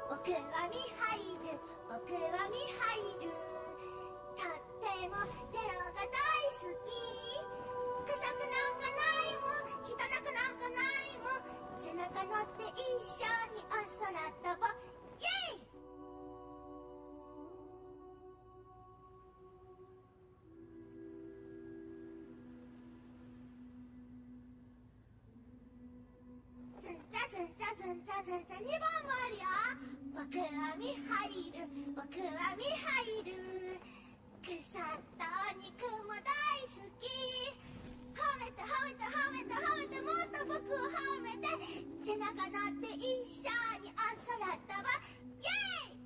僕はミハイル、僕はミハイル。とってもゼロが大好き。臭くなんかないもん、汚くなんかないもん。背中乗って一緒にお空飛ぼう。イエイ。ズンチャズンチャズンチャズンチャ、2番もあるよ。僕はミハイル、僕はミハイル。腐ったお肉も大好き。褒めて褒めて褒めて褒めて、もっと僕を褒めて。背中乗って一緒にお空飛ぼう。イエイ。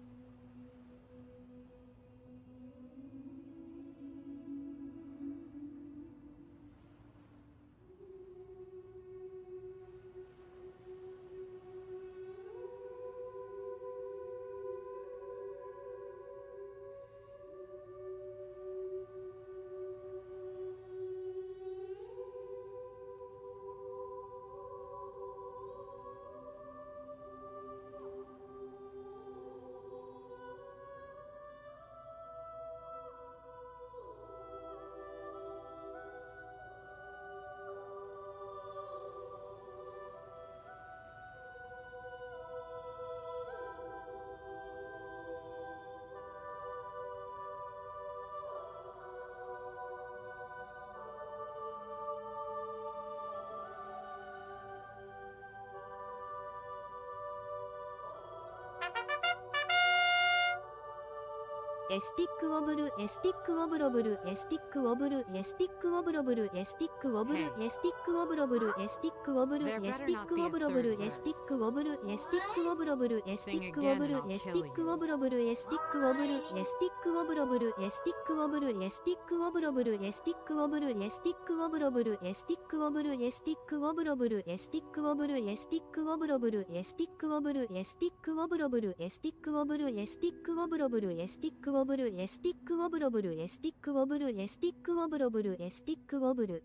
エスティックオブルエスティックオブロブルエスティックオブルエスティックオブロブルエスティックオブルエスティックオブロブルエスティックオブルエスティックオブロブルエスティックオブルエスティックオブロブルエスティックオブルエスティックオブロブルエスティックオブルエスティックオブロブルエスティックオブルエスティックオブロブルエスティックオブルエスティックオブロブルエスティックオブルエスティックオブロブルエスティックオブルエスティックオブロブルエスティックオブルエスティックオブロブルエスティックオブルエスティックオブロブルエスティックオブルエスティックオブロブルエスティックオブルエスティックオブロブルエスティックオブル。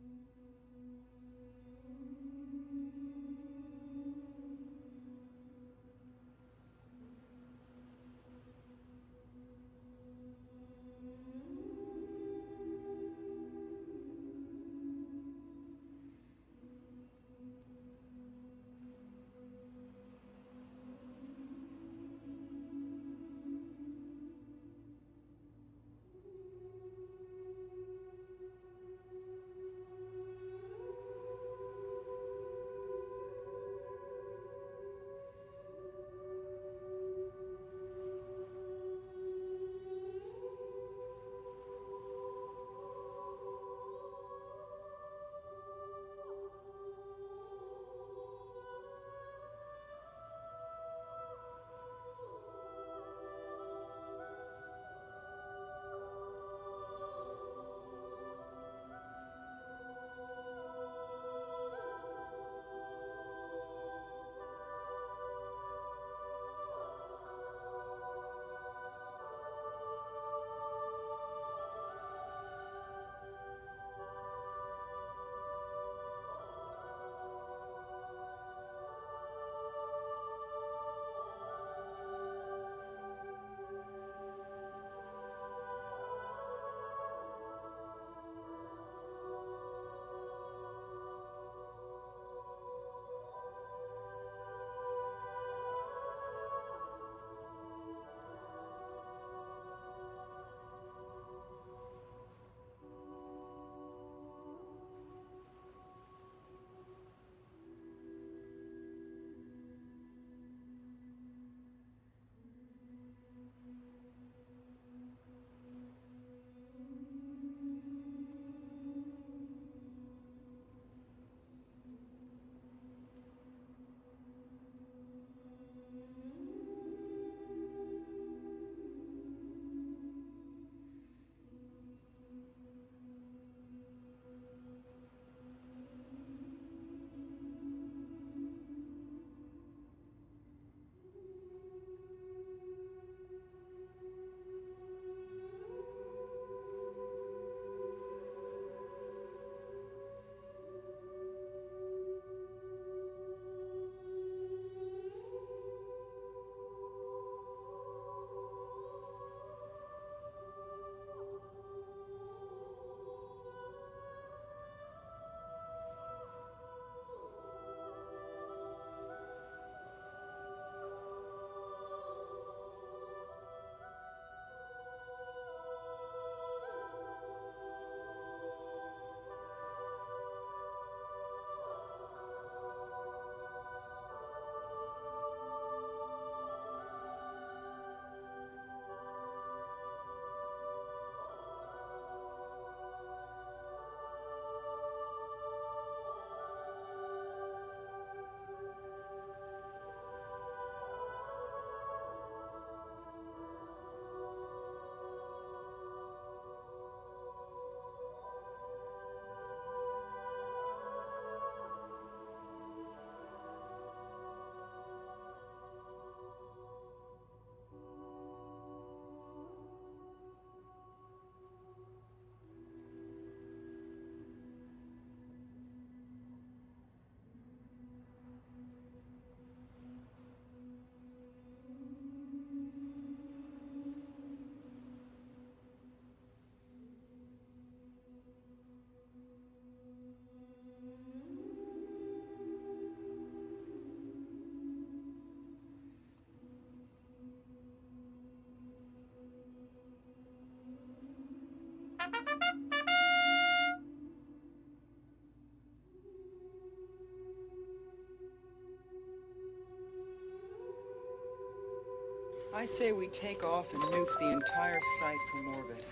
I say we take off and nuke the entire site from orbit.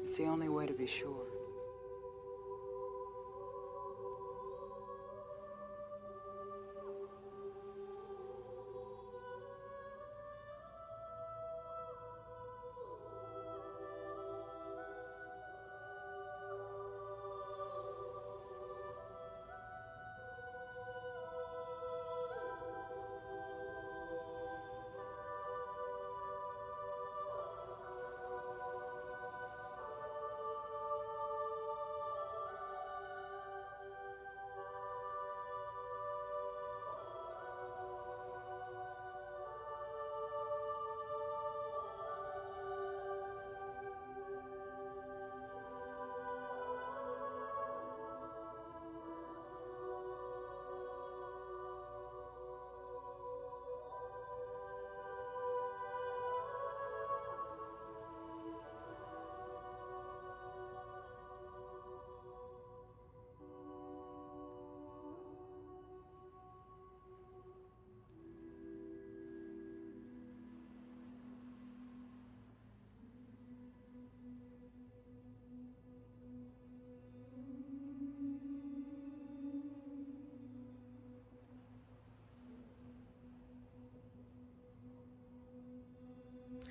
It's the only way to be sure.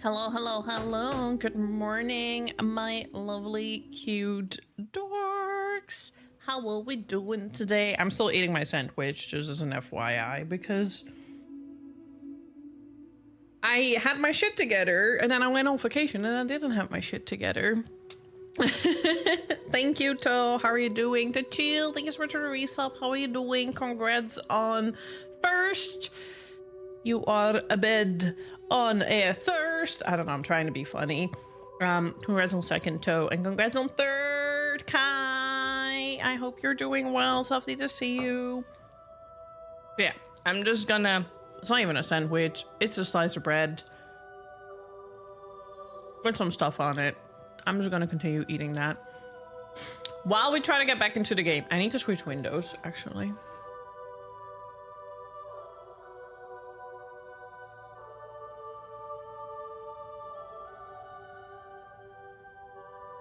Hello, hello, hello. Good morning, my lovely, cute dorks. How are we doing today? I'm still eating my sandwich, just as an FYI, because I had my shit together, and then I went on vacation, and I didn't have my shit together. Thank you, To. How are you doing? To Chill, thank you so much for the resub. How are you doing? Congrats on first. You are a bed on a thirst. I don't know, I'm trying to be funny. Congrats on second, Toe, and congrats on third, Kai. I hope you're doing well. It's lovely to see you. Yeah, I'm just gonna, it's not even a sandwich, it's a slice of bread with some stuff on it. I'm just gonna continue eating that while we try to get back into the game. I need to switch windows, actually.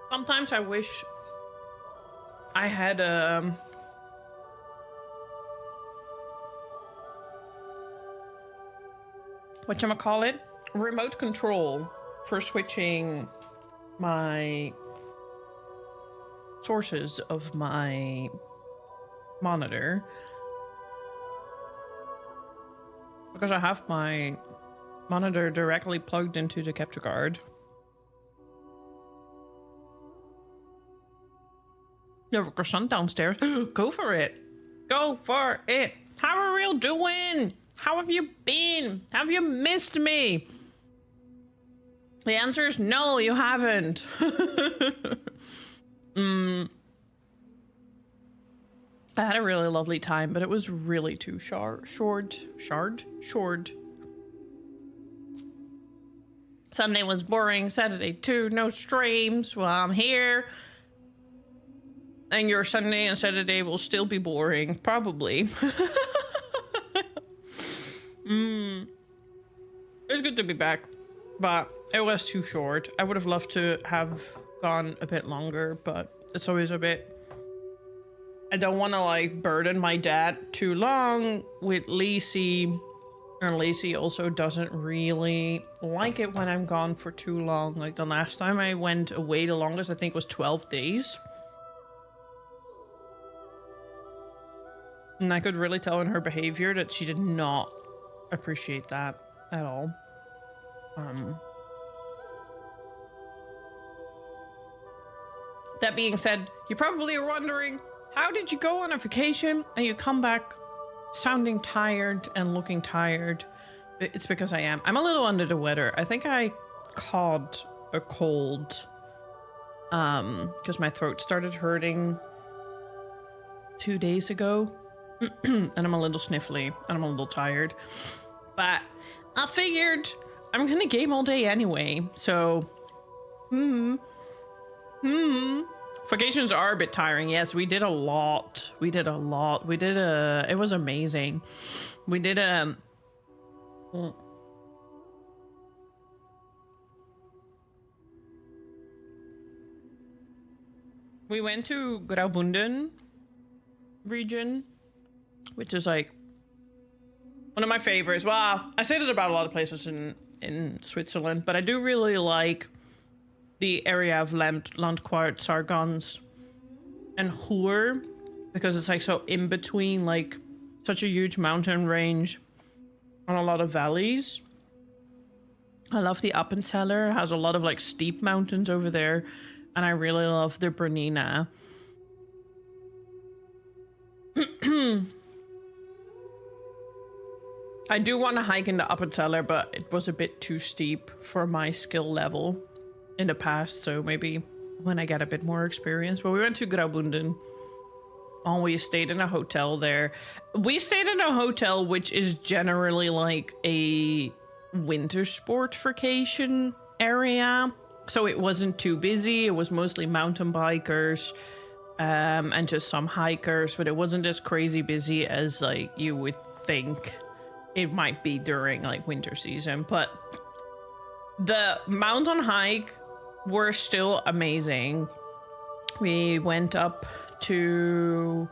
Sometimes I wish I had whatchamacallit? Remote control for switching my sources of my monitor. Because I have my monitor directly plugged into the capture card. You have a croissant downstairs. Go for it. Go for it. How are you doing? How have you been? Have you missed me? The answer is no, you haven't. I had a really lovely time, but it was really too short. Sunday was boring. Saturday too. No streams. Well, I'm here. And your Sunday and Saturday will still be boring, probably. It's good to be back, but it was too short. I would have loved to have gone a bit longer, but it's always a bit... I don't want to, like, burden my dad too long with Lacey. And Lacey also doesn't really like it when I'm gone for too long. Like, the last time I went away the longest, I think, was 12 days. And I could really tell in her behavior that she did not appreciate that at all. That being said, you probably are wondering, how did you go on a vacation and you come back sounding tired and looking tired? It's because I am. I'm a little under the weather. I think I caught a cold because my throat started hurting 2 days ago. And I'm a little sniffly and I'm a little tired, but I figured I'm gonna game all day anyway, so vacations are a bit tiring. Yes, we did a lot. It was amazing. We did Mm. We went to Graubünden region, which is like one of my favorites. Well, I said it about a lot of places in Switzerland, but I do really like the area of Landquart, Sargans, and Hur, because it's like so in between, like such a huge mountain range and a lot of valleys. I love the Appenzeller, has a lot of like steep mountains over there, and I really love the Bernina. I do want to hike in the Appenzeller, but it was a bit too steep for my skill level in the past, so maybe when I get a bit more experience. But we went to Graubünden. Oh, we stayed in a hotel there. We stayed in a hotel which is generally like a winter sport vacation area. So it wasn't too busy. It was mostly mountain bikers and just some hikers, but it wasn't as crazy busy as like you would think it might be during like winter season. But the mountain hike were still amazing. We went up to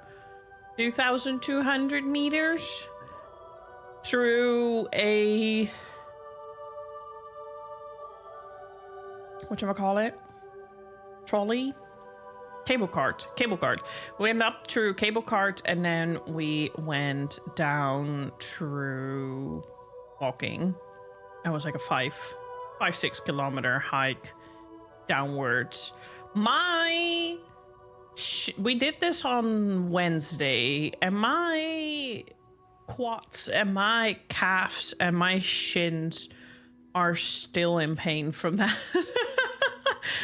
2,200 meters through a whatchamacallit? Trolley? Cable cart. We went up through cable cart and then we went down through walking. It was like a 5-6 kilometer hike downwards. We did this on Wednesday, and my quads and my calves and my shins are still in pain from that.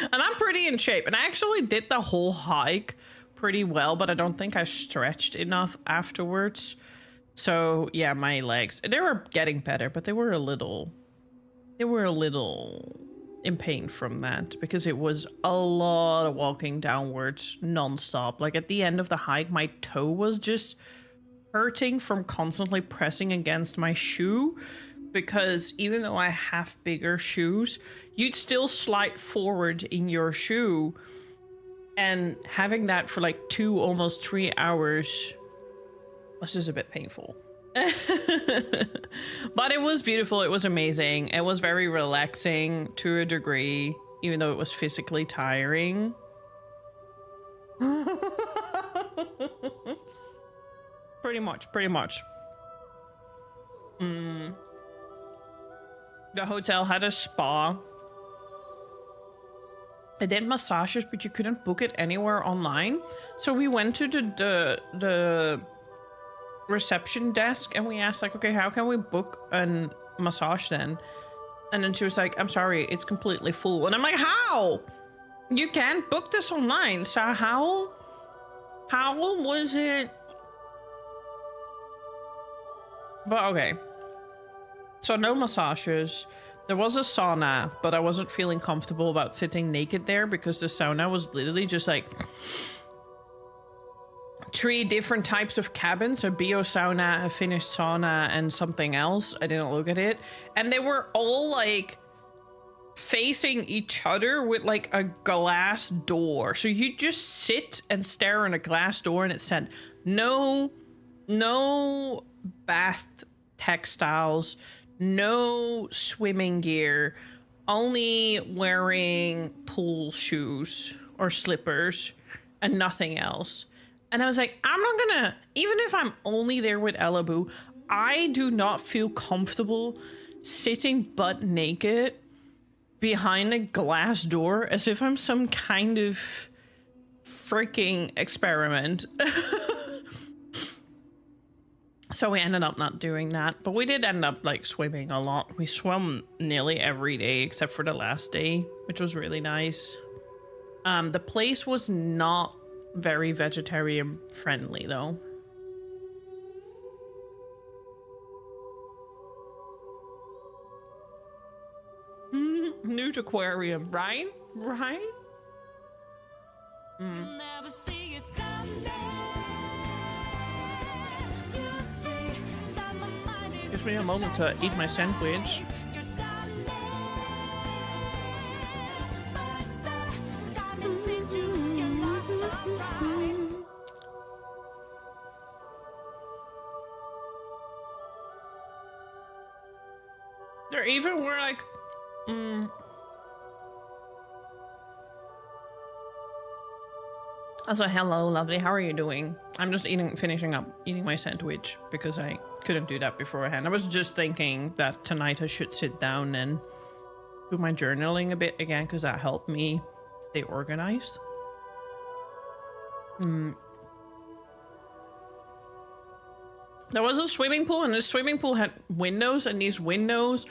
And I'm pretty in shape, and I actually did the whole hike pretty well, but I don't think I stretched enough afterwards. So yeah, my legs, they were getting better, but they were a little in pain from that because it was a lot of walking downwards non-stop. Like at the end of the hike, my toe was just hurting from constantly pressing against my shoe, because even though I have bigger shoes, you'd still slide forward in your shoe, and having that for like 2, almost 3 hours was just a bit painful. But it was beautiful. It was amazing. It was very relaxing to a degree, even though it was physically tiring. Pretty much. The hotel had a spa. It did massages, but you couldn't book it anywhere online. So we went to the reception desk and we asked like, okay, how can we book a massage then? And then she was like, I'm sorry, it's completely full. And I'm like, how? You can't book this online. So how was it? But okay. So no massages. There was a sauna, but I wasn't feeling comfortable about sitting naked there because the sauna was literally just like 3 different types of cabins, a bio sauna, a Finnish sauna, and something else. I didn't look at it. And they were all like facing each other with like a glass door. So you just sit and stare in a glass door, and it said no bath textiles, no swimming gear, only wearing pool shoes or slippers and nothing else. And I was like, I'm not gonna, even if I'm only there with Elabu, I do not feel comfortable sitting butt naked behind a glass door as if I'm some kind of freaking experiment. So we ended up not doing that, but we did end up like swimming a lot. We swam nearly every day except for the last day, which was really nice. The place was not very vegetarian friendly though. Nude aquarium, right? Right? Never see it come back. You see that my mind is Gives me a moment to eat my sandwich. There even were like, Also, hello, lovely. How are you doing? I'm just finishing up eating my sandwich because I couldn't do that beforehand. I was just thinking that tonight I should sit down and do my journaling a bit again because that helped me stay organized. There was a swimming pool, and the swimming pool had windows, and these windows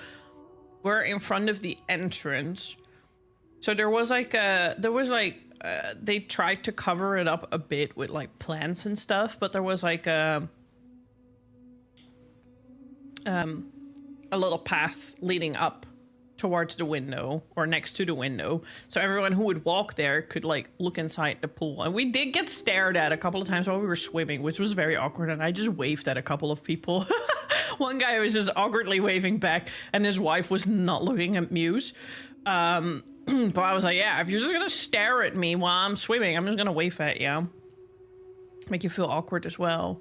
were in front of the entrance. So there was like they tried to cover it up a bit with like plants and stuff, but there was like a little path leading up towards the window or next to the window, so everyone who would walk there could like look inside the pool. And we did get stared at a couple of times while we were swimming, which was very awkward, and I just waved at a couple of people. One guy was just awkwardly waving back, and his wife was not looking amused. But I was like, yeah, if you're just gonna stare at me while I'm swimming, I'm just gonna wave at you. Make you feel awkward as well.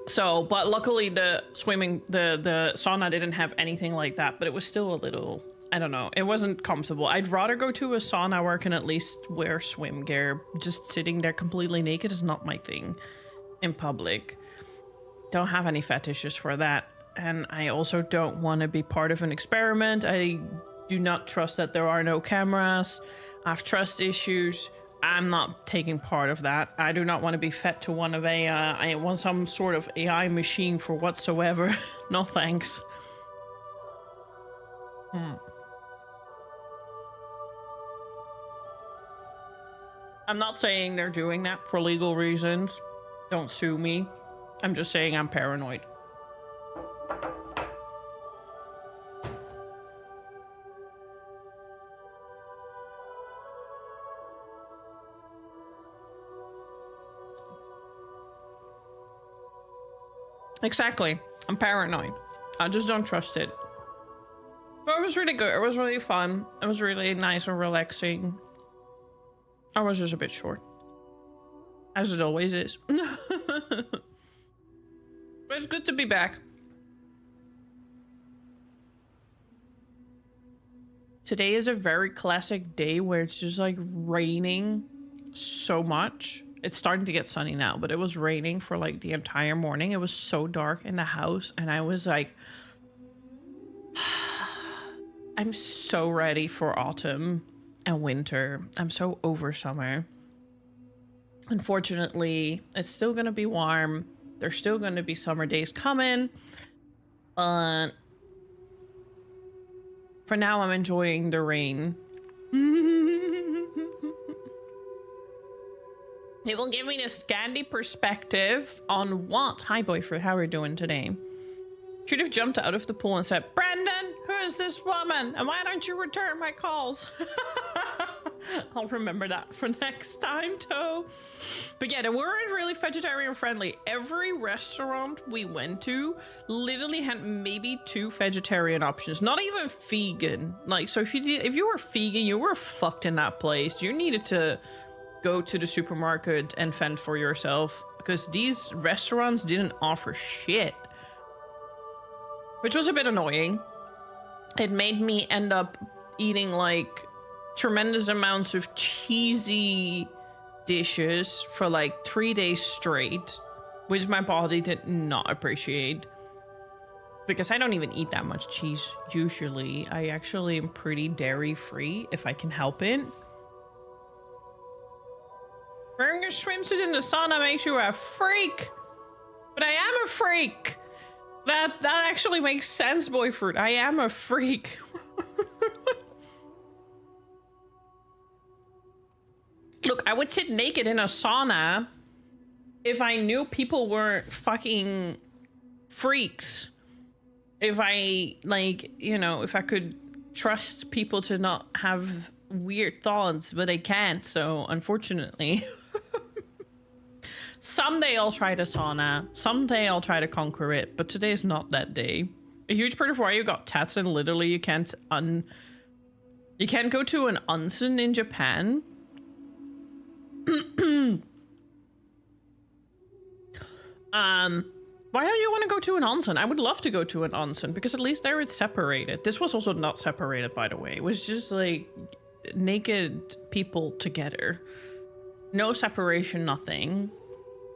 So, but luckily the sauna didn't have anything like that, but it was still a little, I don't know, it wasn't comfortable. I'd rather go to a sauna where I can at least wear swim gear. Just sitting there completely naked is not my thing in public. Don't have any fetishes for that. And I also don't want to be part of an experiment. I do not trust that there are no cameras. I have trust issues. I'm not taking part of that. I do not want to be fed to one of AI. I want some sort of AI machine for whatsoever. No thanks. I'm not saying they're doing that for legal reasons. Don't sue me. I'm just saying I'm paranoid. Exactly. I'm paranoid. I just don't trust it. But it was really good. It was really fun. It was really nice and relaxing. I was just a bit short. As it always is. But it's good to be back. Today is a very classic day where it's just like raining so much. It's starting to get sunny now, but it was raining for like the entire morning. It was so dark in the house, and I was like, I'm so ready for autumn and winter. I'm so over summer. Unfortunately, it's still gonna be warm. There's still gonna be summer days coming. But for now, I'm enjoying the rain. It will give me the Scandi perspective on what? Hi, boyfriend. How are you doing today? Should have jumped out of the pool and said, Brendan, who is this woman? And why don't you return my calls? I'll remember that for next time, too. But yeah, they weren't really vegetarian friendly. Every restaurant we went to literally had maybe 2 vegetarian options. Not even vegan. Like, so if you were vegan, you were fucked in that place. You needed to go to the supermarket and fend for yourself, because these restaurants didn't offer shit, which was a bit annoying. It made me end up eating like tremendous amounts of cheesy dishes for like 3 days straight, which my body did not appreciate, because I don't even eat that much cheese usually. I actually am pretty dairy free if I can help it. Wearing a swimsuit in the sauna makes you a freak. But I am a freak. That actually makes sense, boyfriend. I am a freak. Look, I would sit naked in a sauna if I knew people weren't fucking freaks. If I, like, you know, if I could trust people to not have weird thoughts, but I can't, so unfortunately. Someday I'll try the sauna. Someday I'll try to conquer it, but today is not that day. A huge part of why you got tats and literally you can't go to an onsen in Japan. Why don't you want to go to an onsen? I would love to go to an onsen because at least there it's separated. This was also not separated, by the way. It was just like naked people together. No separation, nothing.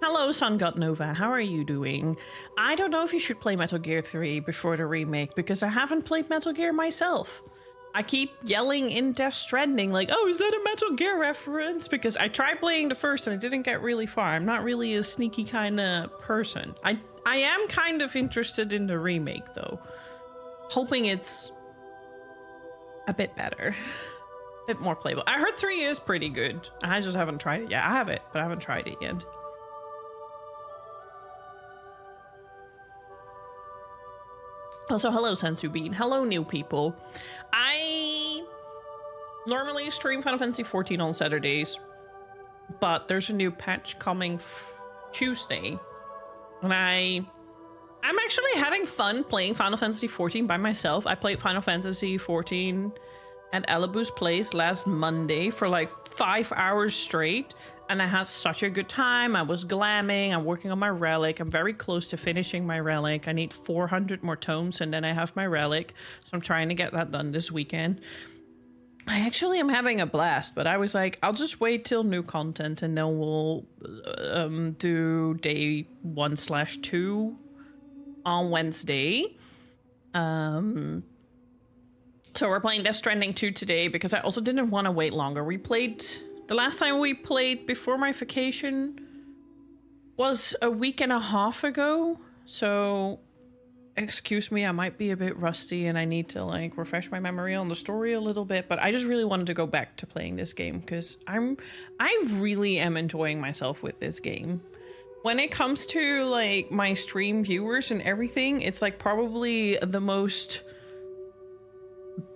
Hello, Sun God Nova. How are you doing? I don't know if you should play Metal Gear 3 before the remake because I haven't played Metal Gear myself. I keep yelling in Death Stranding like, oh, is that a Metal Gear reference? Because I tried playing the first and I didn't get really far. I'm not really a sneaky kind of person. I am kind of interested in the remake though. Hoping it's a bit better. A bit more playable. I heard 3 is pretty good. I just haven't tried it yet. I have it, but I haven't tried it yet. Also, hello, Sensu Bean. Hello, new people. I normally stream Final Fantasy 14 on Saturdays, but there's a new patch coming Tuesday, and I'm actually having fun playing Final Fantasy 14 by myself. I played Final Fantasy 14 at Alabu's place last Monday for like 5 hours straight, and I had such a good time. I was glamming, I'm working on my relic. I'm very close to finishing my relic. I need 400 more tomes and then I have my relic. So I'm trying to get that done this weekend. I actually am having a blast, but I was like, I'll just wait till new content and then we'll do day 1/2 on Wednesday. So we're playing Death Stranding 2 today because I also didn't want to wait longer. The last time we played before my vacation was a week and a half ago. So, excuse me, I might be a bit rusty and I need to like refresh my memory on the story a little bit. But I just really wanted to go back to playing this game because I really am enjoying myself with this game. When it comes to like my stream viewers and everything, it's like probably the most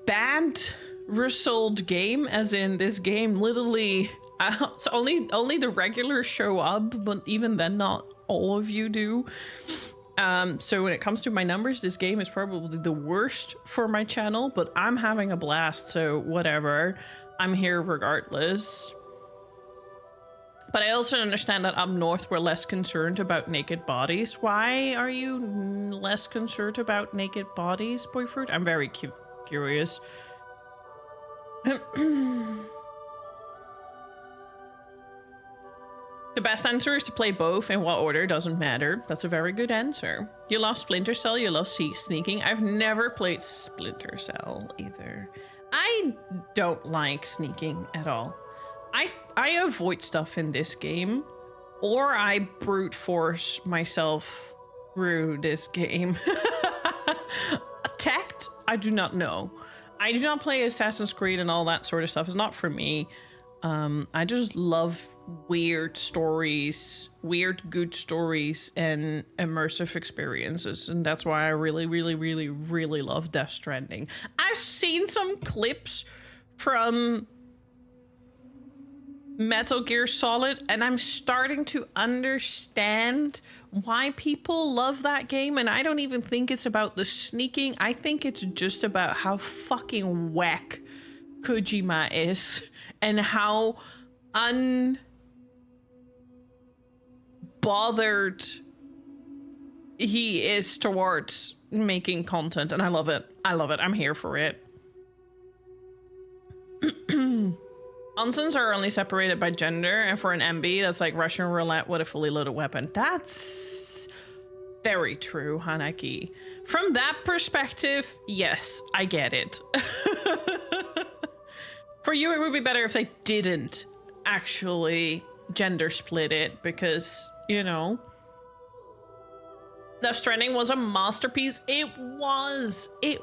bad result game, as in this game literally so only the regulars show up, but even then not all of you do. So when it comes to my numbers, this game is probably the worst for my channel, but I'm having a blast, so whatever, I'm here regardless. But I also understand that up north we're less concerned about naked bodies. Why are you less concerned about naked bodies, Boyfruit? I'm very curious. The best answer is to play both. In what order doesn't matter. That's a very good answer. You love Splinter Cell, you love sneaking. I've never played Splinter Cell either. I don't like sneaking at all. I avoid stuff in this game, or I brute force myself through this game. Attacked? I do not know. I do not play Assassin's Creed and all that sort of stuff. It's not for me. I just love weird stories, weird good stories, and immersive experiences. And that's why I really, really, really, really love Death Stranding. I've seen some clips from Metal Gear Solid, and I'm starting to understand why people love that game. And I don't even think it's about the sneaking. I think it's just about how fucking whack Kojima is and how unbothered he is towards making content. And I love it. I love it. I'm here for it. Onsens are only separated by gender, and for an MB, that's like Russian roulette with a fully loaded weapon. That's very true, Hanaki. From that perspective, yes, I get it. For you, it would be better if they didn't actually gender split it, because, you know, Death Stranding was a masterpiece. It was. It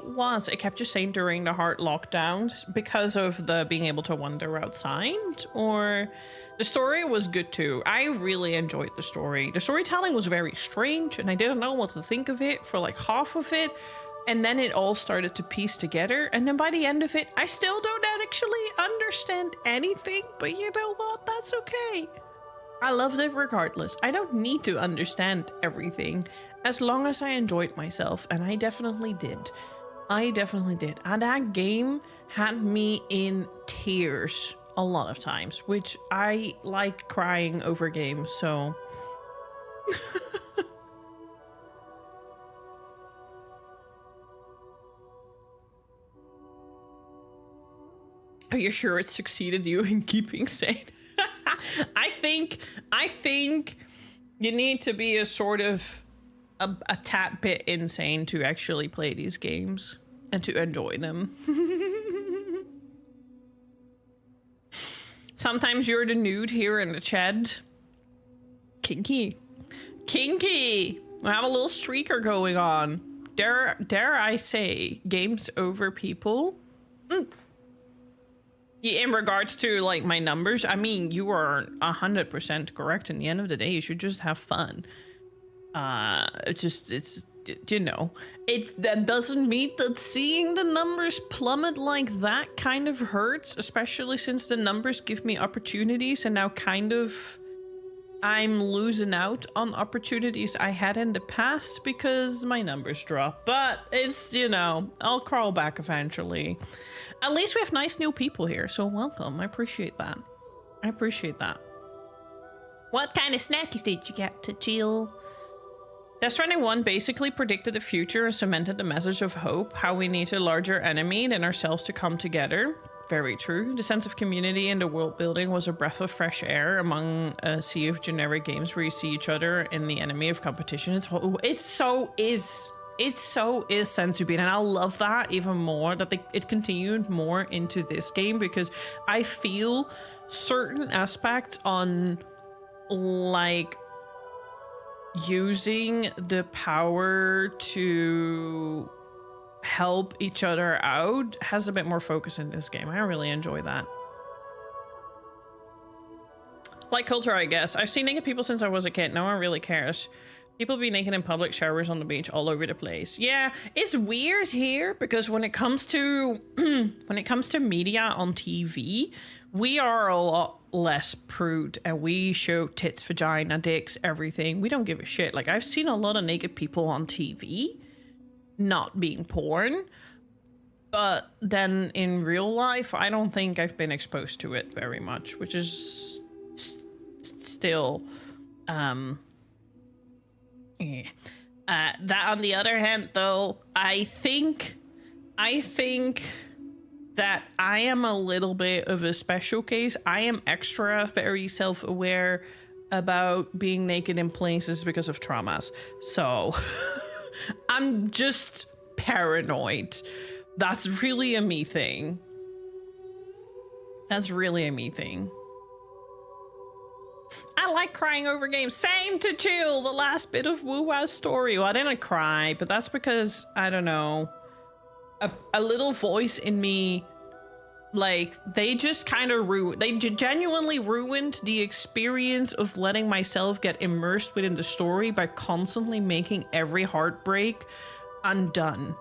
kept you sane during the hard lockdowns because of the being able to wander outside, or the story was good too. I really enjoyed the story. The storytelling was very strange and I didn't know what to think of it for like half of it. And then it all started to piece together. And then by the end of it, I still don't actually understand anything, but you know what? That's okay. I loved it regardless. I don't need to understand everything as long as I enjoyed myself, and I definitely did. I definitely did. And that game had me in tears a lot of times, which I like crying over games, so... Are you sure it succeeded you in keeping sane? I think you need to be a sort of a tad bit insane to actually play these games and to enjoy them. Sometimes you're the nude here in the chat. Kinky. Kinky! We have a little streaker going on. Dare I say, games over people? In regards to like my numbers, I mean, you are 100% correct. In the end of the day, you should just have fun. It's you know, that doesn't mean that seeing the numbers plummet like that kind of hurts, especially since the numbers give me opportunities, and now kind of I'm losing out on opportunities I had in the past because my numbers drop. But it's, you know, I'll crawl back eventually. At least we have nice new people here, so welcome. I appreciate that. I appreciate that. What kind of snackies did you get to chill? Death Stranding 1 basically predicted the future and cemented the message of hope, how we need a larger enemy than ourselves to come together. Very true. The sense of community and the world building was a breath of fresh air among a sea of generic games where you see each other in the enemy of competition. It so is Sensubin, and I love that even more, that it continued more into this game, because I feel certain aspects on like using the power to help each other out has a bit more focus in this game. I really enjoy that. Like culture, I guess. I've seen naked people since I was a kid. No one really cares. People be naked in public showers on the beach all over the place. Yeah, it's weird here because when it comes to media on TV, we are a lot less prude and we show tits, vagina, dicks, everything. We don't give a shit. Like, I've seen a lot of naked people on TV, not being porn, but then in real life, I don't think I've been exposed to it very much, which is still, that on the other hand, though, I think that I am a little bit of a special case. I am extra very self-aware about being naked in places because of traumas. So I'm just paranoid. That's really a me thing. That's really a me thing. I like crying over games. Same to chill. The last bit of Wu Wa's story. Well, I didn't cry, but that's because, I don't know, a little voice in me, like, they just kind of they genuinely ruined the experience of letting myself get immersed within the story by constantly making every heartbreak undone.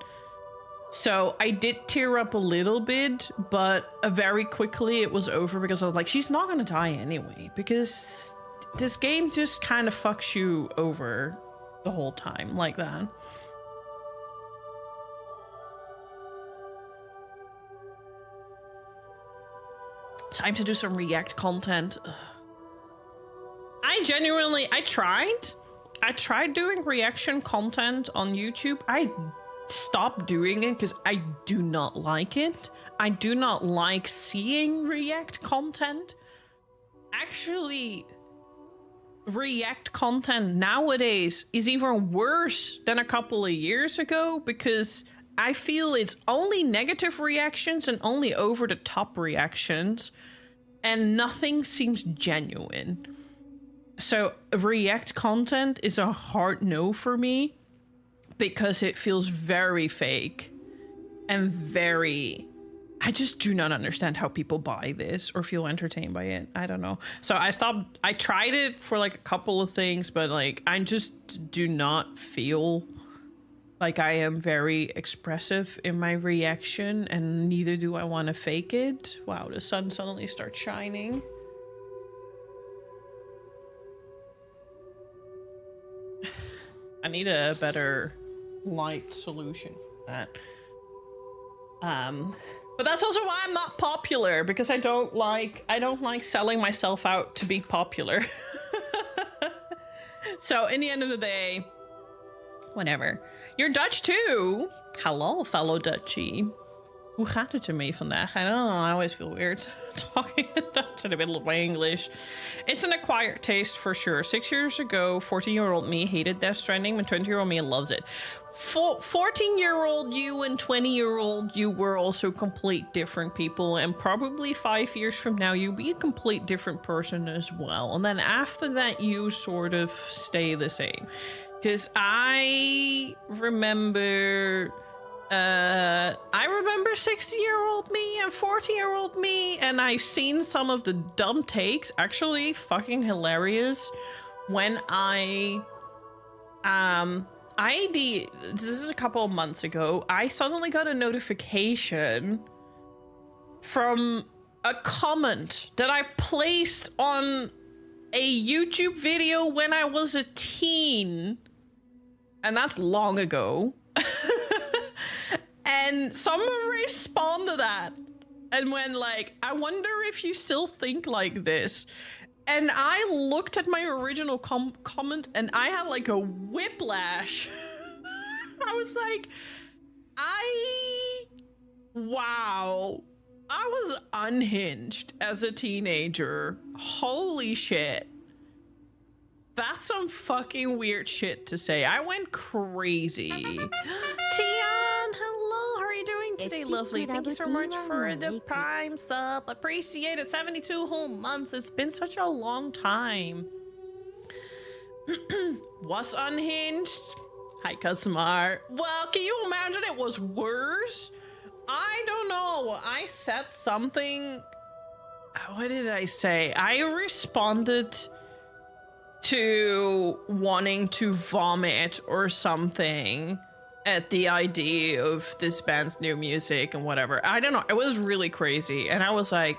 So I did tear up a little bit, but very quickly it was over because I was like, she's not gonna die anyway, because this game just kind of fucks you over the whole time like that. Time to do some React content. I tried doing reaction content on YouTube. I stopped doing it because I do not like it. I do not like seeing React content. Actually, React content nowadays is even worse than a couple of years ago, because I feel it's only negative reactions and only over-the-top reactions, and nothing seems genuine. So React content is a hard no for me, because it feels very fake and very... I just do not understand how people buy this or feel entertained by it. I don't know. So I stopped. I tried it for like a couple of things, but like I just do not feel like I am very expressive in my reaction, and neither do I want to fake it. Wow, the sun suddenly starts shining. need a better light solution for that. But that's also why I'm not popular, because I don't like selling myself out to be popular. So in the end of the day, whatever. You're Dutch too. Hallo, fellow Dutchie. Hoe gaat het ermee vandaag? I don't know, I always feel weird talking in Dutch in the middle of my English. It's an acquired taste for sure. 6 years ago, 14-year-old me hated Death Stranding, but 20-year-old me loves it. 14-year-old you and 20-year-old you were also complete different people, and probably 5 years from now you'll be a complete different person as well. And then after that you sort of stay the same. Because I remember 60-year-old me and 40-year-old me, and I've seen some of the dumb takes, actually fucking hilarious, when this is a couple of months ago, I suddenly got a notification from a comment that I placed on a YouTube video when I was a teen, and that's long ago. And someone responded to that and went like, I wonder if you still think like this. And I looked at my original comment and I had like a whiplash. I was like, wow. I was unhinged as a teenager. Holy shit. That's some fucking weird shit to say. I went crazy. Tian, hello. How are you doing today, lovely? Thank you so much for the Prime sub. Appreciate it. 72 whole months. It's been such a long time. Was unhinged? Hi, Kasmar. Well, can you imagine it was worse? I don't know. I said something. What did I say? I responded to wanting to vomit or something at the idea of this band's new music and whatever. I don't know. It was really crazy. And I was like,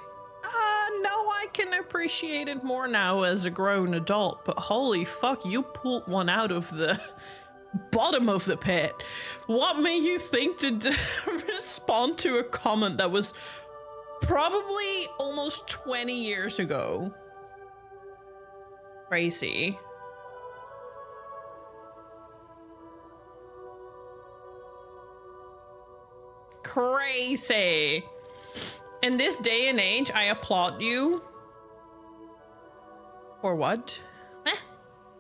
no, I can appreciate it more now as a grown adult. But holy fuck, you pulled one out of the bottom of the pit. What made you think to respond to a comment that was probably almost 20 years ago? Crazy. Crazy. In this day and age, I applaud you. Or what?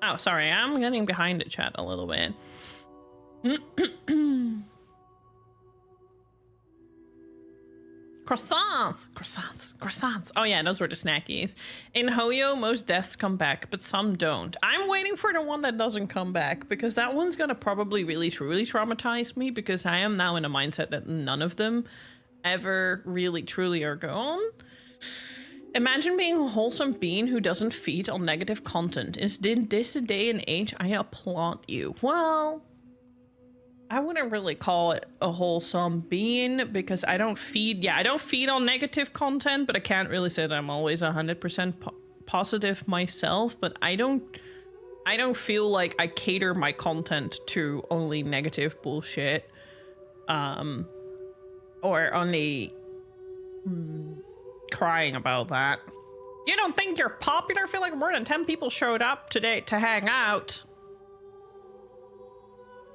Oh, sorry, I'm getting behind the chat a little bit. Croissants! Croissants! Croissants! Oh yeah, those were the snackies. In Hoyo, most deaths come back, but some don't. I'm waiting for the one that doesn't come back, because that one's gonna probably really truly traumatize me, because I am now in a mindset that none of them ever really truly are gone. Imagine being a wholesome being who doesn't feed on negative content. Is this a day and age? I applaud you. Well, I wouldn't really call it a wholesome being, because I don't feed on negative content, but I can't really say that I'm always 100% positive myself, but I don't feel like I cater my content to only negative bullshit, or only crying about that. You don't think you're popular? I feel like more than 10 people showed up today to hang out.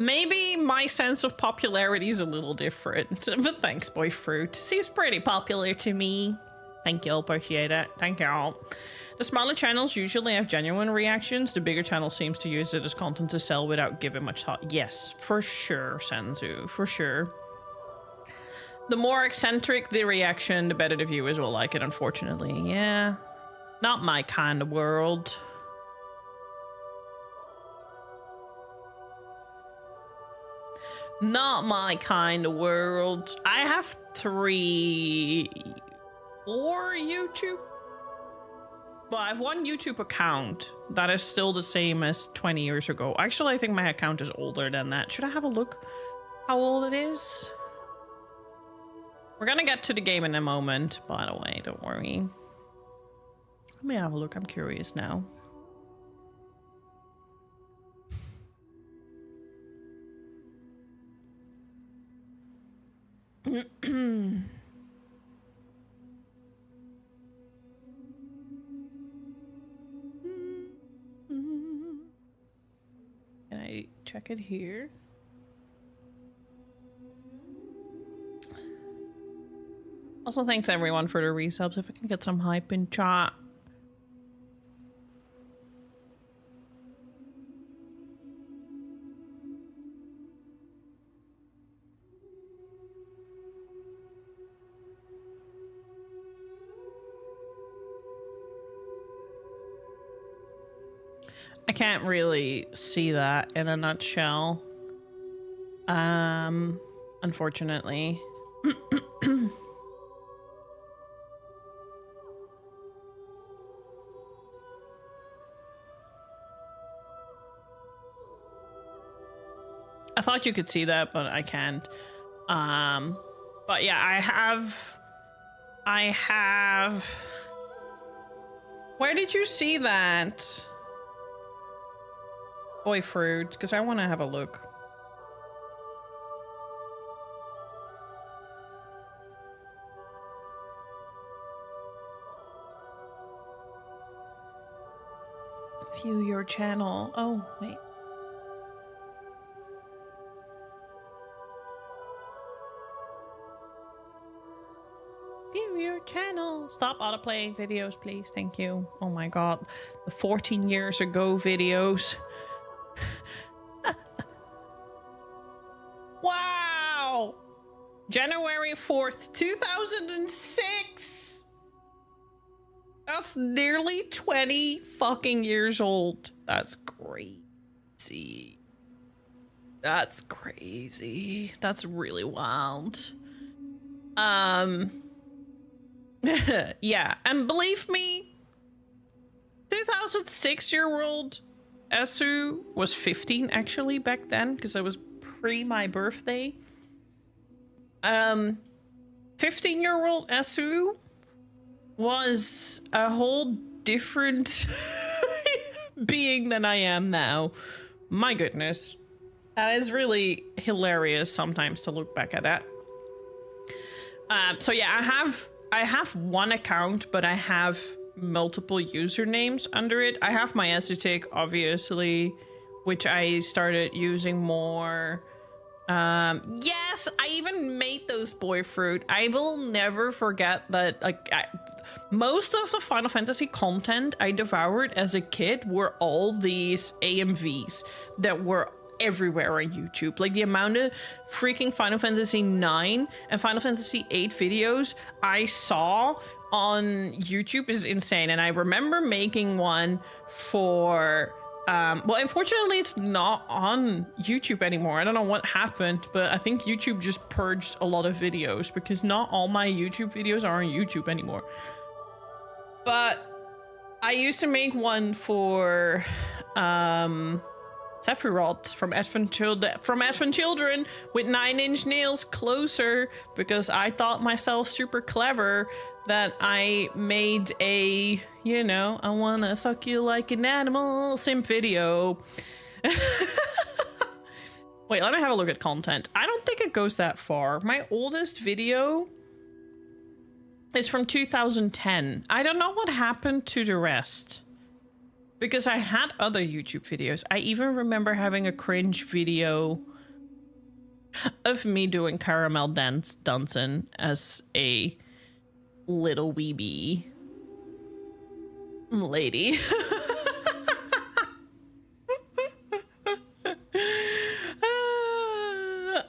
Maybe my sense of popularity is a little different, but thanks, Boy Fruit. Seems pretty popular to me. Thank you, appreciate it. Thank you. The smaller channels usually have genuine reactions. The bigger channel seems to use it as content to sell without giving much thought. Yes, for sure, Senzu, for sure. The more eccentric the reaction, the better the viewers will like it, unfortunately. Yeah, not my kind of world. Not my kind of world. I have 4 YouTube. Well, I have 1 YouTube account that is still the same as 20 years ago. Actually, I think my account is older than that. Should I have a look how old it is? We're gonna get to the game in a moment, by the way, don't worry. Let me have a look, I'm curious now. Can I check it here? Also, thanks everyone for the resubs. If I can get some hype in chat. I can't really see that in a nutshell. Unfortunately. I thought you could see that, but I can't. But yeah, I have. Where did you see that? Boy fruit, because I want to have a look. View your channel. Oh, wait. View your channel. Stop autoplaying videos, please. Thank you. Oh my god. The 14 years ago videos. Wow! January 4th, 2006! That's nearly 20 fucking years old. That's crazy. That's crazy. That's really wild. Yeah, and believe me, 2006-year-old Esu was 15 actually back then, because I was pre my birthday. 15-year-old Esu was a whole different being than I am now. My goodness. That is really hilarious sometimes to look back at that. So yeah, I have one account, but I have multiple usernames under it. I have my Esotic, obviously, which I started using more. Yes, I even made those boy fruit. I will never forget that, like, most of the Final Fantasy content I devoured as a kid were all these AMVs that were everywhere on YouTube. Like, the amount of freaking Final Fantasy 9 and Final Fantasy 8 videos I saw on YouTube is insane. And I remember making one for well, unfortunately it's not on YouTube anymore. I don't know what happened, but I think YouTube just purged a lot of videos because not all my YouTube videos are on YouTube anymore. But I used to make one for Sephiroth from Advent Children with 9-inch nails closer, because I thought myself super clever that I made a, you know, I wanna fuck you like an animal simp video. Wait, let me have a look at content. I don't think it goes that far. My oldest video is from 2010. I don't know what happened to the rest, because I had other YouTube videos. I even remember having a cringe video of me doing caramel dancing as a little weeby lady.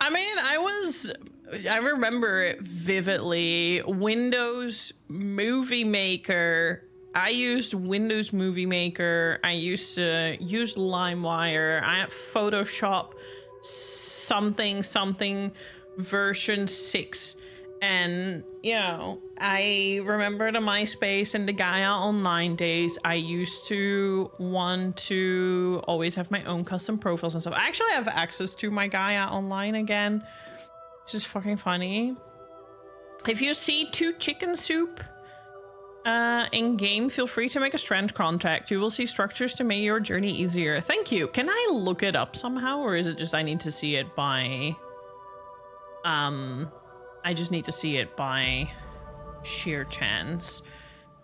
I mean, I remember it vividly. Windows Movie Maker. I used Windows Movie Maker. I used to use LimeWire. I had Photoshop something version 6. And, you know, I remember the MySpace and the Gaia Online days. I used to want to always have my own custom profiles and stuff. I actually have access to my Gaia Online again. It's just fucking funny. If you see 2 chicken soup in game, feel free to make a strand contact. You will see structures to make your journey easier. Thank you. Can I look it up somehow, or is it just I need to see it by I I just need to see it by sheer chance.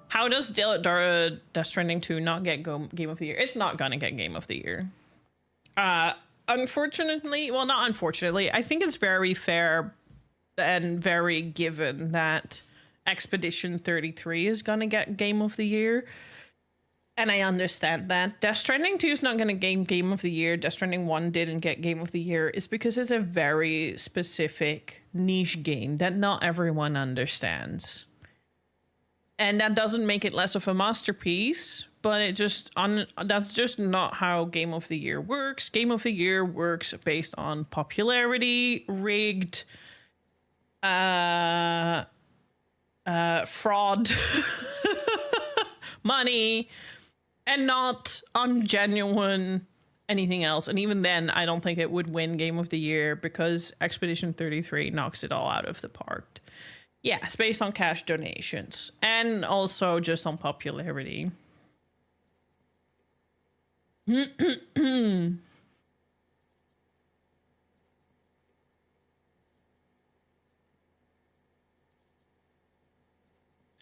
How does Death Stranding 2 not get Game of the Year? It's not gonna get Game of the Year. Unfortunately, well, not unfortunately, I think it's very fair and very given that Expedition 33 is gonna get Game of the Year. And I understand that. Death Stranding 2 is not gonna get Game of the Year. Death Stranding 1 didn't get Game of the Year. It's because it's a very specific niche game that not everyone understands. And that doesn't make it less of a masterpiece, but it just that's just not how Game of the Year works. Game of the Year works based on popularity, rigged, fraud, money, and not on genuine anything else. And even then, I don't think it would win Game of the Year because Expedition 33 knocks it all out of the park. Yeah, it's based on cash donations and also just on popularity. I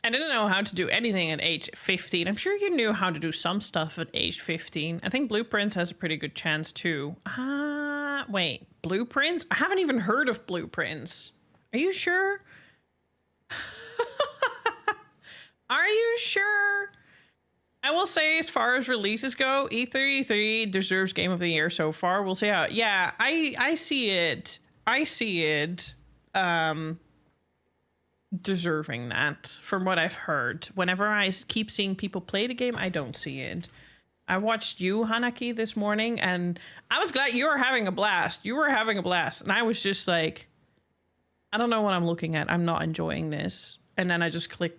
didn't know how to do anything at age 15. I'm sure you knew how to do some stuff at age 15. I think Blueprints has a pretty good chance too. Wait, Blueprints? I haven't even heard of Blueprints. Are you sure? Are you sure? I will say, as far as releases go, E33 deserves Game of the Year so far. We'll see how. Yeah, I see it. I see it. Deserving that, from what I've heard. Whenever I keep seeing people play the game, I don't see it. I watched you, Hanaki, this morning, and I was glad you were having a blast. You were having a blast, and I was just like, I don't know what I'm looking at. I'm not enjoying this. And then I just click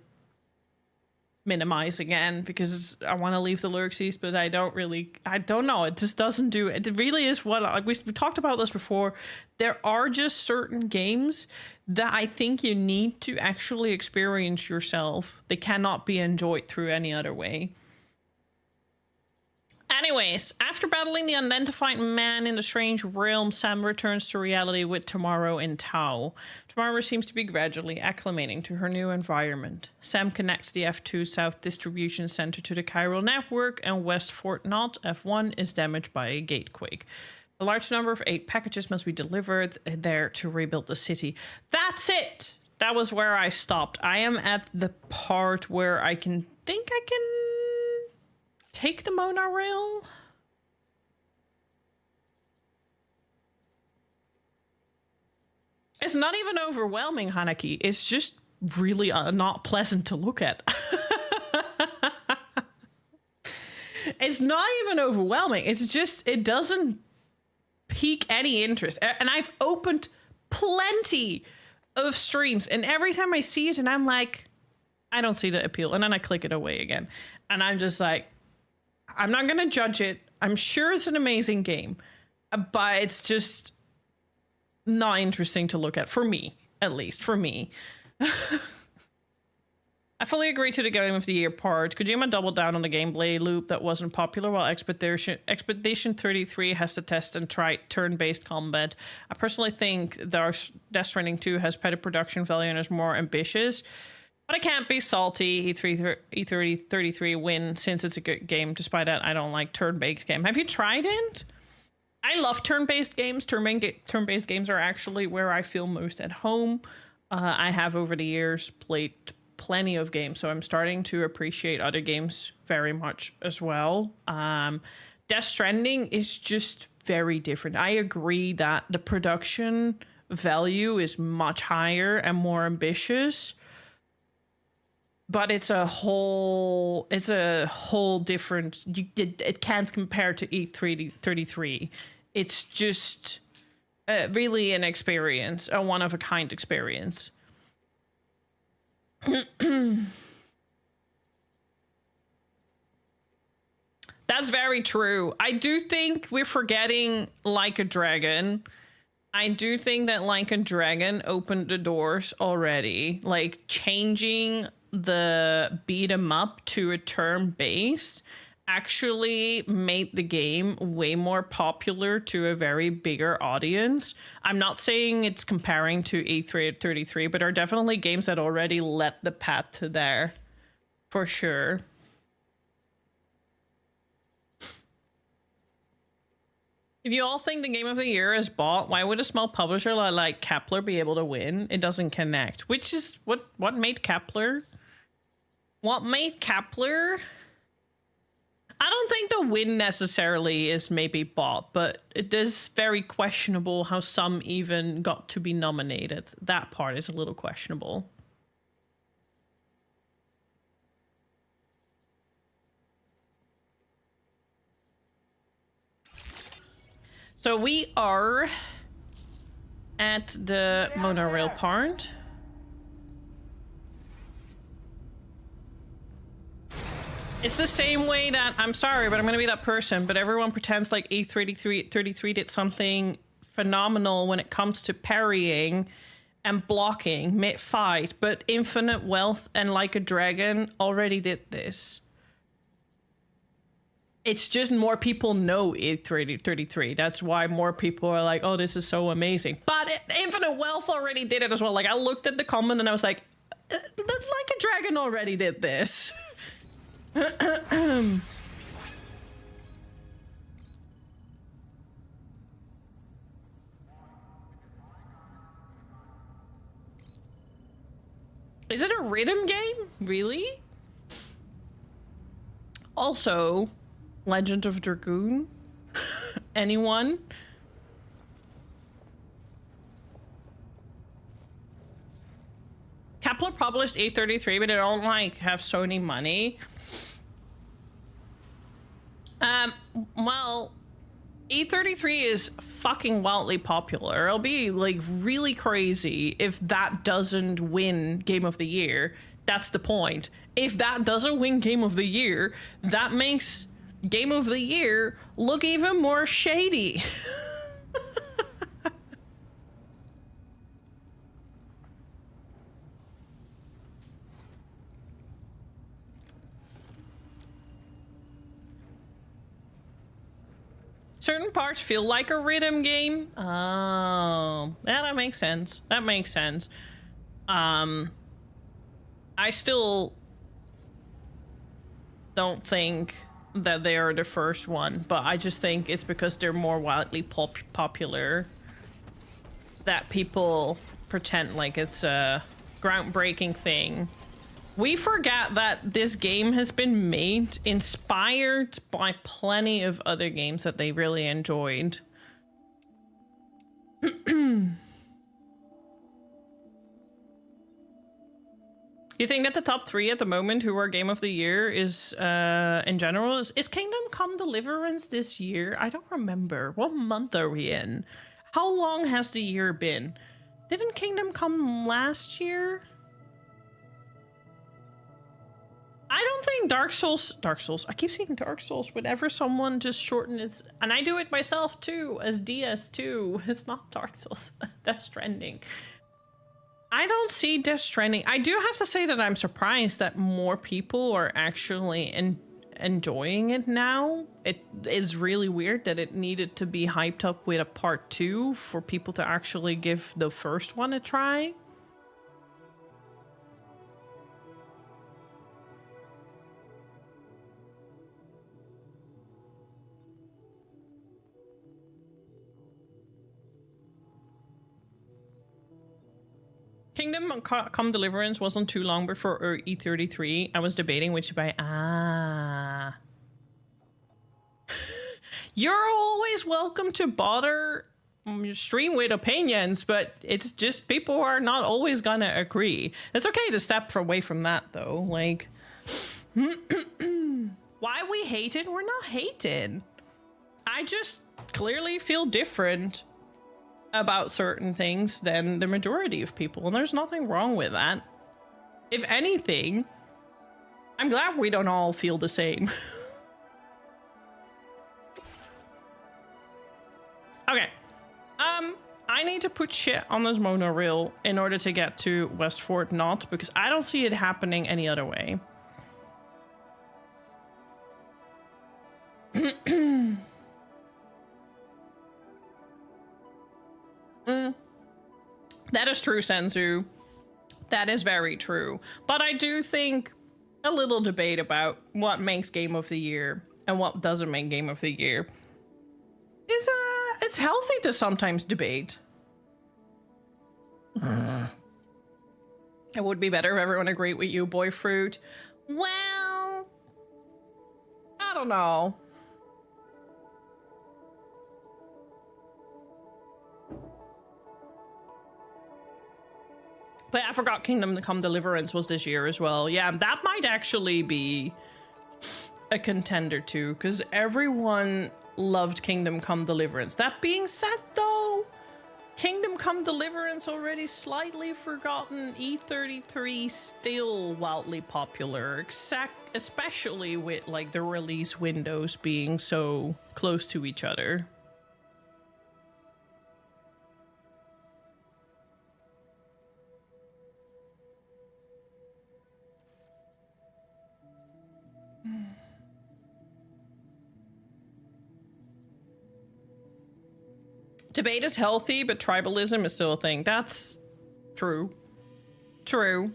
minimize again because I want to leave the lurksies, but I don't know. It just doesn't do it. It really is what, like we talked about this before. There are just certain games that I think you need to actually experience yourself. They cannot be enjoyed through any other way. Anyways, after battling the unidentified man in the strange realm, Sam returns to reality with Tomorrow in tow. Tomorrow seems to be gradually acclimating to her new environment. Sam connects the F2 South Distribution Center to the chiral network, and West Fort Knott F1 is damaged by a gatequake. A large number of 8 packages must be delivered there to rebuild the city. That's it! That was where I stopped. I am at the part where I can take the monorail. It's not even overwhelming, Hanaki. It's just really not pleasant to look at. It's not even overwhelming. It's just, it doesn't pique any interest. And I've opened plenty of streams, and every time I see it and I'm like, I don't see the appeal. And then I click it away again. And I'm just like, I'm not going to judge it. I'm sure it's an amazing game, but it's just not interesting to look at for me, at least for me. I fully agree to the Game of the Year part. Kojima doubled down on the gameplay loop that wasn't popular, while Expedition 33 has to test and try turn-based combat. I personally think Death Stranding 2 has better production value and is more ambitious. But I can't be salty. E33 win since it's a good game. Despite that, I don't like turn-based game. Have you tried it? I love turn-based games. Turn-based games are actually where I feel most at home. I have over the years played plenty of games, so I'm starting to appreciate other games very much as well. Death Stranding is just very different. I agree that the production value is much higher and more ambitious. But it's a whole different, it can't compare to E33. It's just really an experience, a one-of-a-kind experience. That's very true. I do think we're forgetting Like a Dragon. I do think that Like a Dragon opened the doors already, like changing the beat 'em up to a turn based actually made the game way more popular to a very bigger audience. I'm not saying it's comparing to E333, but there are definitely games that already led the path to there, for sure. If you all think the game of the year is bought, why would a small publisher like Kepler be able to win? It doesn't connect. Which is what made Kepler? What made Kepler? I don't think the win necessarily is maybe bought, but it is very questionable how some even got to be nominated. That part is a little questionable. So we are at the monorail part. It's the same way that, I'm sorry, but I'm going to be that person, but everyone pretends like E33 did something phenomenal when it comes to parrying and blocking mid-fight, but Infinite Wealth and Like a Dragon already did this. It's just more people know E33. That's why more people are like, oh, this is so amazing. But Infinite Wealth already did it as well. Like, I looked at the comment and I was like, Like a Dragon already did this. Is it a rhythm game? Really? Also, Legend of Dragoon? Anyone? Kepler published A33, but they don't like have Sony money. Well, E33 is fucking wildly popular. It'll be like really crazy if that doesn't win Game of the Year. That's the point. If that doesn't win Game of the Year, that makes Game of the Year look even more shady. Certain parts feel like a rhythm game. Oh, yeah, that makes sense. That makes sense. I still don't think that they are the first one, but I just think it's because they're more widely popular that people pretend like it's a groundbreaking thing. We forget that this game has been made inspired by plenty of other games that they really enjoyed. You think that the top 3 at the moment who are Game of the Year is, in general, is Kingdom Come Deliverance this year? I don't remember. What month are we in? How long has the year been? Didn't Kingdom Come last year? I don't think Dark Souls, I keep saying Dark Souls, whenever someone just shorten its, and I do it myself too, as DS2, it's not Dark Souls, Death Stranding. I don't see Death Stranding. I do have to say that I'm surprised that more people are actually enjoying it now. It is really weird that it needed to be hyped up with a part 2 for people to actually give the first one a try. Kingdom Come Deliverance wasn't too long before E33. I was debating which to buy. Ah. You're always welcome to bother stream with opinions, but it's just people are not always gonna agree. It's okay to step away from that though. Like, why we hate it? We're not hating. I just clearly feel different about certain things than the majority of people, and there's nothing wrong with that. If anything, I'm glad we don't all feel the same. Okay, I need to put shit on this monorail in order to get to Westford Knot, because I don't see it happening any other way. That is true, Senzu. That is very true. But I do think a little debate about what makes Game of the Year and what doesn't make Game of the Year is it's healthy to sometimes debate. It would be better if everyone agreed with you, boy fruit. Well, I don't know. But I forgot Kingdom Come Deliverance was this year as well. Yeah, that might actually be a contender too, because everyone loved Kingdom Come Deliverance. That being said though, Kingdom Come Deliverance already slightly forgotten, E33 still wildly popular, especially with like the release windows being so close to each other. Debate is healthy, but tribalism is still a thing. That's true. True.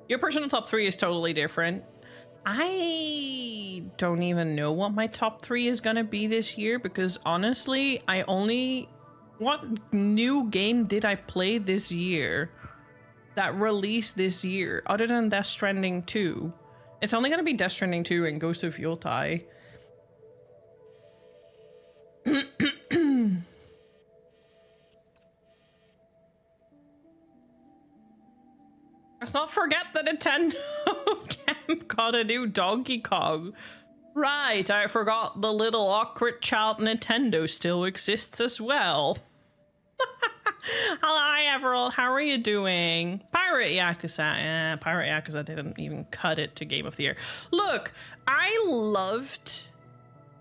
Your personal top 3 is totally different. I don't even know what my top 3 is gonna be this year because honestly, what new game did I play this year that released this year other than Death Stranding 2? It's only gonna be Death Stranding 2 and Ghost of Yotei. Let's not forget the Nintendo Camp got a new Donkey Kong. Right, I forgot the little awkward child Nintendo still exists as well. Hi everyone, how are you doing? Pirate Yakuza. Pirate Yakuza didn't even cut it to Game of the Year. Look, I loved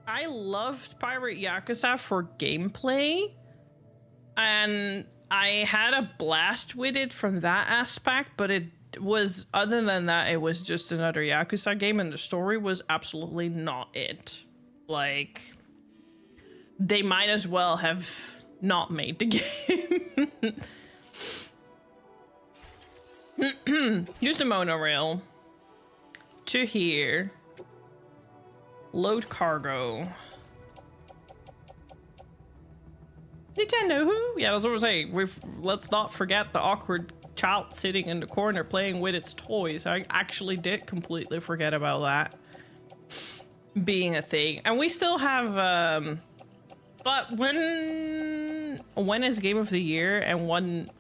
Pirate Yakuza for gameplay, and I had a blast with it from that aspect, but it was, other than that, it was just another Yakuza game, and the story was absolutely not it. Like, they might as well have not made the game. Use the monorail to here. Load cargo. Nintendo, who? Yeah, that's what I'm saying. Let's not forget the awkward child sitting in the corner playing with its toys. I actually did completely forget about that being a thing. And we still have, but when is Game of the Year and when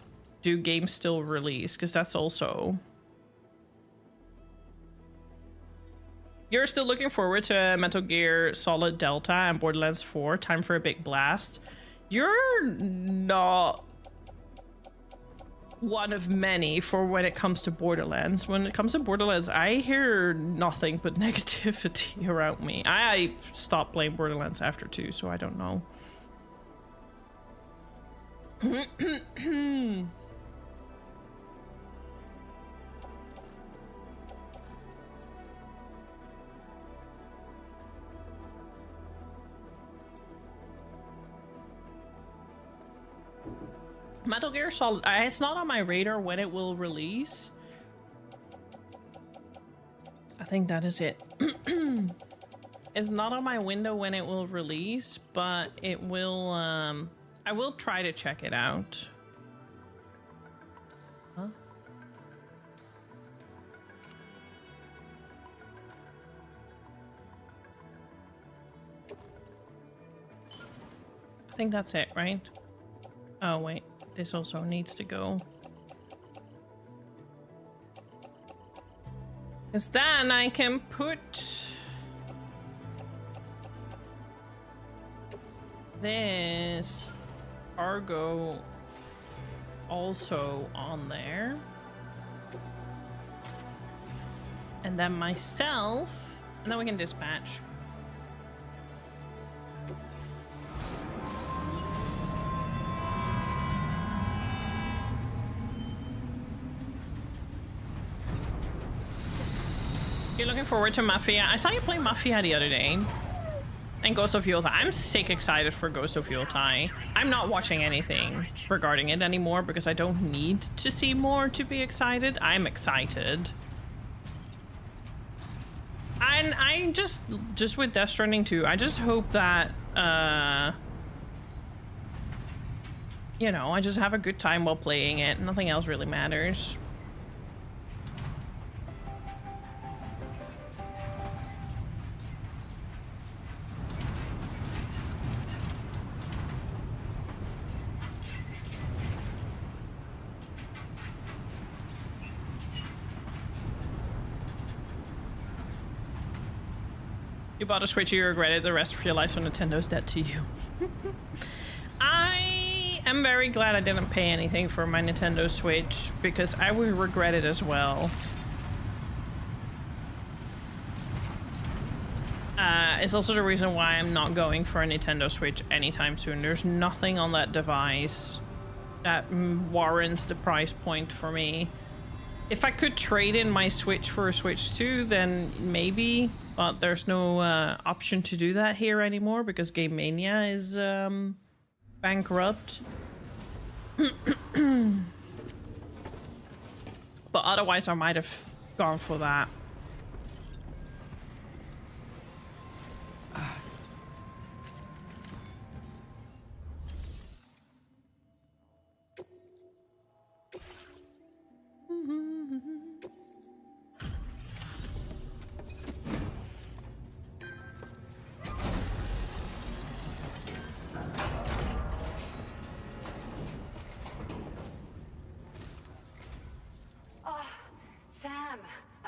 do games still release? Because that's also... You're still looking forward to Metal Gear Solid Delta and Borderlands 4, time for a big blast. You're not one of many for when it comes to Borderlands. When it comes to Borderlands, I hear nothing but negativity around me. I stopped playing Borderlands after 2, so I don't know. Metal Gear Solid, it's not on my radar when it will release. I think that is it. It's not on my window when it will release, but it will, I will try to check it out. Huh? I think that's it, right? Oh, wait. This also needs to go. Because then I can put this cargo also on there. And then myself, and then we can dispatch. You're looking forward to Mafia? I saw you play Mafia the other day. And Ghost of Yultai. I'm sick excited for Ghost of Yultai. I'm not watching anything regarding it anymore because I don't need to see more to be excited. I'm excited. And I just with Death Stranding 2, I just hope that, you know, I just have a good time while playing it. Nothing else really matters. You bought a Switch, you regret it, the rest of your life, so Nintendo's dead to you. I am very glad I didn't pay anything for my Nintendo Switch, because I would regret it as well. It's also the reason why I'm not going for a Nintendo Switch anytime soon. There's nothing on that device that warrants the price point for me. If I could trade in my Switch for a Switch 2, then maybe, but there's no option to do that here anymore because Game Mania is bankrupt. But otherwise I might have gone for that.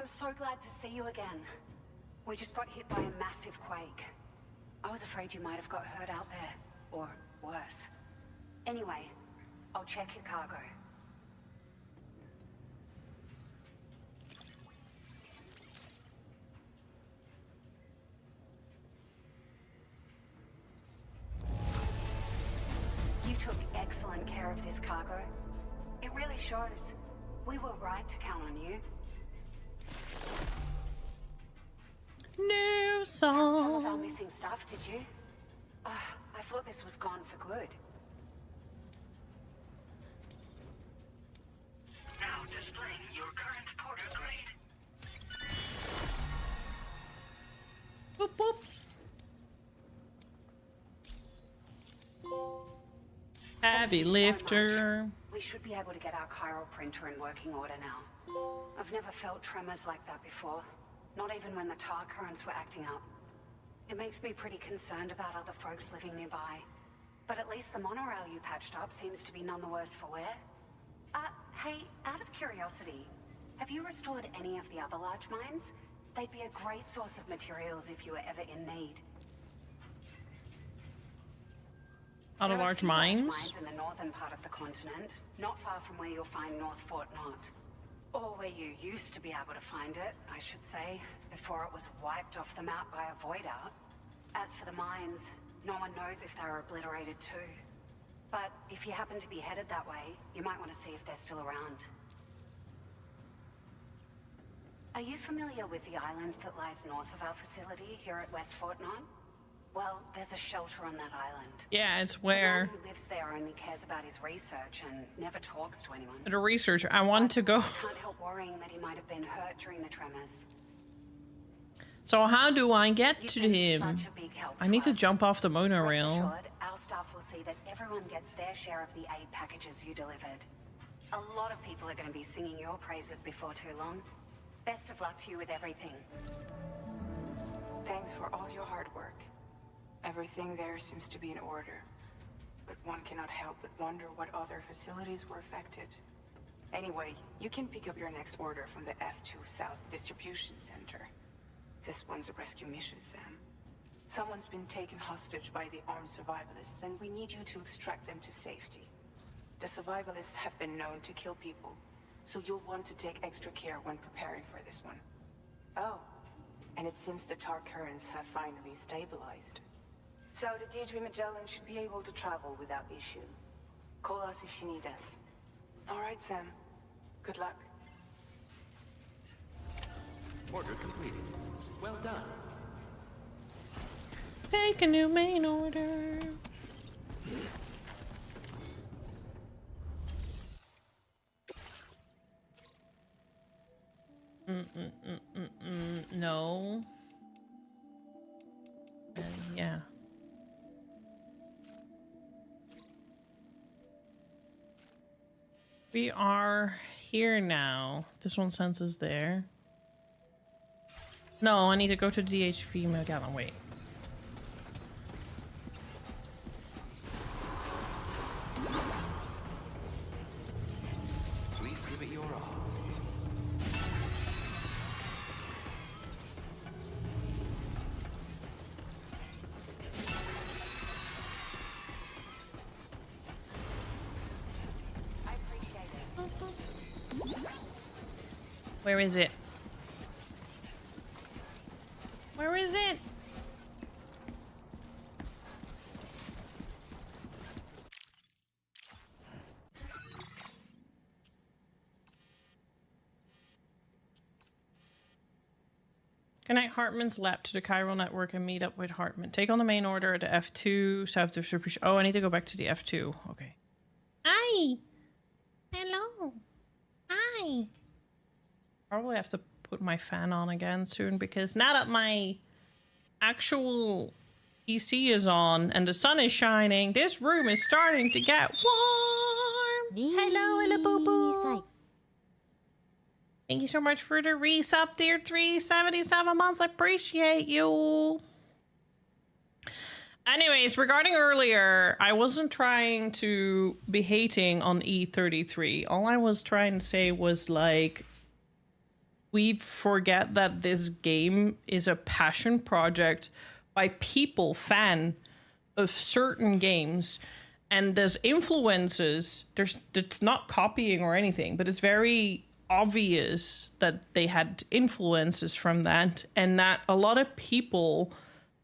So glad to see you again. We just got hit by a massive quake. I was afraid you might have got hurt out there, or worse. Anyway, I'll check your cargo. You took excellent care of this cargo. It really shows. We were right to count on you. New song. Found some of our missing stuff, did you? I thought this was gone for good. Now displaying your current porter grade. Boop, boop. Heavy lifter. We should be able to get our chiral printer in working order now. I've never felt tremors like that before. Not even when the tar currents were acting up. It makes me pretty concerned about other folks living nearby. But at least the monorail you patched up seems to be none the worse for wear. Hey, out of curiosity, have you restored any of the other large mines? They'd be a great source of materials if you were ever in need. Other large mines? Mines in the northern part of the continent, not far from where you'll find North Fort Knot. Or where you used to be able to find it, I should say, before it was wiped off the map by a void out. As for the mines, no one knows if they were obliterated too. But if you happen to be headed that way, you might want to see if they're still around. Are you familiar with the island that lies north of our facility here at West Fort Knot? Well, there's a shelter on that island. Yeah, it's where... The man who lives there only cares about his research and never talks to anyone. The research, I want to go. I can't help worrying that he might have been hurt during the tremors. So how do I get You've to been him? such a big help I need to us. jump off the Rest monorail. assured, our staff will see that everyone gets their share of the aid packages you delivered. A lot of people are going to be singing your praises before too long. Best of luck to you with everything. Thanks for all your hard work. Everything there seems to be in order. But one cannot help but wonder what other facilities were affected. Anyway, you can pick up your next order from the F2 South Distribution Center. This one's a rescue mission, Sam. Someone's been taken hostage by the armed survivalists, and we need you to extract them to safety. The survivalists have been known to kill people, so you'll want to take extra care when preparing for this one. Oh, and it seems the tar currents have finally stabilized. So the Deirdre Magellan should be able to travel without issue. Call us if you need us. All right, Sam. Good luck. Order completed. Well done. Take a new main order. No. Yeah. We are here now. This one senses there. No, I need to go to the DHP Megala. Wait. Please give it your all. Where is it? Where is it? Connect Hartman's lab to the chiral network and meet up with Hartman. Take on the main order at the F2 south distribution. Oh, I need to go back to the F2. Okay. Hi. Hello. Hi. Probably have to put my fan on again soon because now that my actual PC is on and the sun is shining, this room is starting to get warm. Hello, boo boo. Thank you so much for the resub, dear 377 months. I appreciate you. Anyways, regarding earlier, I wasn't trying to be hating on E33. All I was trying to say was like, we forget that this game is a passion project by people, fan of certain games. And there's influences, it's not copying or anything, but it's very obvious that they had influences from that, and that a lot of people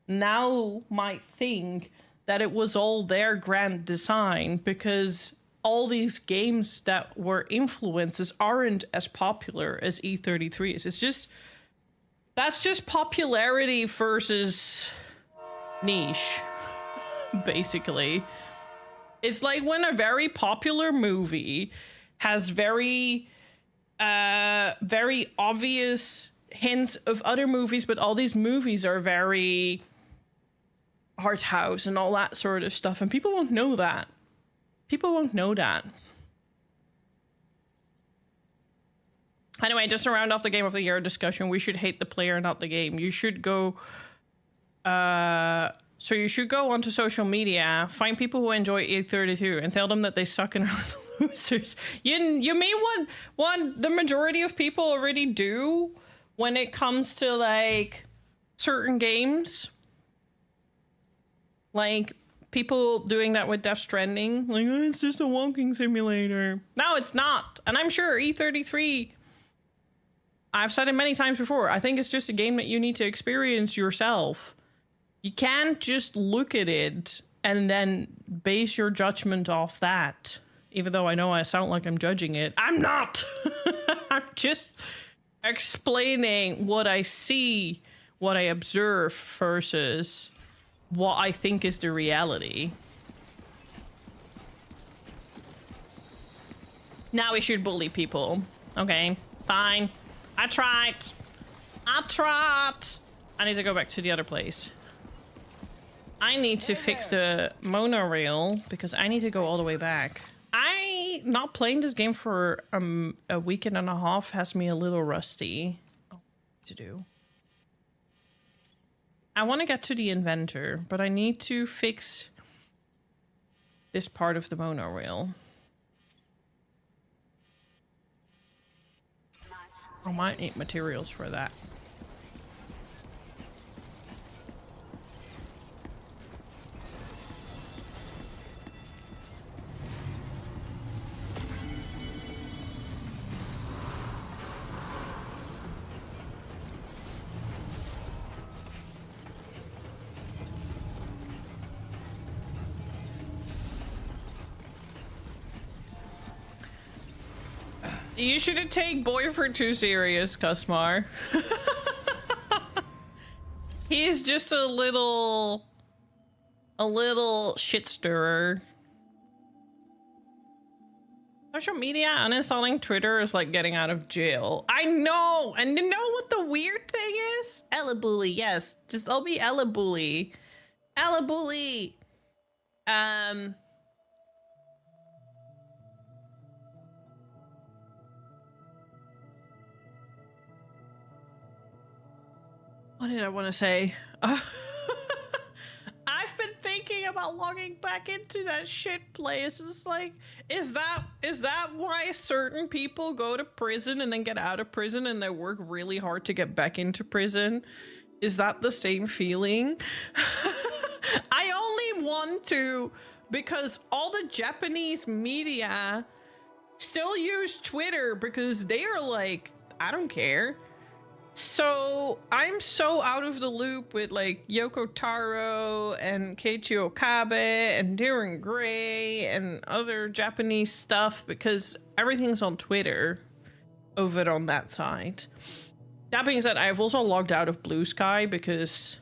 now might think that it was all their grand design because all these games that were influences aren't as popular as E33 is. It's just, that's just popularity versus niche, basically. It's like when a very popular movie has very obvious hints of other movies, but all these movies are very art house and all that sort of stuff, and people won't know that. People won't know that. Anyway, just to round off the Game of the Year discussion, we should hate the player, not the game. You should go... So you should go onto social media, find people who enjoy E32, and tell them that they suck and are losers. You mean what the majority of people already do when it comes to, like, certain games? Like, people doing that with Death Stranding. Like, oh, it's just a walking simulator. No, it's not. And I'm sure E33... I've said it many times before. I think it's just a game that you need to experience yourself. You can't just look at it and then base your judgment off that. Even though I know I sound like I'm judging it. I'm not! I'm just explaining what I see, what I observe, versus what I think is the reality. Now we should bully people. Okay, fine. I tried. I need to go back to the other place. I need to fix the monorail because I need to go all the way back. Not playing this game for a weekend and a half has me a little rusty. Oh, to do. I want to get to the inventor, but I need to fix this part of the monorail. I might need materials for that. You shouldn't take boyfriend too serious, Cusmar. He's just a little shit stirrer. Social media, uninstalling Twitter is like getting out of jail. I know, and you know what the weird thing is? Ella Bully, yes. I'll be Ella Bully. Ella Bully. What did I want to say? I've been thinking about logging back into that shit place. It's like, is that why certain people go to prison and then get out of prison and they work really hard to get back into prison? Is that the same feeling? I only want to because all the Japanese media still use Twitter because they are like, I don't care. So I'm so out of the loop with like Yoko Taro and Keiichi Okabe and Darren Gray and other Japanese stuff because everything's on Twitter over on that side. That being said, I've also logged out of Blue Sky because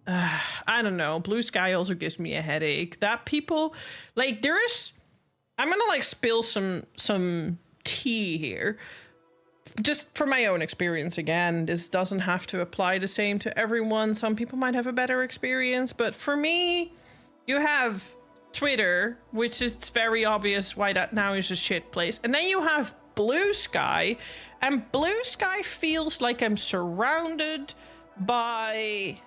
I don't know, Blue Sky also gives me a headache. That people like I'm gonna like spill some tea here. Just from my own experience again, this doesn't have to apply the same to everyone. Some people might have a better experience, but for me, you have Twitter, which is very obvious why that now is a shit place. And then you have Blue Sky, and Blue Sky feels like I'm surrounded by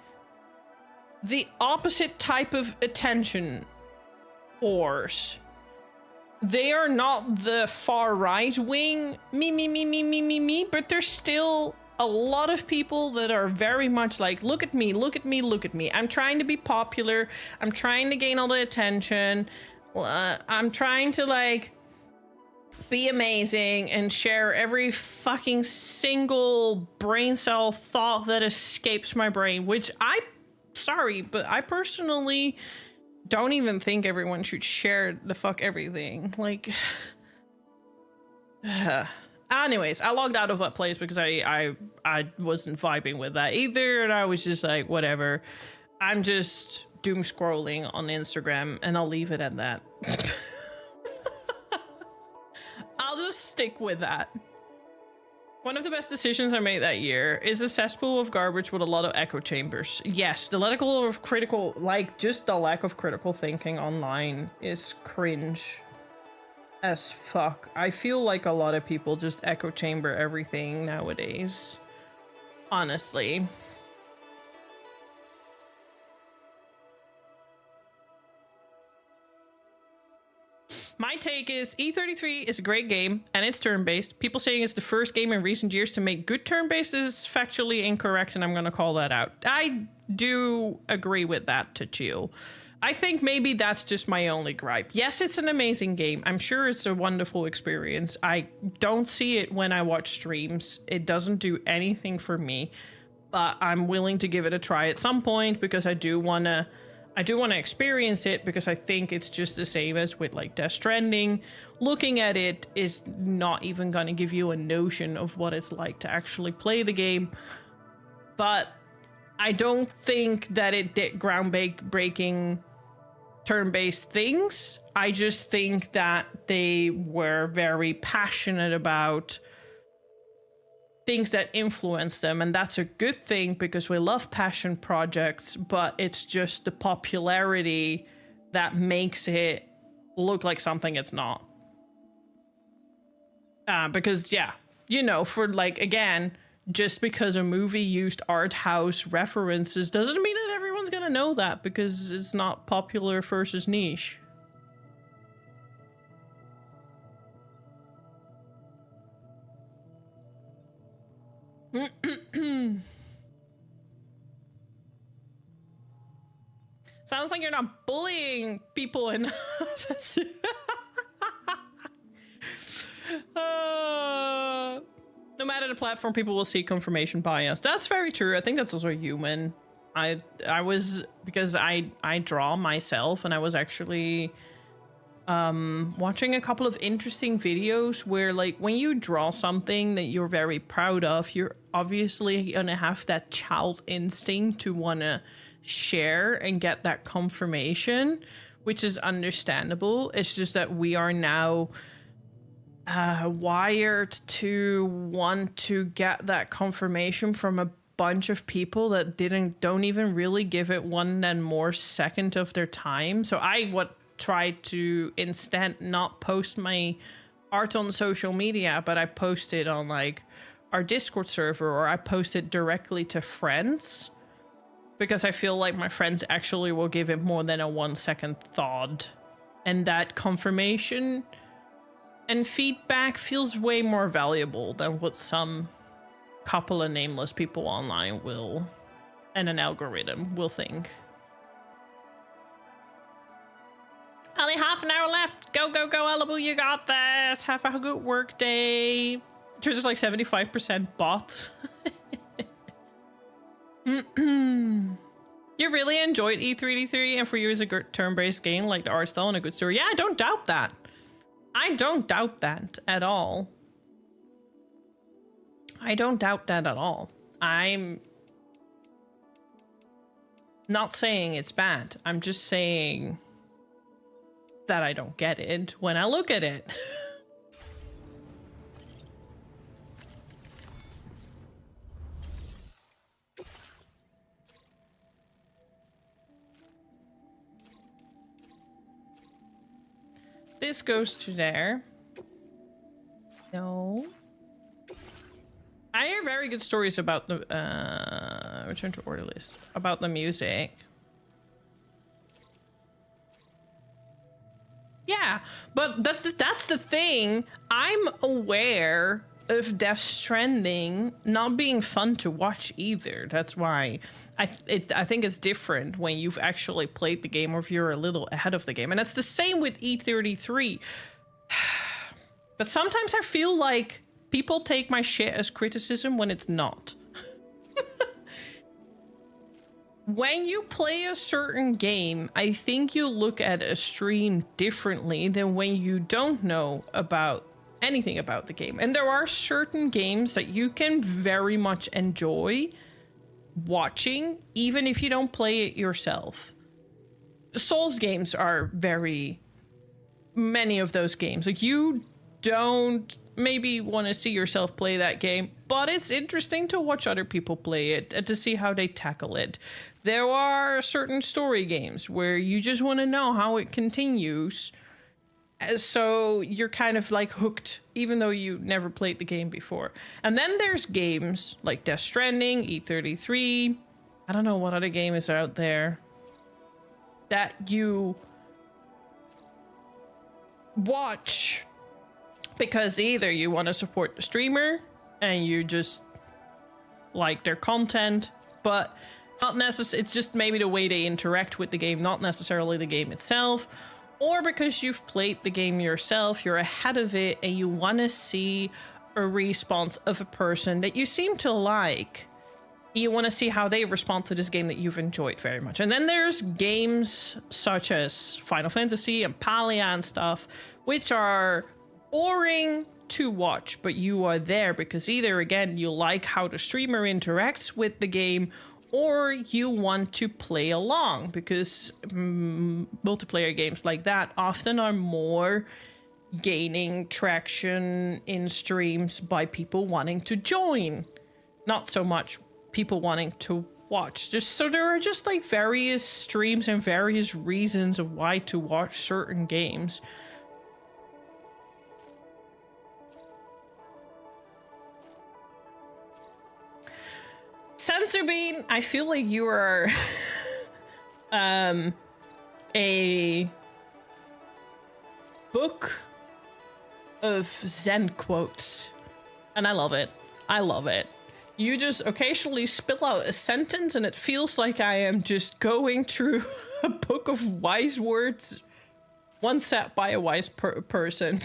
the opposite type of attention whores. They are not the far right wing, me, but there's still a lot of people that are very much like, look at me, look at me, look at me. I'm trying to be popular. I'm trying to gain all the attention. I'm trying to like be amazing and share every fucking single brain cell thought that escapes my brain, which sorry, but I personally don't even think everyone should share the fuck everything. Like, anyways, I logged out of that place because I wasn't vibing with that either, and I was just like, whatever. I'm just doom scrolling on Instagram, and I'll leave it at that. I'll just stick with that. One of the best decisions I made that year is a cesspool of garbage with a lot of echo chambers. Yes, the lack of critical, like just the lack of critical thinking online is cringe as fuck. I feel like a lot of people just echo chamber everything nowadays. Honestly. My take is E33 is a great game and it's turn-based. People saying it's the first game in recent years to make good turn-based is factually incorrect, and I'm going to call that out. I do agree with that, Tachil. I think maybe that's just my only gripe. Yes, it's an amazing game. I'm sure it's a wonderful experience. I don't see it when I watch streams. It doesn't do anything for me, but I'm willing to give it a try at some point because I do want to experience it, because I think it's just the same as with like Death Stranding. Looking at it is not even going to give you a notion of what it's like to actually play the game. But I don't think that it did groundbreaking turn-based things. I just think that they were very passionate about things that influence them, and that's a good thing because we love passion projects, but it's just the popularity that makes it look like something it's not. Because yeah, you know, for like, again, just because a movie used art house references doesn't mean that everyone's gonna know that, because it's not popular versus niche. Sounds like you're not bullying people enough. No matter the platform, people will see confirmation bias. That's very true. I think that's also human. I was, because I draw myself, and I was actually watching a couple of interesting videos where, like, when you draw something that you're very proud of, you're obviously gonna have that child instinct to want to share and get that confirmation, which is understandable. It's just that we are now wired to want to get that confirmation from a bunch of people that don't even really give it one and more second of their time. So I would try to instead not post my art on social media, but I post it on like our Discord server, or I post it directly to friends, because I feel like my friends actually will give it more than a 1 second thought, and that confirmation and feedback feels way more valuable than what some couple of nameless people online will, and an algorithm will think. Only half an hour left. Go, go, go, Alibu, you got this. Have a good work day. Yours is like 75% bots. You really enjoyed E3D3, and for you is a good turn-based game, like the art style and a good story. Yeah, I don't doubt that. I don't doubt that at all. I don't doubt that at all. I'm not saying it's bad. I'm just saying that I don't get it when I look at it. This goes to there. No. I hear very good stories about the return to order list, about the music. Yeah, but that's the thing. I'm aware of Death Stranding not being fun to watch either. That's why I think it's different when you've actually played the game, or if you're a little ahead of the game. And it's the same with E33. But sometimes I feel like people take my shit as criticism when it's not. When you play a certain game, I think you look at a stream differently than when you don't know about anything about the game. And there are certain games that you can very much enjoy watching, even if you don't play it yourself. Souls games are many of those games. Like, you don't maybe want to see yourself play that game, but it's interesting to watch other people play it and to see how they tackle it. There are certain story games where you just want to know how it continues, so you're kind of like hooked, even though you never played the game before. And then there's games like Death Stranding, E33, I don't know what other game is out there, that you watch because either you want to support the streamer and you just like their content, but it's not necessary. It's just maybe the way they interact with the game, not necessarily the game itself. Or because you've played the game yourself, you're ahead of it, and you want to see a response of a person that you seem to like. You want to see how they respond to this game that you've enjoyed very much. And then there's games such as Final Fantasy and Palia and stuff, which are boring to watch, but you are there because either, again, you like how the streamer interacts with the game, or you want to play along, because multiplayer games like that often are more gaining traction in streams by people wanting to join, not so much people wanting to watch. So there are just like various streams and various reasons of why to watch certain games. Sensor Bean, I feel like you are a book of Zen quotes, and I love it. I love it. You just occasionally spill out a sentence and it feels like I am just going through a book of wise words, one set by a wise person.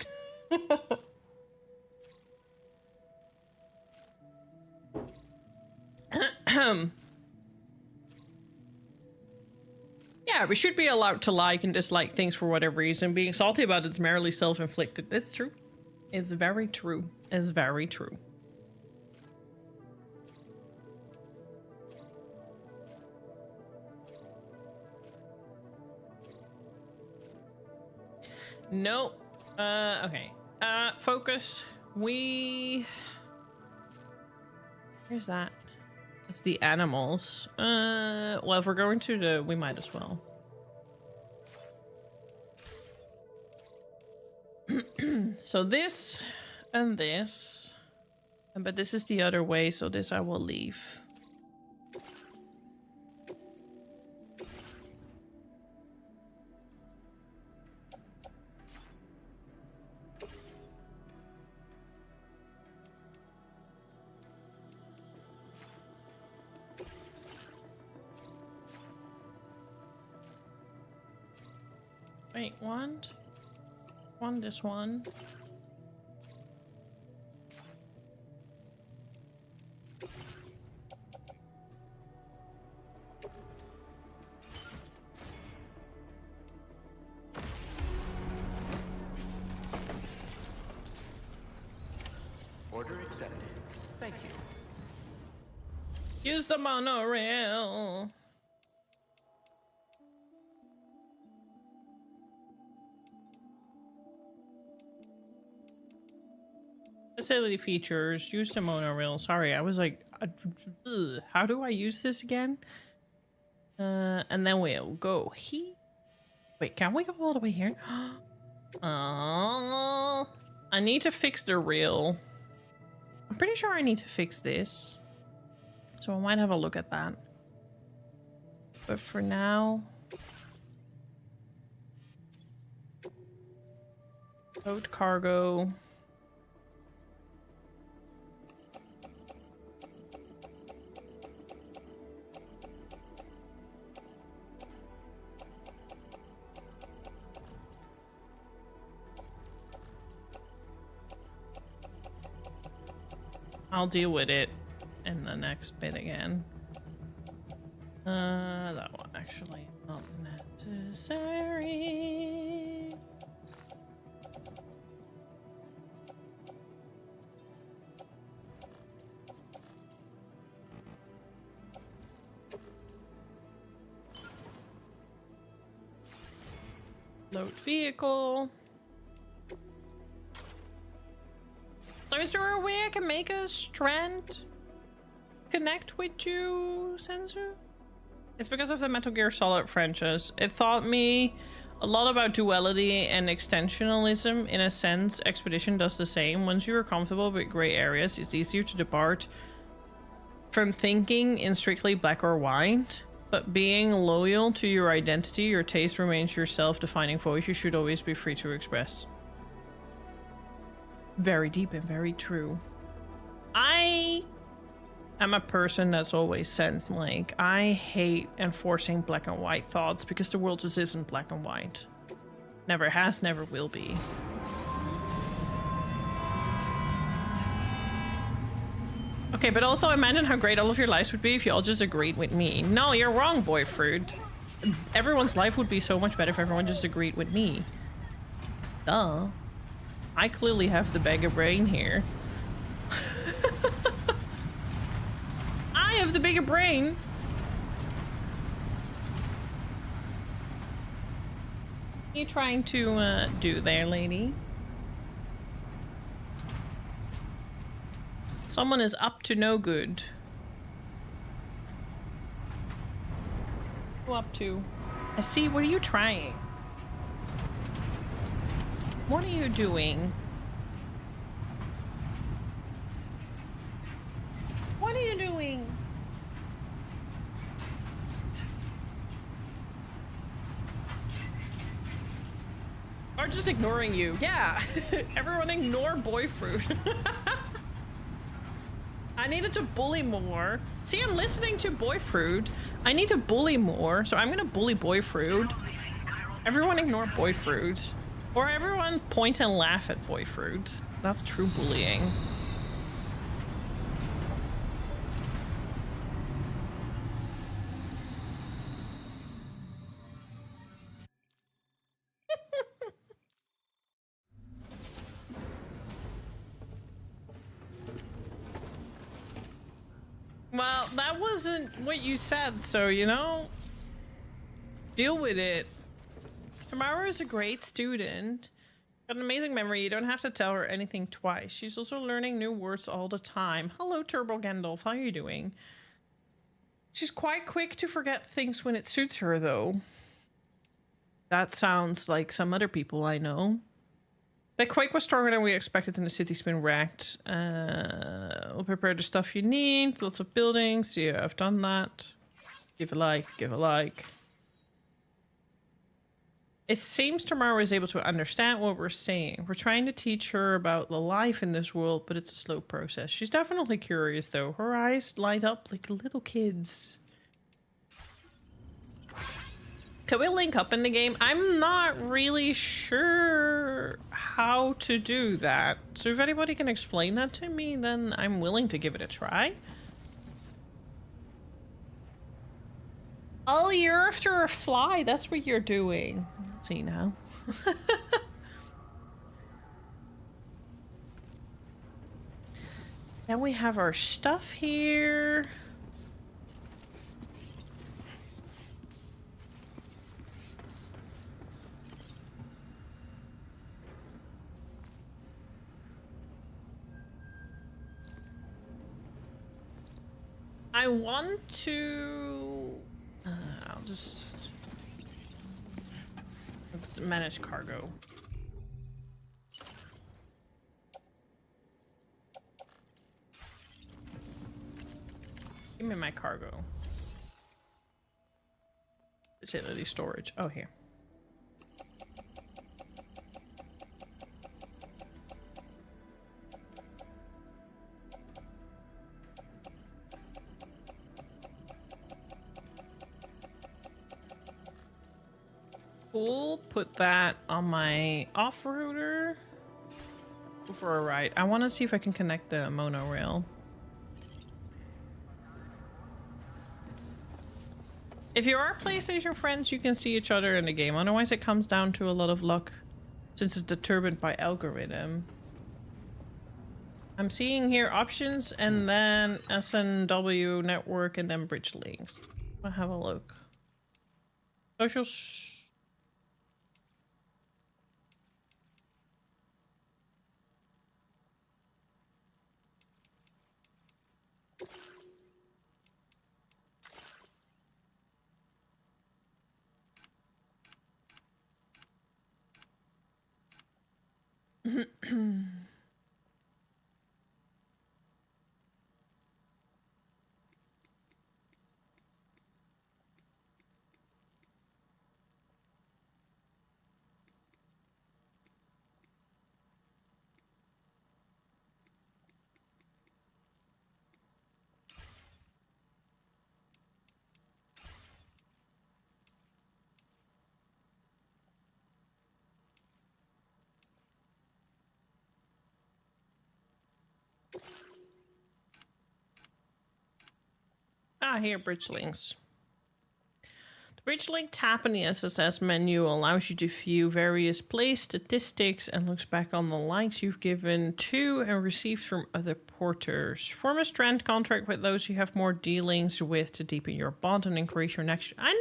Yeah, Yeah, we should be allowed to like and dislike things for whatever reason. Being salty about it's merely self-inflicted. It's true. It's very true. It's very true. Nope. Okay. Focus. Where's that? It's the animals. Well, if we're going to the... we might as well. So this and this. But this is the other way, so this I will leave. Wait, one, this one. Order accepted. Thank you. Use the monorail. Facility features. Use the monorail. Sorry, I was like, how do I use this again? And then we'll go here. Wait, can we go all the way here? I need to fix the rail. I'm pretty sure I need to fix this. So I might have a look at that. But for now... load cargo. I'll deal with it in the next bit again. That one actually not necessary. Load vehicle. So is there a way I can make a strand connect with you, Senzu? It's because of the Metal Gear Solid franchise. It taught me a lot about duality and extensionalism. In a sense, Expedition does the same. Once you are comfortable with gray areas, it's easier to depart from thinking in strictly black or white. But being loyal to your identity, your taste remains your self-defining voice you should always be free to express. Very deep and very true. I am a person that's always said, like, I hate enforcing black and white thoughts because the world just isn't black and white. Never has, never will be. Okay, but also imagine how great all of your lives would be if you all just agreed with me. No, you're wrong, boyfriend. Everyone's life would be so much better if everyone just agreed with me. Duh. I clearly have the bigger brain here. I have the bigger brain. What are you trying to do there, lady? Someone is up to no good. What are you up to? I see. What are you trying? What are you doing? What are you doing? Or just ignoring you. Yeah. Everyone ignore boyfriend. I needed to bully more. See, I'm listening to boyfriend. I need to bully more, so I'm gonna bully boyfriend. Everyone ignore boyfriend. Or everyone point and laugh at boyfriend. That's true bullying. Well, that wasn't what you said, so, you know, deal with it. Tamara is a great student. Got an amazing memory. You don't have to tell her anything twice. She's also learning new words all the time. Hello, Turbo Gandalf. How are you doing? She's quite quick to forget things when it suits her, though. That sounds like some other people I know. The quake was stronger than we expected and the city's been wrecked. We'll prepare the stuff you need. Lots of buildings. Yeah, I've done that. Give a like, give a like. It seems Tamara is able to understand what we're saying. We're trying to teach her about the life in this world, but it's a slow process. She's definitely curious, though. Her eyes light up like little kids. Can we link up in the game? I'm not really sure how to do that. So if anybody can explain that to me, then I'm willing to give it a try. Oh, you're after a fly. That's what you're doing. Let's see now. Now we have our stuff here. I want to... I'll just... Let's manage cargo. Give me my cargo. Facility storage. Oh, here. Cool. Put that on my off-roader. Go for a ride. I want to see if I can connect the monorail. If you are PlayStation friends, you can see each other in the game. Otherwise, it comes down to a lot of luck, since it's determined by algorithm. I'm seeing here options, and then SNW network, and then bridge links. I'll have a look. Socials. Here, bridge links. The bridge link tab in the SSS menu allows you to view various play statistics and looks back on the likes you've given to and received from other porters. Form a strand contract with those you have more dealings with to deepen your bond and increase your next... I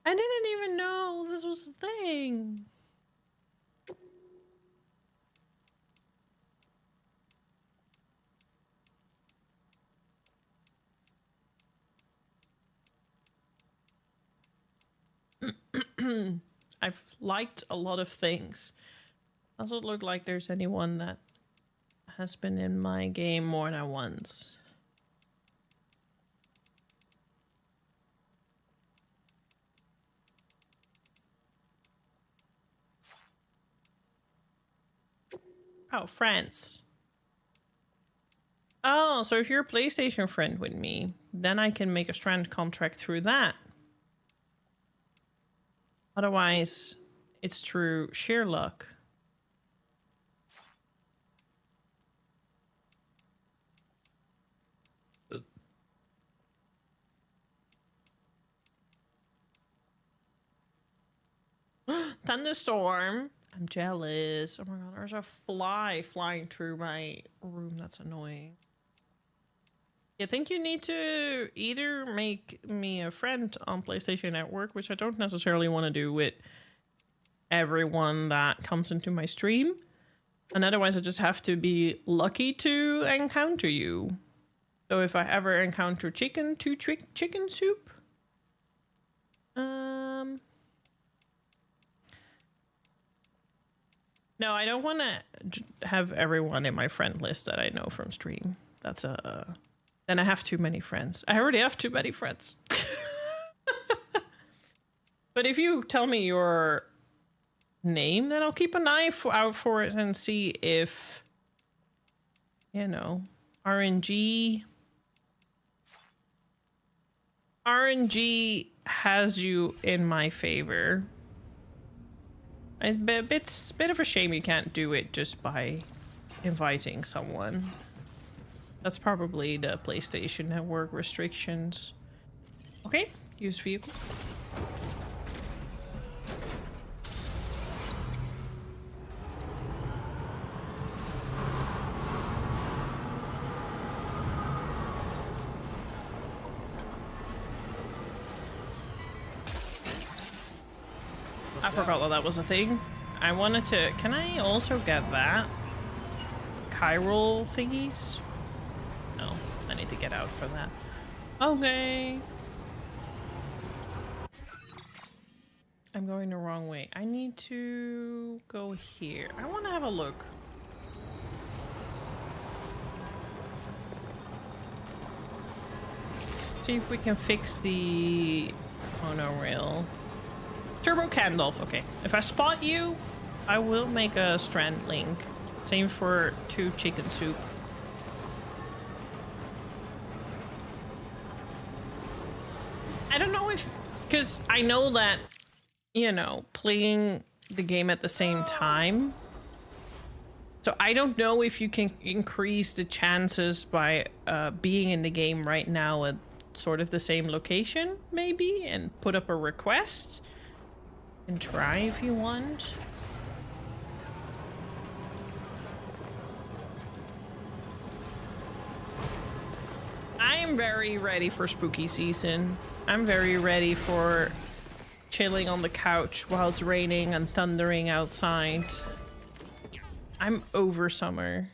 didn't even know this was a thing. I've liked a lot of things. Doesn't look like there's anyone that has been in my game more than once. Oh, France. Oh, so if you're a PlayStation friend with me, then I can make a strand contract through that. Otherwise, it's through sheer luck. Thunderstorm. I'm jealous. Oh my god, there's a fly flying through my room. That's annoying. I think you need to either make me a friend on PlayStation Network, which I don't necessarily want to do with everyone that comes into my stream. And otherwise I just have to be lucky to encounter you. So if I ever encounter chicken soup. No, I don't want to have everyone in my friend list that I know from stream. That's then I have too many friends. I already have too many friends. But if you tell me your name, then I'll keep an eye out for it and see if, you know, RNG has you in my favor. It's a bit of a shame you can't do it just by inviting someone. That's probably the PlayStation Network restrictions. Okay, use vehicle. I forgot that was a thing. I wanted to... Can I also get that? Chiral thingies? No, I need to get out for that. Okay. I'm going the wrong way. I need to go here. I want to have a look. See if we can fix the monorail. Turbo Candolph, okay. If I spot you, I will make a strand link. Same for 2 chicken soup. I don't know if... Because I know that, you know, playing the game at the same time. So I don't know if you can increase the chances by being in the game right now at sort of the same location, maybe, and put up a request. And try if you want. I am very ready for spooky season. I'm very ready for chilling on the couch while it's raining and thundering outside. I'm over summer.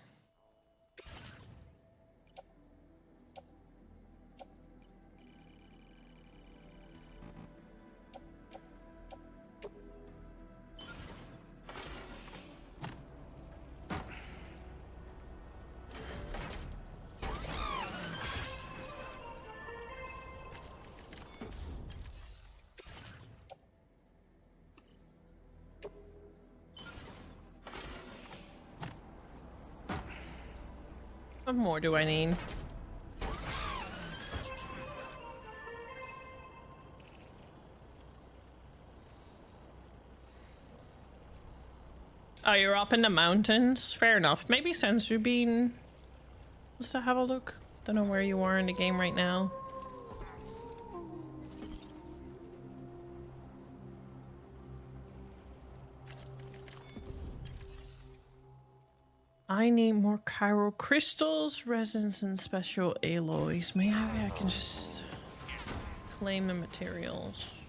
What more do I need? Oh, you're up in the mountains? Fair enough. Maybe since you've been... Let's have a look. Don't know where you are in the game right now. I need more chiral crystals, resins, and special alloys. Maybe I can just claim the materials.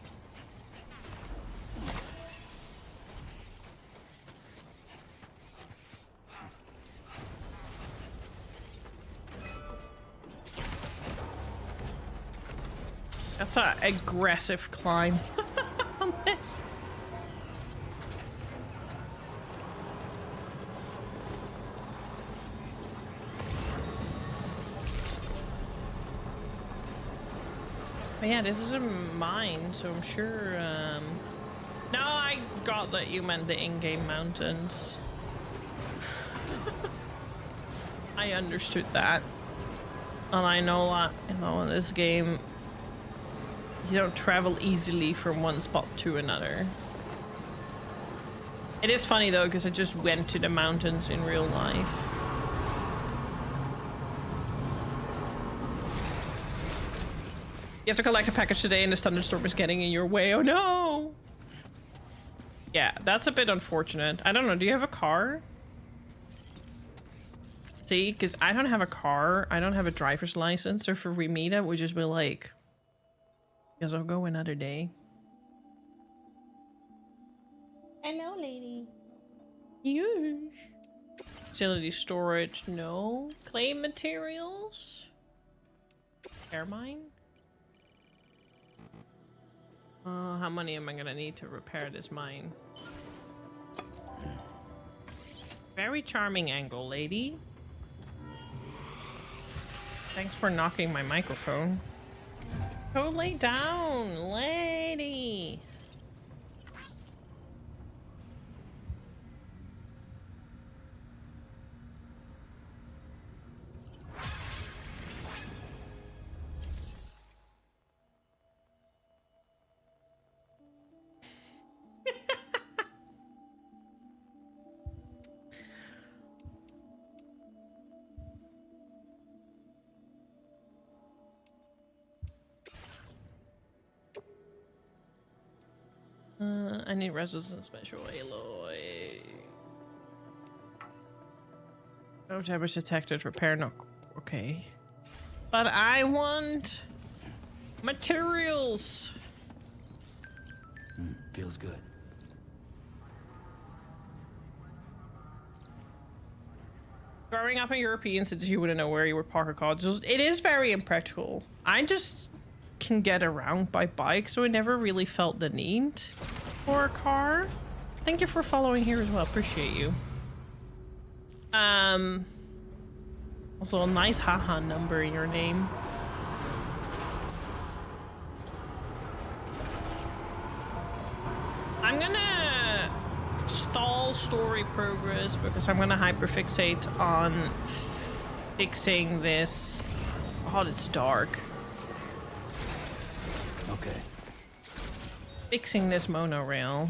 That's an aggressive climb on this. But yeah, this is a mine, so I'm sure, No, I got that you meant the in-game mountains. I understood that. And I know that, you know, in this game, you don't travel easily from one spot to another. It is funny though, because I just went to the mountains in real life. You have to collect a package today and this thunderstorm is getting in your way. Oh no! Yeah, that's a bit unfortunate. I don't know, do you have a car? See, because I don't have a car, I don't have a driver's license, so if we meet up, we'll just be like, guess I'll go another day. Hello, lady. Yes. Facility storage, no. Clay materials? Air mine? How many am I gonna need to repair this mine? Very charming angle, lady. Thanks for knocking my microphone. Go lay down, lady. I need resistance special alloy. No damage detected. Repair no. Okay. But I want materials. Feels good. Growing up in European cities, you wouldn't know where you would park a car. It is very impractical. I just can get around by bike, so I never really felt the need for a car. Thank you for following here as well. Appreciate you. Also a nice haha number in your name. I'm gonna stall story progress because I'm gonna hyperfixate on fixing this. Oh, it's dark. Okay. Fixing this monorail.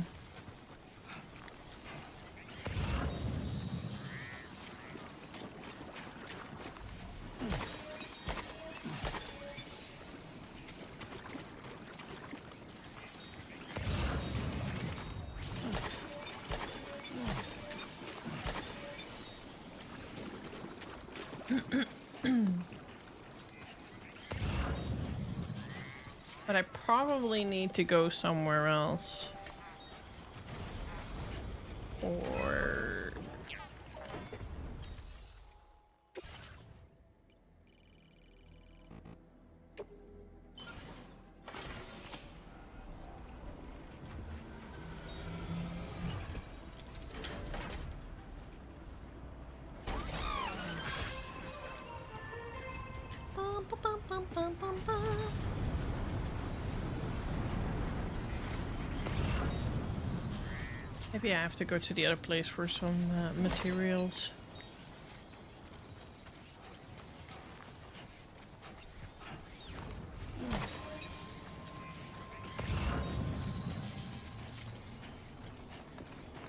But I probably need to go somewhere else. Or... Maybe I have to go to the other place for some materials.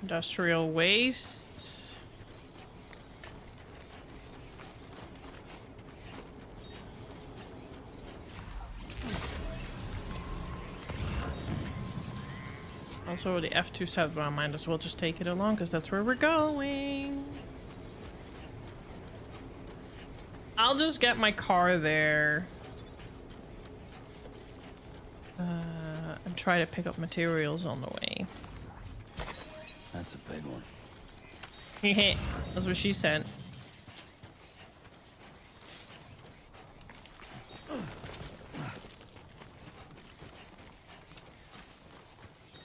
Industrial waste. Also, the F2 set, but I might as well just take it along because that's where we're going. I'll just get my car there. And try to pick up materials on the way. That's a big one. Heh, that's what she said.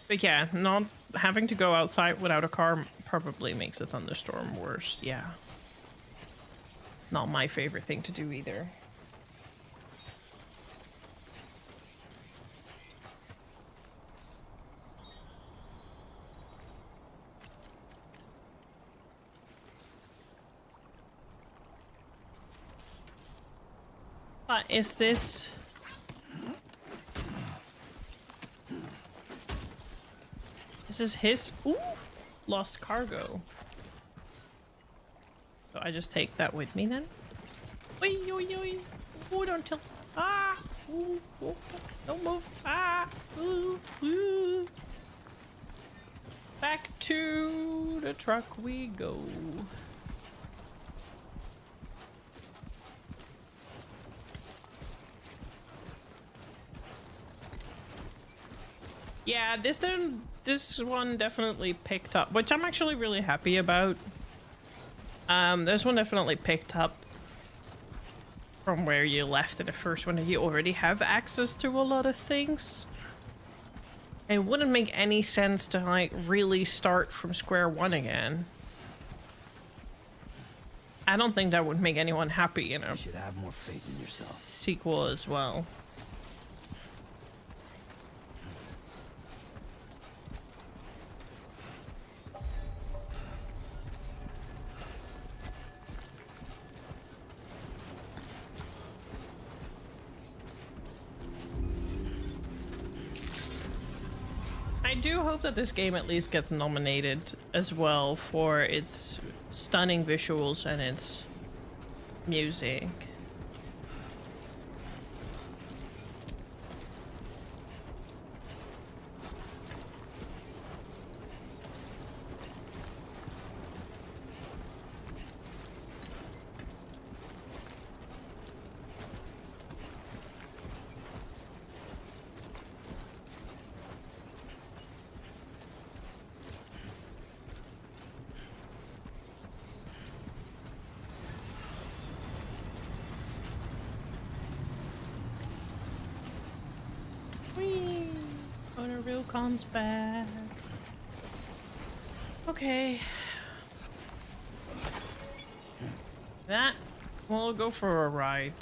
But yeah, not having to go outside without a car probably makes a thunderstorm worse. Yeah. Not my favorite thing to do either. But is this... This is his... Ooh! Lost cargo. So I just take that with me then? Oi, oi, oi! Oh, don't tilt! Ah! Ooh, ooh, don't move! Ah! Ooh, ooh! Back to the truck we go. Yeah, this one definitely picked up, which I'm actually really happy about. This one definitely picked up from where you left in the first one. You already have access to a lot of things. It wouldn't make any sense to like really start from square one again. I don't think that would make anyone happy, you know. You should have more faith in yourself. Sequel as well. I do hope that this game at least gets nominated as well for its stunning visuals and its music. Comes back. Okay. That we'll go for a ride.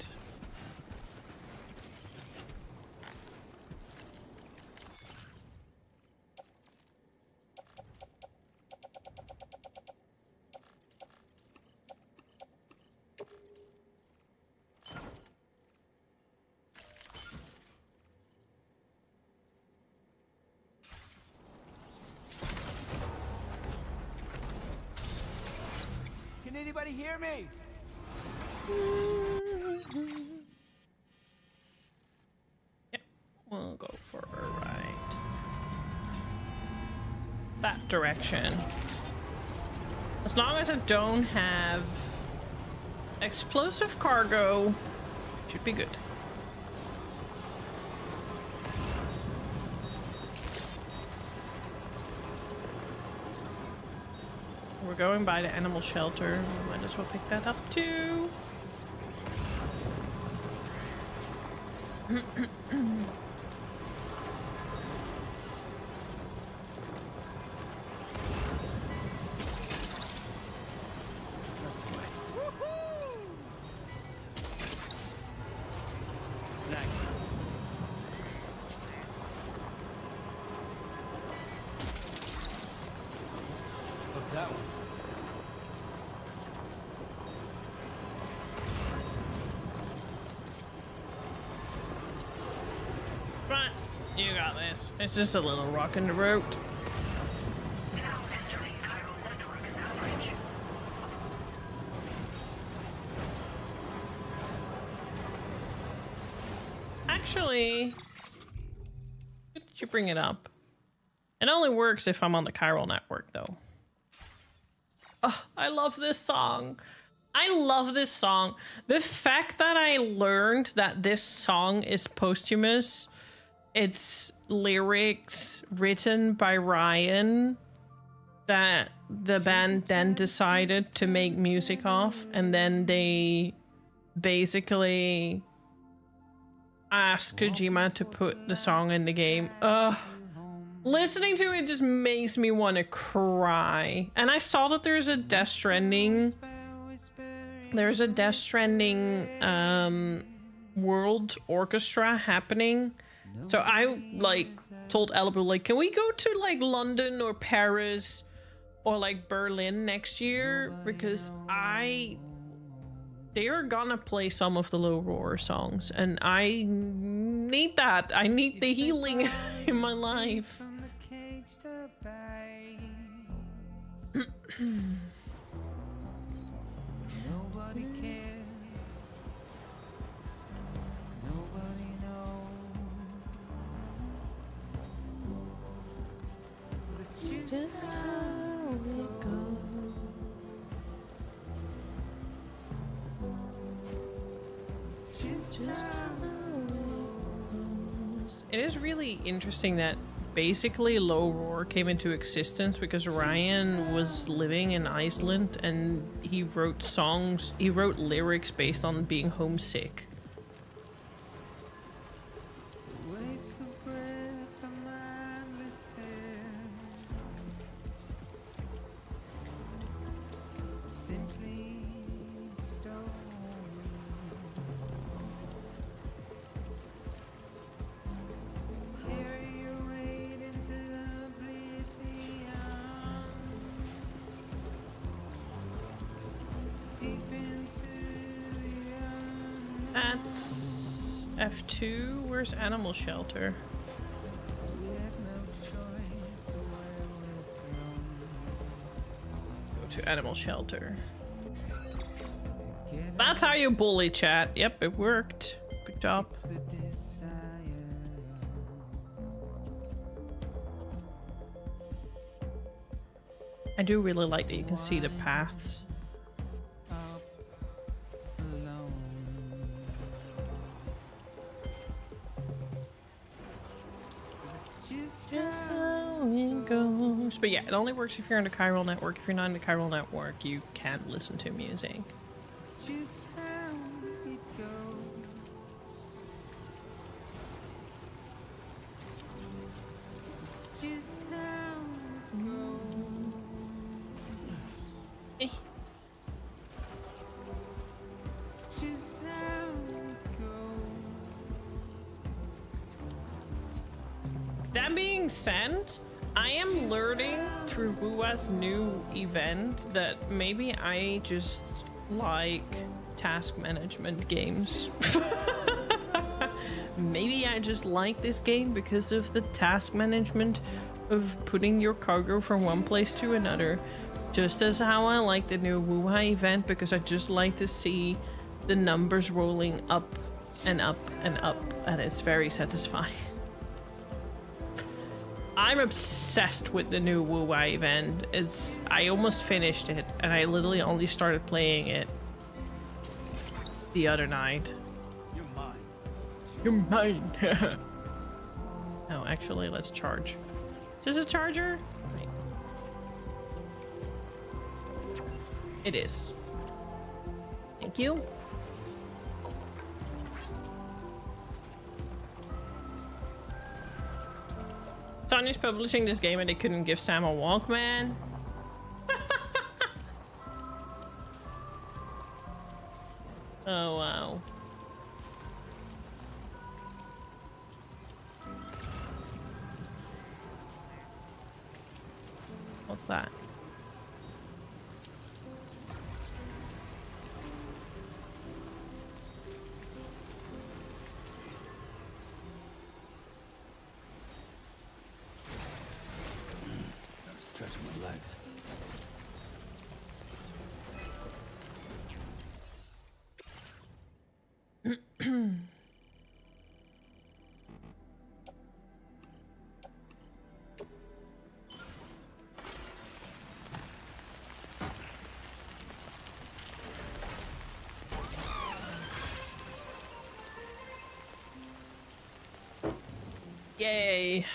Anybody hear me? Yep, we'll go for a ride. That direction. As long as I don't have explosive cargo, should be good. We're going by the animal shelter. We might as well pick that up too. That one. Right, you got this. It's just a little rock in the road. Now entering chiral network coverage. Actually, good that you bring it up. It only works if I'm on the chiral network, though. Oh, I love this song. I love this song. The fact that I learned that this song is posthumous, it's lyrics written by Ryan that the band then decided to make music off, and then they basically asked Kojima to put the song in the game. Listening to it just makes me want to cry. And I saw that there's a Death Stranding. There's a Death Stranding world orchestra happening. So I like told Alibu, like, can we go to like London or Paris or like Berlin next year? Because they are gonna play some of the Low Roar songs, and I need that. I need the healing in my life. Nobody cares. Nobody knows. It's Just how it goes. Just how it goes. It is really interesting that basically Low Roar came into existence because Ryan was living in Iceland and he wrote lyrics based on being homesick. That's F2. Where's Animal Shelter? Go to Animal Shelter. That's how you bully, chat. Yep, it worked. Good job. I do really like that you can see the paths. Just how it goes. But yeah, it only works if you're in the chiral network. If you're not in the chiral network, you can't listen to music. That being said, I am learning through Wua's new event that maybe I just like task management games. Maybe I just like this game because of the task management of putting your cargo from one place to another. Just as how I like the new Wuha event because I just like to see the numbers rolling up and up and up, and it's very satisfying. I'm obsessed with the new Wuwai event. I almost finished it, and I literally only started playing it the other night. You're mine. You're mine. No, actually, let's charge. Is this a charger? Wait. It is. Thank you. Sony's publishing this game and they couldn't give Sam a Walkman. Oh wow. What's that? Stretching my legs. Yay.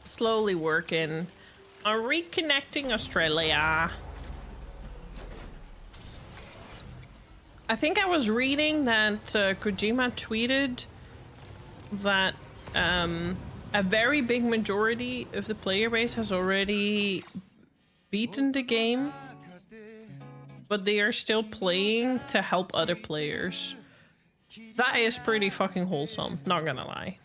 Slowly working on reconnecting Australia. I think I was reading that Kojima tweeted that a very big majority of the player base has already beaten the game, but they are still playing to help other players. That is pretty fucking wholesome, not gonna lie.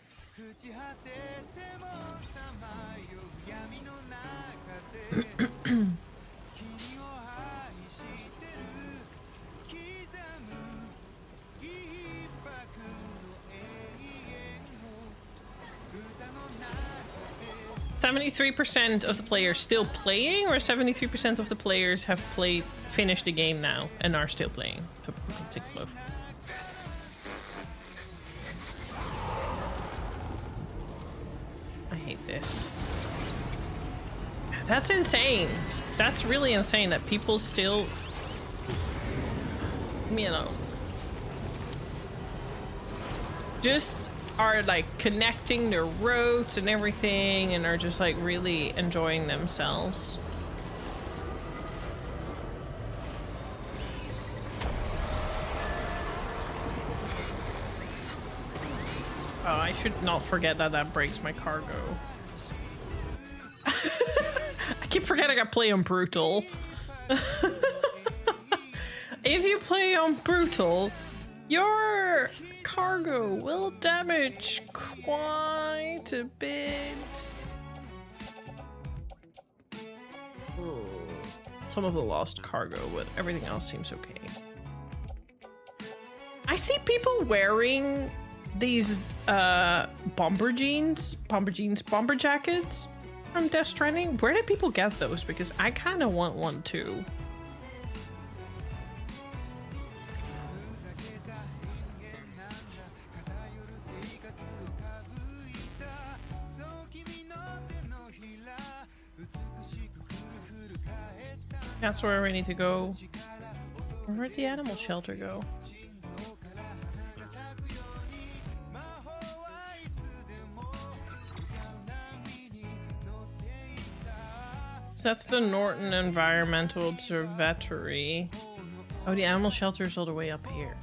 %73% of the players still playing, or 73% of the players have finished the game now and are still playing? I hate this. That's insane. That's really insane that people still... Leave me alone. Just are like connecting their roads and everything and are just like really enjoying themselves. Oh, I should not forget that that breaks my cargo. I keep forgetting I play on brutal. If you play on brutal, your cargo will damage quite a bit. Ooh. Some of the lost cargo, but everything else seems okay. I see people wearing these bomber jackets from Death Stranding. Where did people get those? Because I kind of want one too. That's where we need to go. Where'd the animal shelter go? So that's the Norton Environmental Observatory. Oh, the animal shelter is all the way up here.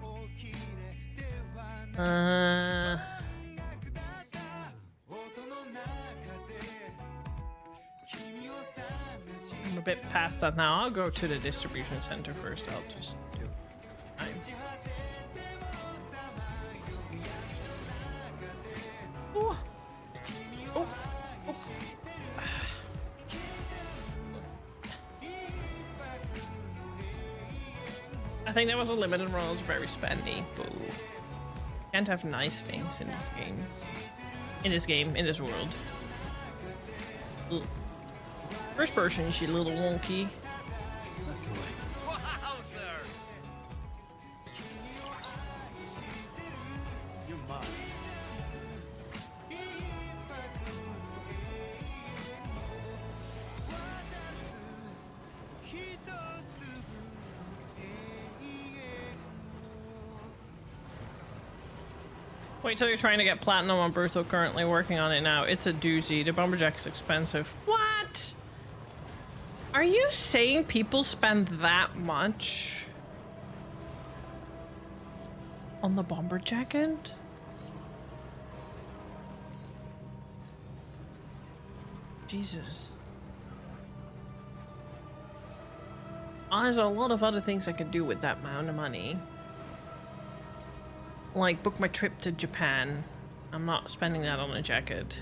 I'm a bit past that now. I'll go to the distribution center first. I'll just do time. Ooh. Oh. Oh. I think that was a limited run. It was very spendy. Boo. Can't have nice things in this game. In this world. Ugh. First person, she a little wonky. That's the way. Wowzer! You're mine. Wait till you're trying to get platinum on Brutal. Currently working on it now. It's a doozy. The Bomberjack's expensive. What? Are you saying people spend that much on the Bomberjack end? Jesus. There's a lot of other things I could do with that amount of money. Like book my trip to Japan. I'm not spending that on a jacket.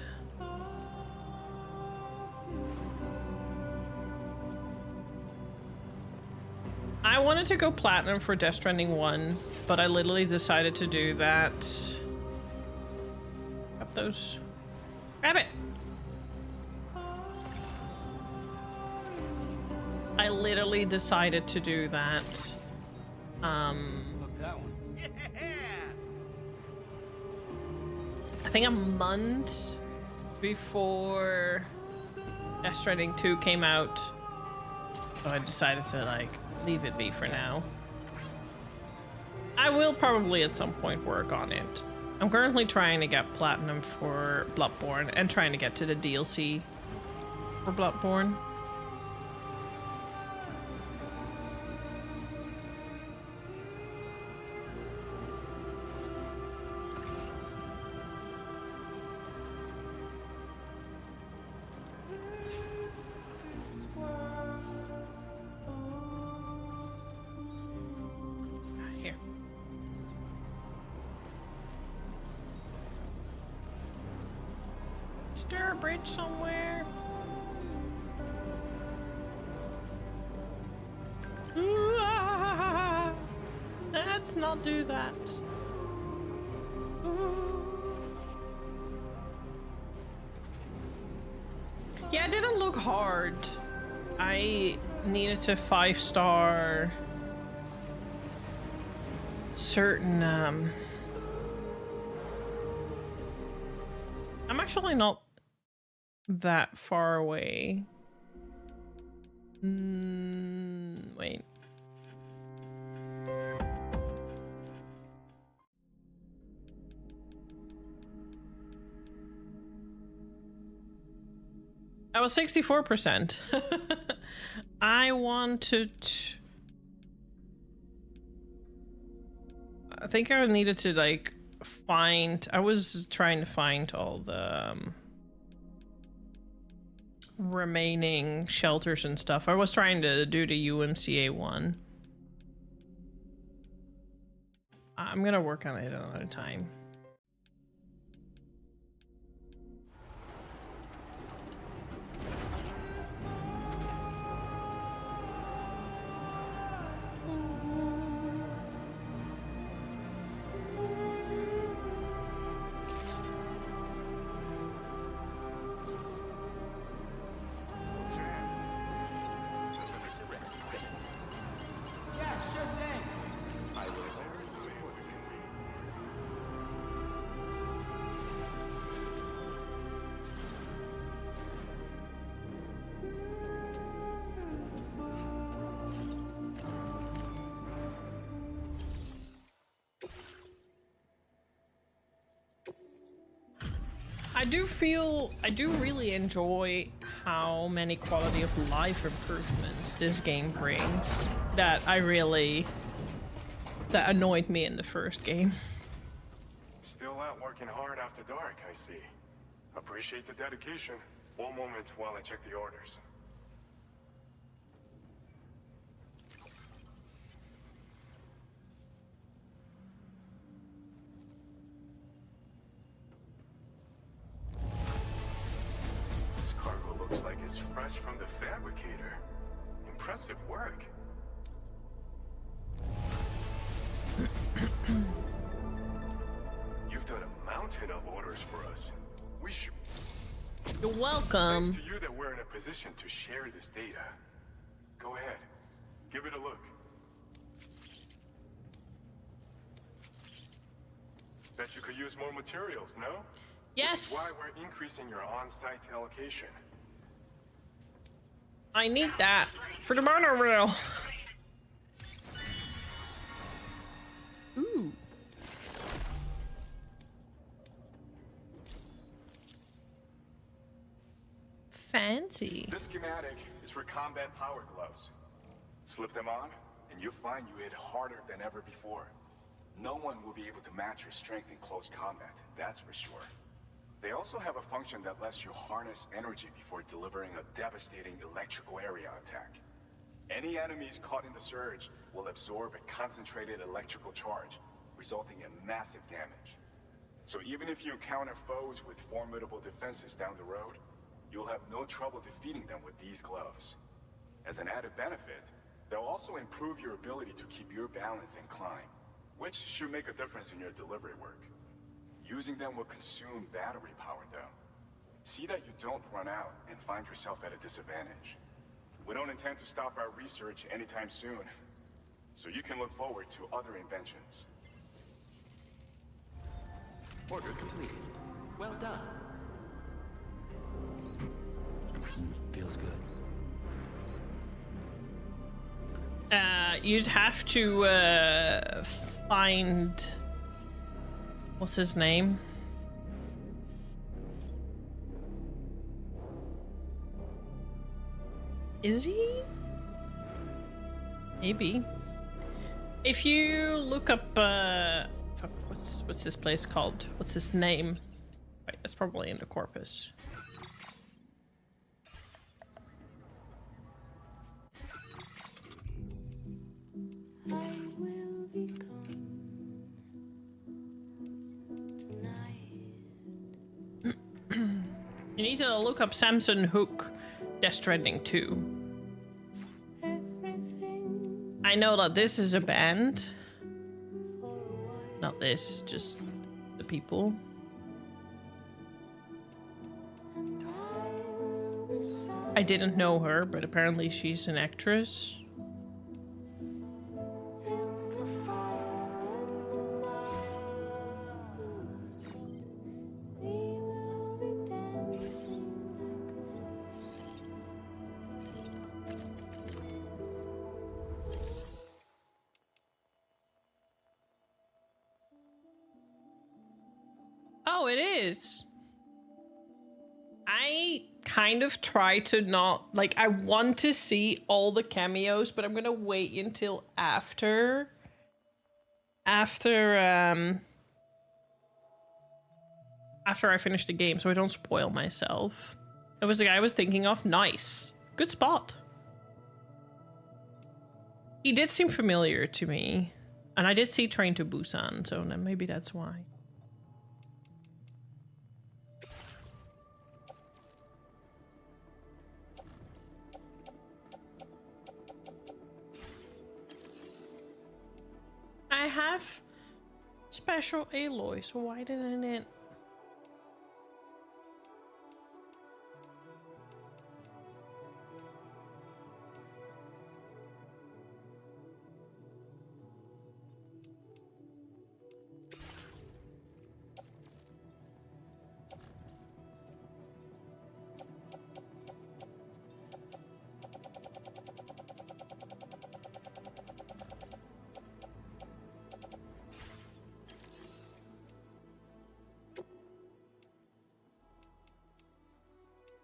I wanted to go platinum for Death Stranding 1, but I literally decided to do that. Grab those. Grab it! I literally decided to do that. Look, that one. I think a month before Death Stranding 2 came out. So I decided to like leave it be for now. I will probably at some point work on it. I'm currently trying to get platinum for Bloodborne and trying to get to the DLC for Bloodborne. Is there a bridge somewhere? Ooh, ah, let's not do that. Ooh. Yeah, it didn't look hard. I needed to 5-star certain I'm actually not that far away. Wait. I was 64%. I wanted... I think I needed to, like, find... I was trying to find all the remaining shelters and stuff. I was trying to do the UMCA one. I'm gonna work on it another time. Yeah, sure thing. I do really enjoy how many quality of life improvements this game brings that that annoyed me in the first game. Still out working hard after dark, I see. Appreciate the dedication. One moment while I check the orders. This cargo looks like it's fresh from the fabricator. Impressive work. You've done a mountain of orders for us. We should... You're welcome. Thanks to you that we're in a position to share this data. Go ahead. Give it a look. Bet you could use more materials, no? Yes. Which is why we're increasing your on-site allocation. I need that for the monorail. Ooh. Fancy. This schematic is for combat power gloves. Slip them on, and you'll find you hit harder than ever before. No one will be able to match your strength in close combat, that's for sure. They also have a function that lets you harness energy before delivering a devastating electrical area attack. Any enemies caught in the surge will absorb a concentrated electrical charge, resulting in massive damage. So even if you encounter foes with formidable defenses down the road, you'll have no trouble defeating them with these gloves. As an added benefit, they'll also improve your ability to keep your balance and climb, which should make a difference in your delivery work. Using them will consume battery power though. See that you don't run out and find yourself at a disadvantage. We don't intend to stop our research anytime soon, so you can look forward to other inventions. Order completed. Well done. Feels good. You'd have to find... What's his name? Is he? Maybe. If you look up, fuck, what's this place called? What's his name? Right, that's probably in the corpus. You need to look up Samson Hook, Death Stranding 2. I know that this is a band. Not this, just the people. I didn't know her, but apparently she's an actress. Oh, it is. I kind of try to not, like, I want to see all the cameos, but I'm gonna wait until after I finish the game so I don't spoil myself. That was the guy I was thinking of. Nice. Good spot. He did seem familiar to me. And I did see Train to Busan, so maybe that's why. I have special alloy, so why didn't it?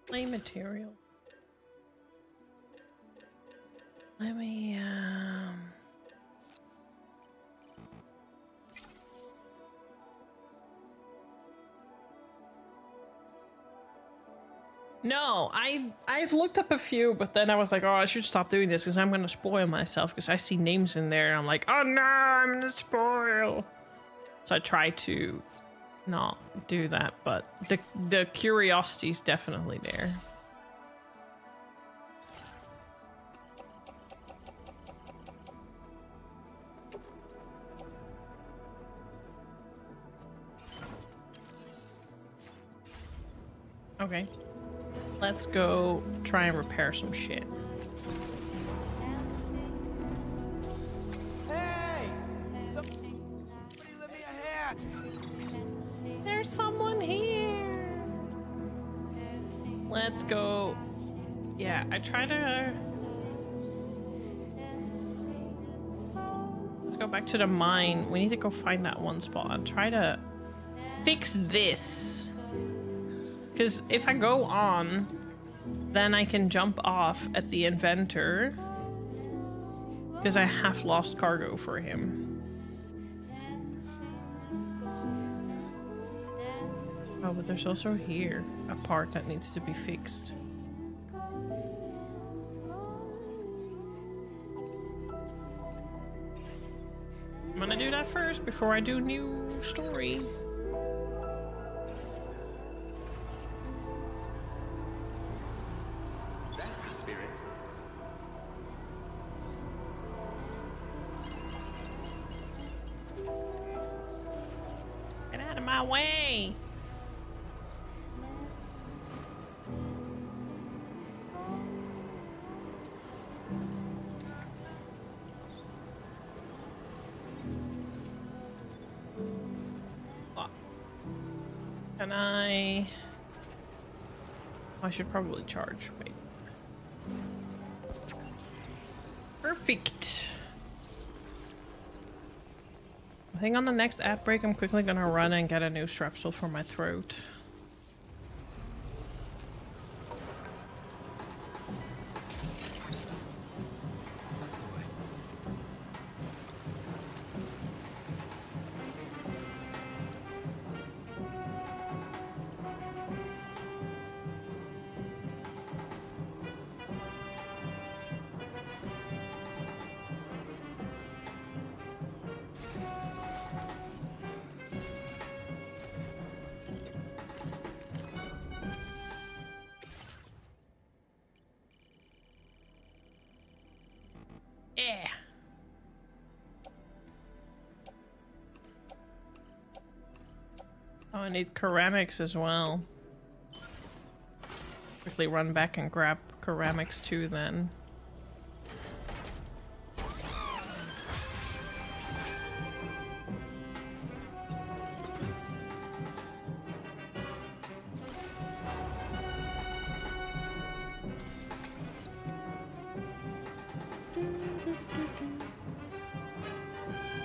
Play material. Let me No, I've looked up a few, but then I was like, oh, I should stop doing this because I'm gonna spoil myself because I see names in there and I'm like, oh no, I'm gonna spoil. So I try to not do that, but the curiosity is definitely there. Okay, let's go try and repair some shit. Hey! Somebody let me a hand! There's someone here. Let's go. Yeah, I try to. Let's go back to the mine. We need to go find that one spot and try to fix this. Because if I go on, then I can jump off at the inventor. Because I have lost cargo for him. Oh, but there's also here a part that needs to be fixed. I'm gonna do that first before I do new story. Get out of my way! Can I should probably charge. Wait. Perfect. I think on the next app break, I'm quickly gonna run and get a new strepsil for my throat. Yeah. Oh, I need ceramics as well. Quickly run back and grab ceramics too then.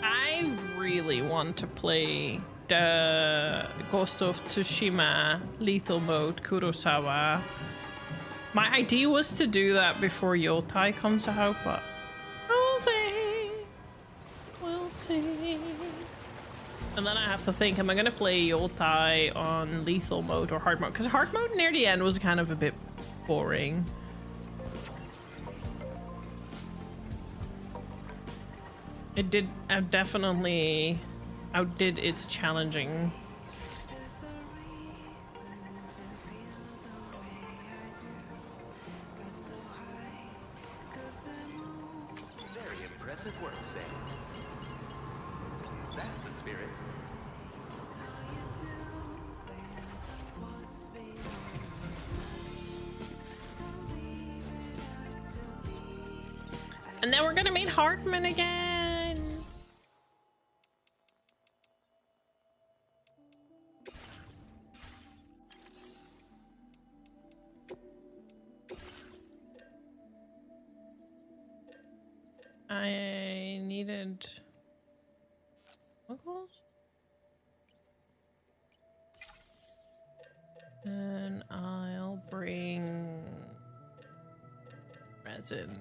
I really want to play the Ghost of Tsushima Lethal Mode Kurosawa My idea was to do that before Yotai comes out, but we'll see. We'll see. And then I have to think, am I going to play Yotai on lethal mode or hard mode? Because hard mode near the end was kind of a bit boring. It did definitely outdid its challenging. Very impressive work, Sam. That's the spirit. And then we're gonna meet Hartman again. I needed chemicals. And I'll bring resin.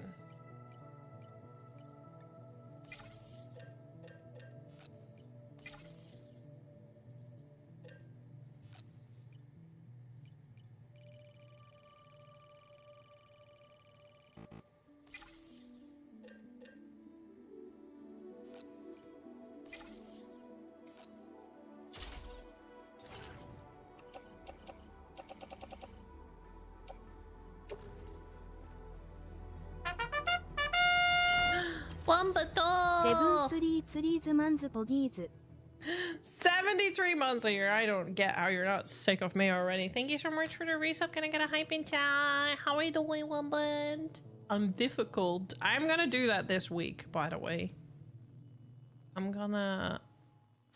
Wombato! 73 months a year. I don't get how you're not sick of me already. Thank you so much for the resub. Can I get a hype in chat? How are you doing, Wombat? I'm difficult. I'm gonna do that this week, by the way. I'm gonna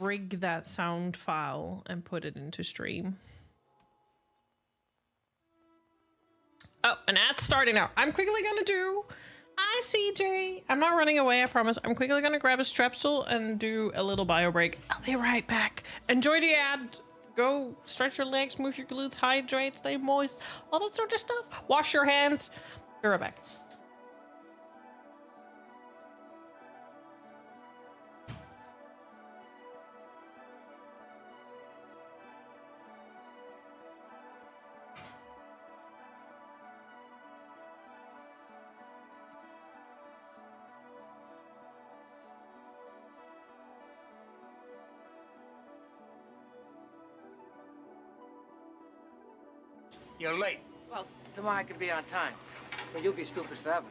rig that sound file and put it into stream. Oh, an ad's starting now. I'm quickly gonna do... Hi, CJ. I'm not running away, I promise. I'm quickly gonna grab a strepsil and do a little bio break. I'll be right back. Enjoy the ad. Go stretch your legs, move your glutes, hydrate, stay moist, all that sort of stuff. Wash your hands. Be right back. You're late. Well, tomorrow I can be on time. But you'll be stupid forever.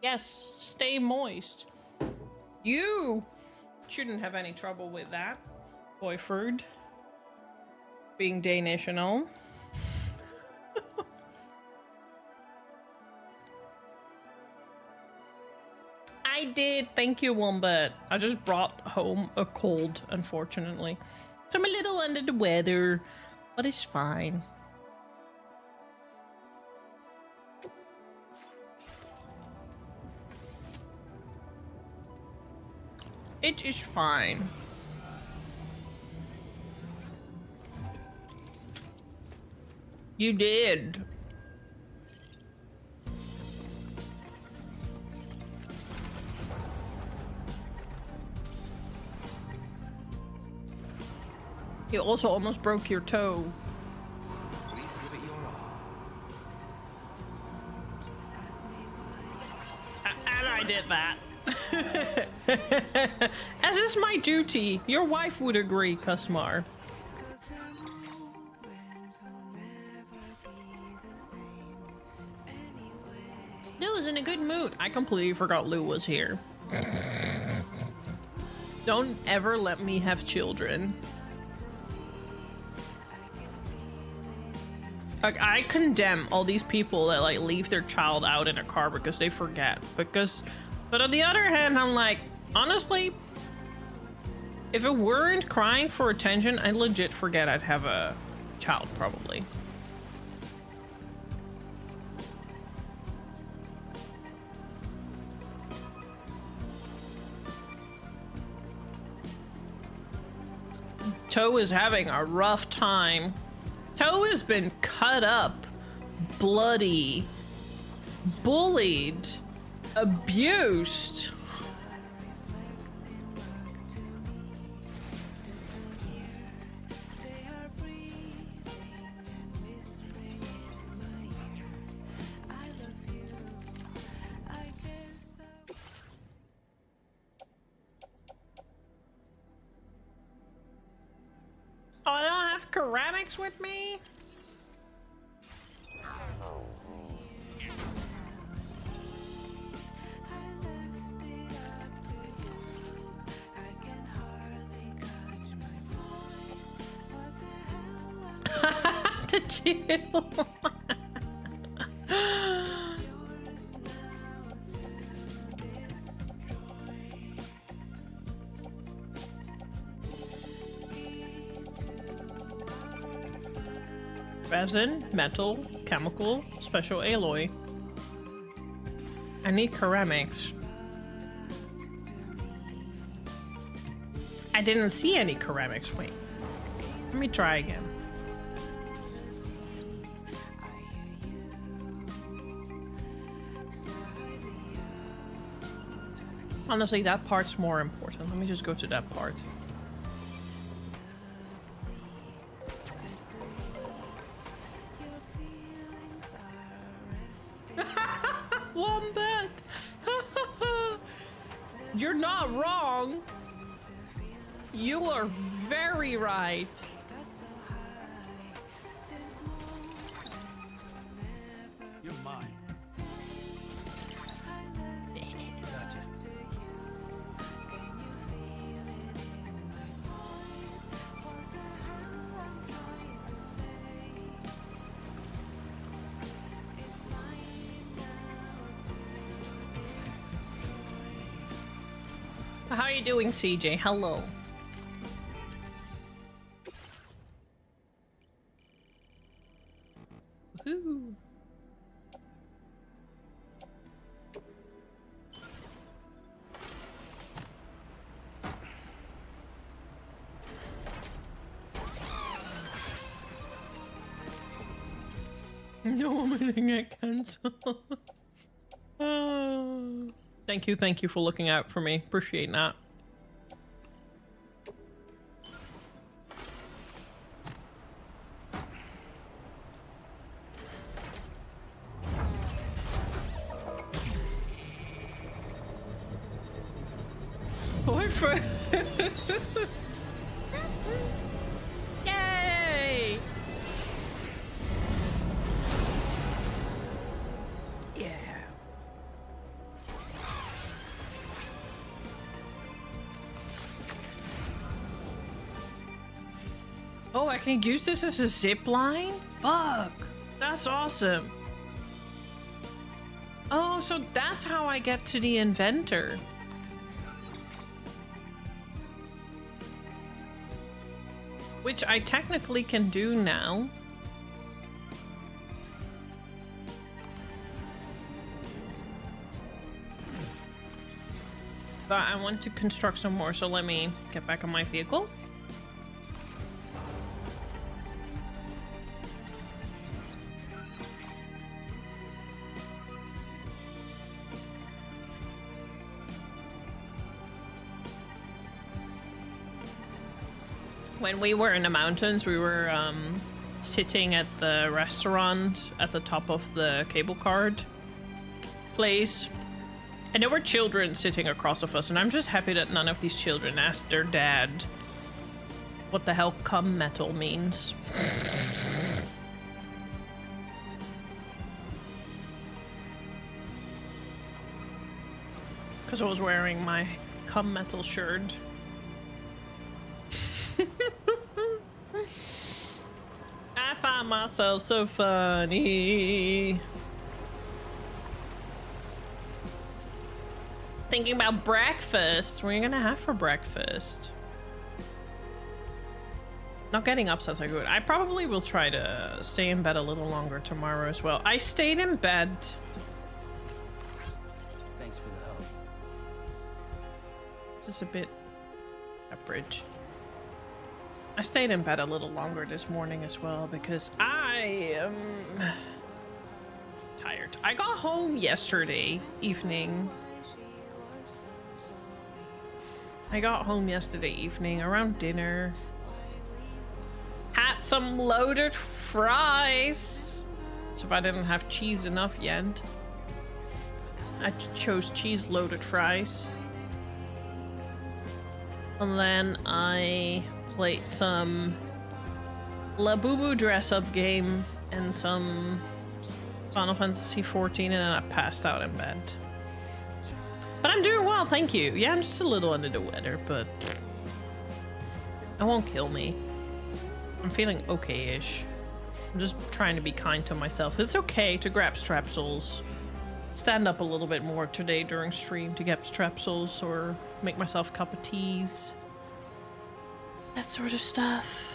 Yes, stay moist. You shouldn't have any trouble with that, Boyford. Being Danish and all. I did, thank you, Wombat. I just brought home a cold, unfortunately. So I'm a little under the weather, but it's fine. It is fine. You did. You also almost broke your toe. Please give it your all. And I did that. As is my duty. Your wife would agree, Kusmar. Lou is in a good mood. I completely forgot Lou was here. Don't ever let me have children. Like, I condemn all these people that like leave their child out in a car because they forget. But on the other hand, I'm like, honestly, if it weren't crying for attention, I'd legit forget I'd have a child, probably. Toe is having a rough time. Toe has been cut up, bloody, bullied, abused. Oh, I don't have ceramics with me? To chill. Resin, metal, chemical, special alloy. I need ceramics. I didn't see any ceramics. Wait. Let me try again. Honestly, that part's more important. Let me just go to that part. Wombat! You're not wrong. You are very right. You're mine. Gotcha. How are you doing, CJ? Hello. Woohoo. No, I'm gonna get cancelled. Oh. Thank you for looking out for me. Appreciate that. Boyfriend. Yay! Yeah. Oh, I can use this as a zip line? Fuck! That's awesome. Oh, so that's how I get to the inventor. Which I technically can do now. But I want to construct some more, so let me get back on my vehicle. When we were in the mountains, we were sitting at the restaurant at the top of the cable card place. And there were children sitting across of us, and I'm just happy that none of these children asked their dad what the hell cum metal means. Because I was wearing my cum metal shirt. I find myself so funny. Thinking about breakfast. What are you gonna have for breakfast? Not getting up sounds like good. I probably will try to stay in bed a little longer tomorrow as well. I stayed in bed. Thanks for the help. This is a bit bridge. I stayed in bed a little longer this morning as well because I am tired. I got home yesterday evening. Around dinner. Had some loaded fries. So if I didn't have cheese enough yet, I chose cheese loaded fries. And then I played some Labubu dress up game and some Final Fantasy 14, and then I passed out in bed. But I'm doing well, thank you. Yeah, I'm just a little under the weather, but it won't kill me. I'm feeling okay-ish. I'm just trying to be kind to myself. It's okay to grab strepsils. Stand up a little bit more today during stream to get strepsils or make myself a cup of teas. That sort of stuff.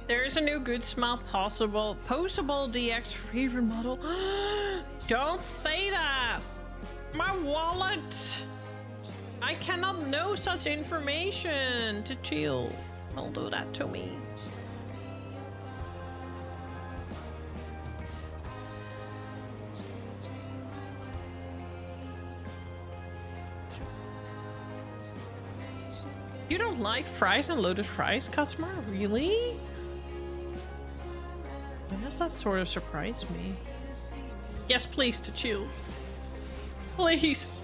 There is a new good smell possible. Postable DX favorite model. Don't say that. My wallet. I cannot know such information. To chill. Don't do that to me. You don't like fries and loaded fries, customer? Really? I guess that sort of surprised me. Yes, please, to chill. Please.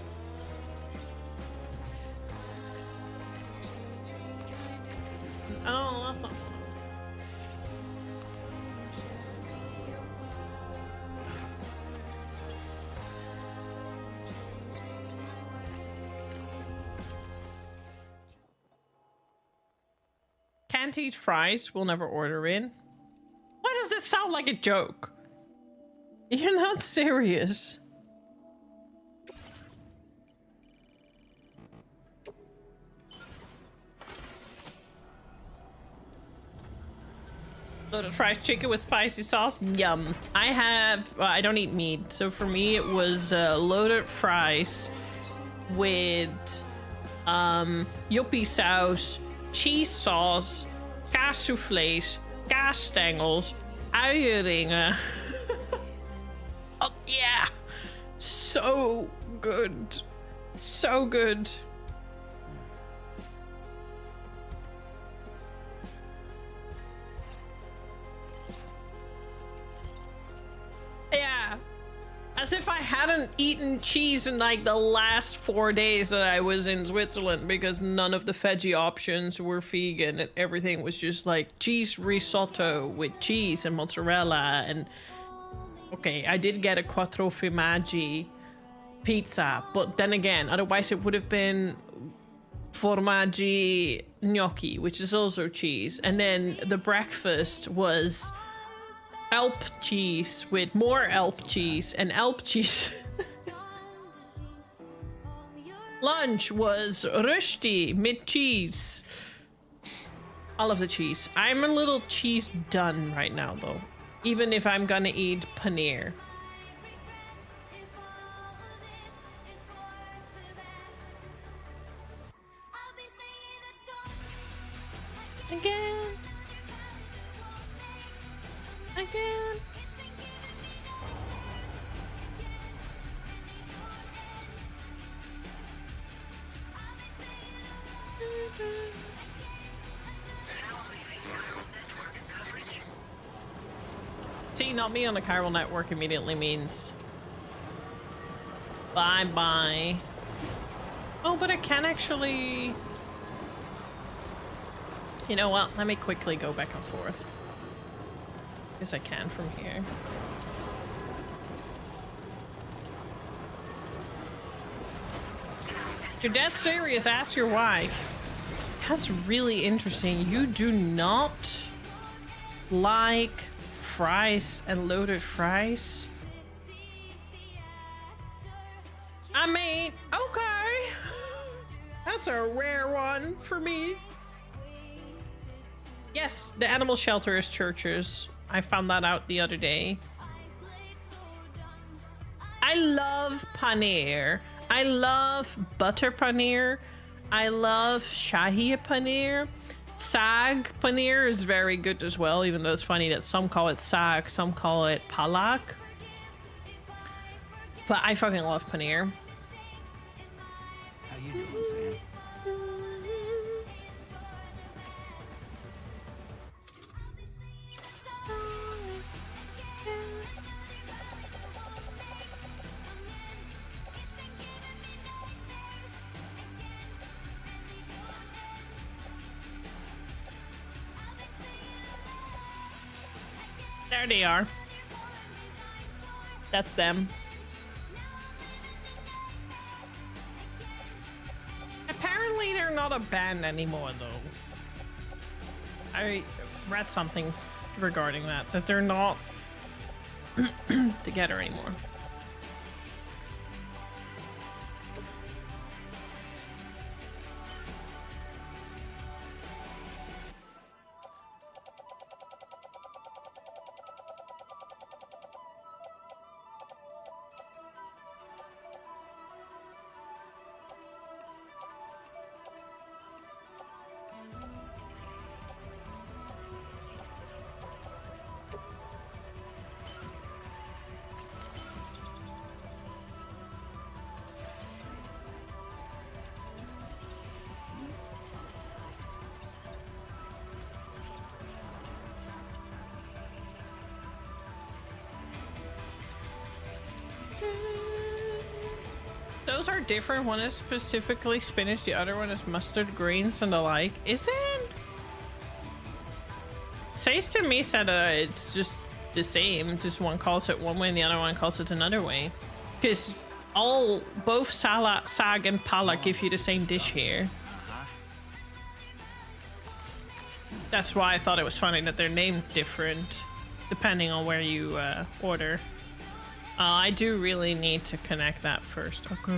Oh, that's not fun. Can't eat fries. We'll never order in. Why does this sound like a joke? You're not serious. Loaded fried chicken with spicy sauce. Yum. I don't eat meat, so for me it was loaded fries with yuppie sauce, cheese sauce, kaas soufflés, kaasstengels, uieringen. Oh yeah, so good, so good. Yeah, as if I hadn't haven't eaten cheese in like the last 4 days that I was in Switzerland because none of the veggie options were vegan and everything was just like cheese risotto with cheese and mozzarella. And okay, I did get a quattro formaggi pizza, but then again, otherwise it would have been formaggi gnocchi, which is also cheese. And then the breakfast was Alp cheese with more Alp cheese and Alp cheese. Lunch was Rösti mit cheese. All of the cheese. I'm a little cheese done right now though. Even if I'm gonna eat paneer. Again. Again. See, not me on the chiral network immediately means bye-bye. Oh, but I can actually... You know what? Let me quickly go back and forth. Because I can from here. You're dead serious. Ask your wife. That's really interesting. You do not like fries and loaded fries? I mean, okay. That's a rare one for me. Yes, the animal shelter is churches. I found that out the other day. I love paneer. I love butter paneer. I love shahi paneer. Sag paneer is very good as well, even though it's funny that some call it sag, some call it palak. But I fucking love paneer. How you doing, Sam? There they are. That's them. Apparently they're not a band anymore though. I read something regarding that they're not together anymore. Those are different. One is specifically spinach, the other one is mustard greens and the like. Is it? Says to me said it's just the same. Just one calls it one way and the other one calls it another way. Because both sag and pala give you the same dish here. That's why I thought it was funny that they're named different depending on where you order. I do really need to connect that first. Okay.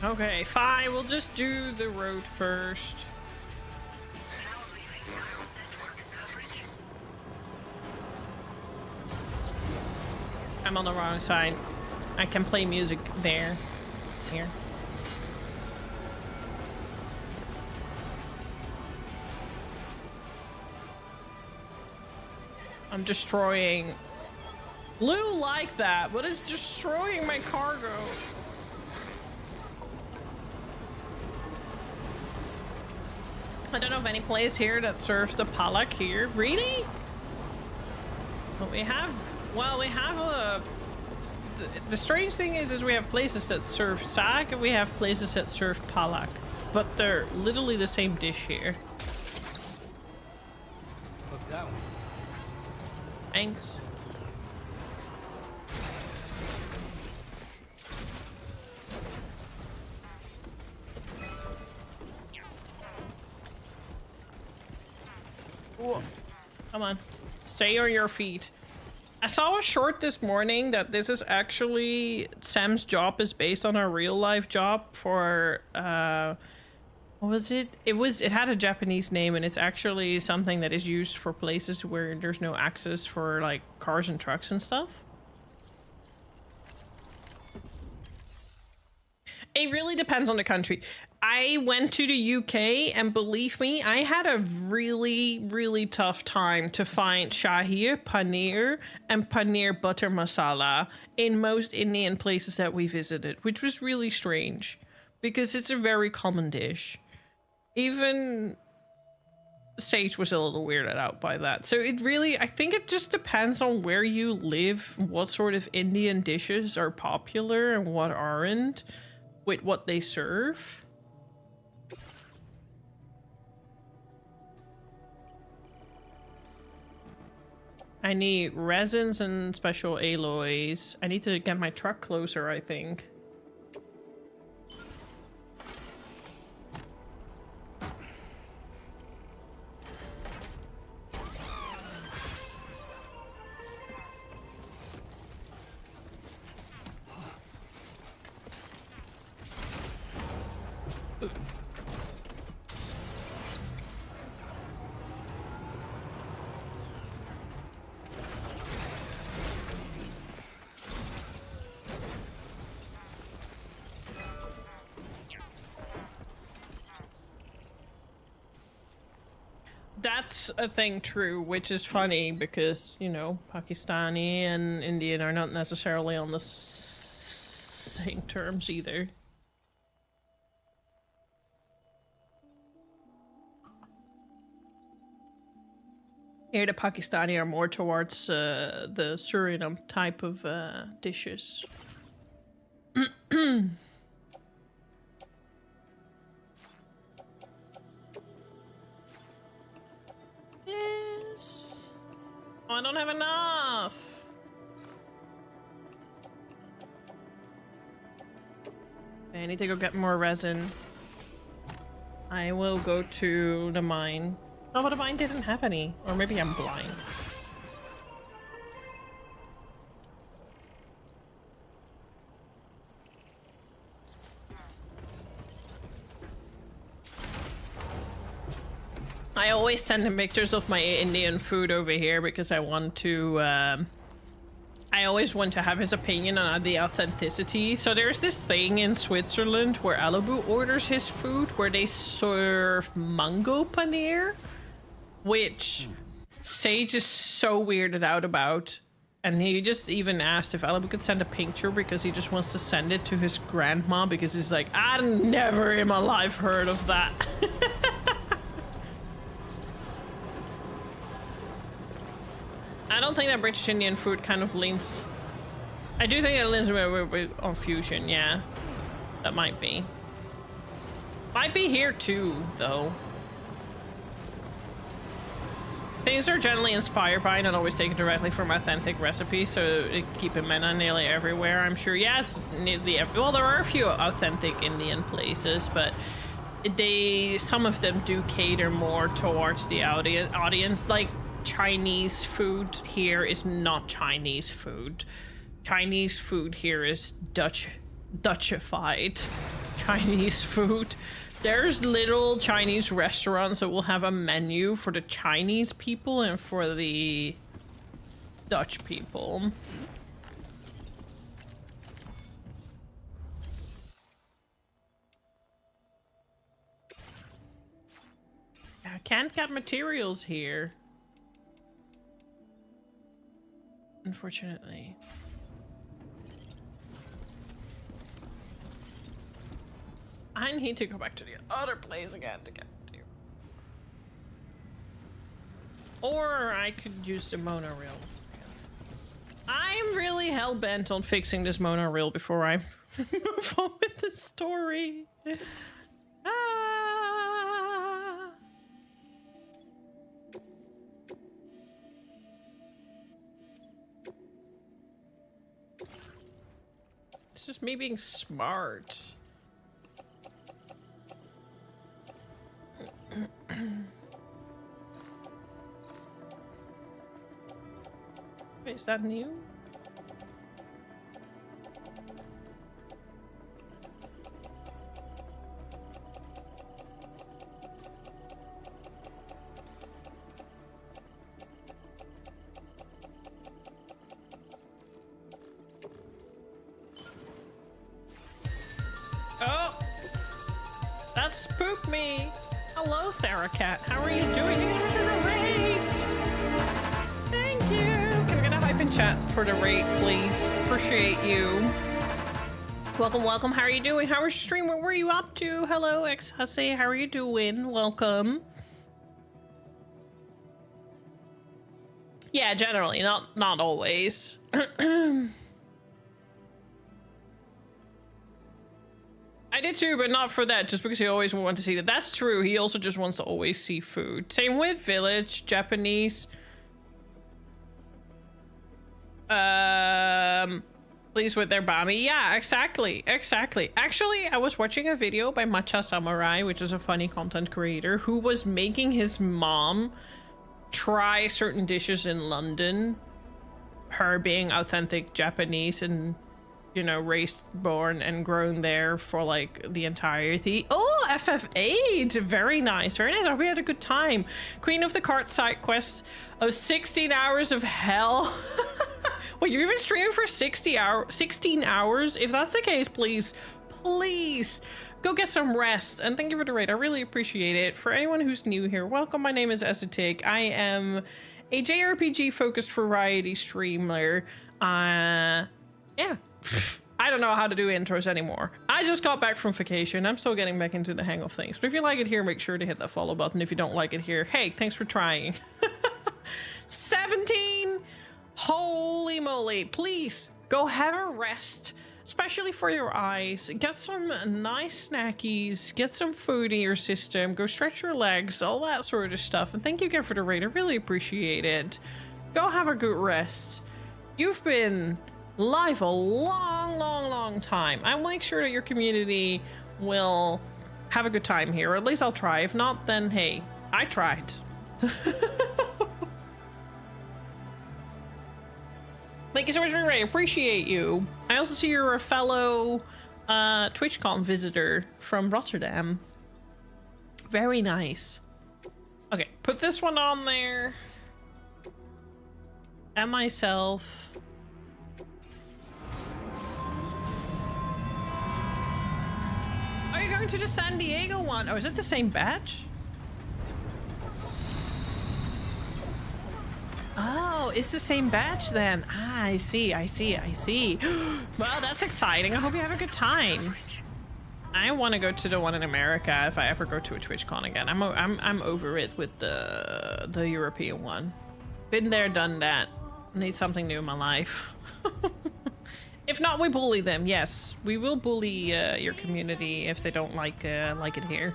Okay, fine. We'll just do the road first. I'm on the wrong side. I can play music there. Here. I'm destroying Blue like that, but it's destroying my cargo. I don't know of any place here that serves the Palak here. Really? But we have, well, we have a... The strange thing is we have places that serve Sag and we have places that serve Palak. But they're literally the same dish here. Look that one. Thanks. Whoa. Come on. Stay on your feet. I saw a short this morning that this is actually Sam's job is based on a real life job for what was it? It had a Japanese name and it's actually something that is used for places where there's no access for like cars and trucks and stuff. It really depends on the country. I went to the UK and believe me, I had a really tough time to find shahi paneer and paneer butter masala in most Indian places that we visited, which was really strange because it's a very common dish. Even Sage was a little weirded out by that. So it really, I think it just depends on where you live, what sort of Indian dishes are popular and what aren't, with what they serve. I need resins and special alloys. I need to get my truck closer, I think. That's a thing true, which is funny because, you know, Pakistani and Indian are not necessarily on the same terms either. Here, the Pakistani are more towards the Suriname type of dishes. Yes. Oh, I don't have enough. Okay, I need to go get more resin. I will go to the mine. Oh, but the mine didn't have any. Or maybe I'm blind. I always send them pictures of my Indian food over here because I want to, I always want to have his opinion on the authenticity. So there's this thing in Switzerland where Alabu orders his food where they serve mango paneer, which Sage is so weirded out about. And he just even asked if Alabu could send a picture because he just wants to send it to his grandma because he's like, I never in my life heard of that. I don't think that British Indian food kind of leans... I do think it leans on fusion, yeah. That might be. Might be here too, though. Things are generally inspired by, not always taken directly from authentic recipes, so keep in mind nearly everywhere, I'm sure. Yes, nearly well, there are a few authentic Indian places, but some of them do cater more towards the audience. Like, Chinese food here is not Chinese food. Chinese food here is Dutchified Chinese food. There's little Chinese restaurants that will have a menu for the Chinese people and for the Dutch people. I can't get materials here. unfortunately. I need to go back to the other place again to get to. Or I could use the monorail. I'm really hell-bent on fixing this monorail before I move on with the story. Ah. It's just me being smart. Wait, is that new? Oh! That spooked me! Hello, Theracat. How are you doing? Great! Thank you! Can I get a hype in chat for the rate, please? Appreciate you. Welcome, welcome. How are you doing? How was your stream? What were you up to? Hello, ex-hussy. How are you doing? Welcome. Yeah, generally. Not always. I did too, but not for that, just because he always wanted to see that. That's true, he also just wants to always see food. Same with Village, Japanese. Please with their bami. Yeah, exactly, exactly. Actually, I was watching a video by Matcha Samurai, which is a funny content creator, who was making his mom try certain dishes in London. Her being authentic Japanese and, you know, raised, born, and grown there for like the entirety. Oh, FF8! Very nice, very nice. I hope we had a good time. Queen of the Cart side quest of 16 hours of hell. Wait, you've been streaming for 16 hours? If that's the case, please, please go get some rest. And thank you for the raid. I really appreciate it. For anyone who's new here, welcome. My name is Esotic. I am a JRPG focused variety streamer. Yeah. I don't know how to do intros anymore. I just got back from vacation. I'm still getting back into the hang of things. But if you like it here, make sure to hit that follow button. If you don't like it here, hey, thanks for trying. 17! Holy moly. Please, go have a rest. Especially for your eyes. Get some nice snackies. Get some food in your system. Go stretch your legs. All that sort of stuff. And thank you again for the raid. I really appreciate it. Go have a good rest. You've been live a long time. I'll make sure that your community will have a good time here, or at least I'll try. If not, then hey, I tried. Thank you so much for your raid. Appreciate you. I also see you're a fellow TwitchCon visitor from Rotterdam. Very nice. Okay, put this one on there. And myself. Are you going to the San Diego one? Oh, is it the same batch? Oh, it's the same batch then. Ah, I see. Well, that's exciting. I hope you have a good time. I want to go to the one in America if I ever go to a TwitchCon again. I'm over it with the European one. Been there, done that. Need something new in my life. If not, we bully them. Yes, we will bully your community if they don't like it here.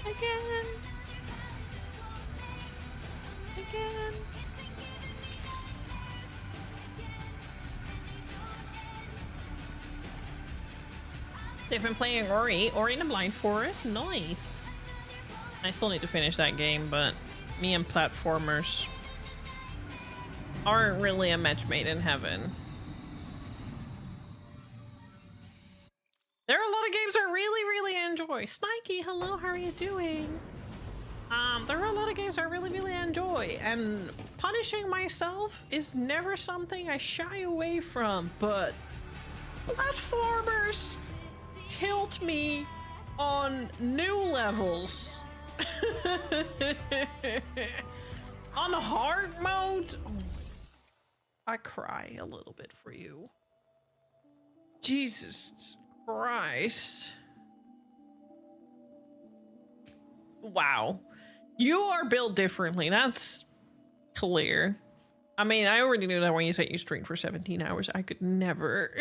Again. They've been playing Ori in the Blind Forest. Nice. I still need to finish that game, but me and platformers aren't really a match made in heaven. enjoy. Snikey, hello, how are you doing? There are a lot of games I really, really enjoy, and punishing myself is never something I shy away from, but platformers tilt me on new levels. On hard mode, I cry a little bit for you. Jesus Christ. Wow. You are built differently, that's clear. I mean, I already knew that when you said you streamed for 17 hours. I could never.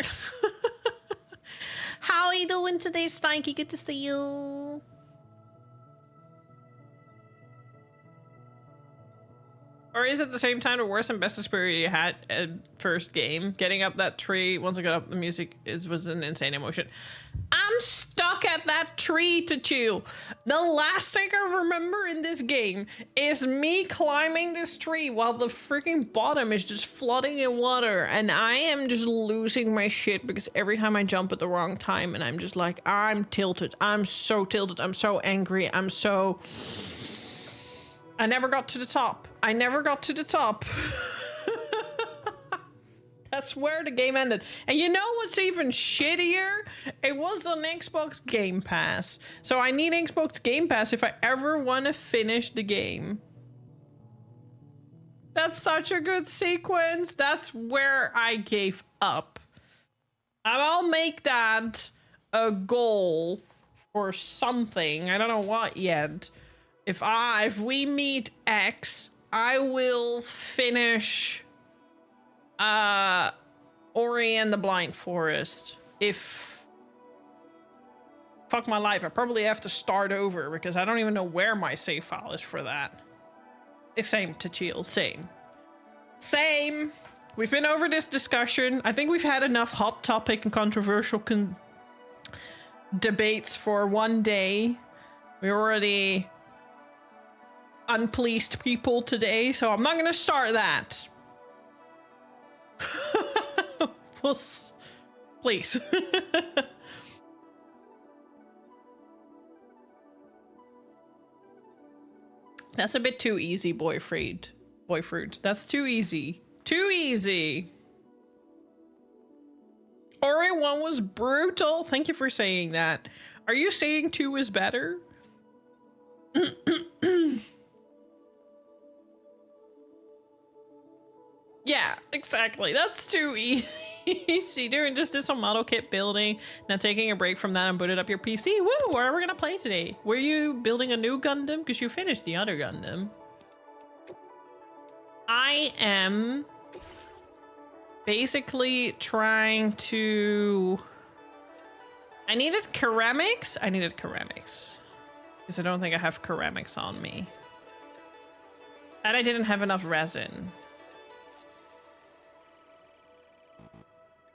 How are you doing today, Stanky? Good to see you. Or is it the same time the worst and best experience you had at first game? Getting up that tree, once I got up the music was an insane emotion. I'm stuck at that tree to chew. The last thing I remember in this game is me climbing this tree while the freaking bottom is just flooding in water, and I am just losing my shit because every time I jump at the wrong time and I'm just like, I'm tilted. I'm so tilted. I'm so angry. I never got to the top. I never got to the top. That's where the game ended. And you know what's even shittier? It was on Xbox Game Pass. So I need Xbox Game Pass if I ever want to finish the game. That's such a good sequence. That's where I gave up. I'll make that a goal for something. I don't know what yet. If we meet X, I will finish Ori and the Blind Forest. Fuck my life, I probably have to start over because I don't even know where my save file is for that. Same to chill, same. We've been over this discussion. I think we've had enough hot topic and controversial debates for one day. We already unpleased people today, so I'm not gonna start that. Please. That's a bit too easy, boy fruit. That's too easy. Too easy. Ori 1 was brutal. Thank you for saying that. Are you saying 2 is better? Yeah, exactly. That's too easy. Doing just this on model kit building, now taking a break from that and booted up your PC. Woo! What are we gonna play today? Were you building a new Gundam? Because you finished the other Gundam. I am basically trying to... I needed ceramics. Because I don't think I have ceramics on me. And I didn't have enough resin.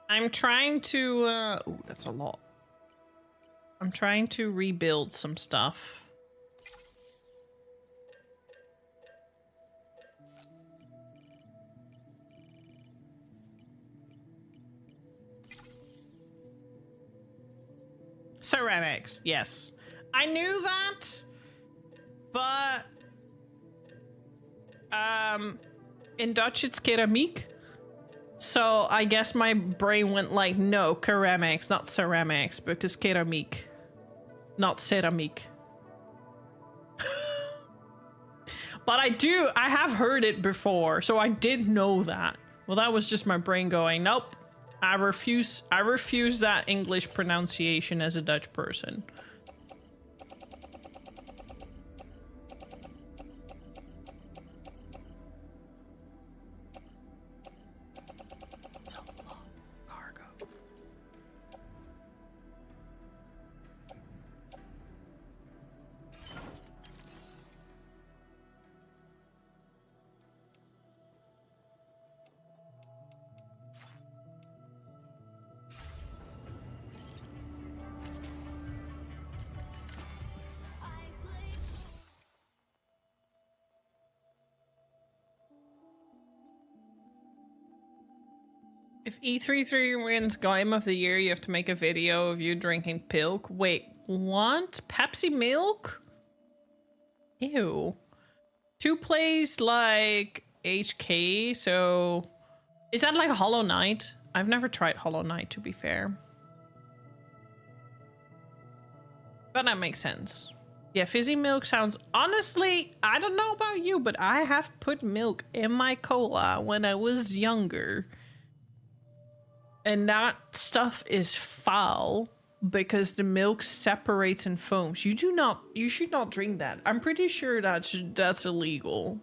I'm trying to, ooh, that's a lot. I'm trying to rebuild some stuff. Ceramics, yes. I knew that, but, in Dutch it's keramiek. So I guess my brain went like, no, ceramics, not ceramics, because keramiek, not ceramic. But I have heard it before, so I did know that. Well, that was just my brain going, nope, I refuse that English pronunciation as a Dutch person. If E33 wins Game of the Year, you have to make a video of you drinking pilk. Wait, want? Pepsi milk? Ew. 2 plays like HK, so... Is that like Hollow Knight? I've never tried Hollow Knight, to be fair. But that makes sense. Yeah, fizzy milk sounds... Honestly, I don't know about you, but I have put milk in my cola when I was younger. And that stuff is foul because the milk separates and foams. You should not drink that. I'm pretty sure that's illegal.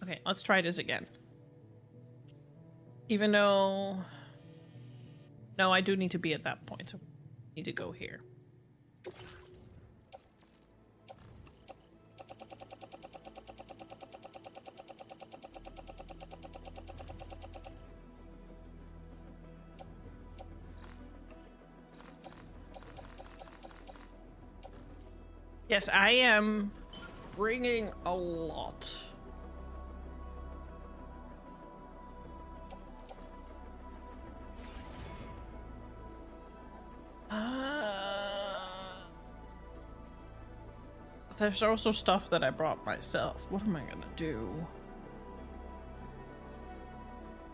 Okay, let's try this again. Even though... No, I do need to be at that point, so I need to go here. Yes, I am bringing a lot. There's also stuff that I brought myself. What am I gonna do?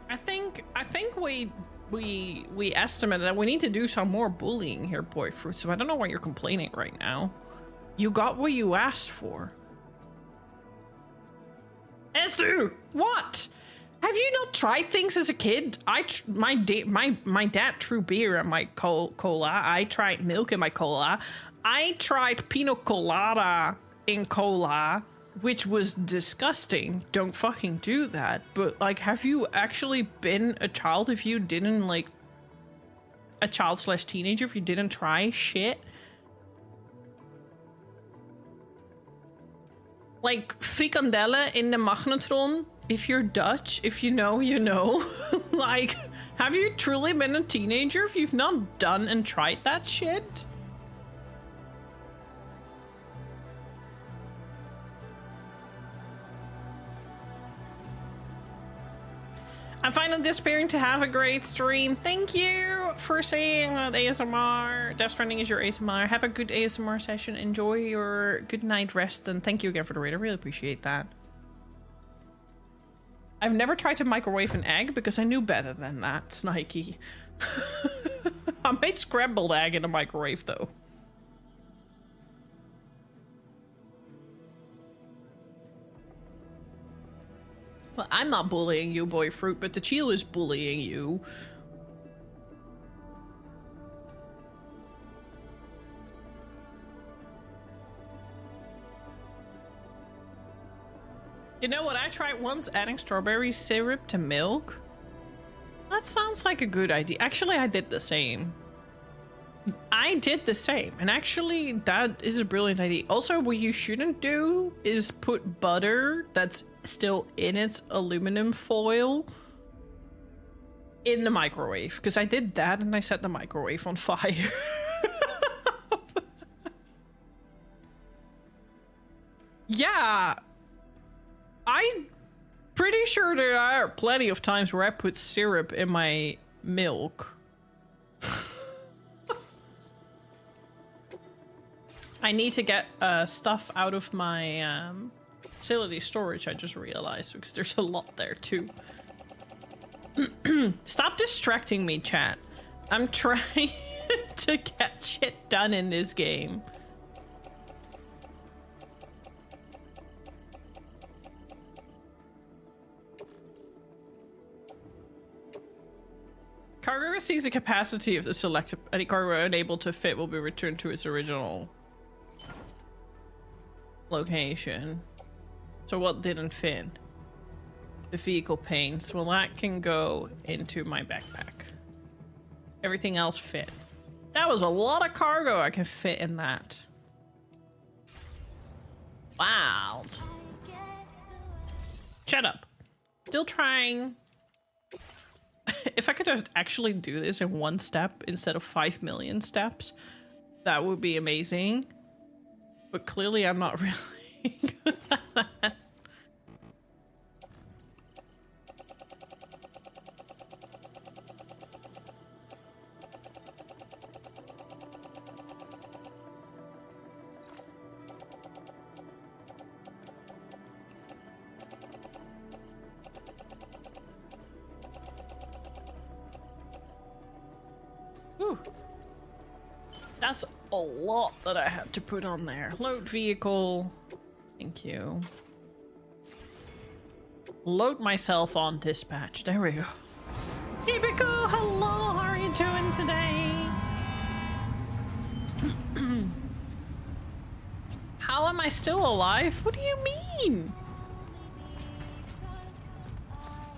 I think we estimated that we need to do some more bullying here, Boyfruit. So I don't know why you're complaining right now. You got what you asked for. Esther, what? Have you not tried things as a kid? My dad threw beer in my cola. I tried milk in my cola. I tried pina colada in cola, which was disgusting. Don't fucking do that. But like, have you actually been a child if you didn't like a child / teenager if you didn't try shit? Like frikandellen in the magnetron. If you're Dutch, if you know, you know. Like, have you truly been a teenager if you've not done and tried that shit? I'm finally disappearing to have a great stream. Thank you for saying that ASMR. Death Stranding is your ASMR. Have a good ASMR session. Enjoy your good night rest. And thank you again for the raid. I really appreciate that. I've never tried to microwave an egg because I knew better than that, Snikey. I made scrambled egg in a microwave though. Well, I'm not bullying you, Boyfruit, but the chill is bullying you. You know what I tried once? Adding strawberry syrup to milk? That sounds like a good idea. Actually, I did the same. And actually, that is a brilliant idea. Also, what you shouldn't do is put butter that's still in its aluminum foil in the microwave. Because I did that and I set the microwave on fire. Yeah. I'm pretty sure there are plenty of times where I put syrup in my milk. I need to get stuff out of my facility storage, I just realized, because there's a lot there too. Stop distracting me, chat. I'm trying to get shit done in this game. Cargo receives the capacity of the selected. Any cargo unable to fit will be returned to its original location. So what didn't fit? The vehicle paints. Well, that can go into my backpack. Everything else fit. That was a lot of cargo I can fit in that. Wow. Shut up. Still trying. if I could just actually do this in one step instead of 5 million steps, that would be amazing. But clearly I'm not really good at that. Whew. That's a lot that I had to put on there. Load vehicle. Thank you. Load myself on dispatch. There we go. Hibiko, hello, how are you doing today? How am I still alive? What do you mean?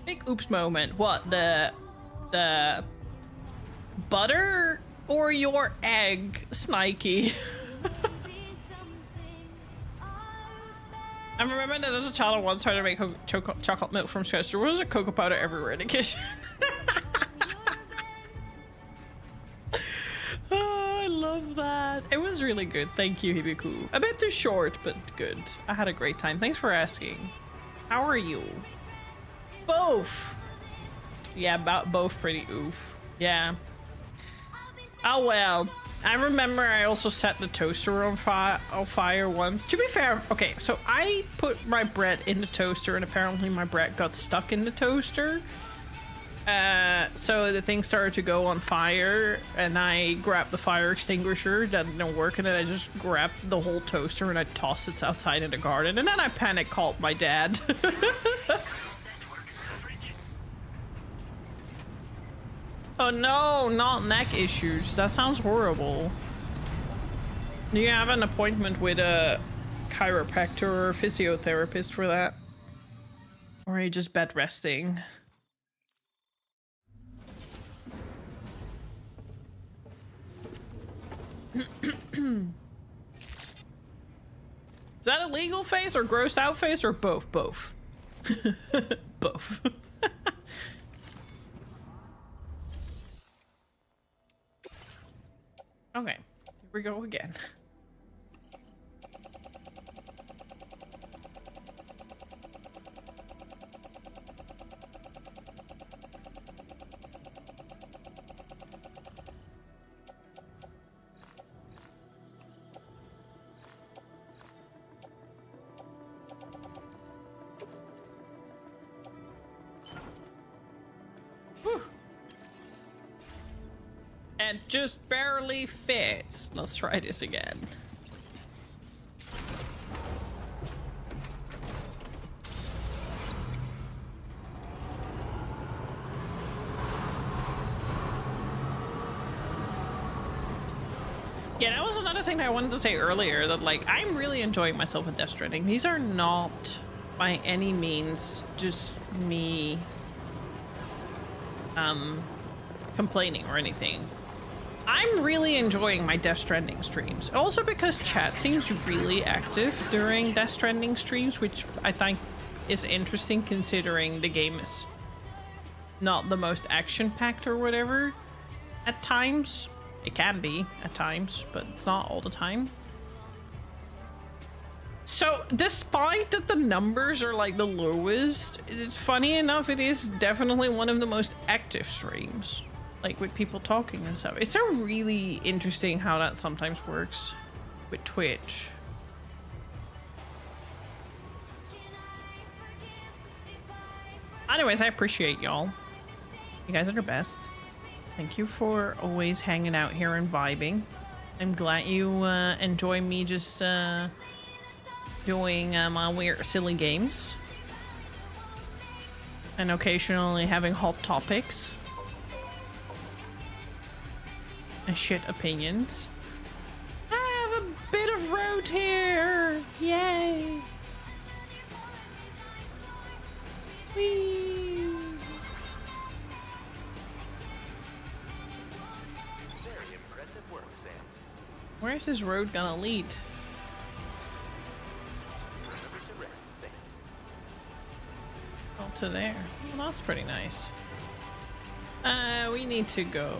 Big oops moment. What, the butter or your egg, Snikey? I remember that as a child I once tried to make chocolate milk from scratch. There was a cocoa powder everywhere in the kitchen. Oh, I love that. It was really good. Thank you, Hibiku. A bit too short, but good. I had a great time. Thanks for asking. How are you? Both. Yeah, about both pretty oof. Yeah. Oh well. I remember I also set the toaster on fire once. To be fair, okay, so I put my bread in the toaster and apparently my bread got stuck in the toaster. So the thing started to go on fire and I grabbed the fire extinguisher that didn't work, and then I just grabbed the whole toaster and I tossed it outside in the garden, and then I panic called my dad. Oh no, not neck issues. That sounds horrible. Do you have an appointment with a chiropractor or physiotherapist for that? Or are you just bed resting? Is that a legal face or gross out face or both? Both. Both. Okay, here we go again. And just barely fits. Let's try this again. Yeah, that was another thing that I wanted to say earlier, that like I'm really enjoying myself with Death Stranding. These are not by any means just me complaining or anything. I'm really enjoying my Death Stranding streams. Also because chat seems really active during Death Stranding streams, which I think is interesting considering the game is not the most action-packed or whatever at times. It can be at times, but it's not all the time. So despite that the numbers are like the lowest, it's funny enough, it is definitely one of the most active streams. Like with people talking and stuff. It's so really interesting how that sometimes works with Twitch. Anyways, I appreciate y'all. You guys are the best. Thank you for always hanging out here and vibing. I'm glad you enjoy me just doing my weird silly games. And occasionally having hot topics. And shit opinions. I have a bit of road here! Yay! Whee! Very impressive work, Sam. Where's this road gonna lead? Oh, to there. Well, that's pretty nice. We need to go.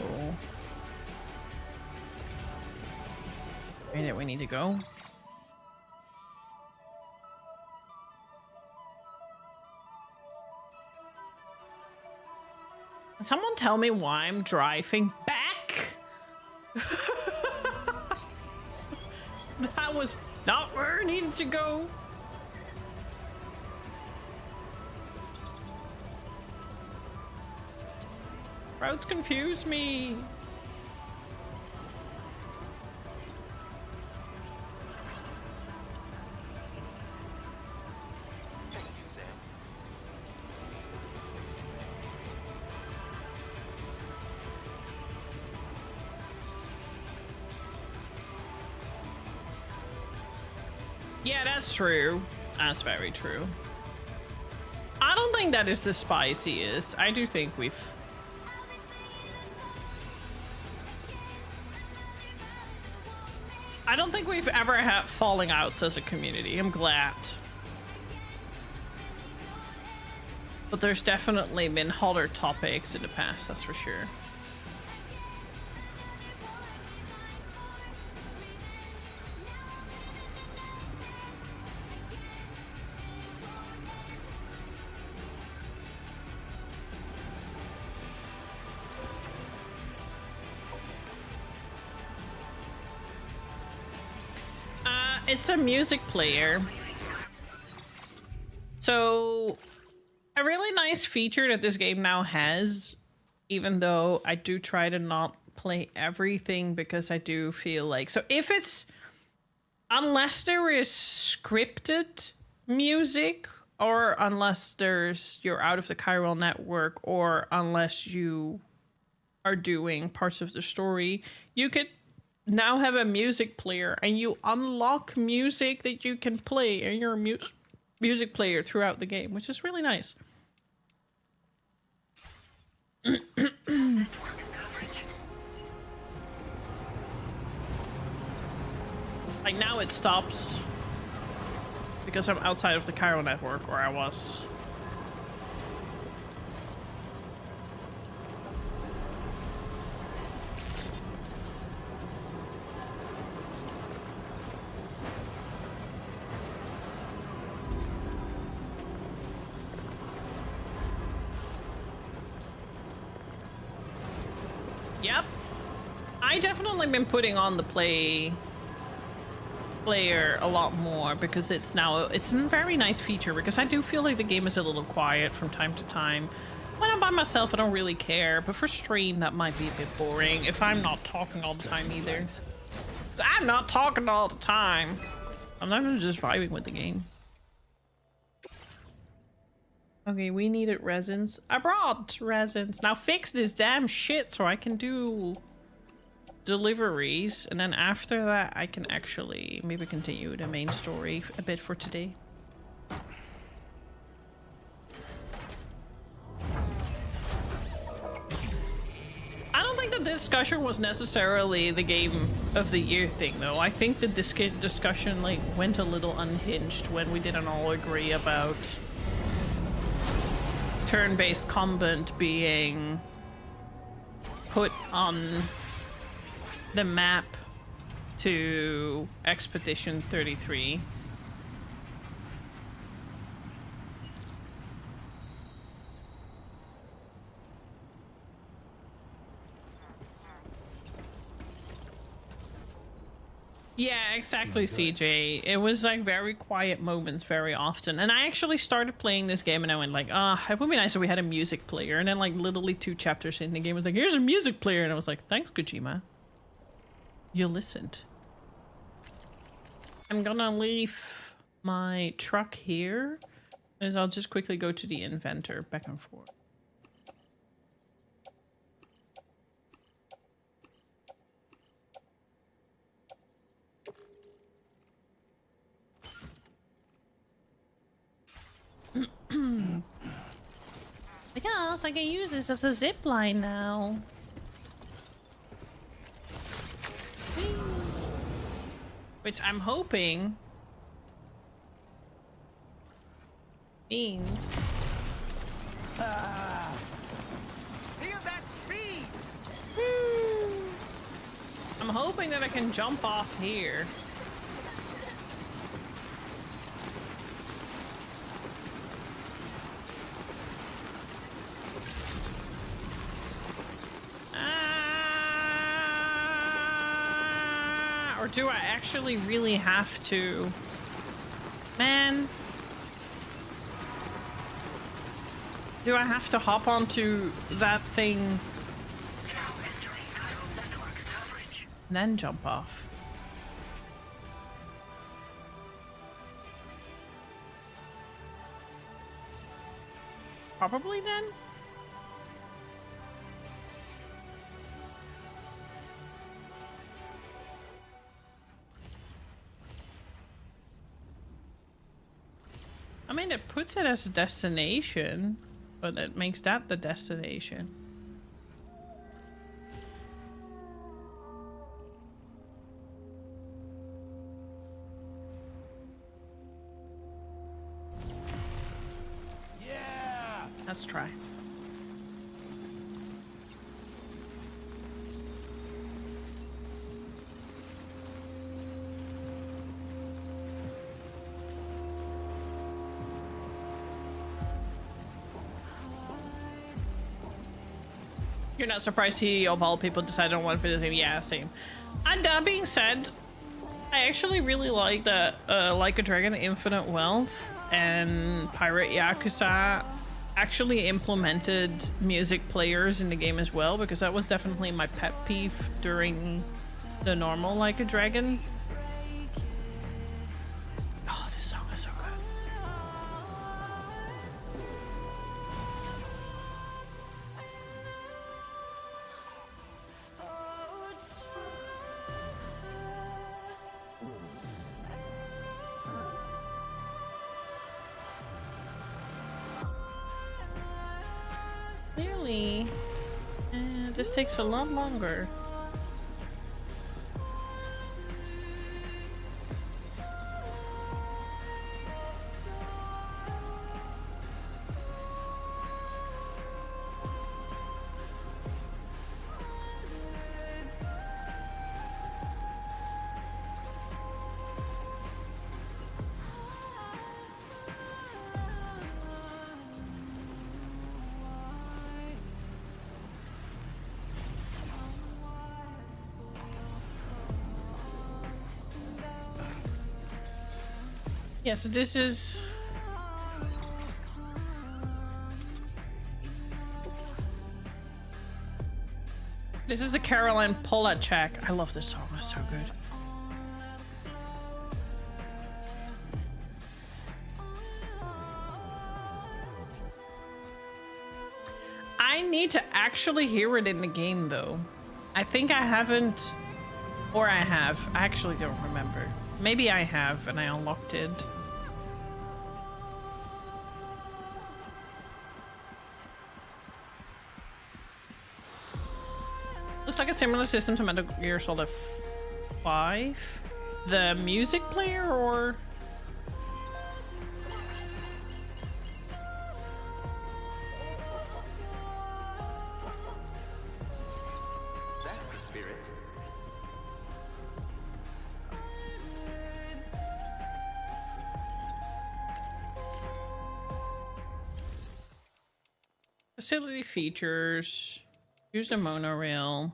Where do we need to go? Can someone tell me why I'm driving back? That was not where I needed to go. Roads confuse me. Thank you, Sam. Yeah, that's true. That's very true. I don't think that is the spiciest. I do think we've... I don't think we've ever had falling outs as a community. I'm glad. But there's definitely been hotter topics in the past, that's for sure. It's a music player. So, a really nice feature that this game now has, even though I do try to not play everything because I do feel like... So if it's... Unless there is scripted music, or unless there's... You're out of the chiral network, or unless you are doing parts of the story, you could now have a music player and you unlock music that you can play in your music player throughout the game, which is really nice. Like now it stops because I'm outside of the chiral network, or I was. Yep. I definitely been putting on the player a lot more because it's a very nice feature, because I do feel like the game is a little quiet from time to time. When I'm by myself, I don't really care, but for stream, that might be a bit boring if I'm not talking all the time either. I'm not talking all the time. I'm not just vibing with the game. Okay, we needed resins. I brought resins. Now fix this damn shit so I can do deliveries, and then after that I can actually maybe continue the main story a bit for today. I don't think the discussion was necessarily the game of the year thing though. I think the discussion like went a little unhinged when we didn't all agree about turn-based combat being put on the map to Expedition 33. Yeah, exactly, CJ. It was like very quiet moments very often. And I actually started playing this game and I went like, it would be nice if we had a music player. And then like literally 2 chapters in the game was like, here's a music player. And I was like, thanks, Kojima. You listened. I'm gonna leave my truck here. And I'll just quickly go to the inventor back and forth. Because I can use this as a zip line now. Which I'm hoping means Feel that I'm hoping that I can jump off here. Or do I actually really have to? Man. Do I have to hop onto that thing and then jump off? Probably then? I mean, it puts it as a destination, but it makes that the destination. Yeah! Let's try. You're not surprised he, of all people, decided on one for the same? Yeah, same. And that being said, I actually really like that Like a Dragon Infinite Wealth and Pirate Yakuza actually implemented music players in the game as well, because that was definitely my pet peeve during the normal Like a Dragon. Oh, this song is so good. Clearly, this takes a lot longer. Yeah, so this is... This is the Caroline Polacek. I love this song, it's so good. I need to actually hear it in the game though. I think I haven't, or I have. I actually don't remember. Maybe I have and I unlocked it. Looks like a similar system to Metal Gear Solid 5. The music player, or... That's the spirit. Facility features. Use the monorail.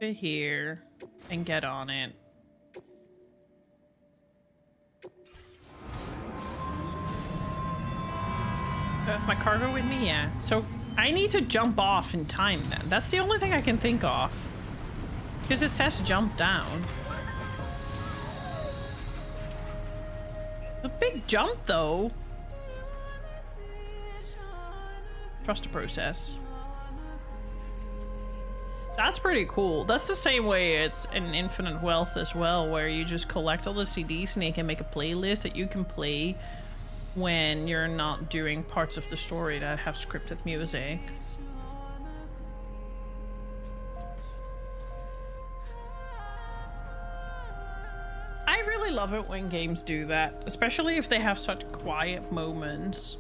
To here and get on it. Do I have my cargo with me? Yeah. So I need to jump off in time then. That's the only thing I can think of. Because it says jump down. A big jump though. Trust the process. That's pretty cool. That's the same way it's in Infinite Wealth as well, where you just collect all the CDs and you can make a playlist that you can play when you're not doing parts of the story that have scripted music. I really love it when games do that, especially if they have such quiet moments.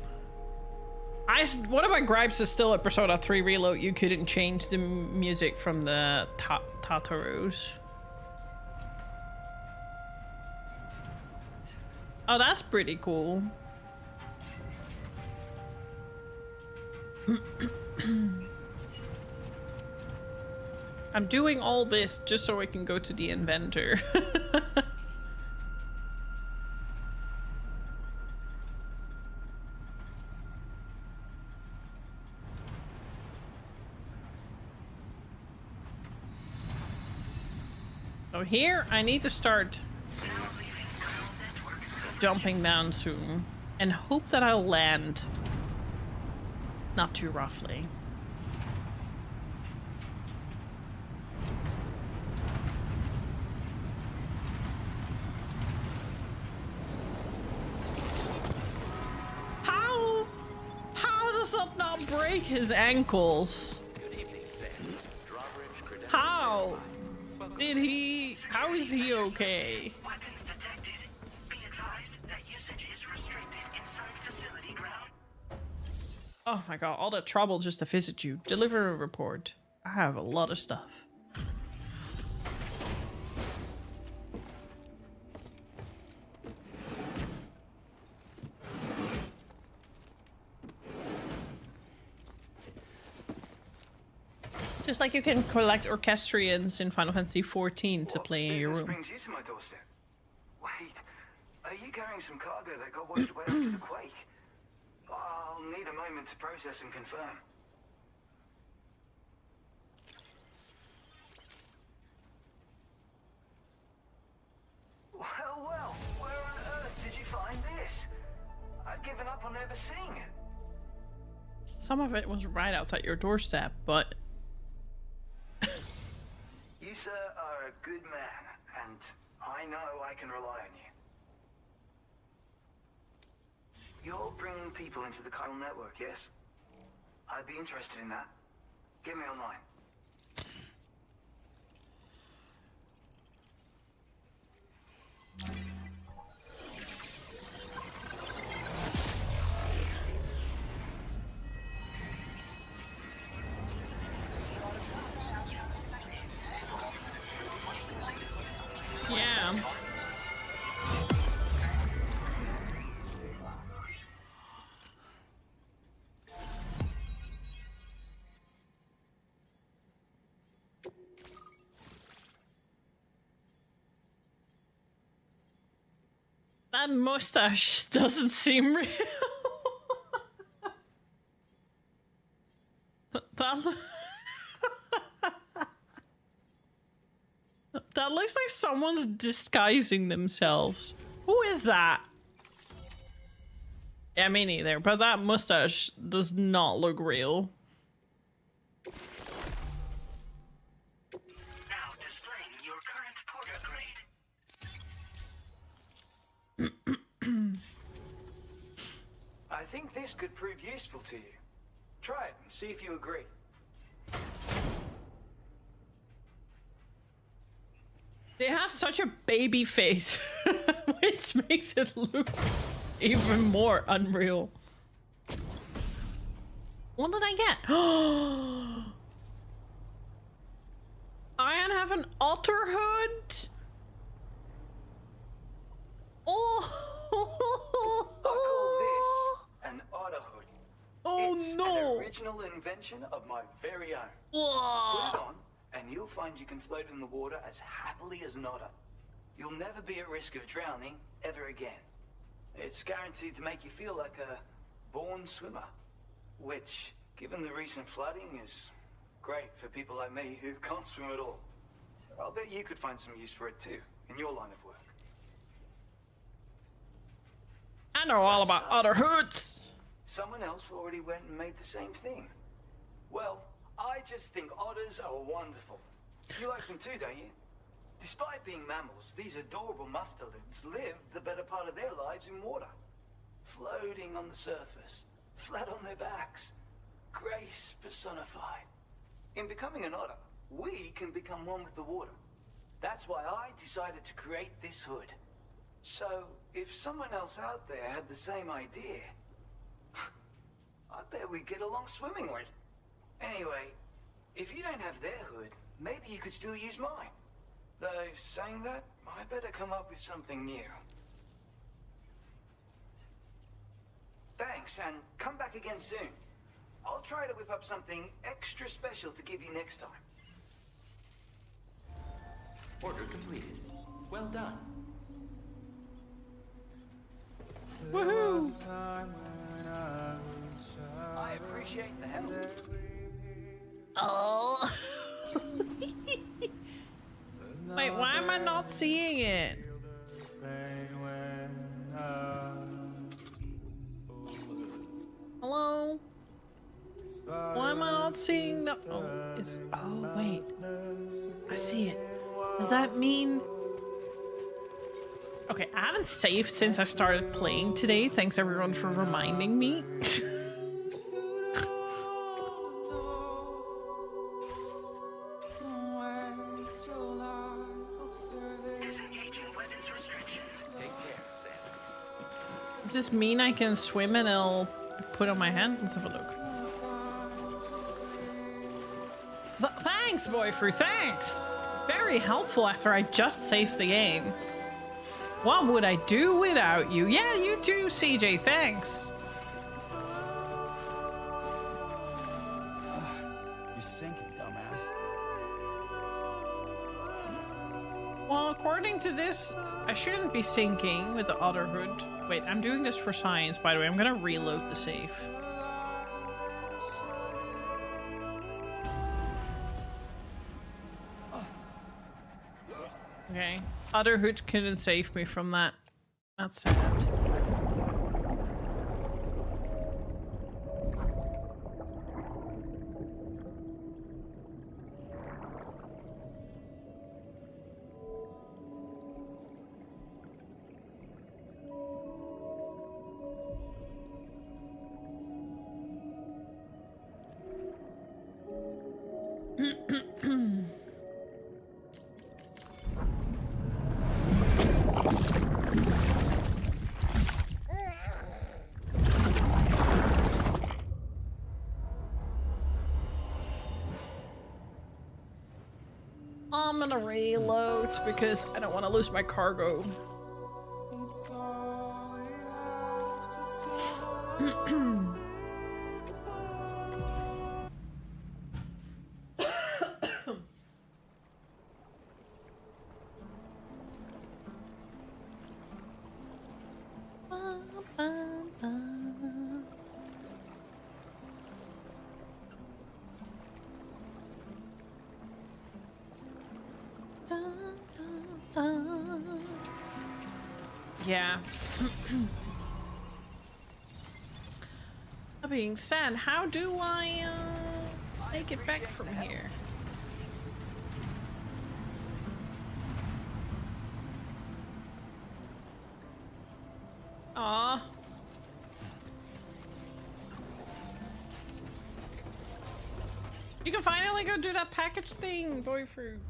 One of my gripes is still at Persona 3 Reload. You couldn't change the music from the Tataros. Oh, that's pretty cool. I'm doing all this just so I can go to the inventor. So here, I need to start jumping down soon and hope that I'll land not too roughly. How does that not break his ankles? How? Did he? How is he okay? Weapons detected. Be advised that usage is restricted inside facility ground. Oh my god, all that trouble just to visit you. Deliver a report. I have a lot of stuff. Just like you can collect orchestrions in Final Fantasy XIV to play in your room. Brings you to my doorstep? Wait, are you carrying some cargo that got washed away after the quake? I'll need a moment to process and confirm. Well, where on earth did you find this? I'd given up on ever seeing it. Some of it was right outside your doorstep, but You, sir, are a good man, and I know I can rely on you. You're bringing people into the chiral network, yes? I'd be interested in that. Get me online. yeah. That mustache doesn't seem real. that That looks like someone's disguising themselves. Who is that? Yeah, me neither, but that mustache does not look real. Now displaying your current porter grade. I think this could prove useful to you. Try it and see if you agree. They have such a baby face, which makes it look even more unreal. What did I get? I have an otter hood. Oh! An otter hood. Oh it's no! An original invention of my very own. Whoa. Put it on, and you'll find you can float in the water as happily as an otter. You'll never be at risk of drowning ever again. It's guaranteed to make you feel like a born swimmer, which, given the recent flooding, is great for people like me who can't swim at all. I'll bet you could find some use for it too, in your line of work. I know all about otter hoods. Someone else already went and made the same thing. Well, I just think otters are wonderful. You like them too, don't you? Despite being mammals, these adorable mustelids live the better part of their lives in water. Floating on the surface, flat on their backs. Grace personified. In becoming an otter, we can become one with the water. That's why I decided to create this hood. So, if someone else out there had the same idea, I bet we get along swimmingly. Anyway, if you don't have their hood, maybe you could still use mine. Though, saying that, I better come up with something new. Thanks, and come back again soon. I'll try to whip up something extra special to give you next time. Order completed. Well done. Woohoo! I appreciate the help. Oh. Wait, why am I not seeing it? Hello? Why am I not seeing the— oh, it's— oh, wait. I see it. Does that mean— okay, I haven't saved since I started playing today. Thanks everyone for reminding me. Does this mean I can swim and it'll put on my hand? Let's have a look. Thanks, Boyfriend, thanks! Very helpful after I just saved the game. What would I do without you? Yeah, you too, CJ, thanks. You're sinking, dumbass. Well, according to this, I shouldn't be sinking with the other hood. Wait, I'm doing this for science, by the way. I'm gonna reload the save. Okay. Other hood couldn't save me from that. That's sad. I'm gonna reload because I don't want to lose my cargo. Yeah. That being said, how do I make it back from here? Aw. You can finally go do that package thing, boyfriend.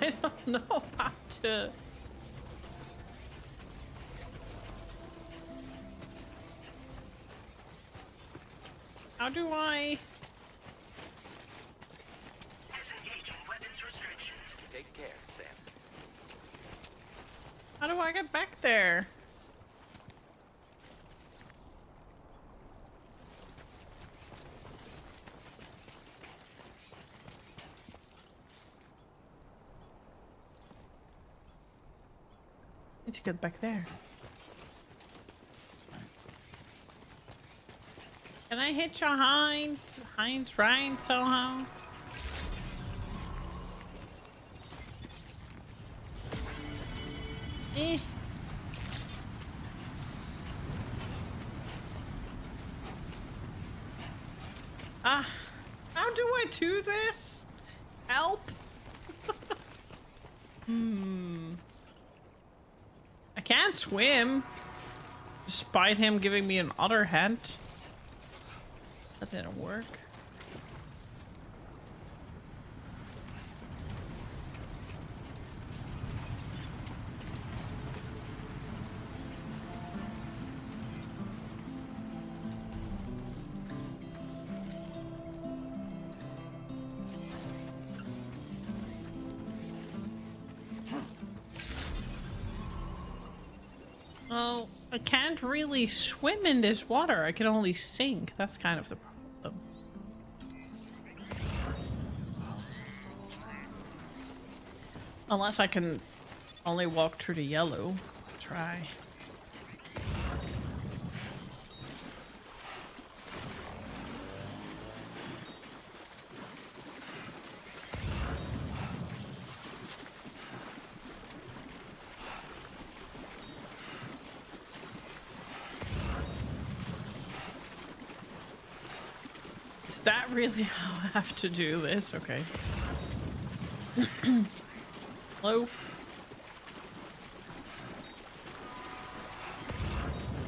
I don't know how to. How do I? Disengaging weapons restrictions. Take care, Sam. How do I get back there? Need to get back there. Can I hit your hind right somehow? Eh. How do I do this? Help. I can't swim. Despite him giving me an other hand. That didn't work. Well, I can't really swim in this water. I can only sink. That's kind of the problem. Unless I can only walk through the yellow. Try. Is that really how I have to do this? Okay. Hello?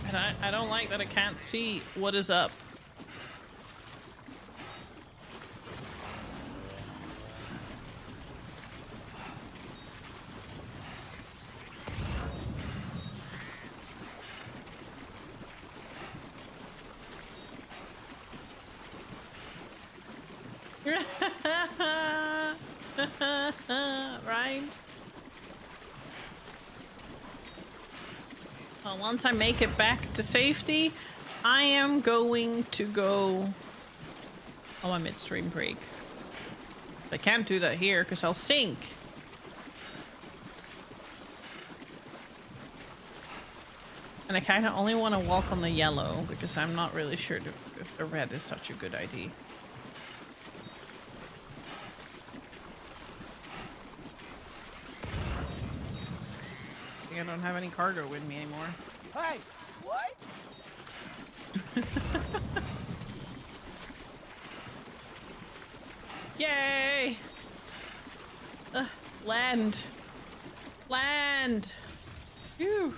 And I don't like that I can't see what is up. Right? Well, once I make it back to safety, I am going to go on my midstream break. I can't do that here because I'll sink. And I kind of only want to walk on the yellow because I'm not really sure if the red is such a good idea. I don't have any cargo with me anymore. Hey, what? Yay! Land! Land! Phew!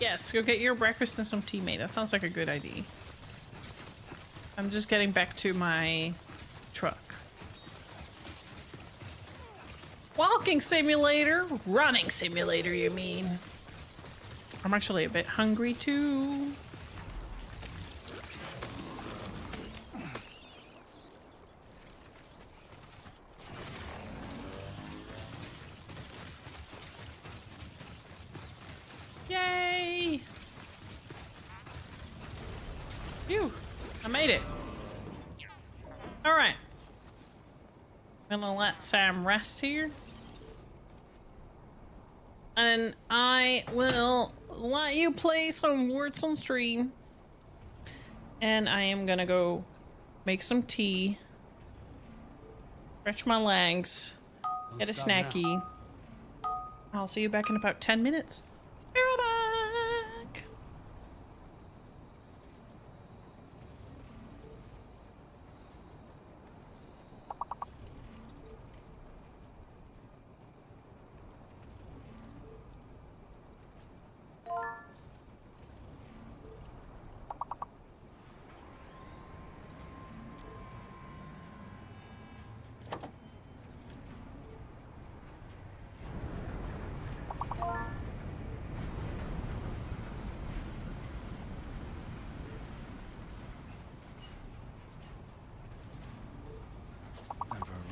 Yes, go get your breakfast and some tea, mate. That sounds like a good idea. I'm just getting back to my truck. Walking simulator? Running simulator, you mean? I'm actually a bit hungry too. Yay! Phew! I made it. Alright. Gonna let Sam rest here. And I will let you play some words on stream. And I am gonna go make some tea. Stretch my legs. Get a snacky. I'll see you back in about 10 minutes. Be right back.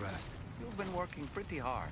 Rest. You've been working pretty hard.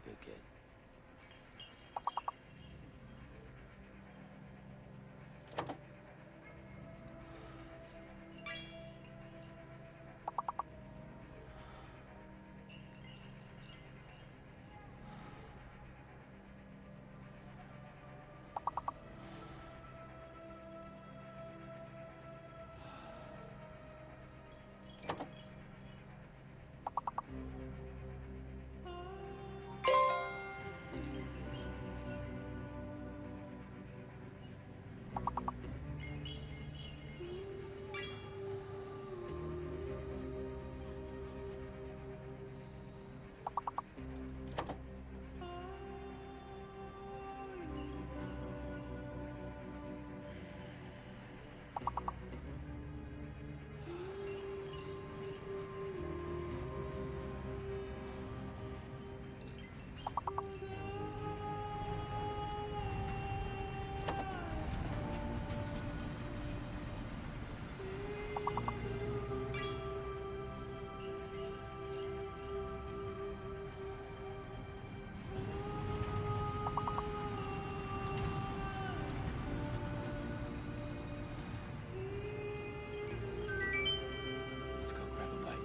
good kid. Let's go grab a bite.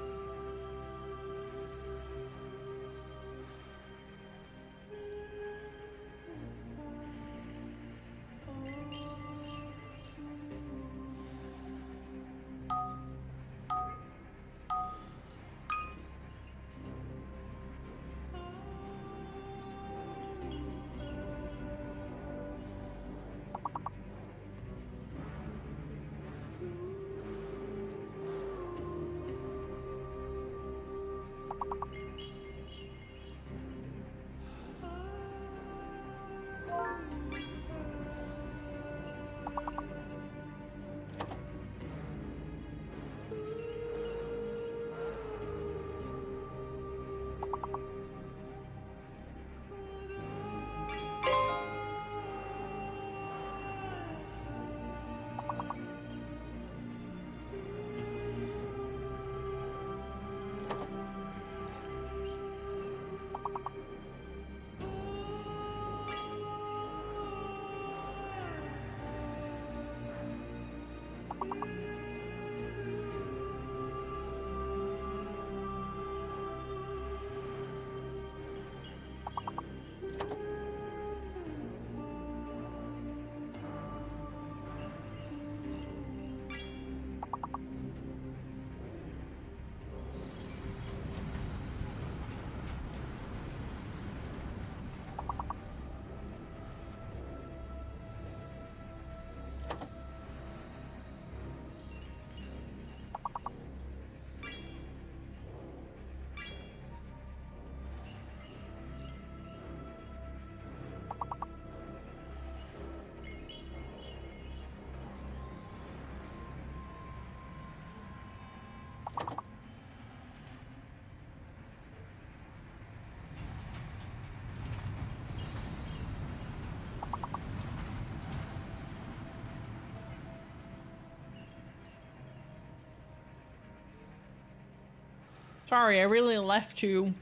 Sorry, I really left you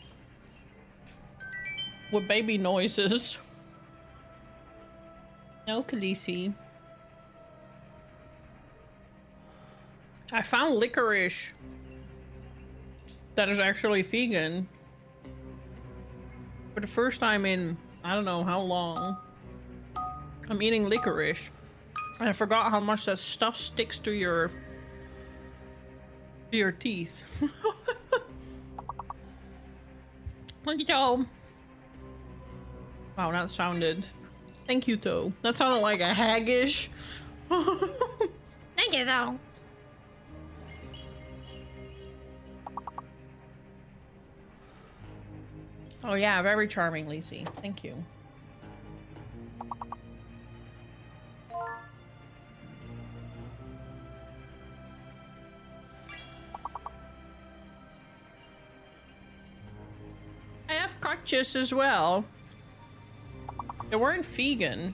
with baby noises. No, Khaleesi. I found licorice that is actually vegan for the first time in I don't know how long. I'm eating licorice and I forgot how much that stuff sticks to your teeth. Look at y'all. Wow, that sounded. Thank you, though. That sounded like a haggish. Thank you, though. Oh yeah, very charming, Lacey. Thank you. I have cockchus as well. They weren't vegan,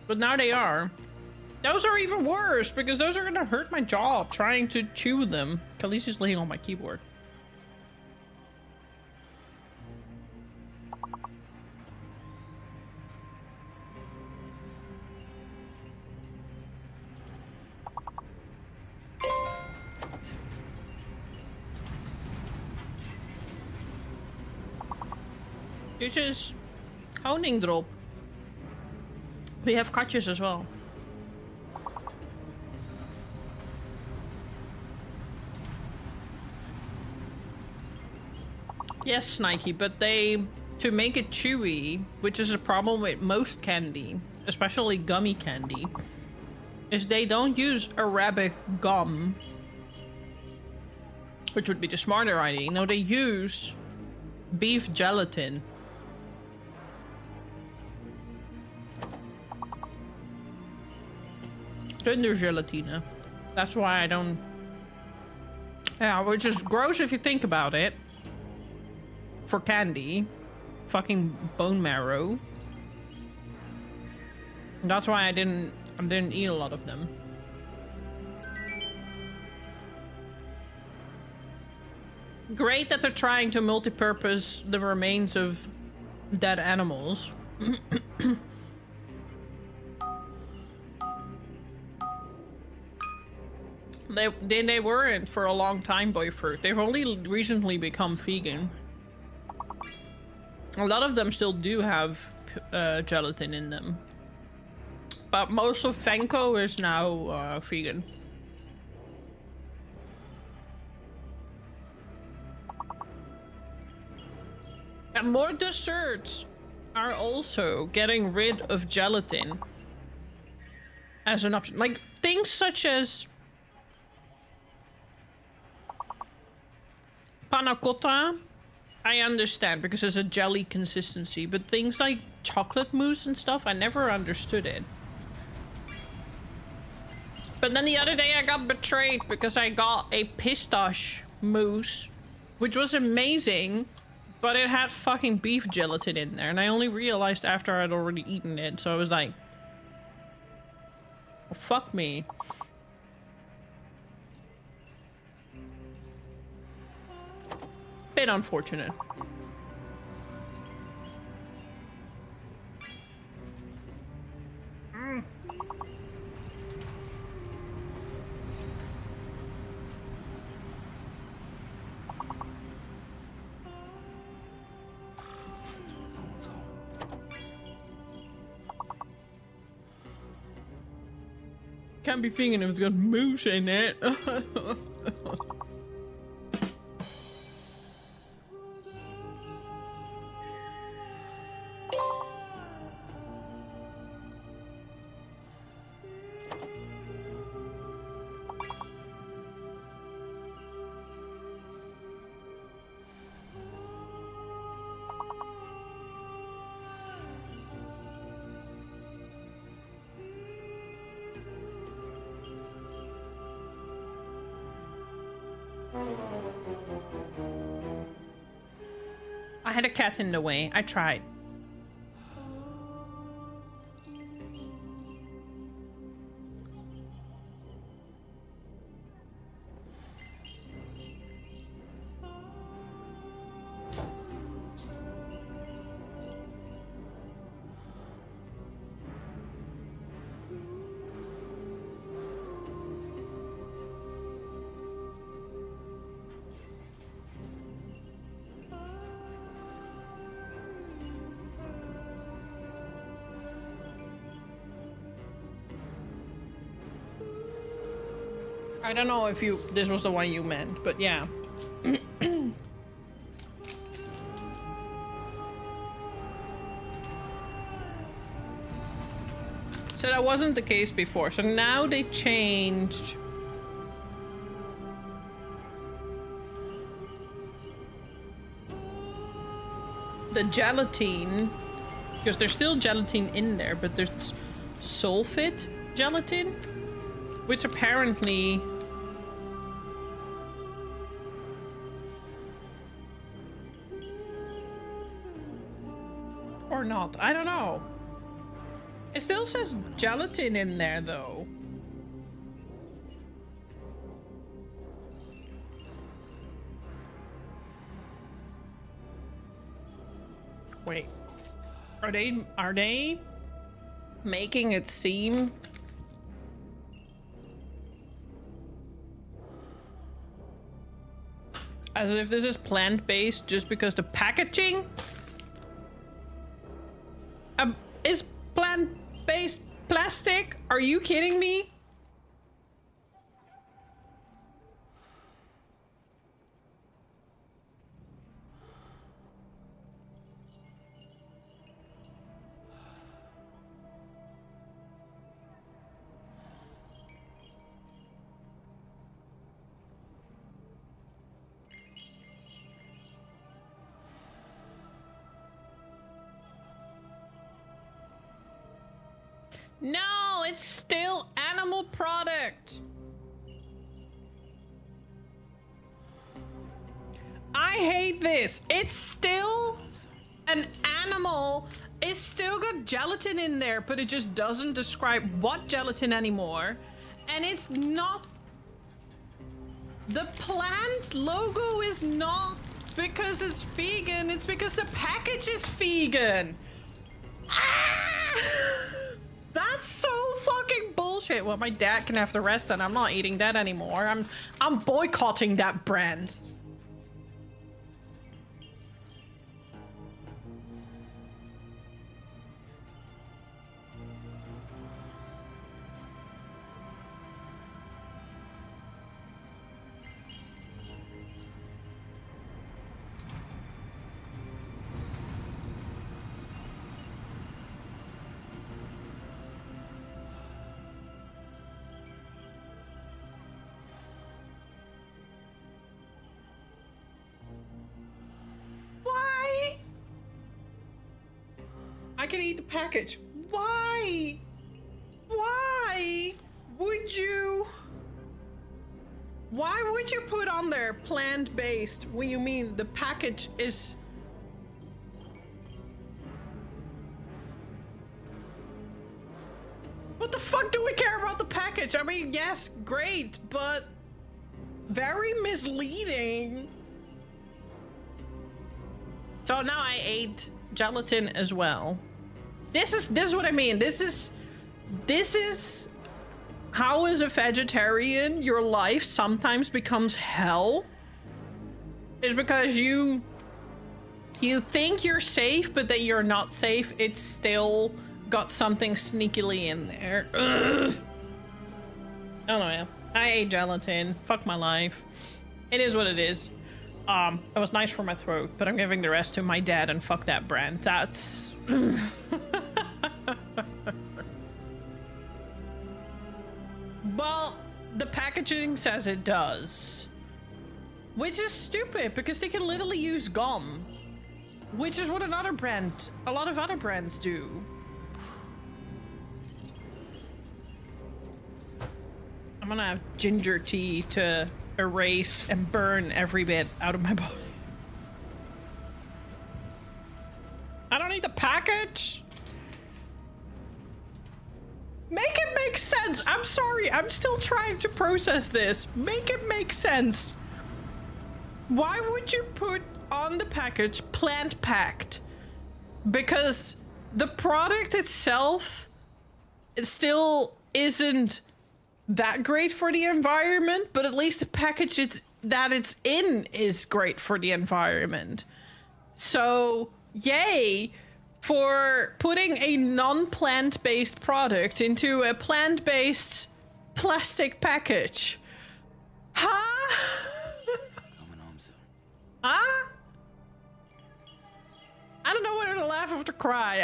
but now they are. Those are even worse because those are gonna hurt my jaw trying to chew them. Khaleesi's laying on my keyboard. This is honing drop. We have katjes as well. Yes, Snikey, but to make it chewy, which is a problem with most candy, especially gummy candy, is they don't use Arabic gum, which would be the smarter idea. No, they use beef gelatin. Kindergelatine. That's why I don't... Yeah, which is gross if you think about it. For candy. Fucking bone marrow. That's why I didn't eat a lot of them. Great that they're trying to multi-purpose the remains of dead animals. They weren't for a long time, boy fruit. They've only recently become vegan. A lot of them still do have gelatin in them. But most of Fenko is now vegan. And more desserts are also getting rid of gelatin as an option. Like things such as panna cotta, I understand because it's a jelly consistency, but things like chocolate mousse and stuff, I never understood it. But then the other day I got betrayed because I got a pistache mousse, which was amazing, but it had fucking beef gelatin in there, and I only realized after I'd already eaten it, so I was like, well, fuck me. Bit unfortunate. Can't be vegan if it's got mousse in it. I had a cat in the way. I tried. I don't know if this was the one you meant, but yeah. So that wasn't the case before. So now they changed the gelatin, because there's still gelatin in there, but there's sulfate gelatin, which apparently or not, I don't know. It still says gelatin in there though. Wait, are they making it seem as if this is plant-based just because the packaging is plant-based plastic? Are you kidding me? No, it's still animal product. I hate this. It's still an animal. It's still got gelatin in there, but it just doesn't describe what gelatin anymore. And it's not... The plant logo is not because it's vegan. It's because the package is vegan. Ah! That's so fucking bullshit. Well, my dad can have the rest and I'm not eating that anymore. I'm boycotting that brand. I can eat the package. Why? Why would you? Why would you put on there plant-based when you mean the package is... What the fuck do we care about the package? I mean, yes, great, but very misleading. So now I ate gelatin as well. This is what I mean. This is how, as a vegetarian, your life sometimes becomes hell. Is because you think you're safe, but that you're not safe. It's still got something sneakily in there. Ugh. I don't know, man. I ate gelatin. Fuck my life. It is what it is. It was nice for my throat, but I'm giving the rest to my dad and fuck that brand. That's... Well, the packaging says it does. Which is stupid, because they can literally use gum. Which is what a lot of other brands do. I'm gonna have ginger tea to erase and burn every bit out of my body. I don't need the package. Make it make sense. I'm sorry. I'm still trying to process this. Make it make sense. Why would you put on the package plant packed? Because the product itself, it still isn't that great for the environment, but at least the package that it's in is great for the environment. So, yay for putting a non-plant-based product into a plant-based plastic package. Huh? Coming home soon. Huh? I don't know whether to laugh or to cry.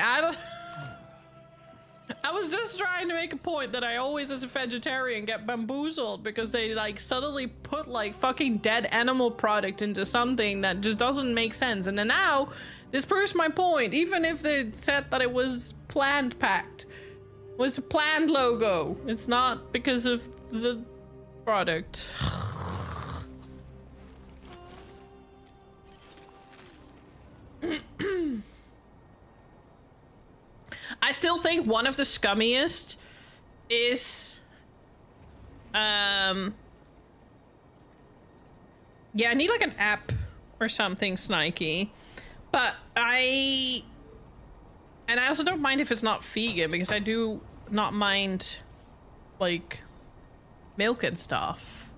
I was just trying to make a point that I always, as a vegetarian, get bamboozled because they like suddenly put like fucking dead animal product into something that just doesn't make sense. And then now this proves my point. Even if they said that it was plant packed, it was a plant logo. It's not because of the product. I still think one of the scummiest is, yeah, I need like an app or something Snikey, but I also don't mind if it's not vegan, because I do not mind like milk and stuff.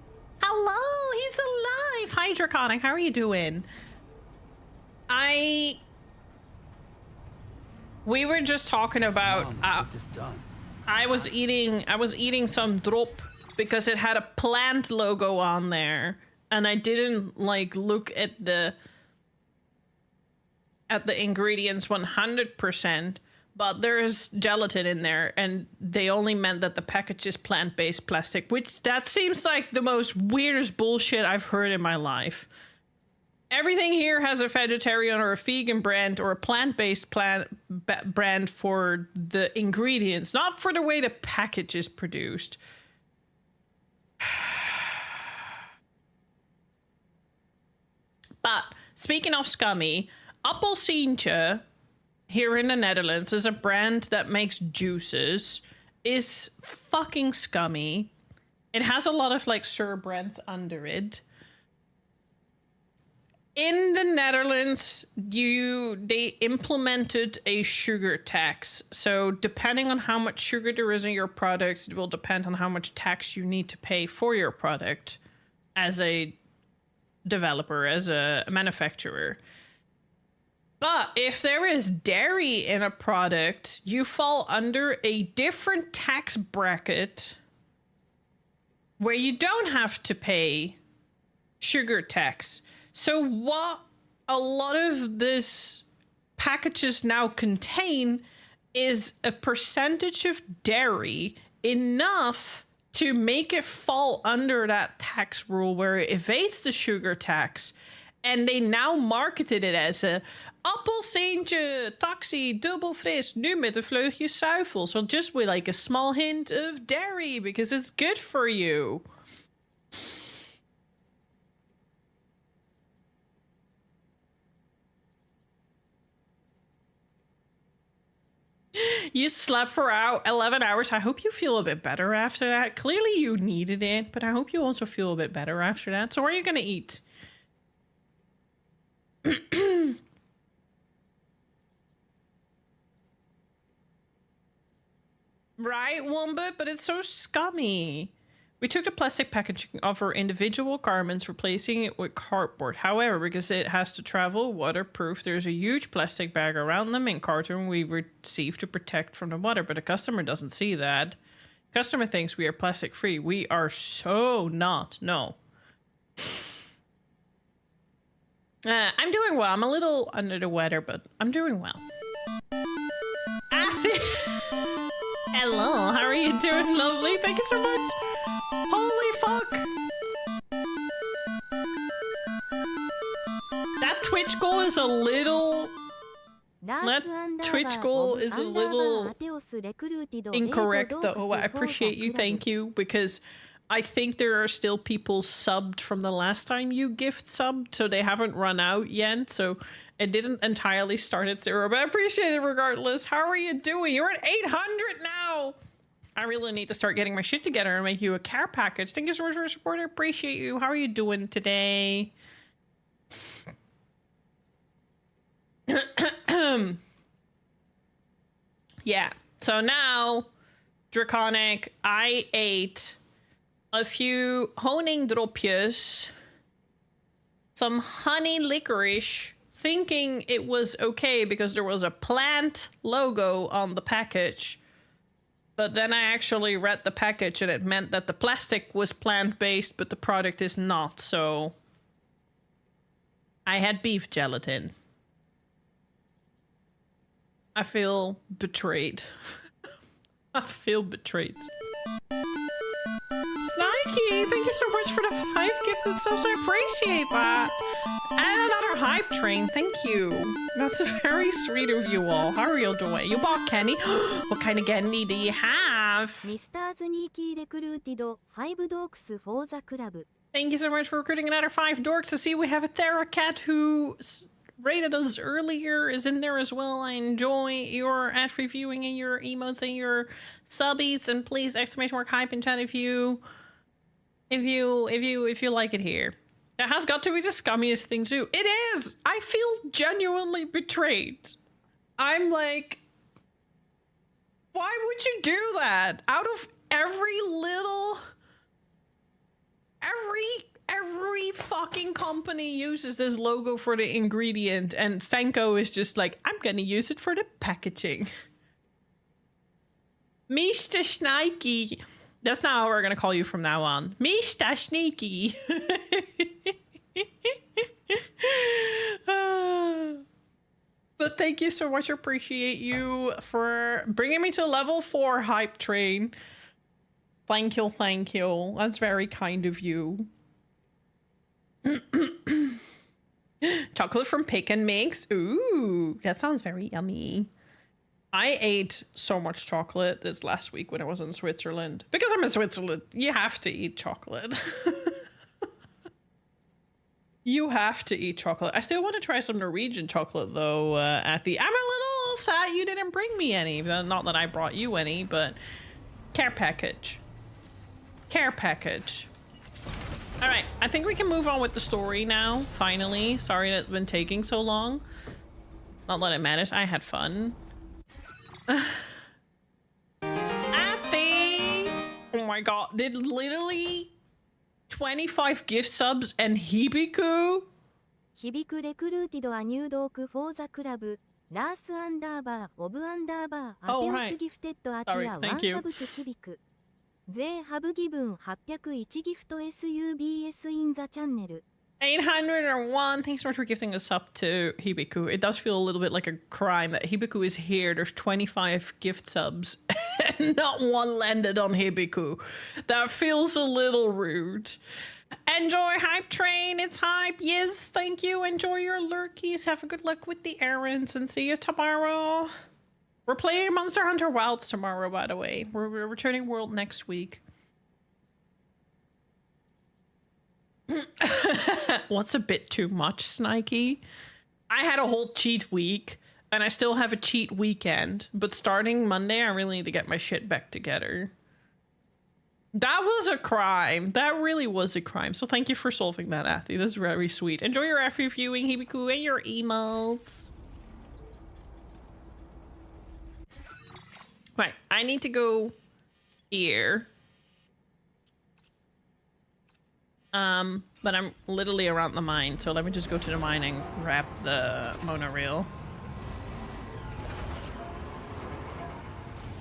Hello, he's alive. Hi Draconic, how are you doing? We were just talking about Mom, let's get this done. I was eating some drop because it had a plant logo on there, and I didn't like look at the ingredients 100%, but there's gelatin in there, and they only meant that the package is plant-based plastic, which that seems like the most weirdest bullshit I've heard in my life. Everything here has a vegetarian or a vegan brand or a plant-based brand for the ingredients, not for the way the package is produced. But speaking of scummy, Appelsientje here in the Netherlands is a brand that makes juices, is fucking scummy. It has a lot of like brands under it. In the Netherlands, they implemented a sugar tax. So depending on how much sugar there is in your products, it will depend on how much tax you need to pay for your product as a developer, as a manufacturer. But if there is dairy in a product, you fall under a different tax bracket where you don't have to pay sugar tax. So what a lot of this packages now contain is a percentage of dairy enough to make it fall under that tax rule where it evades the sugar tax. And they now marketed it as a Appelsientje, taxi, dubbel fris, nu met een vleugje zuivel. So just with like a small hint of dairy because it's good for you. You slept for 11 hours. I hope you feel a bit better after that. Clearly you needed it, but I hope you also feel a bit better after that. So what are you going to eat? Right, Wombat? But it's so scummy. We took the plastic packaging of our individual garments, replacing it with cardboard. However, because it has to travel waterproof, there's a huge plastic bag around them in carton we received to protect from the water. But the customer doesn't see that. Customer thinks we are plastic free. We are so not. No. I'm doing well. I'm a little under the weather, but I'm doing well. Hello, how are you doing, lovely? Thank you so much. Holy fuck. That Twitch goal is a little... That Twitch goal is a little incorrect, though. I appreciate you. Thank you. Because I think there are still people subbed from the last time you gift subbed, so they haven't run out yet. So it didn't entirely start at 0, but I appreciate it regardless. How are you doing? You're at 800 now. I really need to start getting my shit together and make you a care package. Thank you so much for your support. I appreciate you. How are you doing today? Yeah. So now, Draconic, I ate a few honingdropjes, some honey licorice, thinking it was okay because there was a plant logo on the package. But then I actually read the package and it meant that the plastic was plant-based, but the product is not. So I had beef gelatin. I feel betrayed. I feel betrayed. Snikey, thank you so much for the 5 gifts and subs. I appreciate that. And another hype train, thank you. That's very sweet of you all. How are you doing? You bought candy? What kind of candy do you have? Mr. Sneaky recruited 5 dogs for the club. Thank you so much for recruiting another 5 dorks. I see we have a Theracat who rated us earlier is in there as well. I enjoy your ad reviewing and your emotes and your subbies, and please exclamation mark hype in chat if you like it here. It has got to be the scummiest thing too. It is! I feel genuinely betrayed. I'm like, why would you do that? Out of every Every fucking company uses this logo for the ingredient, and Fenko is just like, I'm gonna use it for the packaging. Mr. Sneaky. That's not how we're gonna call you from now on. Mr. Sneaky. But thank you so much. Appreciate you for bringing me to level 4 hype train. Thank you, thank you. That's very kind of you. Chocolate from Pick and Mix. Ooh, that sounds very yummy. I ate so much chocolate this last week when I was in Switzerland. Because I'm in Switzerland, you have to eat chocolate. You have to eat chocolate. I still want to try some Norwegian chocolate though, I'm a little sad you didn't bring me any. Not that I brought you any, but care package. Care package. All right, I think we can move on with the story now, finally. Sorry that it's been taking so long. Not that it matters, I had fun. Athy! Oh my god, did literally 25 gift subs and Hibiku? 響くレクルーティドア入道区フォーザクラブナースアンダーバーオブアンダーバーアテオスギフテッドアティアワンサブト響く税ハブギブン801ギフト SUBS in the channel 801. Thanks so much for gifting us up to Hibiku. It does feel a little bit like a crime that Hibiku is here. There's 25 gift subs and not one landed on Hibiku. That feels a little rude. Enjoy Hype Train. It's hype. Yes, thank you. Enjoy your lurkies. Have a good luck with the errands and see you tomorrow. We're playing Monster Hunter Wilds tomorrow, by the way. We're returning World next week. What's a bit too much, Snikey? I had a whole cheat week, and I still have a cheat weekend. But starting Monday, I really need to get my shit back together. That was a crime. That really was a crime. So thank you for solving that, Athy. That's very sweet. Enjoy your after viewing, Hibiku, and your emails. Right, I need to go here. But I'm literally around the mine, so let me just go to the mine and grab the monorail.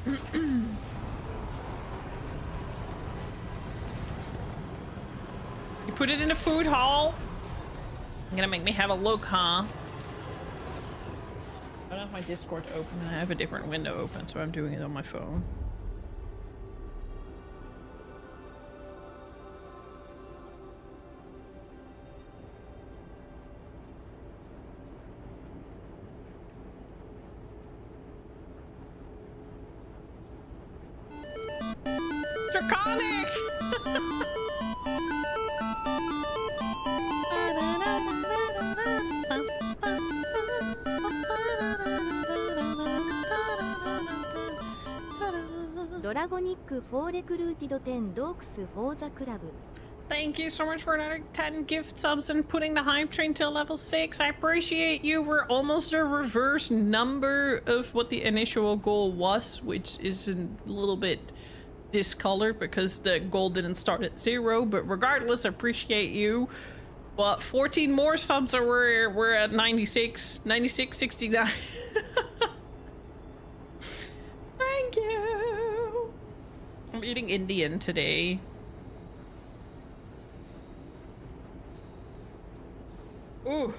You put it in the food hall? You're gonna make me have a look, huh? I don't have my Discord open. I have a different window open, so I'm doing it on my phone. Draconic! Dragonic 4 recruited 10 dogs for the club. Thank you so much for another 10 gift subs and putting the hype train to level 6. I appreciate you. We're almost a reverse number of what the initial goal was, which is a little bit discolored because the goal didn't start at 0. But regardless, I appreciate you. But 14 more subs and we're at 96, 69. Thank you. I'm eating Indian today. Ooh,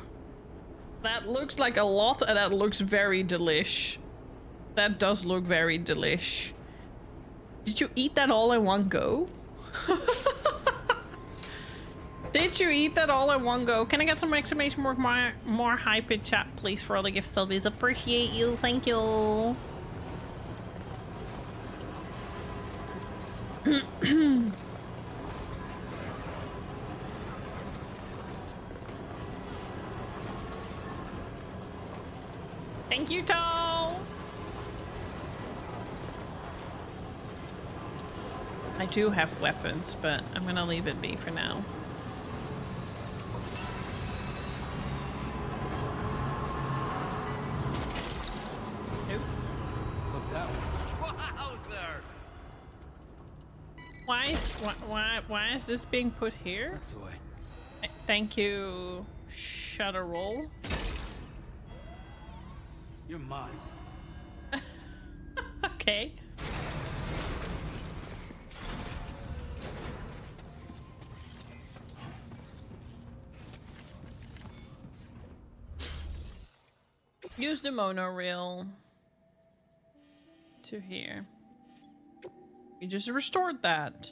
that looks like a lot and that looks very delish. That does look very delish. Did you eat that all in one go? Did you eat that all in one go? Can I get some exclamation mark more hype in chat, please, for all the gift subs? Appreciate you. Thank you. Thank you, Toe. I do have weapons, but I'm gonna leave it be for now. Nope. Look that way. Why is this being put here? That's the way. Thank you, Shutter Roll. You're mine. Okay. Use the monorail to here. We just restored that.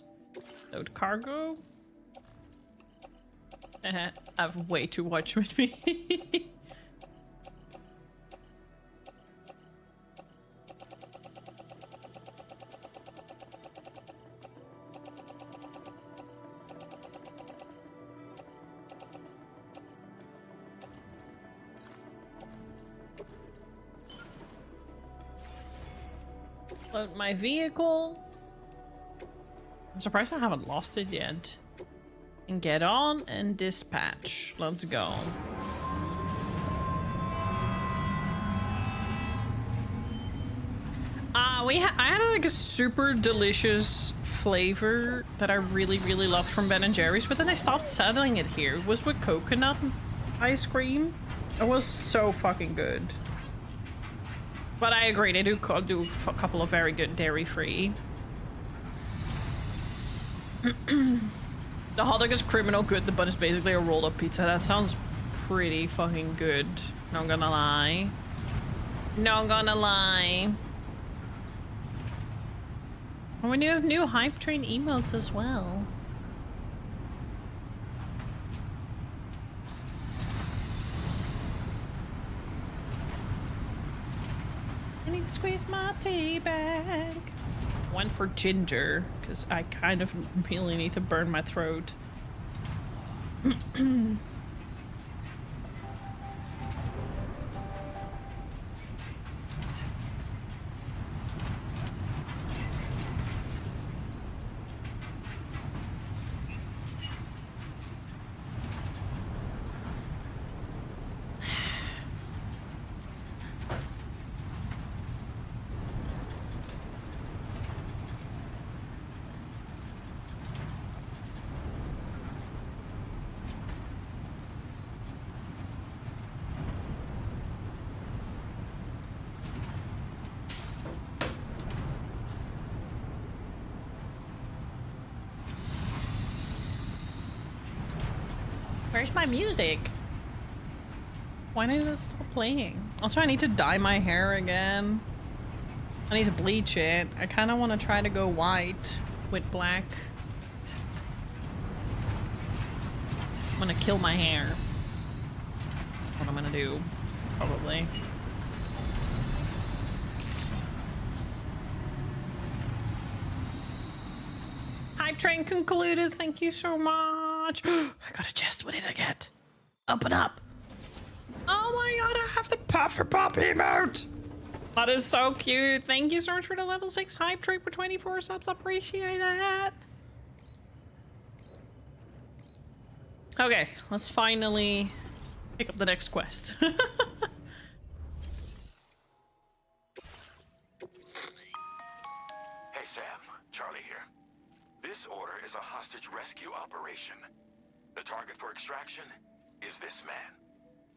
Load cargo. I have way too much with me. Load my vehicle. I'm surprised I haven't lost it yet. And get on and dispatch. Let's go. I had like a super delicious flavor that I really loved from Ben and Jerry's, but then they stopped selling it here. It was with coconut ice cream. It was so fucking good. But I agree, they do a couple of very good dairy-free. The hot dog is criminal good, the bun is basically a rolled up pizza. That sounds pretty fucking good. Not gonna lie. Not gonna lie. And we have new hype train emotes as well. I need to squeeze my tea bag. One for ginger, because I kind of really need to burn my throat. Where's my music? Why did it stop playing? Also, I need to dye my hair again. I need to bleach it. I kind of want to try to go white with black. I'm gonna kill my hair. What I'm gonna do, probably. Hype train concluded. Thank you so much. I got a chest. What did I get? Open up. Oh my god, I have the Puffer Pop emote. That is so cute. Thank you so much for the level 6 hype train for 24 subs. Appreciate it. Okay, let's finally pick up the next quest. Hey Sam, Charlie here. This order is a hostage rescue operation. The target for extraction is this man.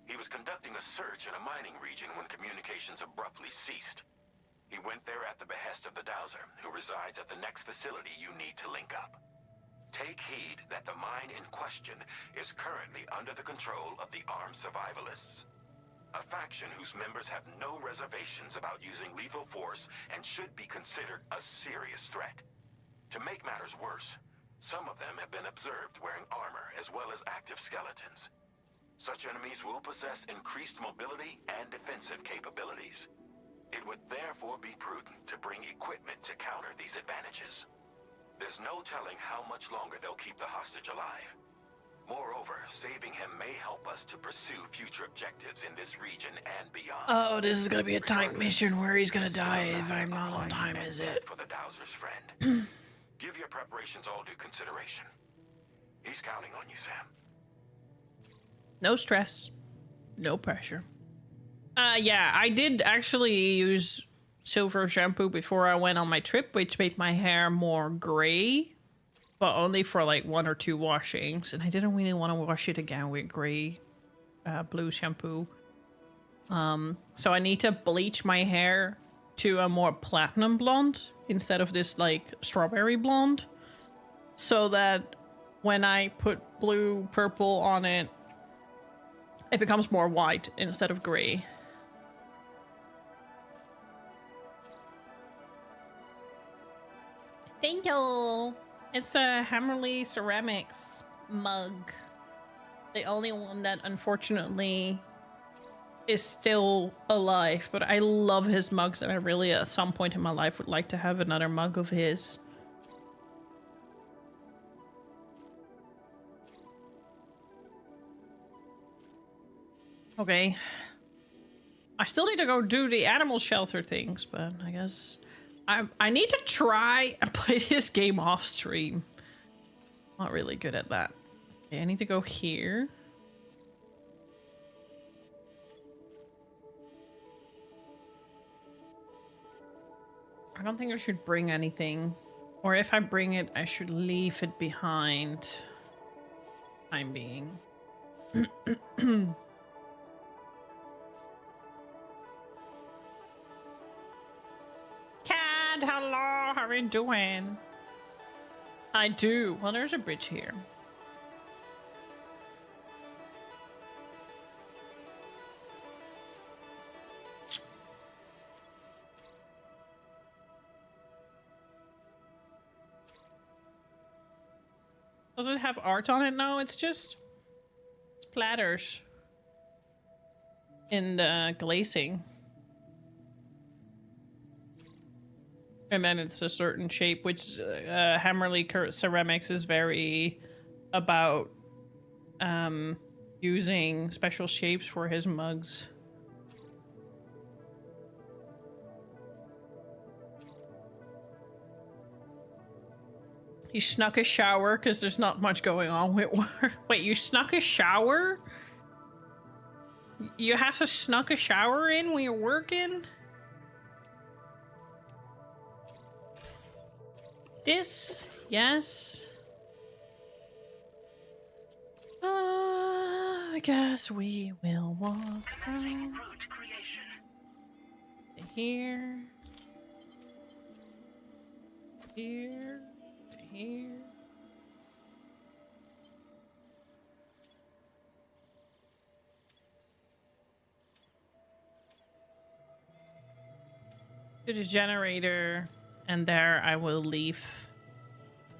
He was conducting a search in a mining region when communications abruptly ceased. He went there at the behest of the Dowser, who resides at the next facility you need to link up. Take heed that the mine in question is currently under the control of the armed survivalists, a faction whose members have no reservations about using lethal force and should be considered a serious threat. To make matters worse, some of them have been observed wearing armor as well as active skeletons. Such enemies will possess increased mobility and defensive capabilities. It would therefore be prudent to bring equipment to counter these advantages. There's no telling how much longer they'll keep the hostage alive. Moreover, saving him may help us to pursue future objectives in this region and beyond. Oh, this is gonna be a tight mission where he's gonna die if I'm not on time, is it? For the Dowser's friend. Give your preparations all due consideration. He's counting on you, Sam. No stress. No pressure. Yeah, I did actually use silver shampoo before I went on my trip, which made my hair more gray. but only for like 1 or 2 washings, and I didn't really want to wash it again with grey blue shampoo. So I need to bleach my hair to a more platinum blonde instead of this like strawberry blonde, so that when I put blue purple on it, it becomes more white instead of grey. Thank you. It's a Hammerly Ceramics mug. The only one that unfortunately is still alive, but I love his mugs and I really at some point in my life would like to have another mug of his. Okay. I still need to go do the animal shelter things, but I guess I need to try and play this game off stream. Not really good at that. Okay, I need to go here. I don't think I should bring anything. Or if I bring it, I should leave it behind. Time being. Cat, hello, how are you doing? I do. Well, there's a bridge here. Does it have art on it? No, it's just splatters in the glazing. And then it's a certain shape, which Hammerly Ceramics is very about using special shapes for his mugs. You snuck a shower because there's not much going on with work. Wait, you snuck a shower? You have to snuck a shower in when you're working? This, yes. I guess we will walk around here, here, here. To the generator, and there I will leave.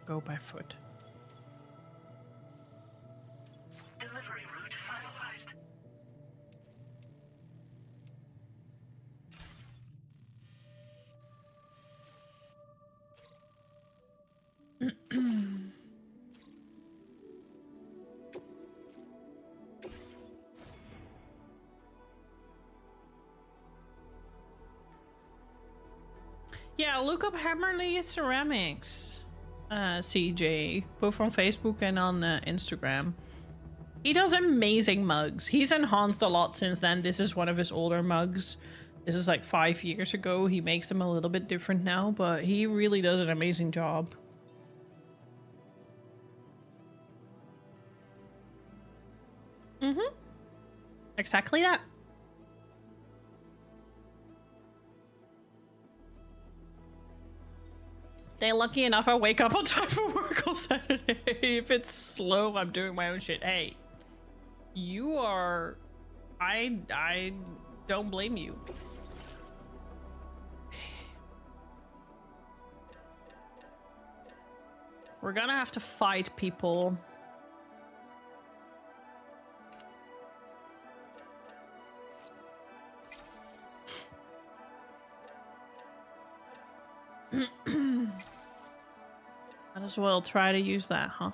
Go by foot. Delivery route finalized. Yeah, look up Hammerly Ceramics, CJ, both on Facebook and on Instagram. He does amazing mugs. He's enhanced a lot since then. This is one of his older mugs. This is like 5 years ago. He makes them a little bit different now, but he really does an amazing job. Mm-hmm. Exactly that. They're lucky enough I wake up on time for work on Saturday. If it's slow, I'm doing my own shit. Hey, you are... I don't blame you. We're gonna have to fight people. Might as well try to use that, huh?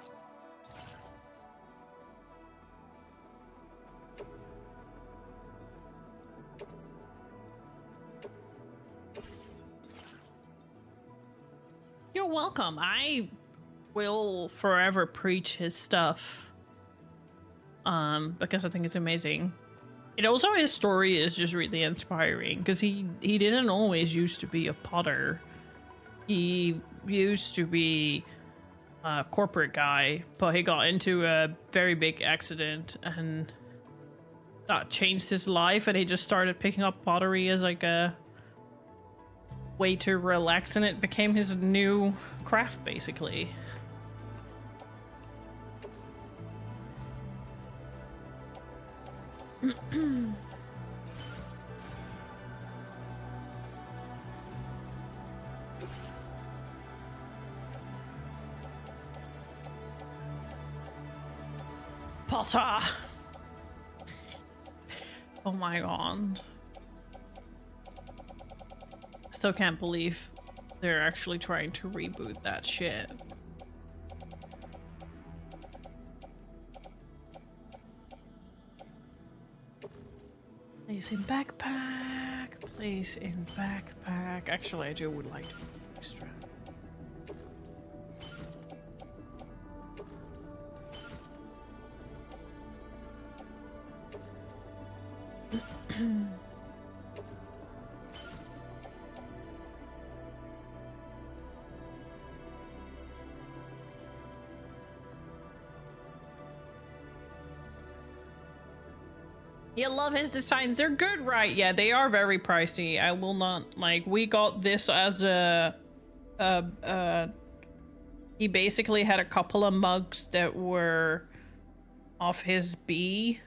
You're welcome. I will forever preach his stuff. Because I think it's amazing. And also his story is just really inspiring because he didn't always used to be a potter. He used to be corporate guy, but he got into a very big accident and that changed his life, and he just started picking up pottery as like a way to relax, and it became his new craft basically. Potter! Oh my god. Still can't believe they're actually trying to reboot that shit. Place in backpack. Place in backpack. Actually, I would like to put extra. You love his designs. They're good, right? Yeah, they are very pricey. I will not, like, we got this as a he basically had a couple of mugs that were off his B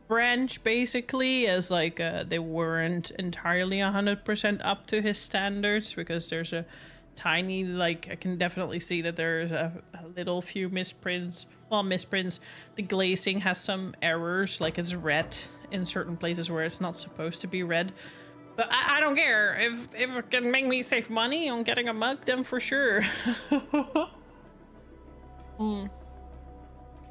branch, basically, as like they weren't entirely 100% up to his standards, because there's a tiny, like, I can definitely see that there's a little few misprints. Well, misprints. The glazing has some errors, like it's red in certain places where it's not supposed to be red. But I don't care. If it can make me save money on getting a mug, then for sure.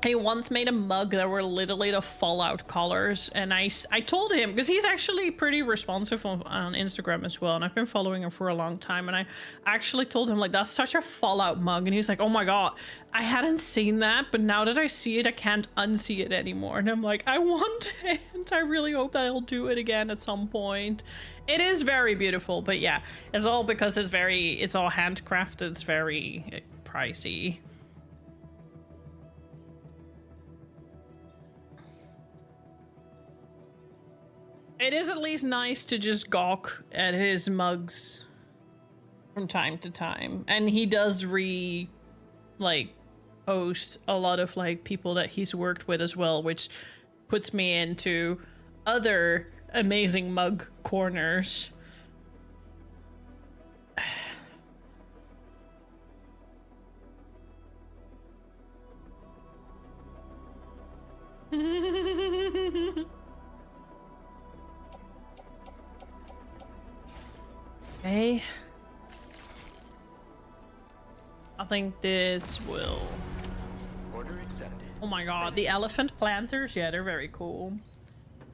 He once made a mug that were literally the Fallout colors, and I told him, because he's actually pretty responsive on Instagram as well, and I've been following him for a long time, and I actually told him, like, that's such a Fallout mug, and he's like, oh my god, I hadn't seen that, but now that I see it, I can't unsee it anymore. And I'm like, I want it. I really hope that I'll do it again at some point. It is very beautiful, but yeah, it's all because it's all handcrafted. It's very pricey. It is at least nice to just gawk at his mugs from time to time. And he does post a lot of, like, people that he's worked with as well, which puts me into other amazing mug corners. Okay. I think this will... Order accepted. Oh my god, the elephant planters? Yeah, they're very cool.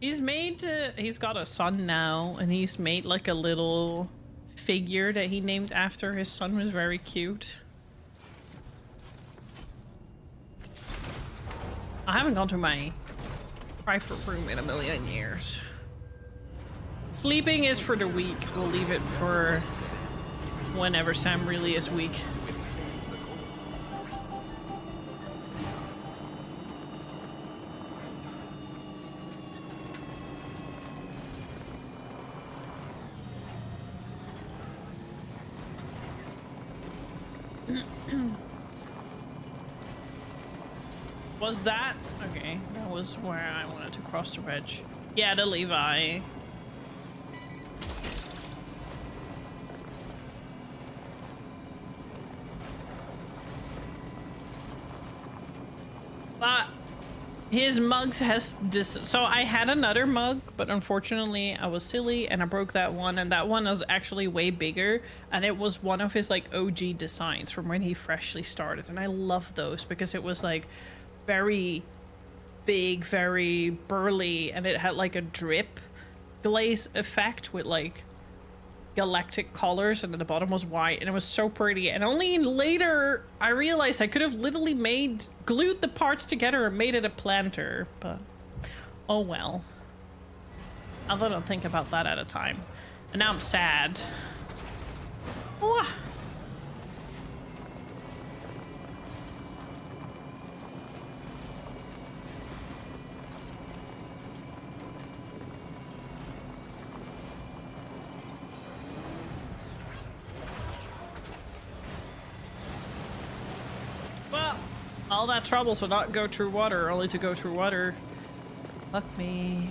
He's made... he's got a son now, and he's made like a little figure that he named after his son. Was very cute. I haven't gone to my private room in a million years. Sleeping is for the weak. We'll leave it for whenever Sam really is weak. Was that? Okay, that was where I wanted to cross the bridge. Yeah, the Levi. But his mugs has so I had another mug, but unfortunately I was silly and I broke that one, and that one was actually way bigger, and it was one of his like OG designs from when he freshly started, and I love those because it was like very big, very burly, and it had like a drip glaze effect with like galactic colors, and at the bottom was white, and it was so pretty. And only later I realized I could have literally glued the parts together and made it a planter, but oh well. I didn't think about that at a time, and now I'm sad. All that trouble to not go through water, only to go through water. Fuck me.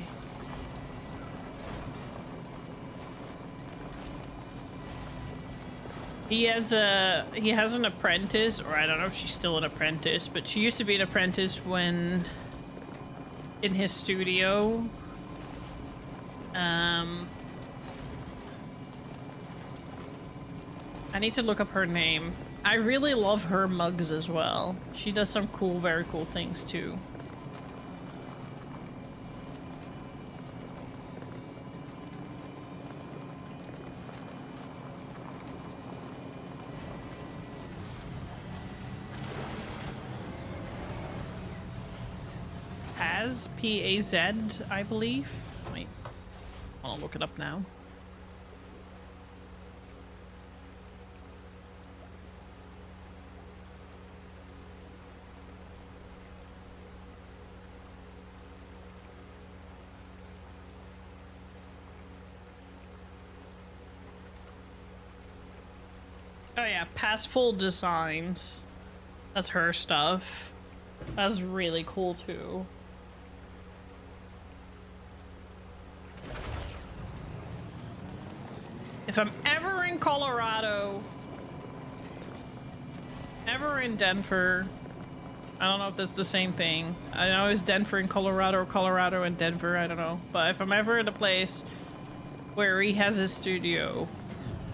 He has an apprentice, or I don't know if she's still an apprentice, but she used to be an apprentice when in his studio. I need to look up her name. I really love her mugs as well. She does some cool, very cool things too. Paz, P-A-Z, I believe. Wait, I'll look it up now. Oh yeah, Passful Designs. That's her stuff. That's really cool too. If I'm ever in Colorado, ever in Denver, I don't know if that's the same thing. I know it's Denver and Colorado, or Colorado and Denver, I don't know. But if I'm ever in a place where he has his studio,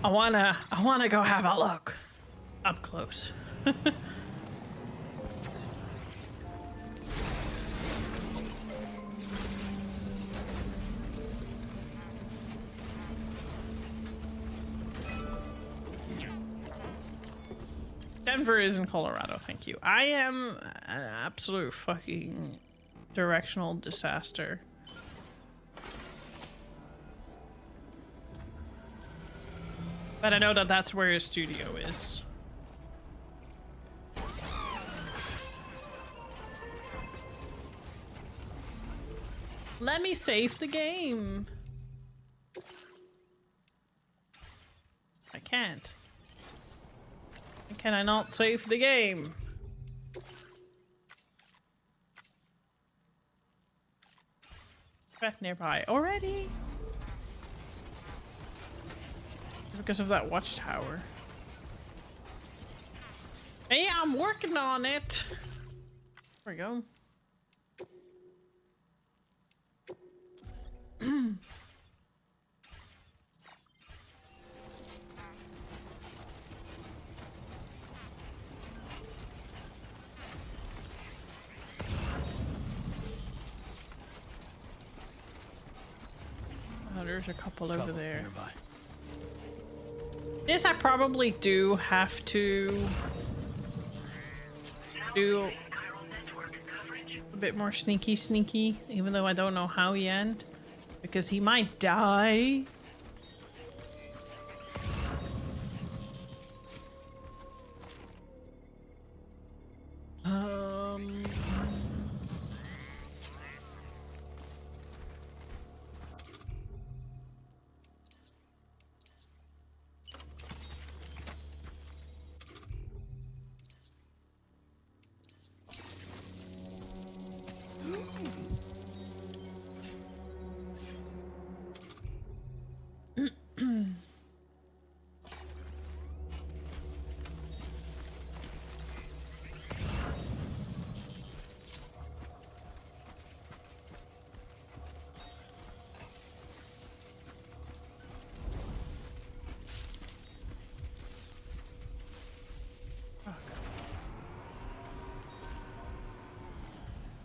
I wanna go have a look up close. Denver is in Colorado, thank you. I am an absolute fucking directional disaster. But I know that that's where his studio is. Let me save the game. I can't. Can I not save the game? Back nearby already? Because of that watchtower. Hey, I'm working on it. There we go. Oh, there's a couple over there. Nearby. This I probably do have to do a bit more sneaky, even though I don't know how yet, because he might die.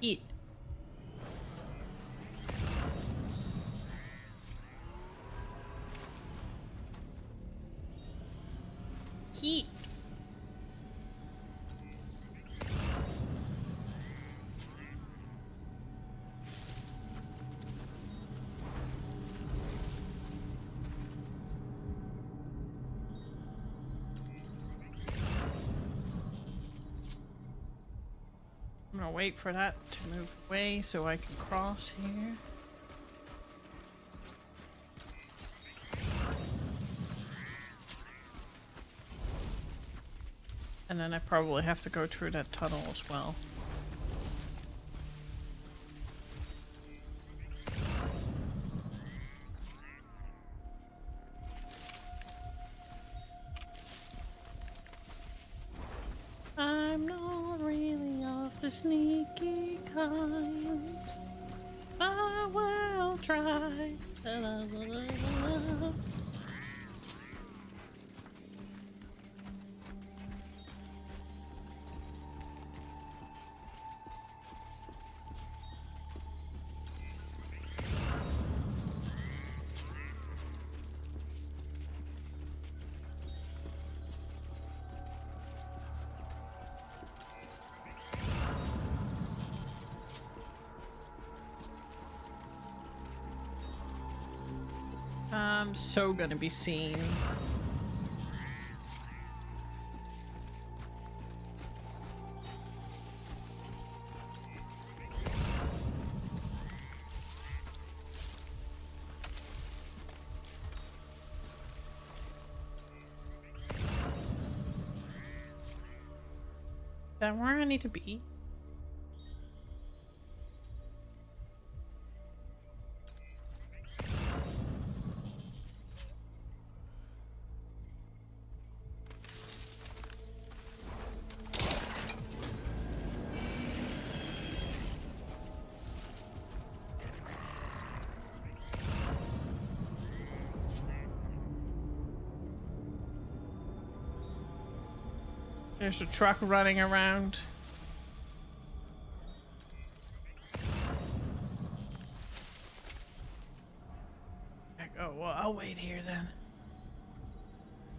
Eat. Eat. I'm gonna wait for that to move away so I can cross here. And then I probably have to go through that tunnel as well. I'm not really of the sneaky kind. I will try. La, la, la, la, la. I'm so gonna be seen. Is that where I need to be? There's a truck running around. Oh, well, I'll wait here then.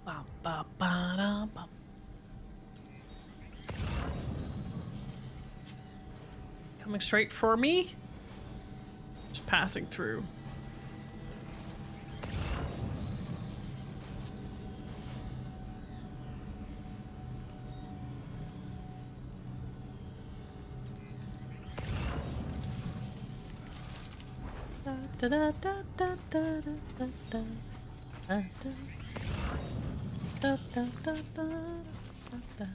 Ba, ba, ba, da, ba. Coming straight for me? Just passing through. Da da da da da da da da da da da da da.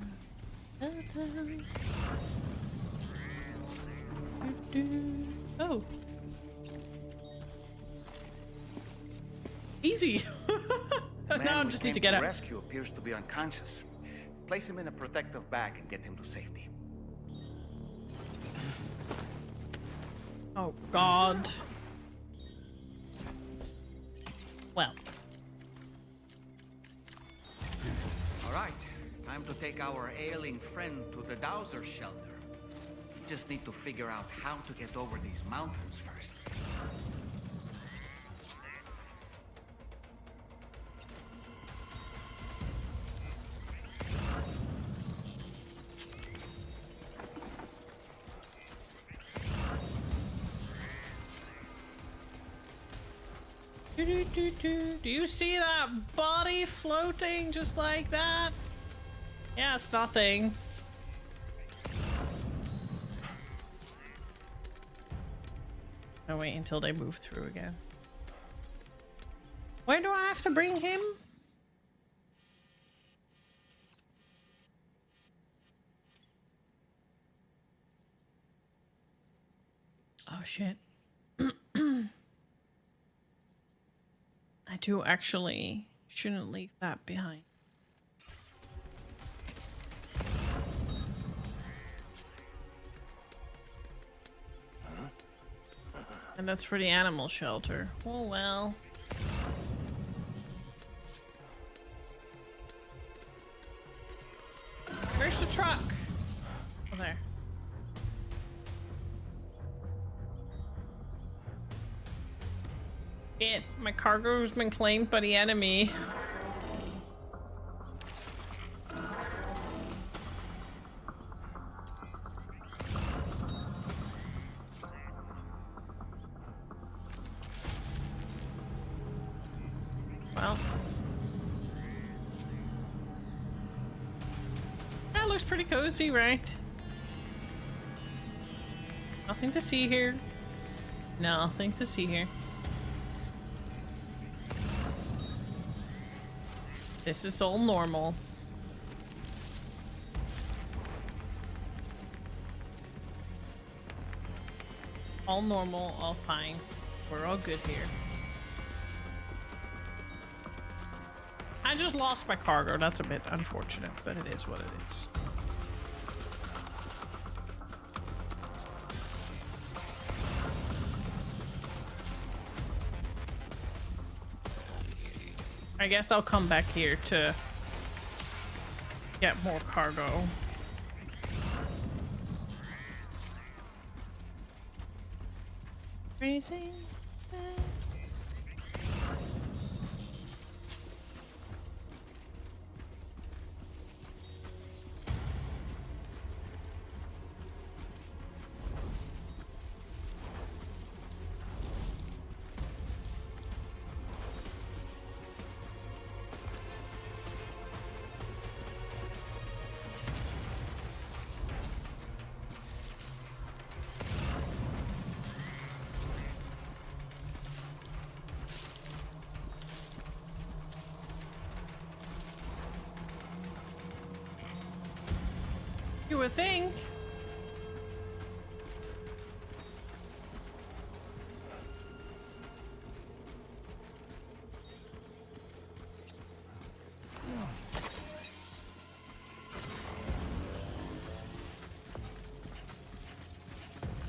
Oh, easy. Now I just need to get out. Rescue appears to be unconscious. Place him in a protective bag and get him to safety. Oh God. Well. All right, time to take our ailing friend to the Dowser shelter. We just need to figure out how to get over these mountains first. Do you see that body floating just like that? Yeah, it's nothing. I'll wait until they move through again. Where do I have to bring him? Oh shit. I do actually shouldn't leave that behind. And that's for the animal shelter. Oh well. Where's the truck? Oh, there. My cargo's been claimed by the enemy. Well. That looks pretty cozy, right? Nothing to see here. Nothing to see here. This is all normal. All normal, all fine. We're all good here. I just lost my cargo. That's a bit unfortunate, but it is what it is. I guess I'll come back here to get more cargo. Crazy stuff. You would think.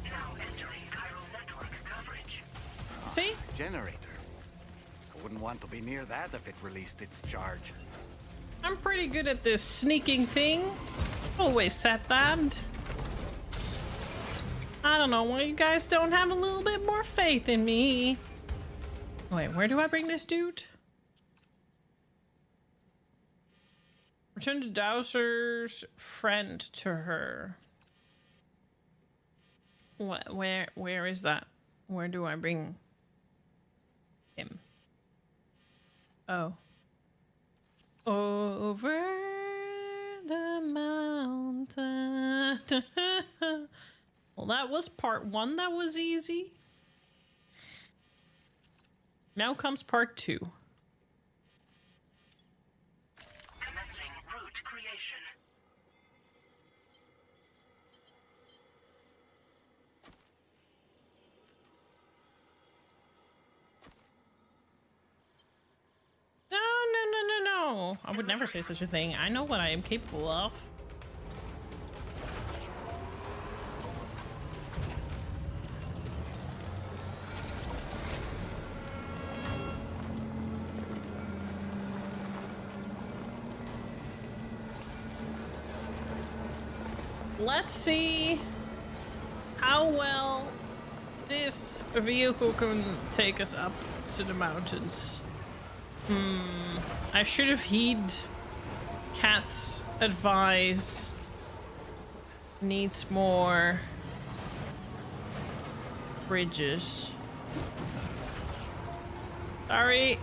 Now entering chiral network coverage. See? Generator. I wouldn't want to be near that if it released its charge. I'm pretty good at this sneaking thing. Always said that. I don't know why you guys don't have a little bit more faith in me. Wait, where do I bring this dude? Return to Dowser's friend to her. What? Where is that? Where do I bring him? Oh. Over the mountain. Well, that was part 1. That was easy. Now comes part 2. Commencing route creation. No. I would never say such a thing. I know what I am capable of. Let's see how well this vehicle can take us up to the mountains. I should have heeded Cat's advice. Needs more bridges. Sorry.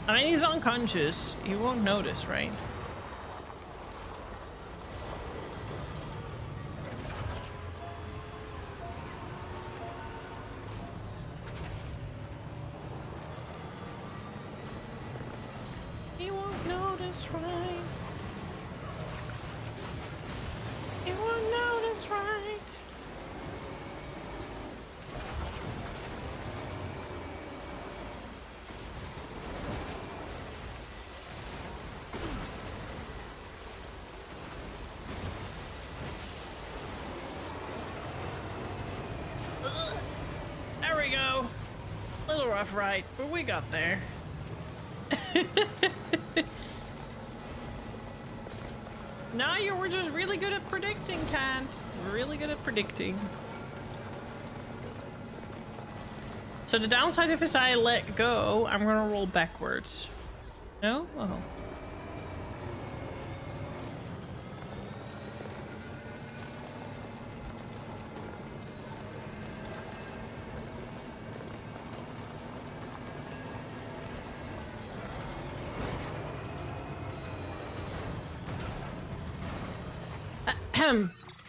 I mean, he's unconscious. He won't notice, right? He won't notice, right? He won't notice, right? There we go. Little rough ride, but we got there. No, you were just really good at predicting, Kant. Really good at predicting. So the downside if is I let go, I'm gonna roll backwards. No? Oh.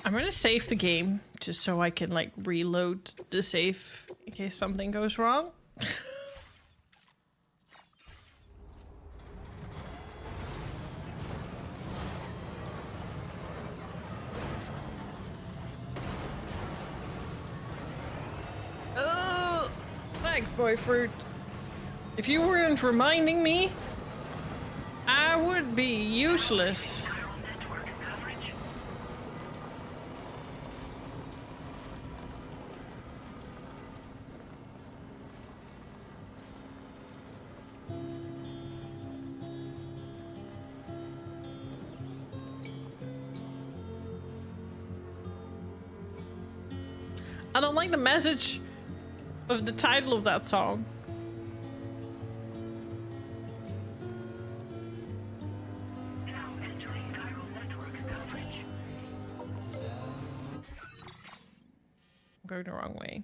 I'm gonna save the game just so I can like reload the save in case something goes wrong. Thanks, boy fruit. If you weren't reminding me, I would be useless. I don't like the message of the title of that song. I'm going the wrong way.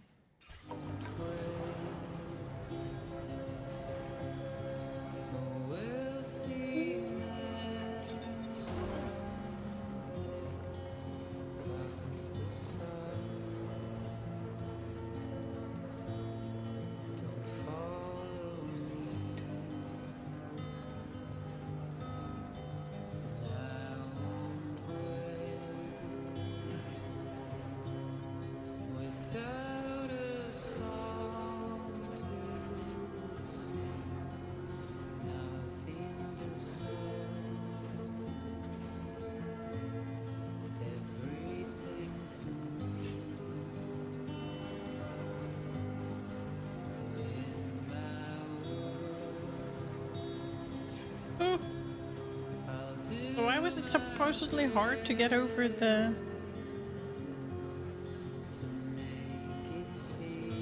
Why was it supposedly hard to get over the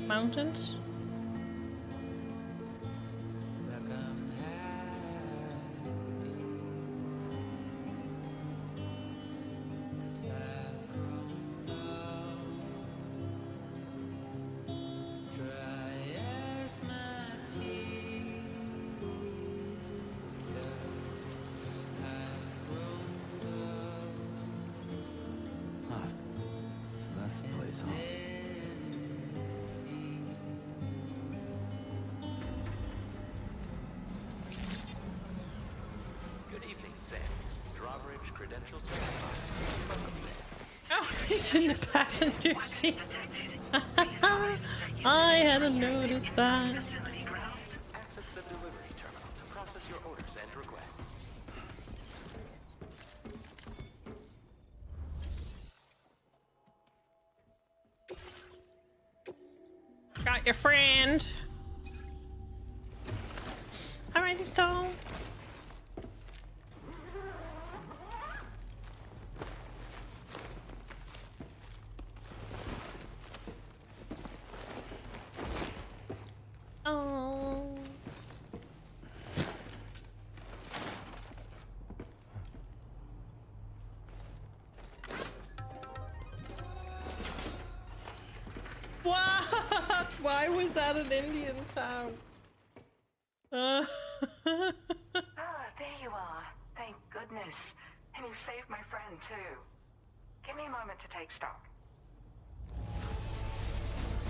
mountains? He's in the passenger seat. I hadn't noticed that. Access the delivery terminal to process your orders and requests. Got your friend. Alrighty, stone. Oh. What? Why was that an Indian sound? Ah, there you are. Thank goodness. And you saved my friend too. Give me a moment to take stock.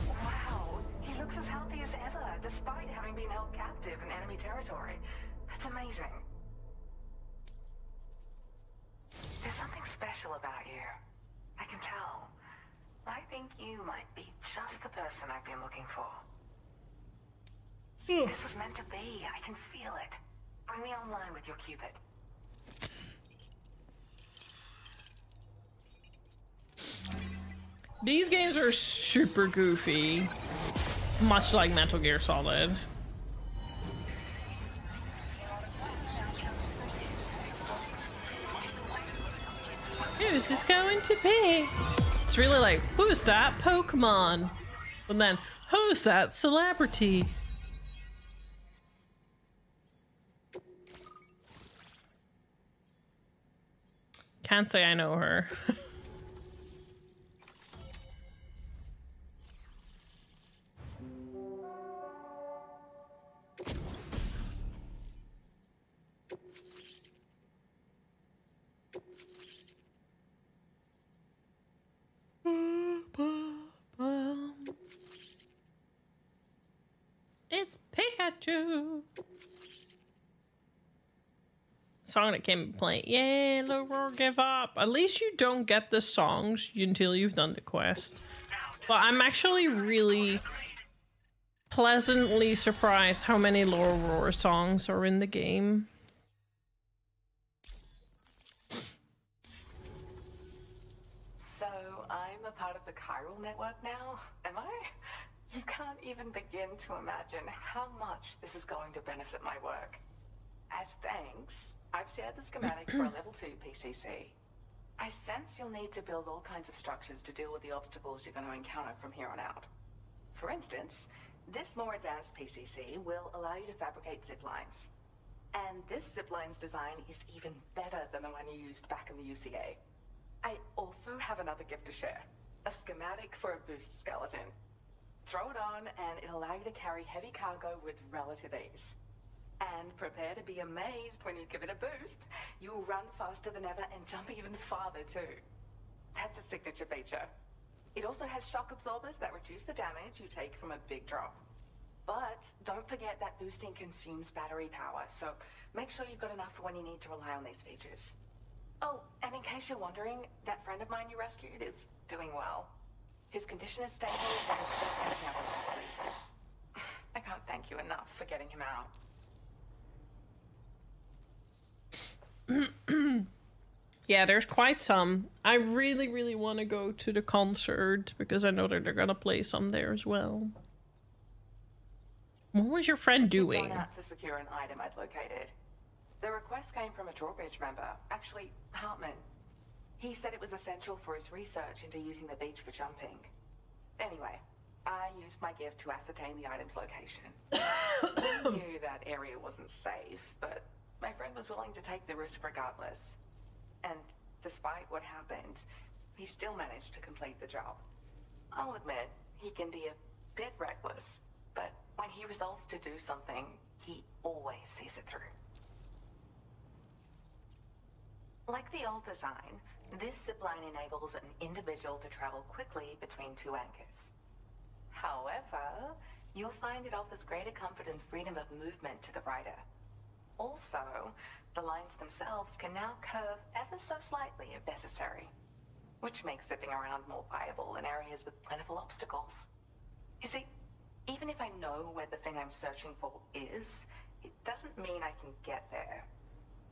Wow, he looks as healthy as ever, despite having been held captive in enemy territory. That's amazing. There's something special about you. I can tell. I think you might be just the person I've been looking for. This was meant to be. I can feel it. Bring me online with your Cupid. These games are super goofy, much like Metal Gear Solid. Who's this going to be? It's really like, who's that Pokemon? And then, who's that celebrity? Can't say I know her. It's Pikachu. Song that came playing. Yeah, Lord, give up. At least you don't get the songs until you've done the quest. But I'm actually really pleasantly surprised how many Lore songs are in the game. So, I'm a part of the chiral network now, am I? You can't even begin to imagine how much this is going to benefit my work. As thanks, I've shared the schematic for a level 2 PCC. I sense you'll need to build all kinds of structures to deal with the obstacles you're going to encounter from here on out. For instance, this more advanced PCC will allow you to fabricate zip lines. And this zip line's design is even better than the one you used back in the UCA. I also have another gift to share. A schematic for a boost skeleton. Throw it on and it'll allow you to carry heavy cargo with relative ease. And prepare to be amazed when you give it a boost. You'll run faster than ever and jump even farther too. That's a signature feature. It also has shock absorbers that reduce the damage you take from a big drop. But don't forget that boosting consumes battery power, so make sure you've got enough for when you need to rely on these features. Oh, and in case you're wondering, that friend of mine you rescued is doing well. His condition is stable and he's just catching up on some sleep. I can't thank you enough for getting him out. Yeah, there's quite some. I really, really want to go to the concert because I know that they're gonna play some there as well. What was your friend doing? I'd gone out to secure an item I'd located. The request came from a drawbridge member, actually Hartman. He said it was essential for his research into using the beach for jumping. Anyway, I used my gift to ascertain the item's location. I knew that area wasn't safe, but my friend was willing to take the risk regardless. And despite what happened, he still managed to complete the job. I'll admit, he can be a bit reckless, but when he resolves to do something, he always sees it through. Like the old design, this zipline enables an individual to travel quickly between two anchors. However, you'll find it offers greater comfort and freedom of movement to the rider. Also, the lines themselves can now curve ever so slightly if necessary, which makes zipping around more viable in areas with plentiful obstacles. You see, even if I know where the thing I'm searching for is, it doesn't mean I can get there.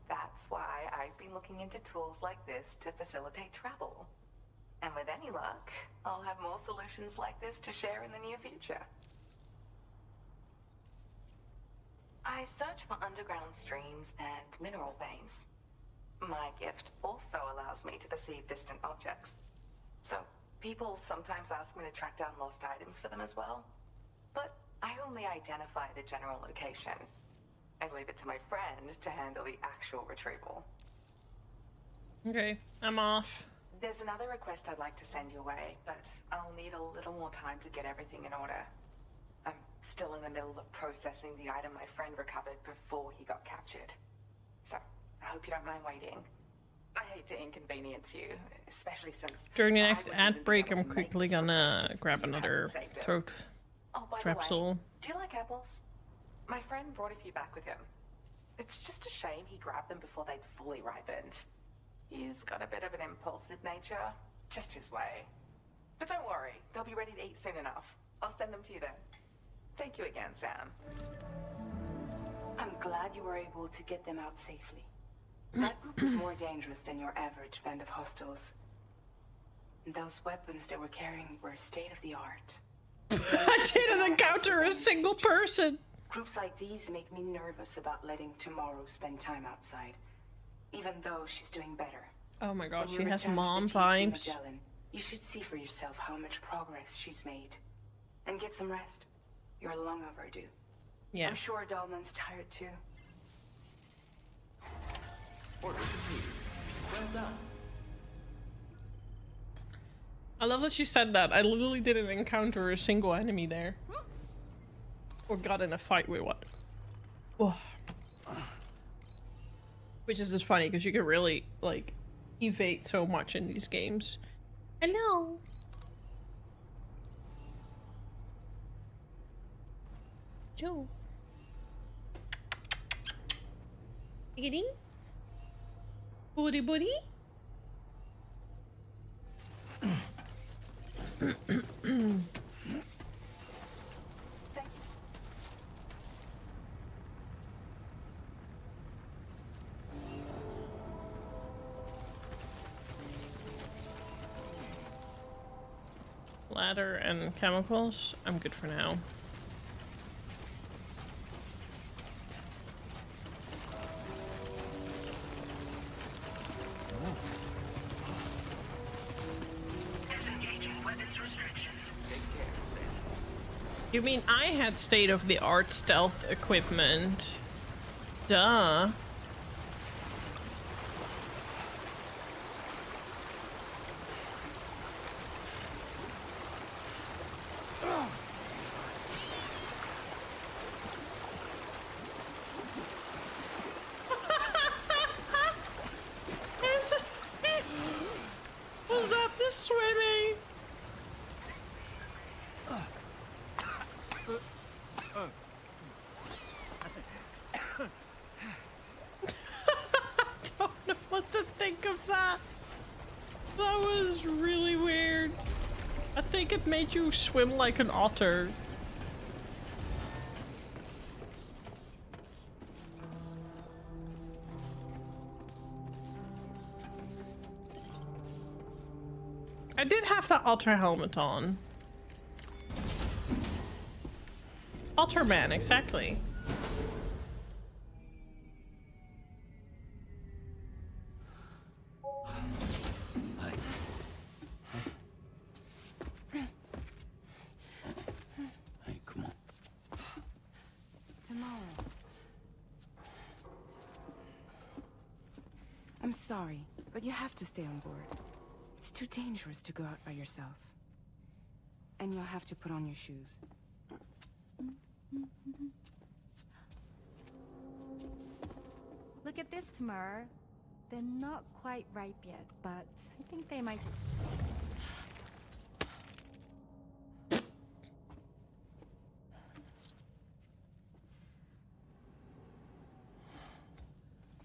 That's why I've been looking into tools like this to facilitate travel. And with any luck, I'll have more solutions like this to share in the near future. I search for underground streams and mineral veins. My gift also allows me to perceive distant objects. So, people sometimes ask me to track down lost items for them as well. But I only identify the general location. I leave it to my friend to handle the actual retrieval. Okay, I'm off. There's another request I'd like to send your way, but I'll need a little more time to get everything in order. I'm still in the middle of processing the item my friend recovered before he got captured. So, I hope you don't mind waiting. I hate to inconvenience you, especially since... During the next ad break, I'm quickly gonna grab another throat capsule. Do you like apples? My friend brought a few back with him. It's just a shame he grabbed them before they'd fully ripened. He's got a bit of an impulsive nature, just his way. But don't worry, they'll be ready to eat soon enough. I'll send them to you then. Thank you again, Sam. I'm glad you were able to get them out safely. That group was more dangerous than your average band of hostiles. Those weapons they were carrying were state-of-the-art. I didn't encounter a single person! Groups like these make me nervous about letting Tomorrow spend time outside, even though she's doing better. Oh my god, When she you has return to mom the teaching vibes. Magellan, you should see for yourself how much progress she's made. And get some rest. You're long overdue. Yeah. I'm sure Dahlman's tired too. Order completed. Well done. I love that she said that. I literally didn't encounter a single enemy there. Or got in a fight with one. Oh. Which is just funny because you can really, like, evade so much in these games. Hello! Yo. Giggity? Booty booty? ladder and chemicals, I'm good for now. Disengaging weapons restrictions. You mean I had state-of-the-art stealth equipment? Duh. Was that the swimming? I don't know what to think of that. That was really weird. I think it made you swim like an otter. I did have that otter helmet on. Otterman, exactly. Hey, come on. Tomorrow. I'm sorry, but you have to stay on board. It's too dangerous to go out by yourself. And you'll have to put on your shoes. Look at this, Tamar. They're not quite ripe yet, but I think they might...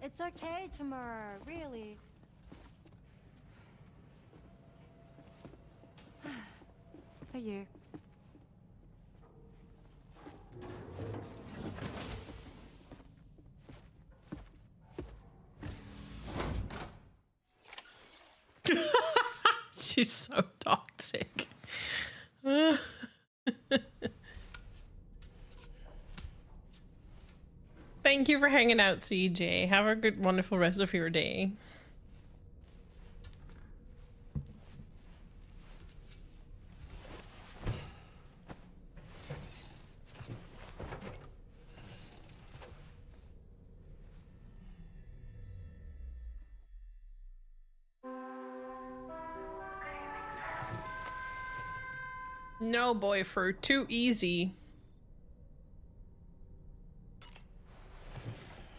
It's okay, Tamar, really. For you. She's so toxic. Thank you for hanging out, CJ. Have a good, wonderful rest of your day. No, boy, for too easy.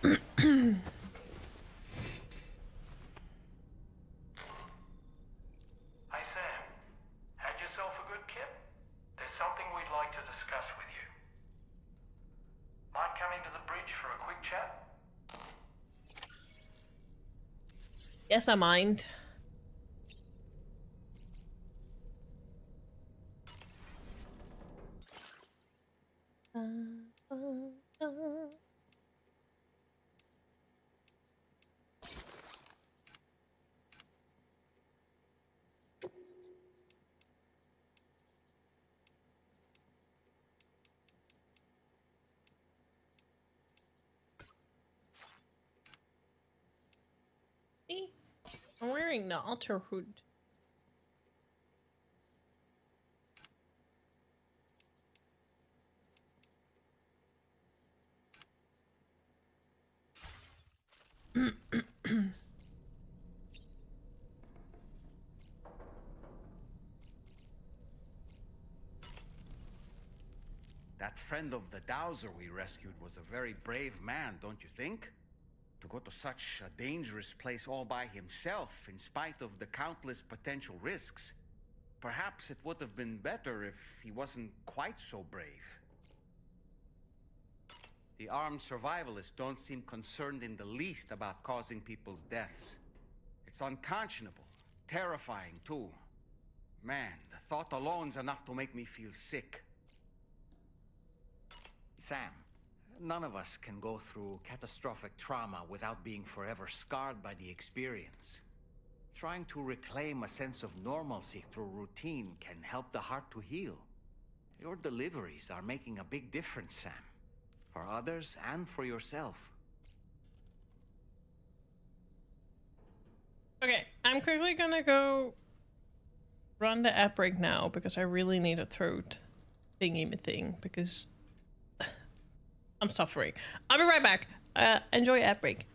Hi, Sam. Had yourself a good kip? There's something we'd like to discuss with you. Mind coming to the bridge for a quick chat? Yes, I mind. See? I'm wearing the altar hood. That friend of the dowser we rescued was a very brave man, don't you think? To go to such a dangerous place all by himself, in spite of the countless potential risks. Perhaps it would have been better if he wasn't quite so brave. The armed survivalists don't seem concerned in the least about causing people's deaths. It's unconscionable, terrifying too. Man, the thought alone's enough to make me feel sick. Sam, none of us can go through catastrophic trauma without being forever scarred by the experience. Trying to reclaim a sense of normalcy through routine can help the heart to heal. Your deliveries are making a big difference, Sam. For others and for yourself. Okay, I'm quickly gonna go run the app break now because I really need a throat thingy-me-thing because I'm suffering. I'll be right back. Enjoy app break.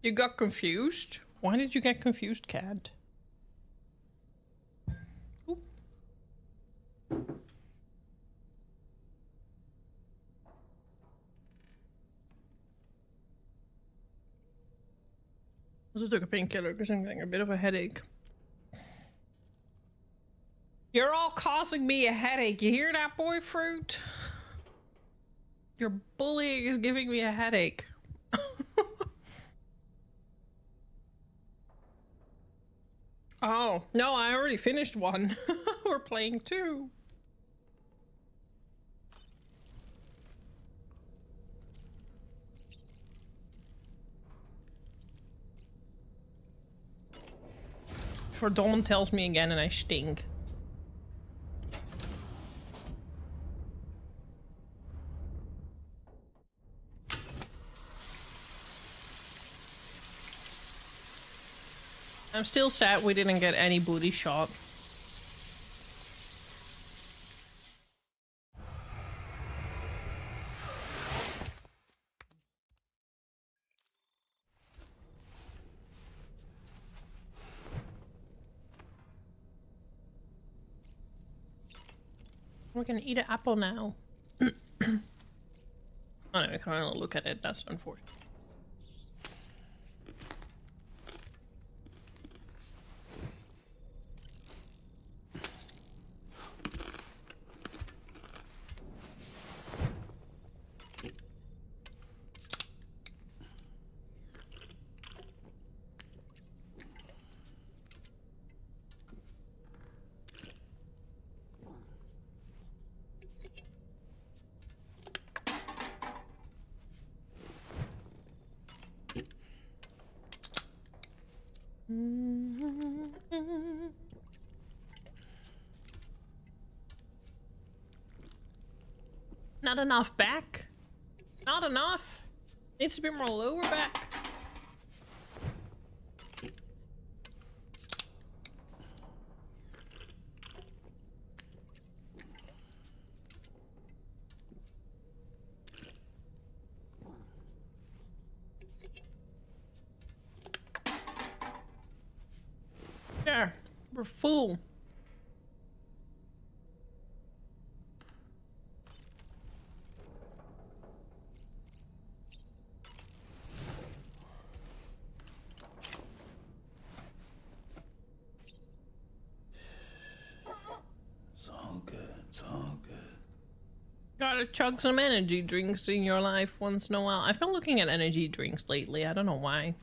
You got confused? Why did you get confused, Cat? Oop. I also took a painkiller because I'm getting a bit of a headache. You're all causing me a headache. You hear that, boy fruit? Your bullying is giving me a headache. Oh, no, I already finished one. We're playing two. For Dawn tells me again and I stink. I'm still sad we didn't get any booty shot. We're gonna eat an apple now. Oh, I can't look at it. That's unfortunate. Not enough back? Not enough? Needs to be more lower back. There, we're full. Gotta chug some energy drinks in your life once in a while. I've been looking at energy drinks lately. I don't know why.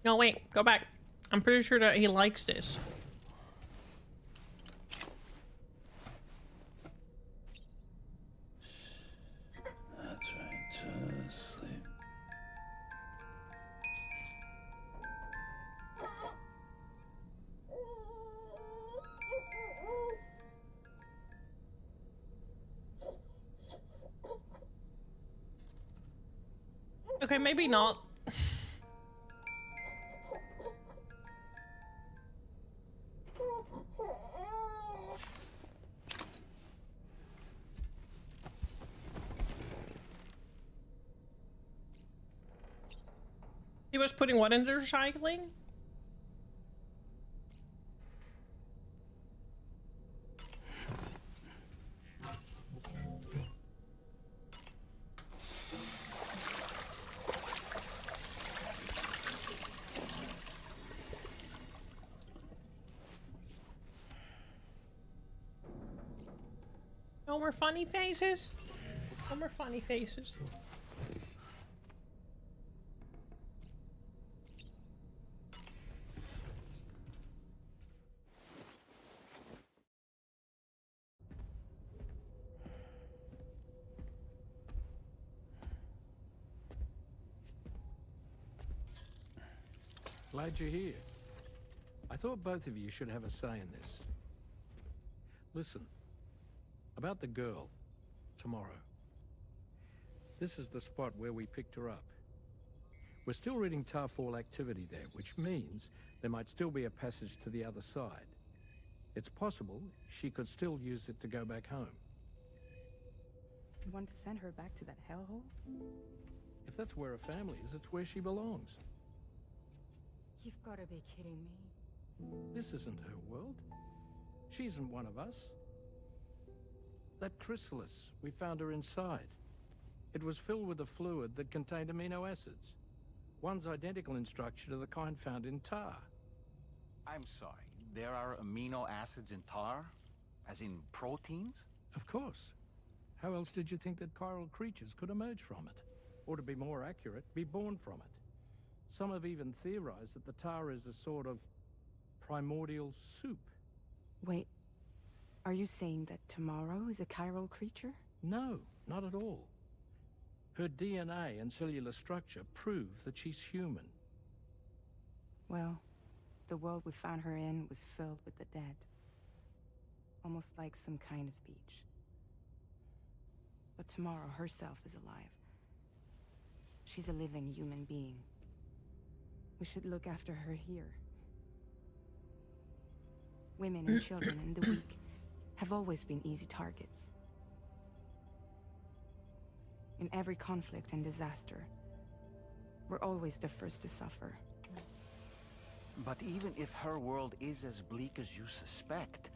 No, wait. Go back. I'm pretty sure that he likes this. That's right. Just sleep. Okay, maybe not. He was putting what into recycling? No more funny faces? No more funny faces. Glad you're here. I thought both of you should have a say in this. Listen, about the girl, tomorrow. This is the spot where we picked her up. We're still reading Tarfall activity there, which means there might still be a passage to the other side. It's possible she could still use it to go back home. You want to send her back to that hellhole? If that's where her family is, it's where she belongs. You've got to be kidding me. This isn't her world. She isn't one of us. That Crysalis, we found her inside. It was filled with a fluid that contained amino acids. One's identical in structure to the kind found in tar. I'm sorry, there are amino acids in tar? As in proteins? Of course. How else did you think that chiral creatures could emerge from it? Or to be more accurate, be born from it? Some have even theorized that the tar is a sort of primordial soup. Wait, are you saying that tomorrow is a chiral creature? No, not at all. Her DNA and cellular structure prove that she's human. Well, the world we found her in was filled with the dead. Almost like some kind of beach. But tomorrow herself is alive. She's a living human being. We should look after her here. Women and children and the weak have always been easy targets. In every conflict and disaster, we're always the first to suffer. But even if her world is as bleak as you suspect,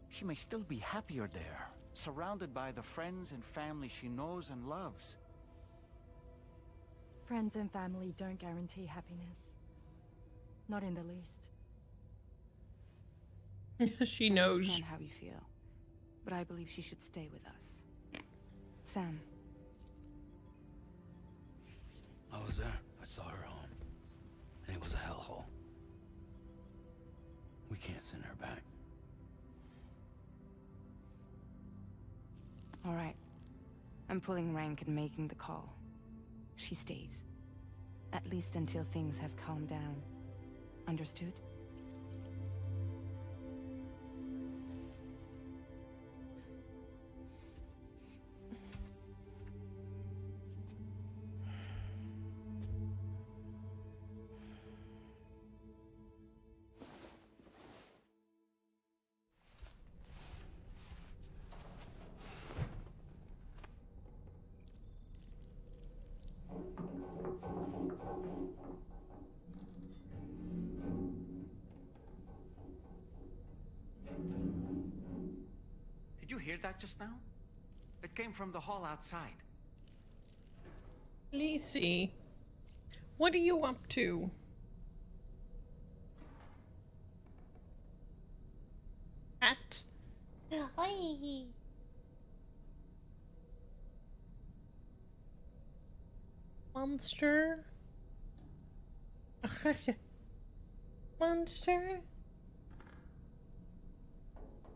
She may still be happier there, surrounded by the friends and family she knows and loves. Friends and family don't guarantee happiness. Not in the least. She I knows. understand how you feel, but I believe she should stay with us. Sam. I was there. I saw her home. And it was a hellhole. We can't send her back. All right. I'm pulling rank and making the call. She stays. At least until things have calmed down. Understood? Did you hear that just now? It came from the hall outside. Lacey, what are you up to? Cat? Hi. Monster? Monster?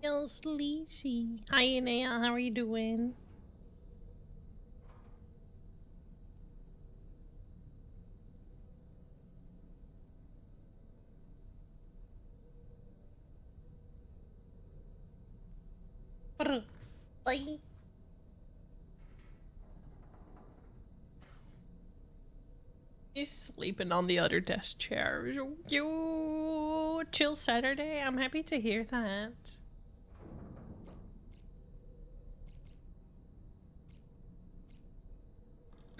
Yes, Lacey. Hi, Anaya. How are you doing? Bye. He's sleeping on the other desk chair. You chill Saturday. I'm happy to hear that.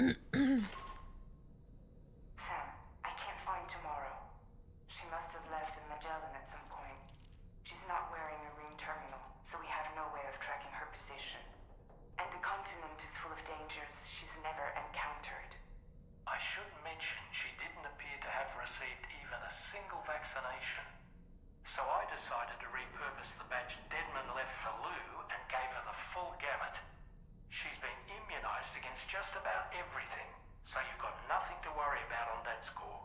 Sam, I can't find Tomorrow. She must have left in Magellan at some point. She's not wearing a room terminal, so we have no way of tracking her position. And the continent is full of dangers she's never encountered. I should mention she didn't appear to have received even a single vaccination. So I decided to repurpose the batch Deadman left for Lou and gave her the full gamut. She's been immunized against just about everything, so you've got nothing to worry about on that score.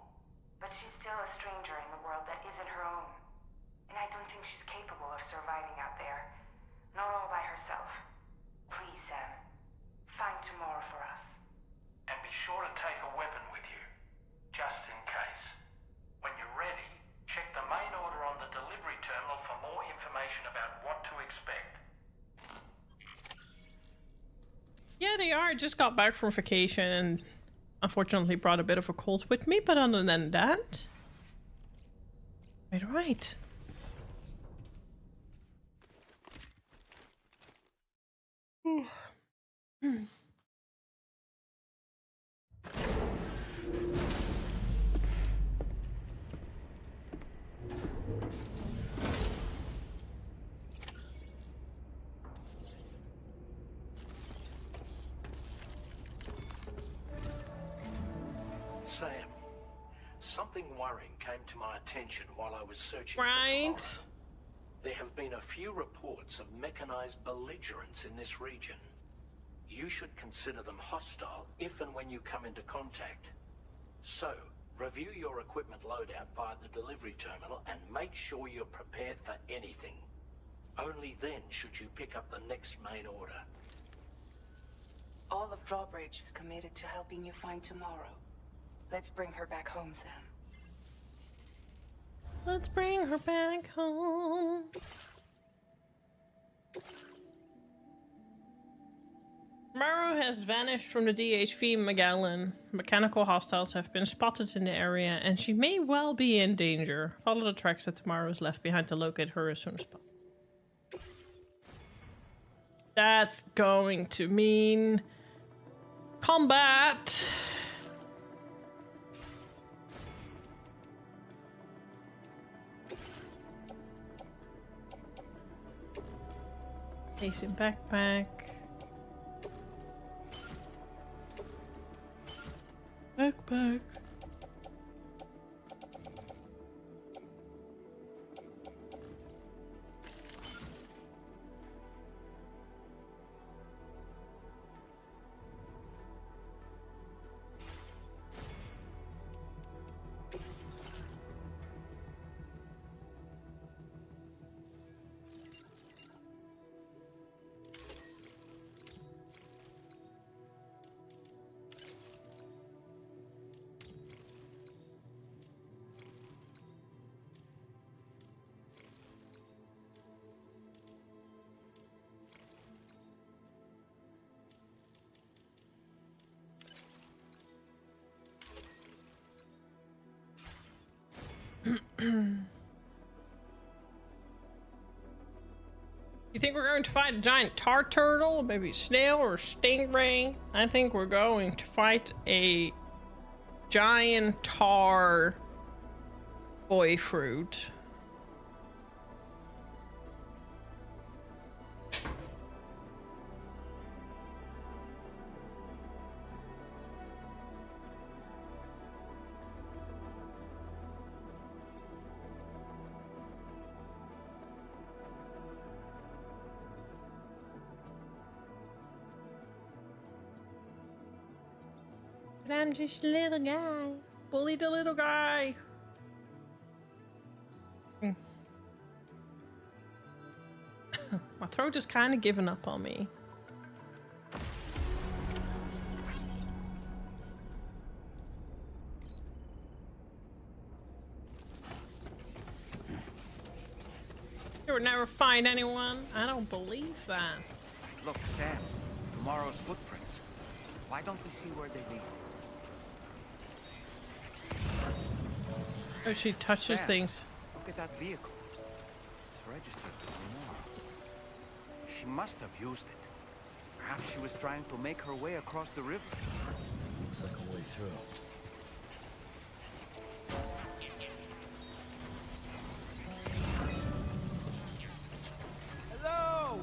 But she's still a stranger in the world that isn't her own. And I don't think she's capable of surviving out there. Not all by herself. Please, Sam. Find Tomorrow for us. And be sure to take a weapon with you, just in case. When you're ready, check the main order on the delivery terminal for more information about what to expect. Yeah, they are. I just got back from vacation and unfortunately brought a bit of a cold with me, but other than that... Right. Sam, something worrying came to my attention while I was searching Right. for Tomorrow. There have been a few reports of mechanized belligerents in this region. You should consider them hostile if and when you come into contact. So, review your equipment loadout via the delivery terminal and make sure you're prepared for anything. Only then should you pick up the next main order. All of Drawbridge is committed to helping you find Tomorrow. Let's bring her back home, Sam. Let's bring her back home. Tomorrow has vanished from the DHV Magellan. Mechanical hostiles have been spotted in the area, and she may well be in danger. Follow the tracks that Tomorrow has left behind to locate her as soon as possible. That's going to mean combat. Decent backpack. Backpack. You think we're going to fight a giant tar turtle, maybe snail or stingray? I think we're going to fight a giant tar boy fruit. But I'm just a little guy. Bully the little guy. My throat is kind of giving up on me. You would never find anyone. I don't believe that. Look, Sam. Tomorrow's footprints. Why don't we see where they lead? Oh, she touches Sam, things. Look at that vehicle. It's registered to Lenore. She must have used it. Perhaps she was trying to make her way across the river. Looks like a way through. Hello!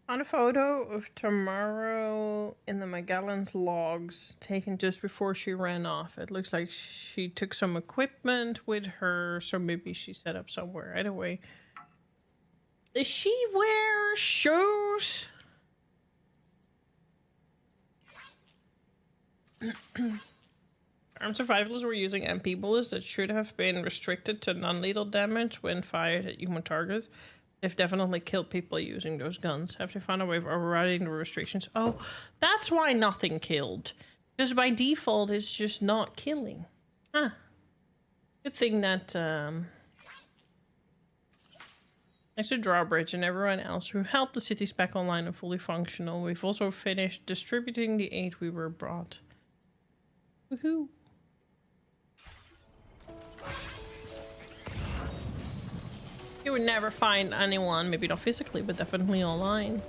On a photo of tomorrow in the Magellan's logs taken just before she ran off. It looks like she took some equipment with her, so maybe she set up somewhere. Either way. Does she wear shoes? Armed survivalists were using MP bullets that should have been restricted to non-lethal damage when fired at human targets. They've definitely killed people using those guns. Have to find a way of overriding the restrictions. Oh, that's why nothing killed. Because by default, it's just not killing. Huh. Good thing that, thanks to Drawbridge and everyone else who helped the city's back online and fully functional, we've also finished distributing the aid we were brought. Woohoo. You would never find anyone, maybe not physically, but definitely online.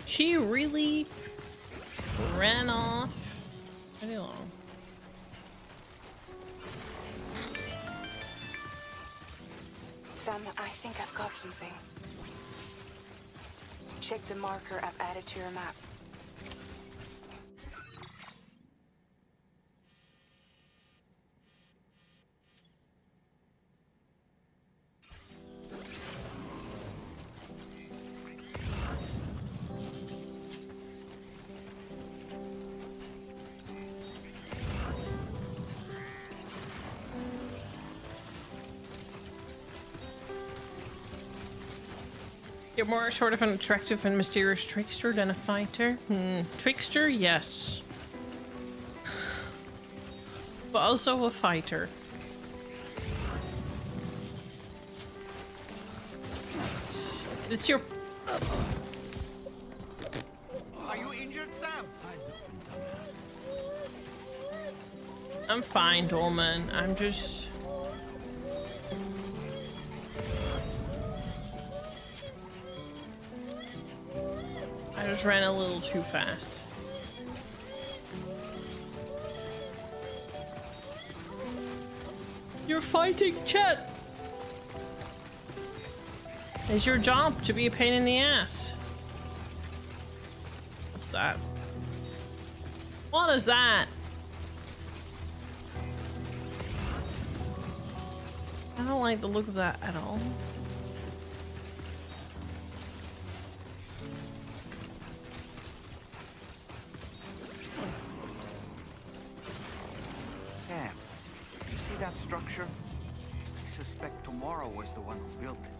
She really ran off pretty long. Sam, I think I've got something. Check the marker I've added to your map. You're more sort of an attractive and mysterious trickster than a fighter. Trickster, yes. But also a fighter. It's your... Are you injured, Sam? I'm fine, Dolman. I'm just... I just ran a little too fast. You're fighting Chet! It's your job to be a pain in the ass. What's that? What is that? I don't like the look of that at all. Sam, you see that structure? I suspect Tomorrow was the one who built it.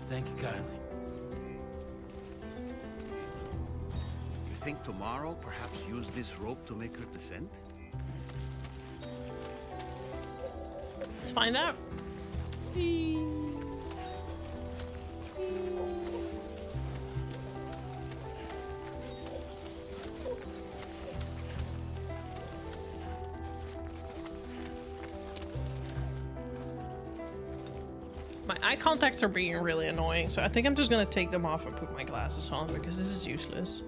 Thank you kindly. You think Tomorrow perhaps used this rope to make her descend? Let's find out. My eye contacts are being really annoying, so I think I'm just gonna take them off and put my glasses on because this is useless.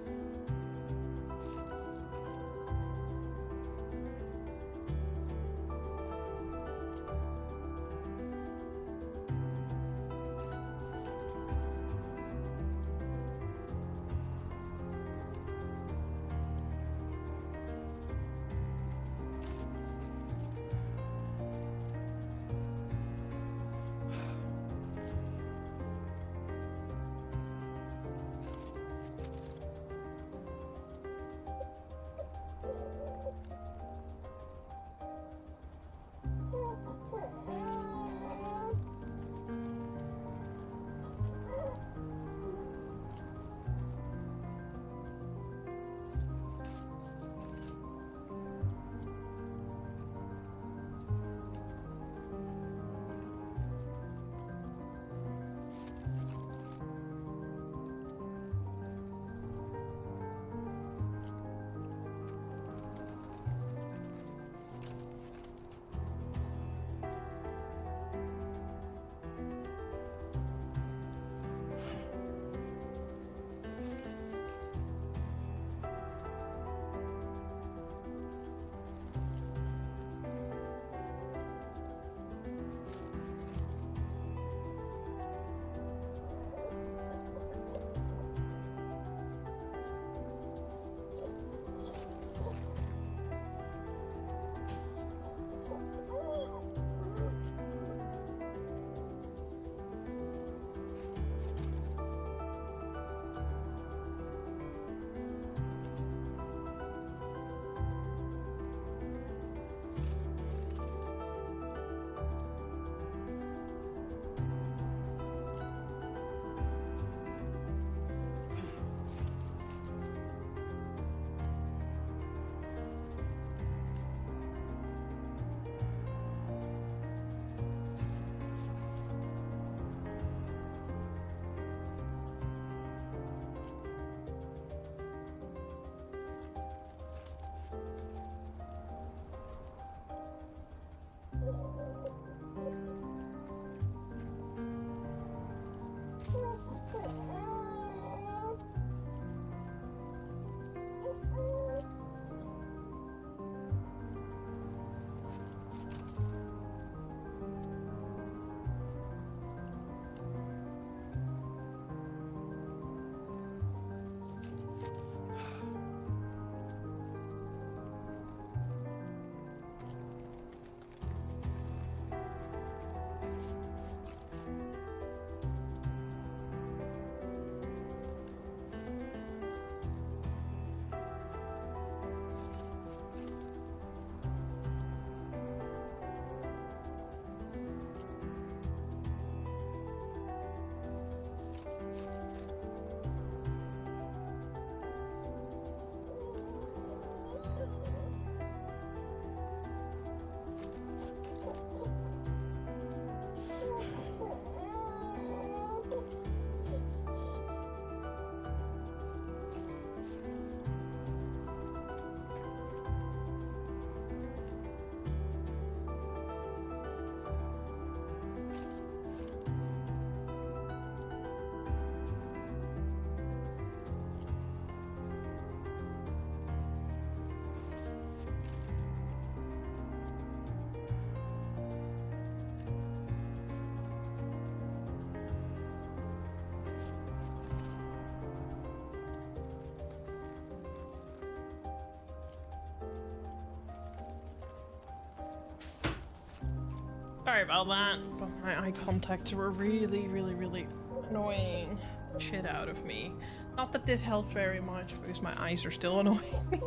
Sorry about that, but my eye contacts were really annoying shit out of me. Not that this helps very much because my eyes are still annoying me,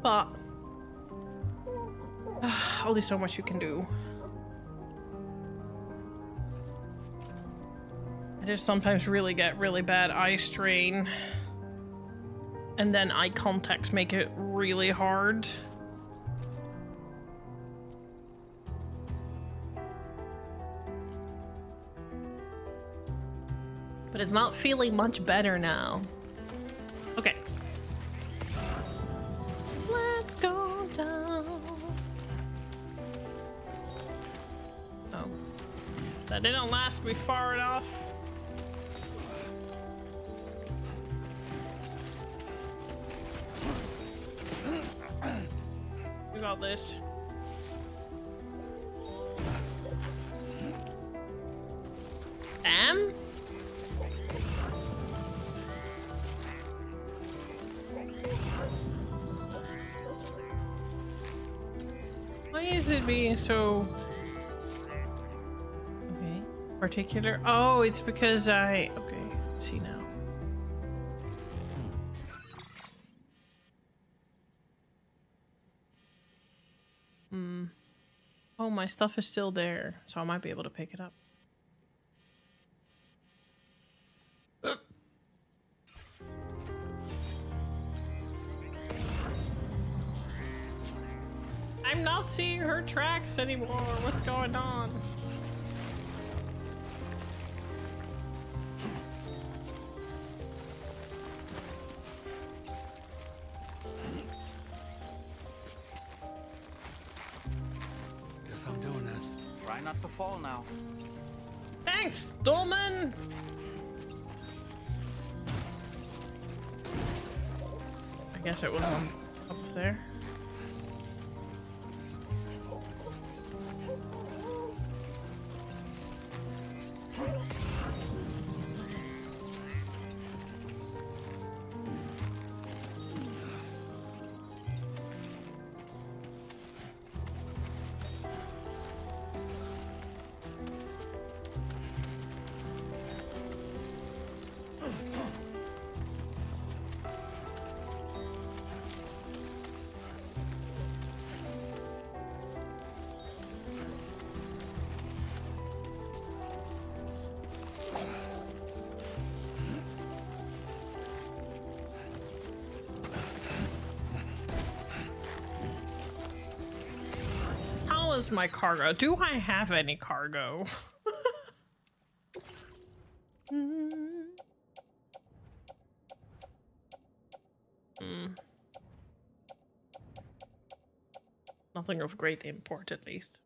but only so much you can do. I just sometimes really get really bad eye strain, and then eye contacts make it really hard. But it's not feeling much better now. Okay. Let's go down. Oh. That didn't last me far enough. We got this. Damn. Why is it being so okay particular? Oh, it's because okay, let's see now. Oh, my stuff is still there, so I might be able to pick it up. I'm not seeing her tracks anymore. What's going on? Guess I'm doing this. Try not to fall now. Thanks, Dolman. I guess it was on up there. My cargo. Do I have any cargo? Nothing of great import, at least.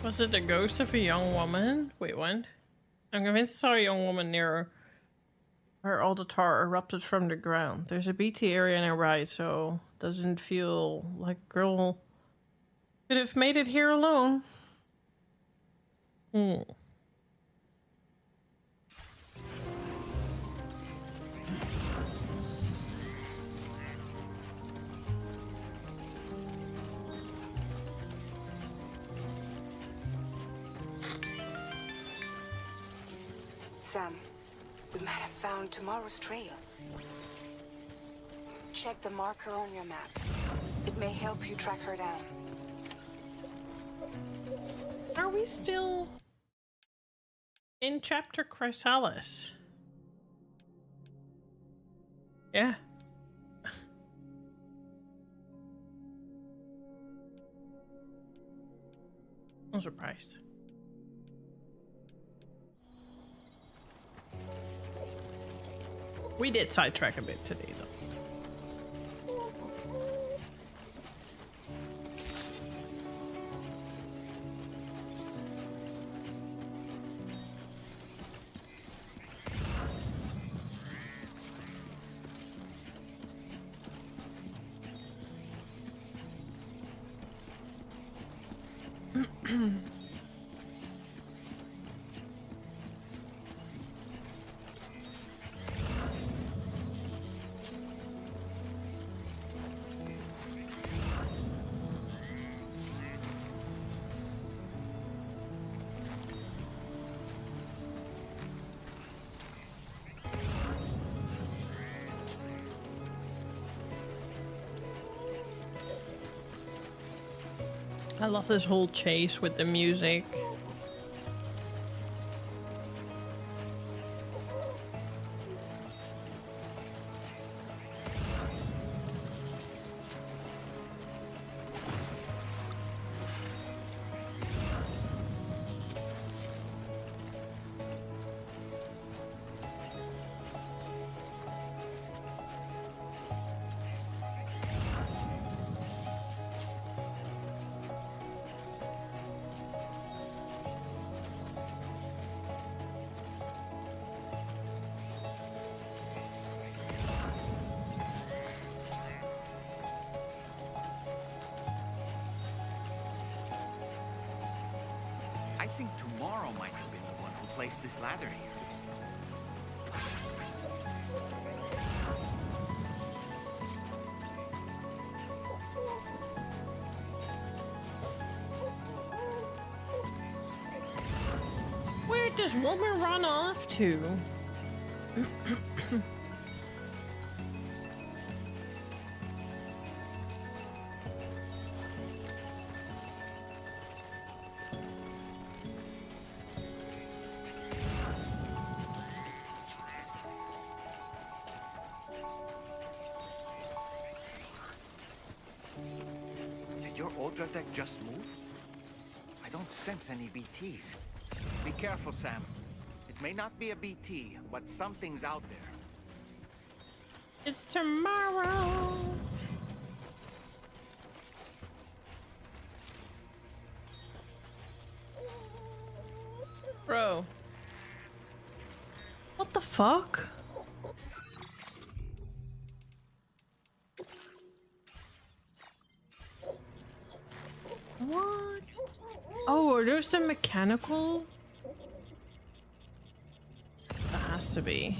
Was it the ghost of a young woman? Wait, what? I'm convinced I saw a young woman near where all the tar erupted from the ground. There's a BT area on our right, so doesn't feel like a girl could have made it here alone. Sam, we might have found tomorrow's trail. Check the marker on your map. It may help you track her down. Are we still in chapter Crysalis? Yeah. I'm surprised. We did sidetrack a bit today, though. I love this whole chase with the music. I think tomorrow might have been the one who placed this ladder here. Where'd this woman run off to? Did your Odra deck just move? I don't sense any BTs. Be careful, Sam. It may not be a BT, but something's out there. It's tomorrow. Bro. What the fuck? What? Oh, are those the mechanical? That has to be.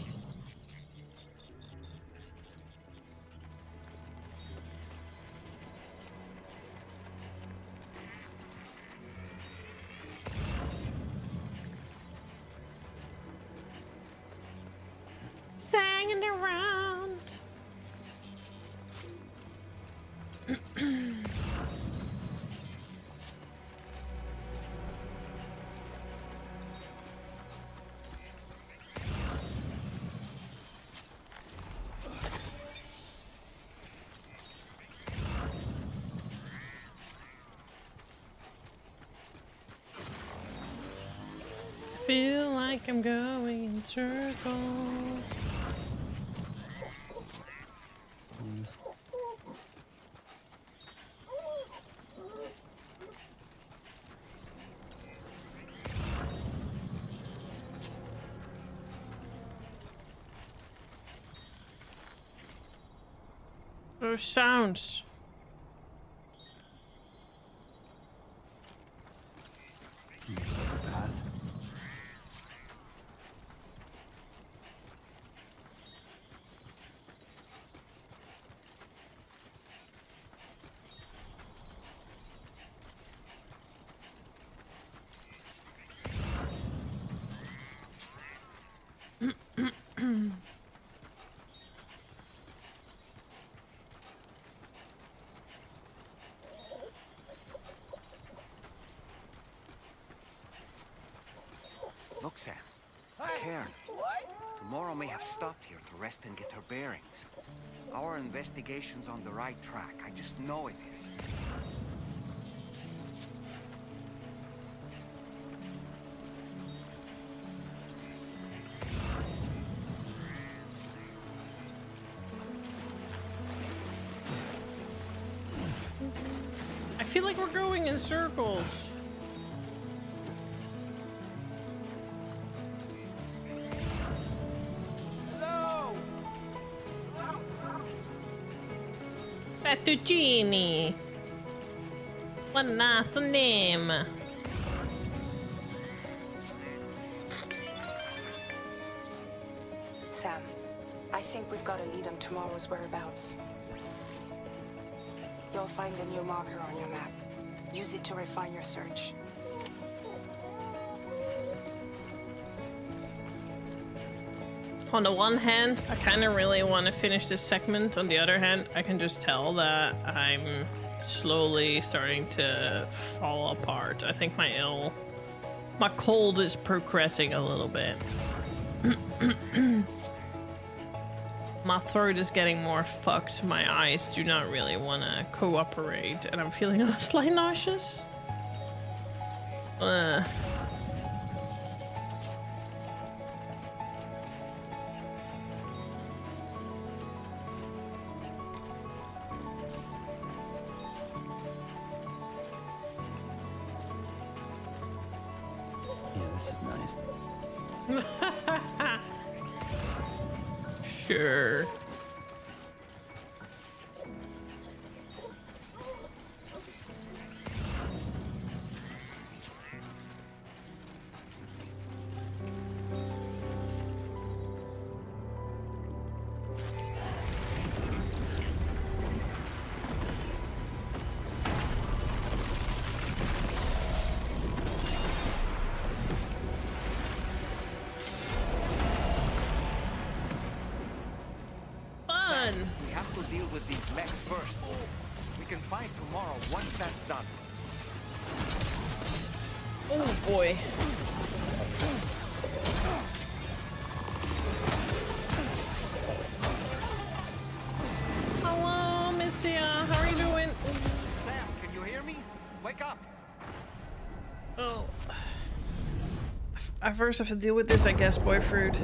Singing around. Feel like I'm going in circles. Those sounds. Look, Sam. Cairn. Tomorrow may have stopped here to rest and get her bearings. Our investigation's on the right track. I just know it is. I feel like we're going in circles. Fettuccini. What a nice name. Sam. I think we've got a lead on tomorrow's whereabouts. You'll find a new marker on your map. Use it to refine your search. On the one hand, I kind of really want to finish this segment. On the other hand, I can just tell that I'm slowly starting to fall apart. I think my cold is progressing a little bit. My throat is getting more fucked. My eyes do not really want to cooperate, and I'm feeling slightly nauseous. Sure. We have to deal with these mechs first. We can fight tomorrow once that's done. Oh boy. Hello, Missia. How are you doing? Sam, can you hear me? Wake up. Oh. I first have to deal with this, I guess, boy fruit.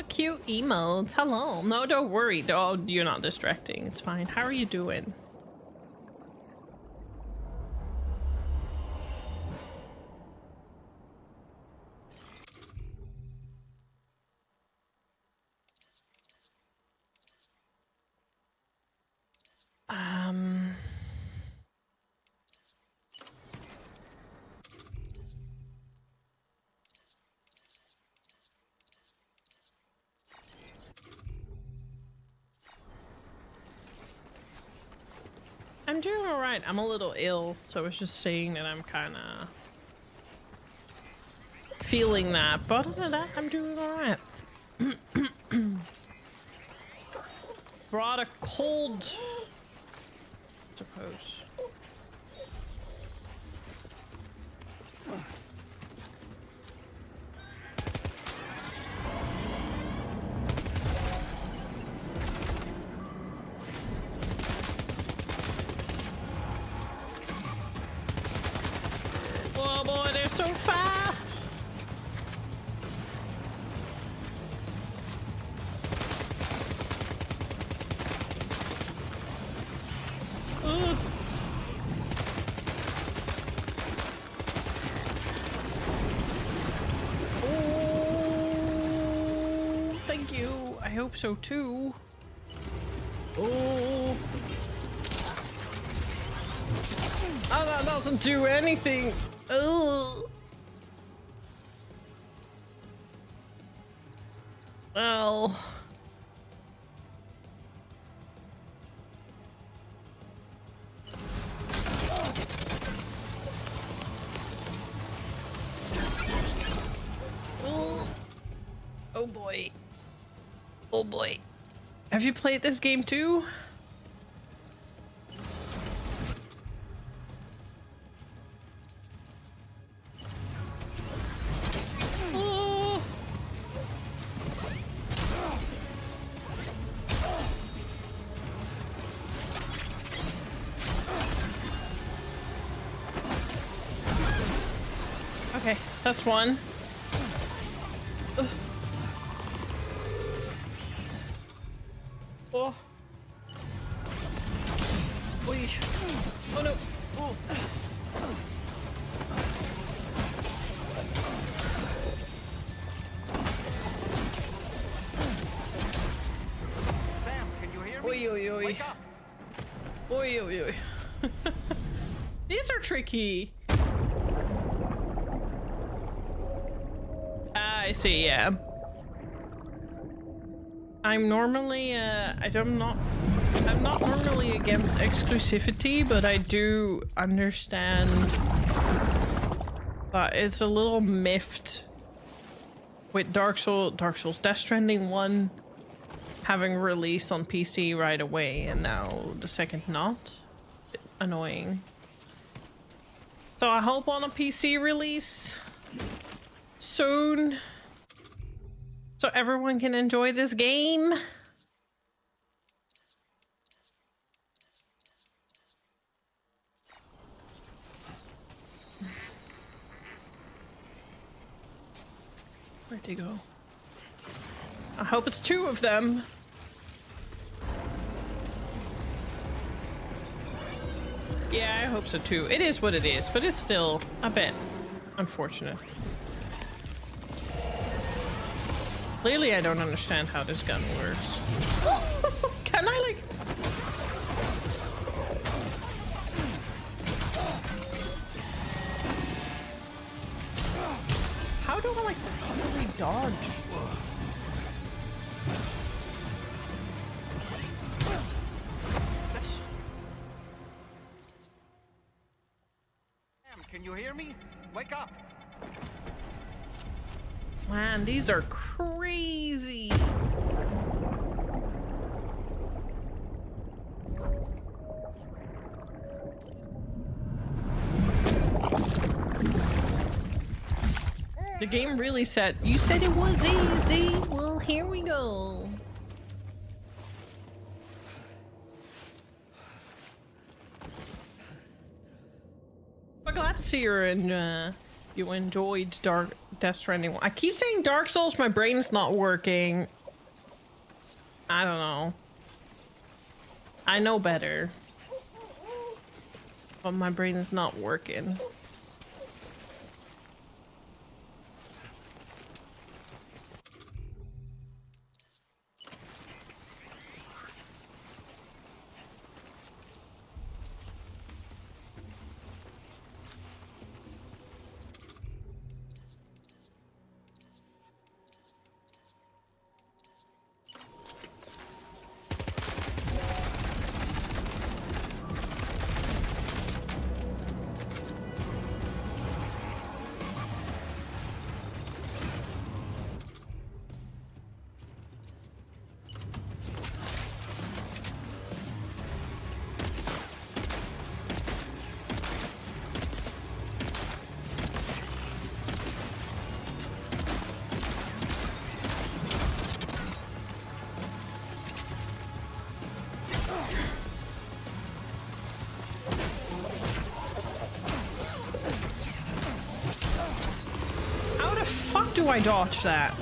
Cute emotes. Hello. No, don't worry. Oh, you're not distracting. It's fine. How are you doing? I'm doing alright. I'm a little ill, so I was just saying that I'm kind of feeling that. But other than that, I'm doing alright. Brought a cold, I suppose. Oh boy, they're so fast! Ugh. Oh, thank you. I hope so too. Oh. Oh, that doesn't do anything. Ugh. Well. Ugh. Oh boy. Oh boy. Have you played this game too? Okay, that's one. Ugh. Oh. Oy. Oh no. Oh. oi. Oi, oi, oi. These are tricky. I see, yeah. I'm normally, I'm not normally against exclusivity, but I do understand that it's a little miffed with Death Stranding 1 having released on PC right away and now the second not. Annoying. So I hope on a PC release soon so everyone can enjoy this game. Where'd they go? I hope it's 2 of them. Yeah, I hope so too. It is what it is, but it's still a bit unfortunate. Clearly, I don't understand how this gun works. Can I, like... How do I, like, properly dodge? Can you hear me? Wake up! Man, these are crazy. The game really said, you said it was easy. Well, here we go. I'm glad to see you're in, you enjoyed Death Stranding 1. I keep saying Dark Souls, my brain's not working. I don't know. I know better. But my brain is not working. Do I dodge that?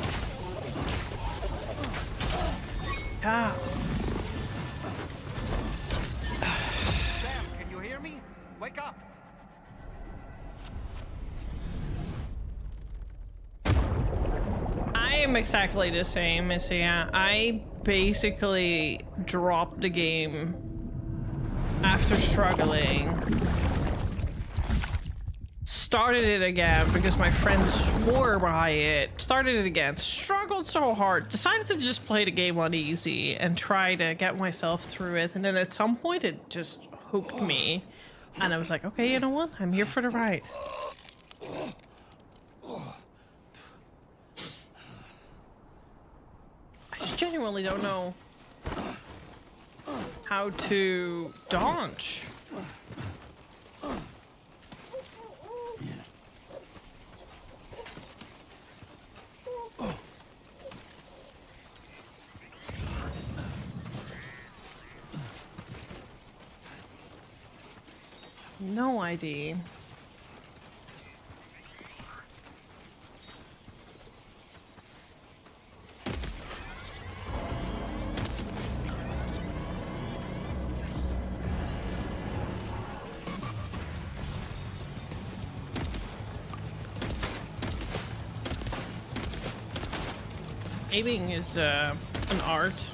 Ah. Sam, can you hear me? Wake up! I am exactly the same, Missy. I basically dropped the game after struggling. Started it again because my friends swore by it. Started it again. Struggled so hard. Decided to just play the game on easy and try to get myself through it. And then at some point it just hooked me. And I was like, okay, you know what? I'm here for the ride. I just genuinely don't know how to dodge. No ID. Aiming is an art.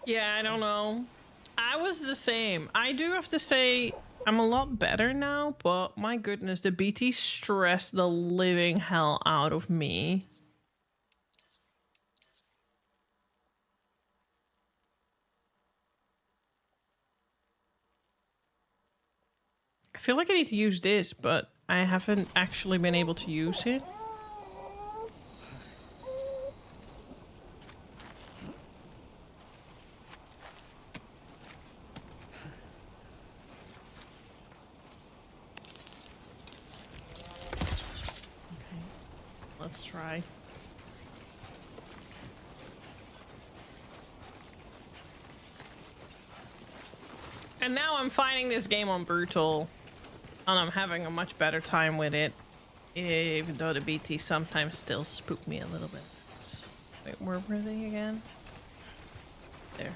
Yeah, I don't know. I was the same. I do have to say I'm a lot better now, but my goodness, the BT stressed the living hell out of me. I feel like I need to use this, but I haven't actually been able to use it. Okay, let's try. And now I'm finding this game on brutal. And I'm having a much better time with it, even though the BT sometimes still spook me a little bit. Wait, where were they again? There.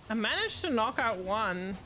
I managed to knock out one.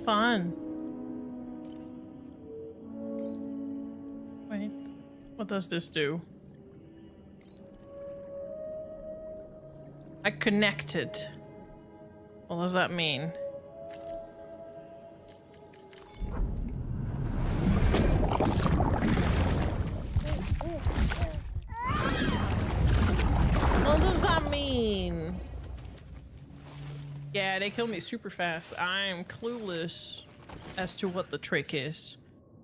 Fun. Wait, what does this do? I connected. What does that mean? What does that mean? Yeah, they kill me super fast. I'm clueless as to what the trick is.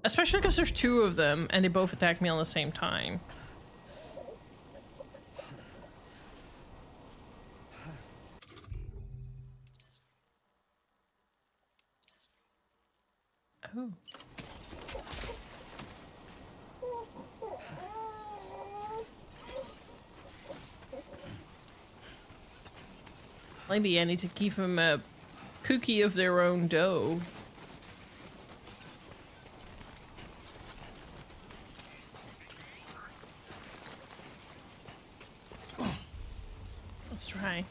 Especially because there's two of them and they both attack me on the same time. Oh. Maybe I need to give them a cookie of their own dough. Let's try.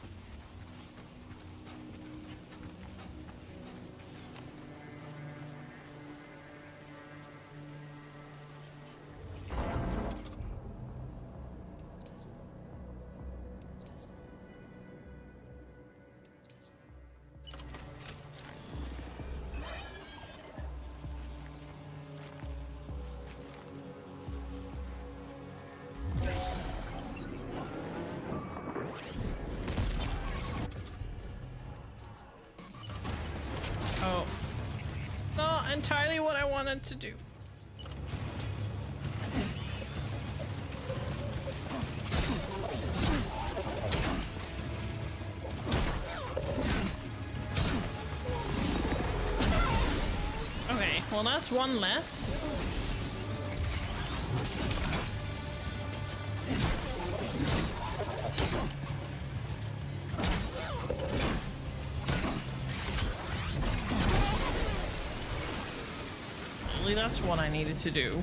Oh. Not entirely what I wanted to do. Okay, well that's one less. That's what I needed to do.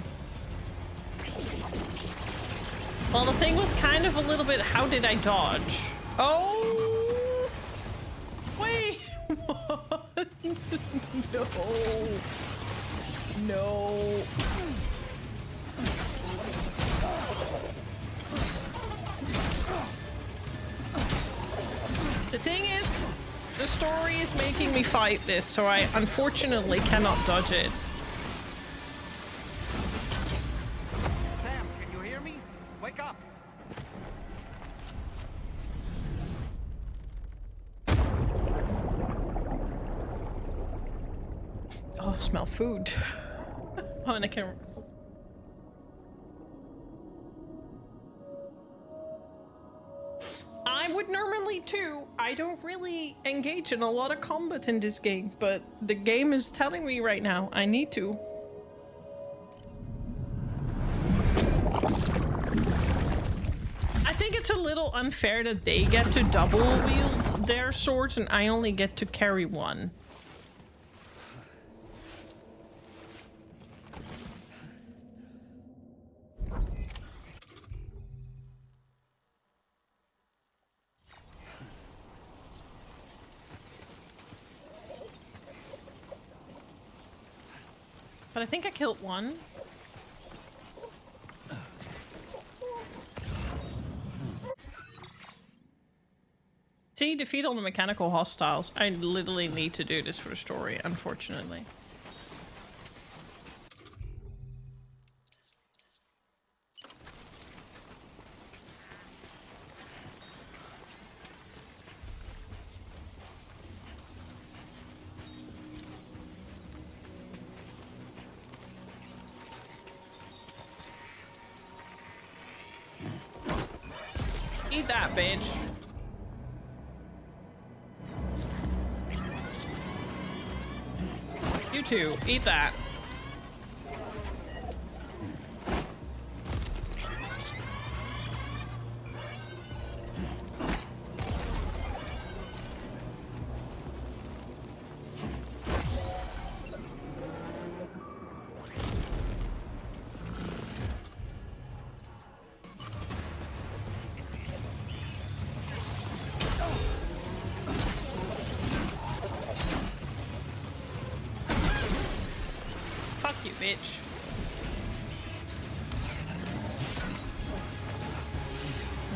Well, the thing was kind of a little bit, how did I dodge? Oh! Wait! What? No. No. The thing is, The story is making me fight this, so I unfortunately cannot dodge it. Sam, can you hear me? Wake up! Oh, I smell food. Oh, and I can... I would normally too. I don't really engage in a lot of combat in this game, but the game is telling me right now I need to. I think it's a little unfair that they get to double wield their swords and I only get to carry one. But I think I killed one. See, defeat all the mechanical hostiles. I literally need to do this for the story, unfortunately. Eat that, bitch. You too, eat that. You bitch.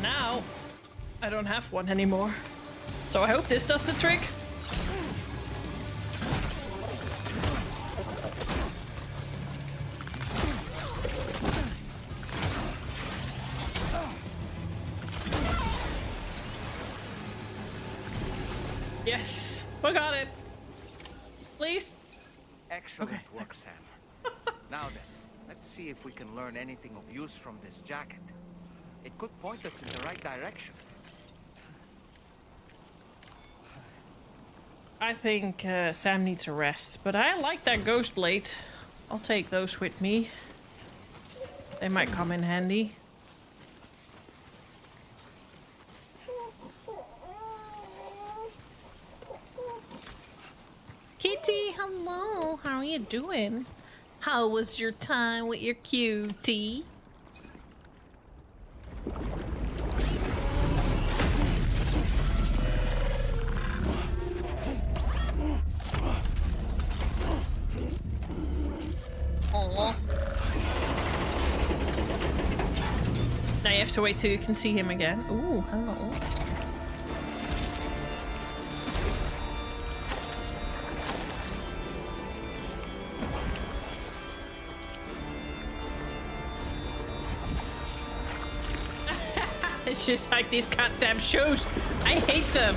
Now, I don't have one anymore. So I hope this does the trick. Yes, we got it. Please. Excellent work, Sam. Now then, let's see if we can learn anything of use from this jacket. It could point us in the right direction. I think Sam needs a rest, but I like that ghost blade. I'll take those with me. They might come in handy. Kitty, hello. How are you doing? How was your time with your cutie? Aww. Now you have to wait till you can see him again. Ooh, hello. It's just like these goddamn shows. I hate them.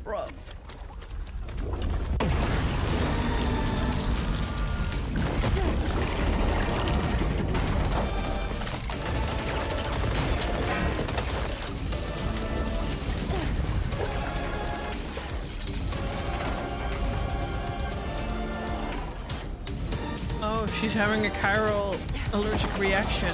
Bro. Oh, she's having a chiral allergic reaction.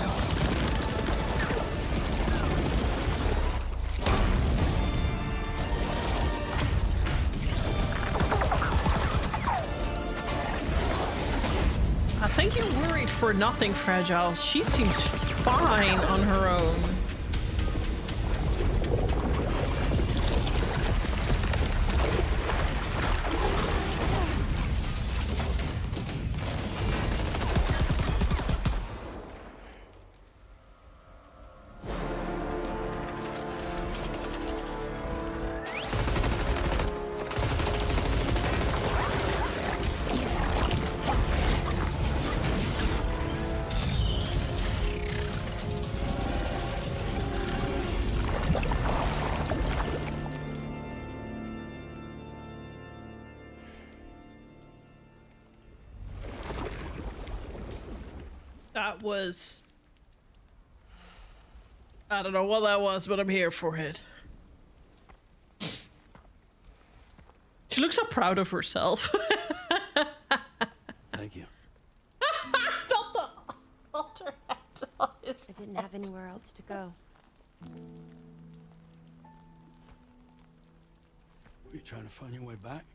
I think you're worried for nothing, Fragile. She seems fine on her own. That was... I don't know what that was, but I'm here for it. She looks so proud of herself. Thank you. I didn't have anywhere else to go. Were you trying to find your way back?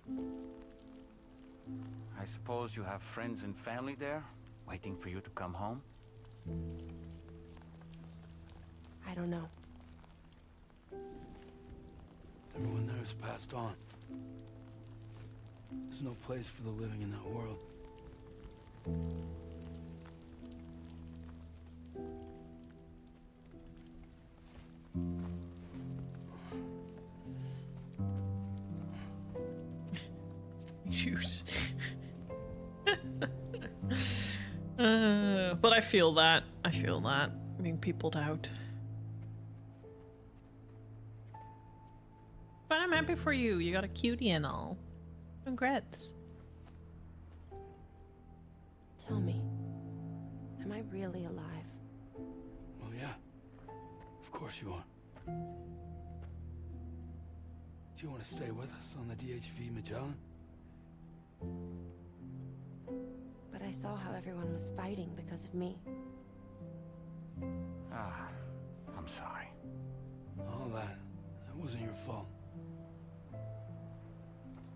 I suppose you have friends and family there, waiting for you to come home? I don't know. Everyone there has passed on. There's no place for the living in that world. Juice. But I feel that. I feel that. Being peopled out. But I'm happy for you. You got a cutie and all. Congrats. Tell me, am I really alive? Well, yeah. Of course you are. Do you want to stay with us on the DHV Magellan? But I saw how everyone was fighting because of me. Ah, I'm sorry. All that wasn't your fault.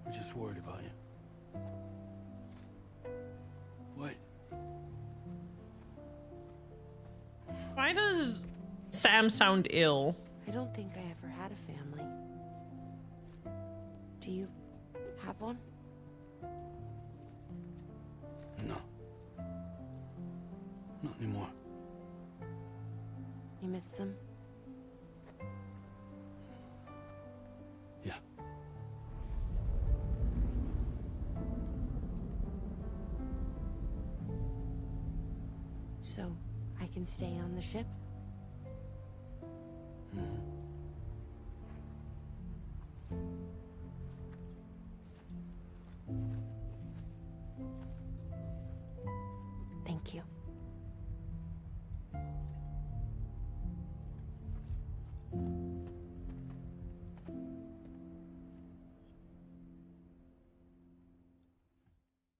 We're just worried about you. Wait. Why does Sam sound ill? I don't think I ever had a family. Do you have one? No. Not anymore. You miss them? Yeah. So, I can stay on the ship? Thank you.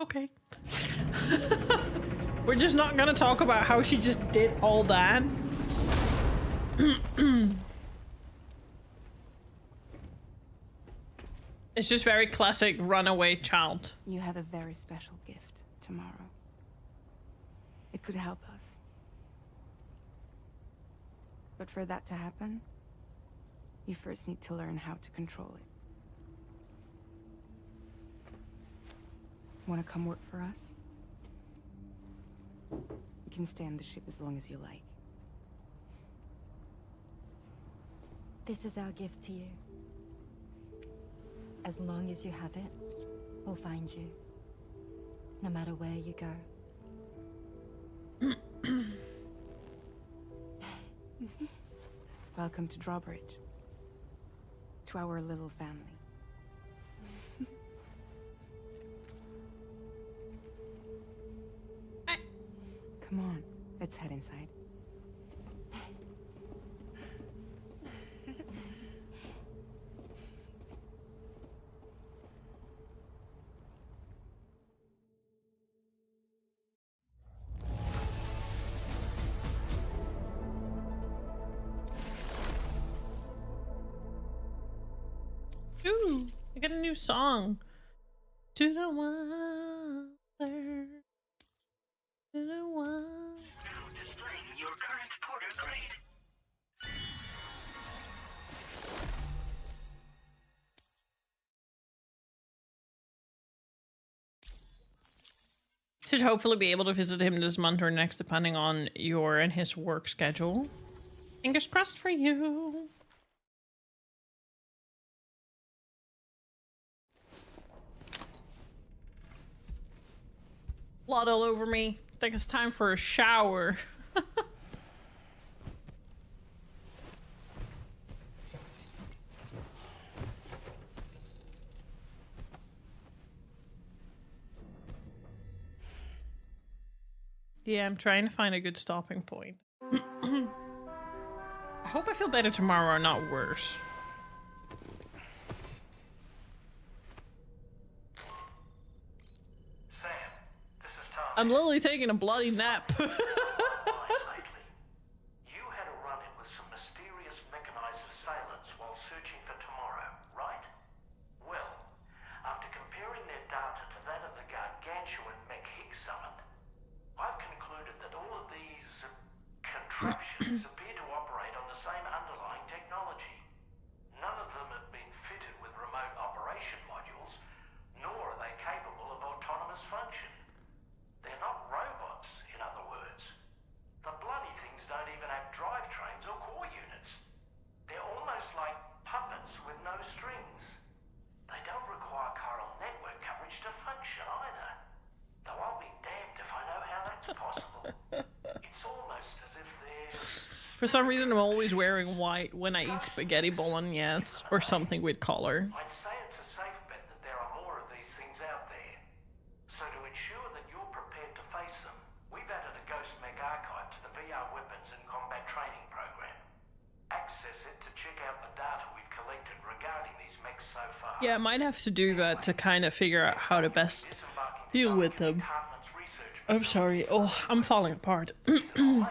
Okay. We're just not gonna talk about how she just did all that. It's just very classic runaway child. You have a very special gift tomorrow. It could help us. But for that to happen, you first need to learn how to control it. Want to come work for us? You can stay on the ship as long as you like. This is our gift to you. As long as you have it, we'll find you. No matter where you go. Welcome to Drawbridge. To our little family. Come on, let's head inside. Ooh, I got a new song. To the one there. To the one. Now displaying your current porter grade. Should hopefully be able to visit him this month or next, depending on your and his work schedule. Fingers crossed for you. Blood all over me. I think it's time for a shower. Yeah, I'm trying to find a good stopping point. I hope I feel better tomorrow or not worse. Sam, this is Tom. I'm literally taking a bloody nap. You had a run-in with some mysterious mechanized assailants while searching for tomorrow, right? Well, after comparing their data to that of the gargantuan mech Higgs summoned, I've concluded that all of these contraptions appear to operate on the same underlying technology. None of them have been fitted with remote operation modules, nor are they capable of autonomous function. They're not robots, in other words. The bloody things don't even have drivetrains or core units. They're almost like puppets with no strings. They don't require chiral network coverage to function either. Though I'll be damned if I know how that's possible. It's almost as if they're... For some reason, I'm always wearing white when I eat spaghetti bolognese or something with color. I'd say it's a safe bet that there are more of these things out there. So to ensure that you're prepared to face them, we've added a Ghost Mech archive to the VR Weapons and Combat Training program. Access it to check out the data we've collected regarding these mechs so far. Yeah, I might have to do that to kind of figure out how to best deal with them. I'm sorry. Oh, I'm falling apart. Once you've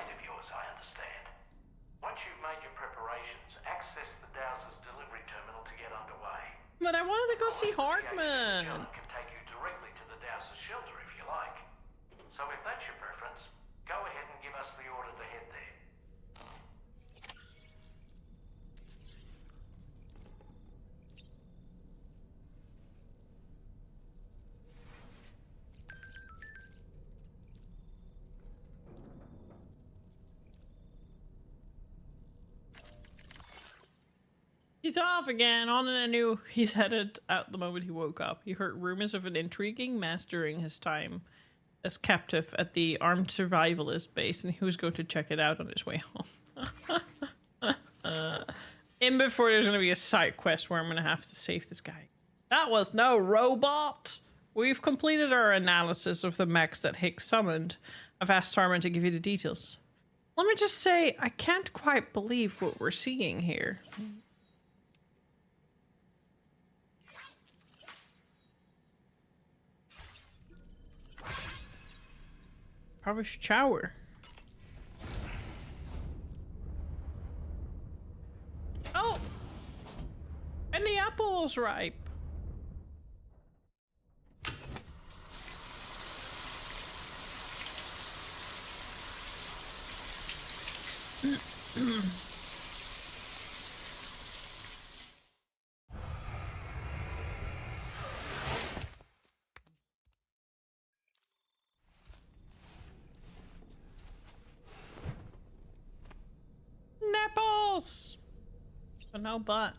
made your preparations, access the Dowser's delivery terminal to get underway. But I wanted to go see Hartman. Can take you directly to the Dowser's shelter if you like. So if that's your preference, go ahead and give us the order to head there. He's off again, on and anew. He's headed out the moment he woke up. He heard rumors of an intriguing mess during his time as captive at the armed survivalist base, and he was going to check it out on his way home. In before there's going to be a side quest where I'm going to have to save this guy. That was no robot! We've completed our analysis of the mechs that Higgs summoned. I've asked Hartman to give you the details. Let me just say, I can't quite believe what we're seeing here. Probably should shower. Oh! And the apple's ripe. Nipples! But no butt.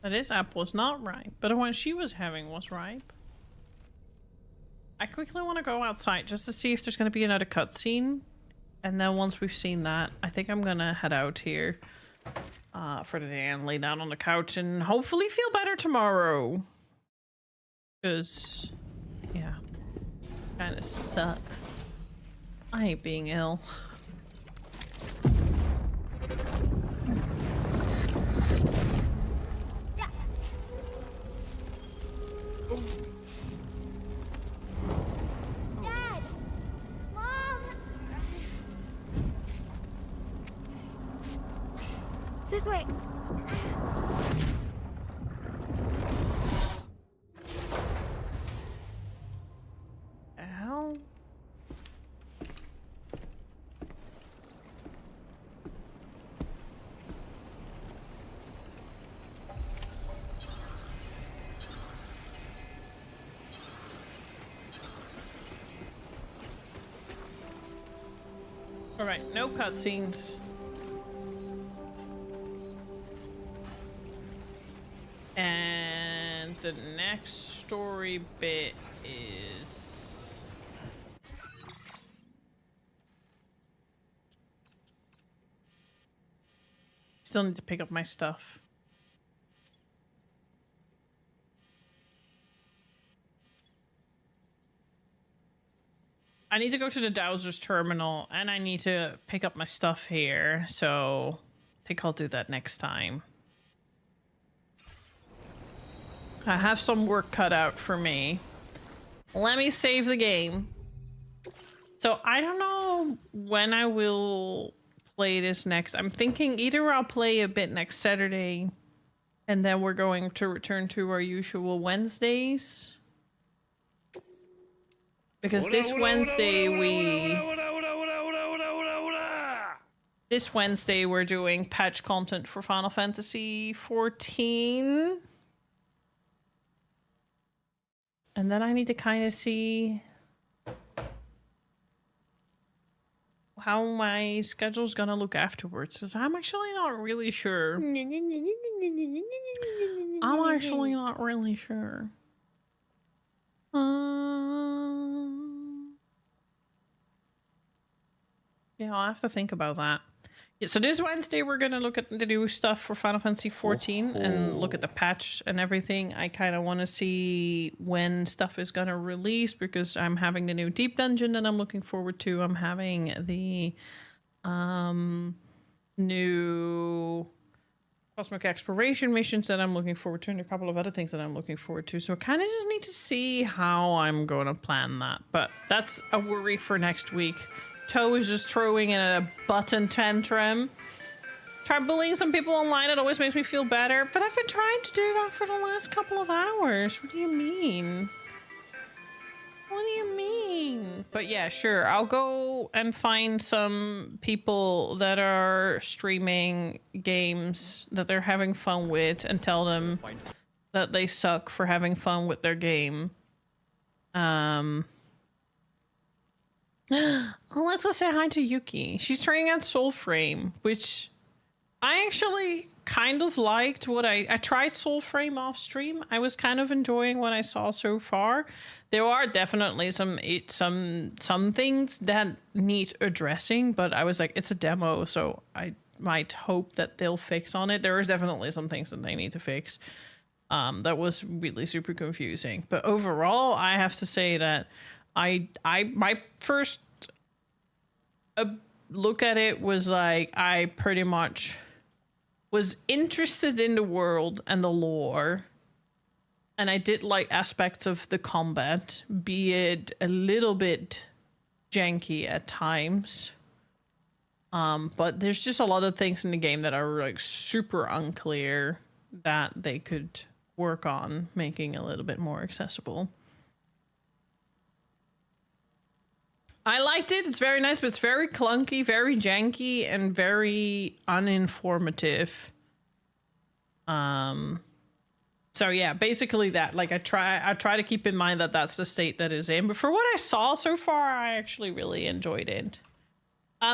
This apple is not ripe, but the one she was having was ripe. I quickly want to go outside just to see if there's going to be another cutscene. And then once we've seen that, I think I'm going to head out here for the day and lay down on the couch and hopefully feel better tomorrow. Because, yeah, kind of sucks. I ain't being ill. Dad! Mom! This way. Ow. Alright, no cutscenes. And the next story bit is... Still need to pick up my stuff. I need to go to the Dowser's terminal, and I need to pick up my stuff here, so I think I'll do that next time. I have some work cut out for me. Let me save the game. So I don't know when I will play this next. I'm thinking either I'll play a bit next Saturday, and then we're going to return to our usual Wednesdays. Because this Wednesday we're doing patch content for Final Fantasy 14. And then I need to kind of see how my schedule's gonna look afterwards, because I'm actually not really sure. I'm actually not really sure. Yeah, I'll have to think about that. Yeah, so this Wednesday we're gonna look at the new stuff for Final Fantasy 14 and look at the patch and everything. I kind of want to see when stuff is gonna release, because I'm having the new Deep Dungeon that I'm looking forward to. I'm having the new Cosmic Exploration missions that I'm looking forward to, and a couple of other things that I'm looking forward to. So I kind of just need to see how I'm going to plan that. But that's a worry for next week. Toe is just throwing in a button tantrum. Try bullying some people online, it always makes me feel better. But I've been trying to do that for the last couple of hours. What do you mean? What do you mean? But yeah, sure. I'll go and find some people that are streaming games that they're having fun with and tell them that they suck for having fun with their game. Oh, let's go say hi to Yuki. She's trying out Soulframe, which I actually kind of liked. What I tried Soulframe off stream. I was kind of enjoying what I saw so far. There are definitely some things that need addressing, but I was like, it's a demo, so I might hope that they'll fix on it. There is definitely some things that they need to fix. That was really super confusing. But overall, I have to say that my first look at it was like, I pretty much was interested in the world and the lore, and I did like aspects of the combat, be it a little bit janky at times. But there's just a lot of things in the game that are like super unclear that they could work on making a little bit more accessible. I liked it. It's very nice, but it's very clunky, very janky, and very uninformative. So yeah, basically that. Like I try to keep in mind that that's the state that it's in. But for what I saw so far, I actually really enjoyed it.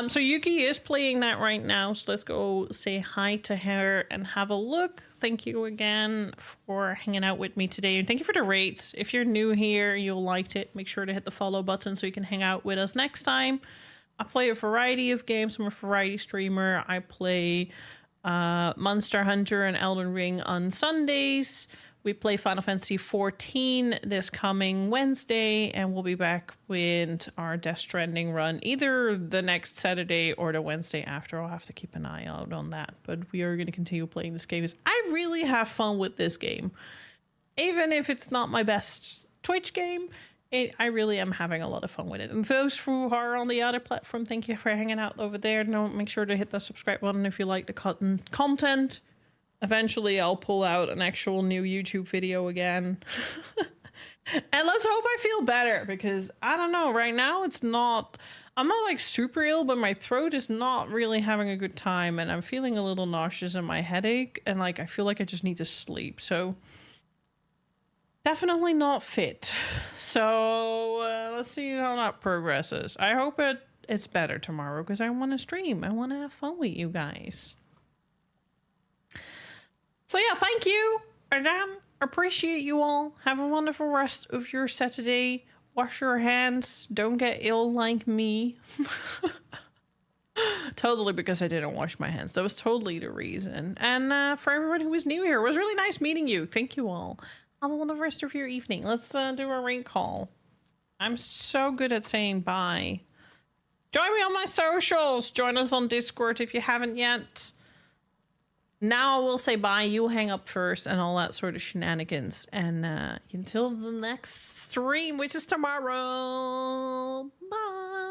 So Yuki is playing that right now. So let's go say hi to her and have a look. Thank you again for hanging out with me today. And thank you for the rates. If you're new here, you'll liked it, make sure to hit the follow button so you can hang out with us next time. I play a variety of games. I'm a variety streamer. I play Monster Hunter and Elden Ring on Sundays. We play Final Fantasy 14 this coming Wednesday, and we'll be back with our Death Stranding run either the next Saturday or the Wednesday after. I'll have to keep an eye out on that, but we are going to continue playing this game. I really have fun with this game. Even if it's not my best Twitch game, I really am having a lot of fun with it. And those who are on the other platform, thank you for hanging out over there. Make sure to hit the subscribe button if you like the content. Eventually, I'll pull out an actual new YouTube video again. And let's hope I feel better, because I don't know, right now it's not, I'm not like super ill, but my throat is not really having a good time, and I'm feeling a little nauseous and my headache, and like I feel like I just need to sleep. So definitely not fit. So let's see how that progresses. I hope it's better tomorrow, because I want to stream. I want to have fun with you guys. So yeah, thank you again. Appreciate you all. Have a wonderful rest of your Saturday. Wash your hands. Don't get ill like me. Totally because I didn't wash my hands. That was totally the reason. And for everyone who was new here, it was really nice meeting you. Thank you all. Have a wonderful rest of your evening. Let's do a rank call. I'm so good at saying bye. Join me on my socials. Join us on Discord if you haven't yet. Now I will say bye. You hang up first and all that sort of shenanigans. And until the next stream, which is tomorrow. Bye.